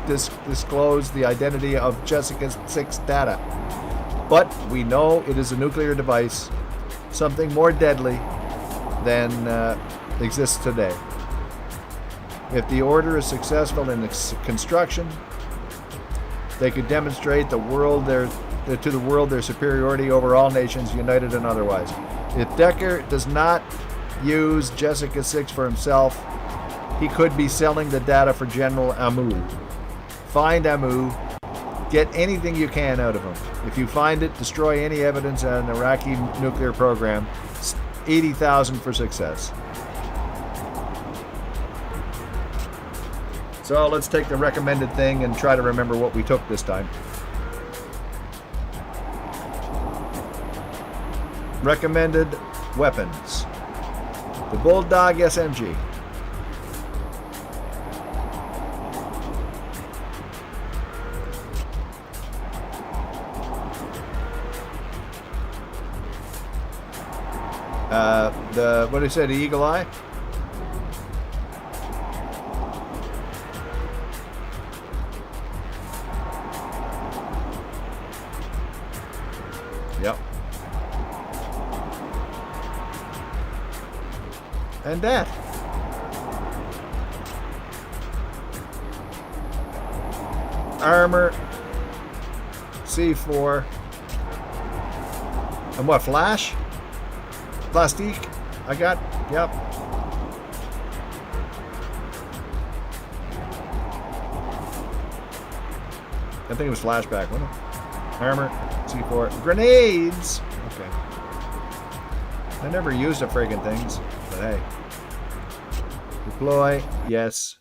disclose the identity of Jessica 6 data. But we know it is a nuclear device, something more deadly than exists today. If the order is successful in its construction, they could demonstrate to the world their superiority over all nations, united and otherwise. If Decker does not use Jessica 6 for himself, he could be selling the data for General Amu. Find Amu. Get anything you can out of him. If you find it, destroy any evidence on an Iraqi nuclear program. 80,000 for success. So let's take the recommended thing and try to remember what we took this time. Recommended weapons. The Bulldog SMG. What did he say, the Eagle Eye? Yep. And that. Armor. C4. And what, flash? Plastique? I got, yep. I think it was flashback, wasn't it? Armor, C4, grenades! Okay. I never used the friggin' things, but hey. Deploy, yes.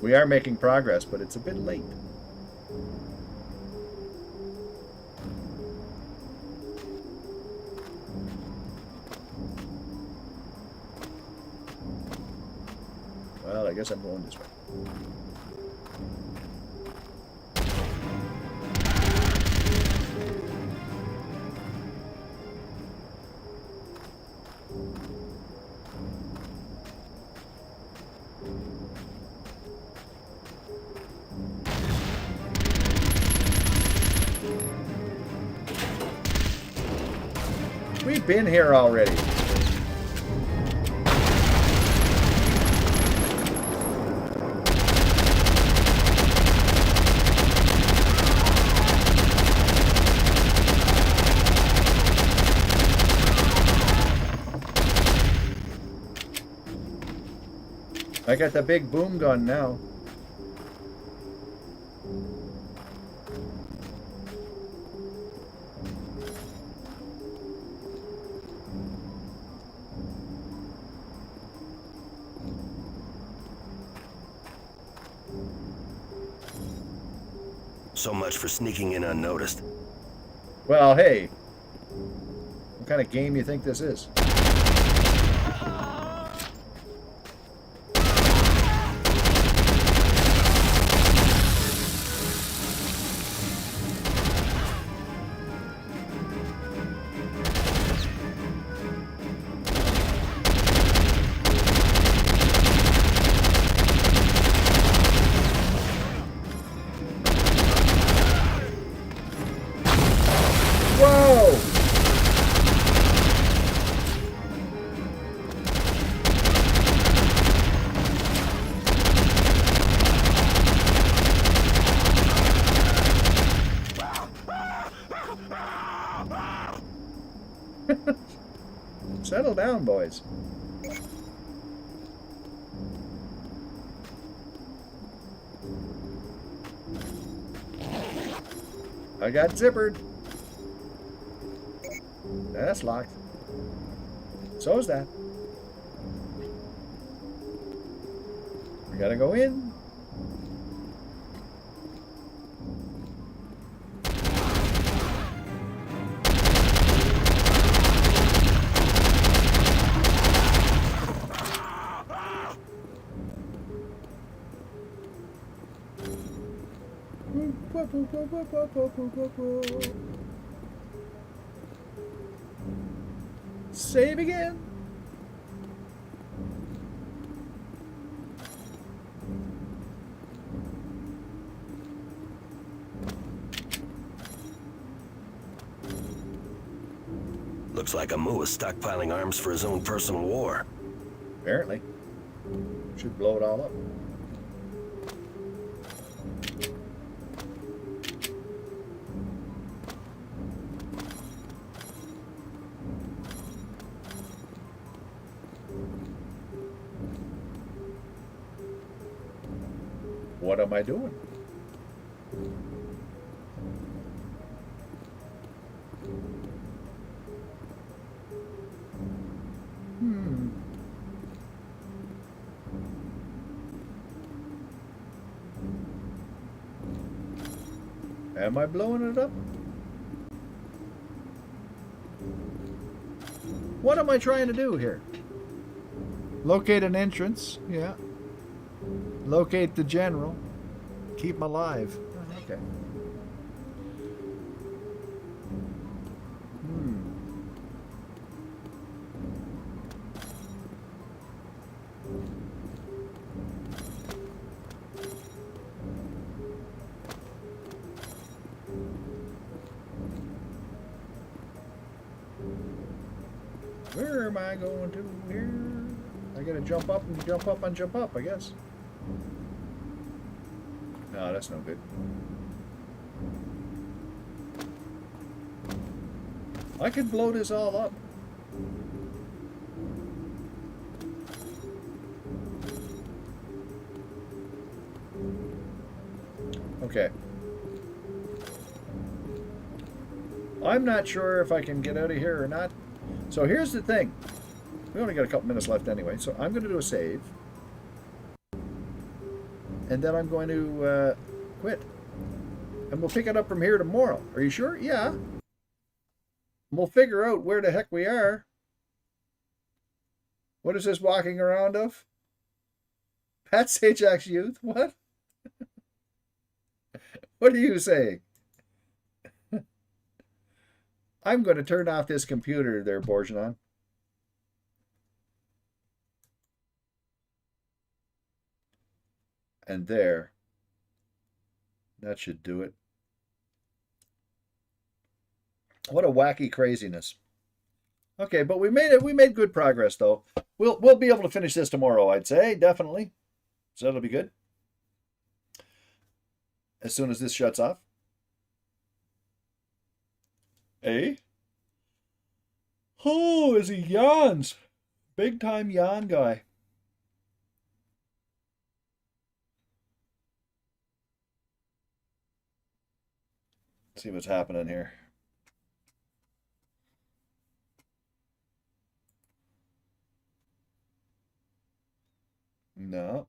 We are making progress, but it's a bit late. Well, I guess I'm going this way. We've been here already. I got the big boom gun now. So much for sneaking in unnoticed. Well, hey. What kind of game you think this is? Settle down, boys. I got zippered. That's locked. So is that. We gotta go in. Save again. Looks like Amu is stockpiling arms for his own personal war. Apparently. Should blow it all up. What am I doing? Am I blowing it up? What am I trying to do here? Locate an entrance. Yeah. Locate the general. Keep him alive. Okay. Where am I going to here? I gotta jump up and jump up and jump up, I guess. No, that's no good. I could blow this all up. Okay. I'm not sure if I can get out of here or not. So here's the thing. We only got a couple minutes left anyway, so I'm going to do a save. and then I'm going to quit. And we'll pick it up from here tomorrow. Are you sure? Yeah. We'll figure out where the heck we are. What is this walking around of? Pat Sajak's youth? What? What are you saying? I'm going to turn off this computer there, Borjanon. And there. That should do it. What a wacky craziness. Okay, but we made it. We made good progress, though. We'll be able to finish this tomorrow, I'd say, definitely. So that'll be good. As soon as this shuts off. Eh? Oh, as he yawns. Big time yawn guy. Let's see what's happening here. No.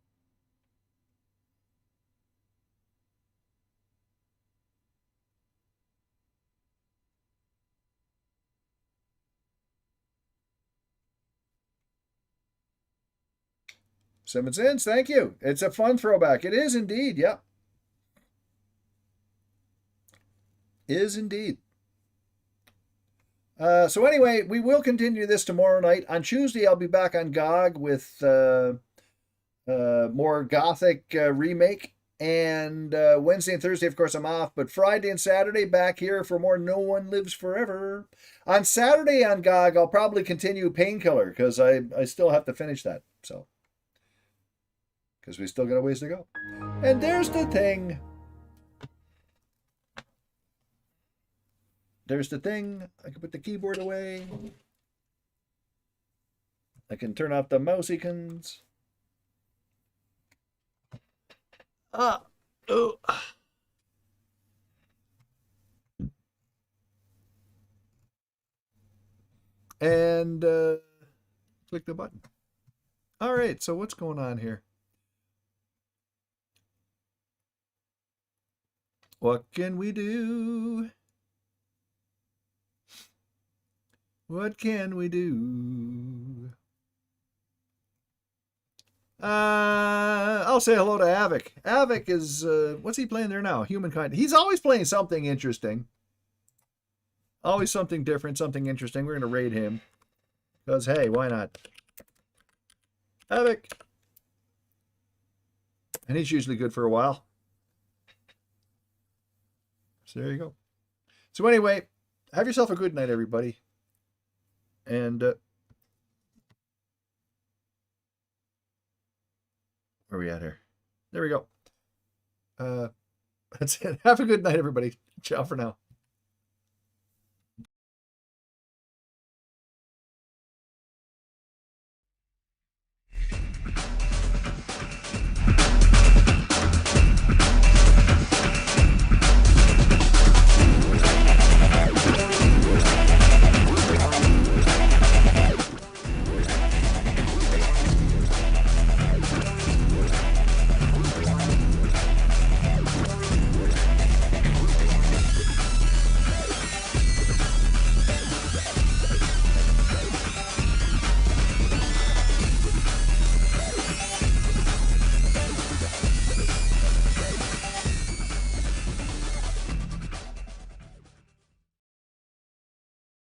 $7 thank you. It's a fun throwback. It is indeed, yeah. Is indeed. So anyway, we will continue this tomorrow night. On Tuesday, I'll be back on GOG with more Gothic remake. And Wednesday and Thursday, of course, I'm off. But Friday and Saturday, back here for more No One Lives Forever. On Saturday on GOG, I'll probably continue Painkiller because I still have to finish that. So, because we still got a ways to go. And there's the thing. There's the thing. I can put the keyboard away. I can turn off the mouse icons. Oh. And click the button. All right, so what's going on here? What can we do? What can we do? I'll say hello to Avik. Avik is, what's he playing there now? Humankind. He's always playing something interesting. Always something different, something interesting. We're going to raid him. Because, hey, why not? Avik. And he's usually good for a while. So there you go. So anyway, have yourself a good night, everybody. And where are we at here? There we go. That's it. Have a good night, everybody. Ciao for now.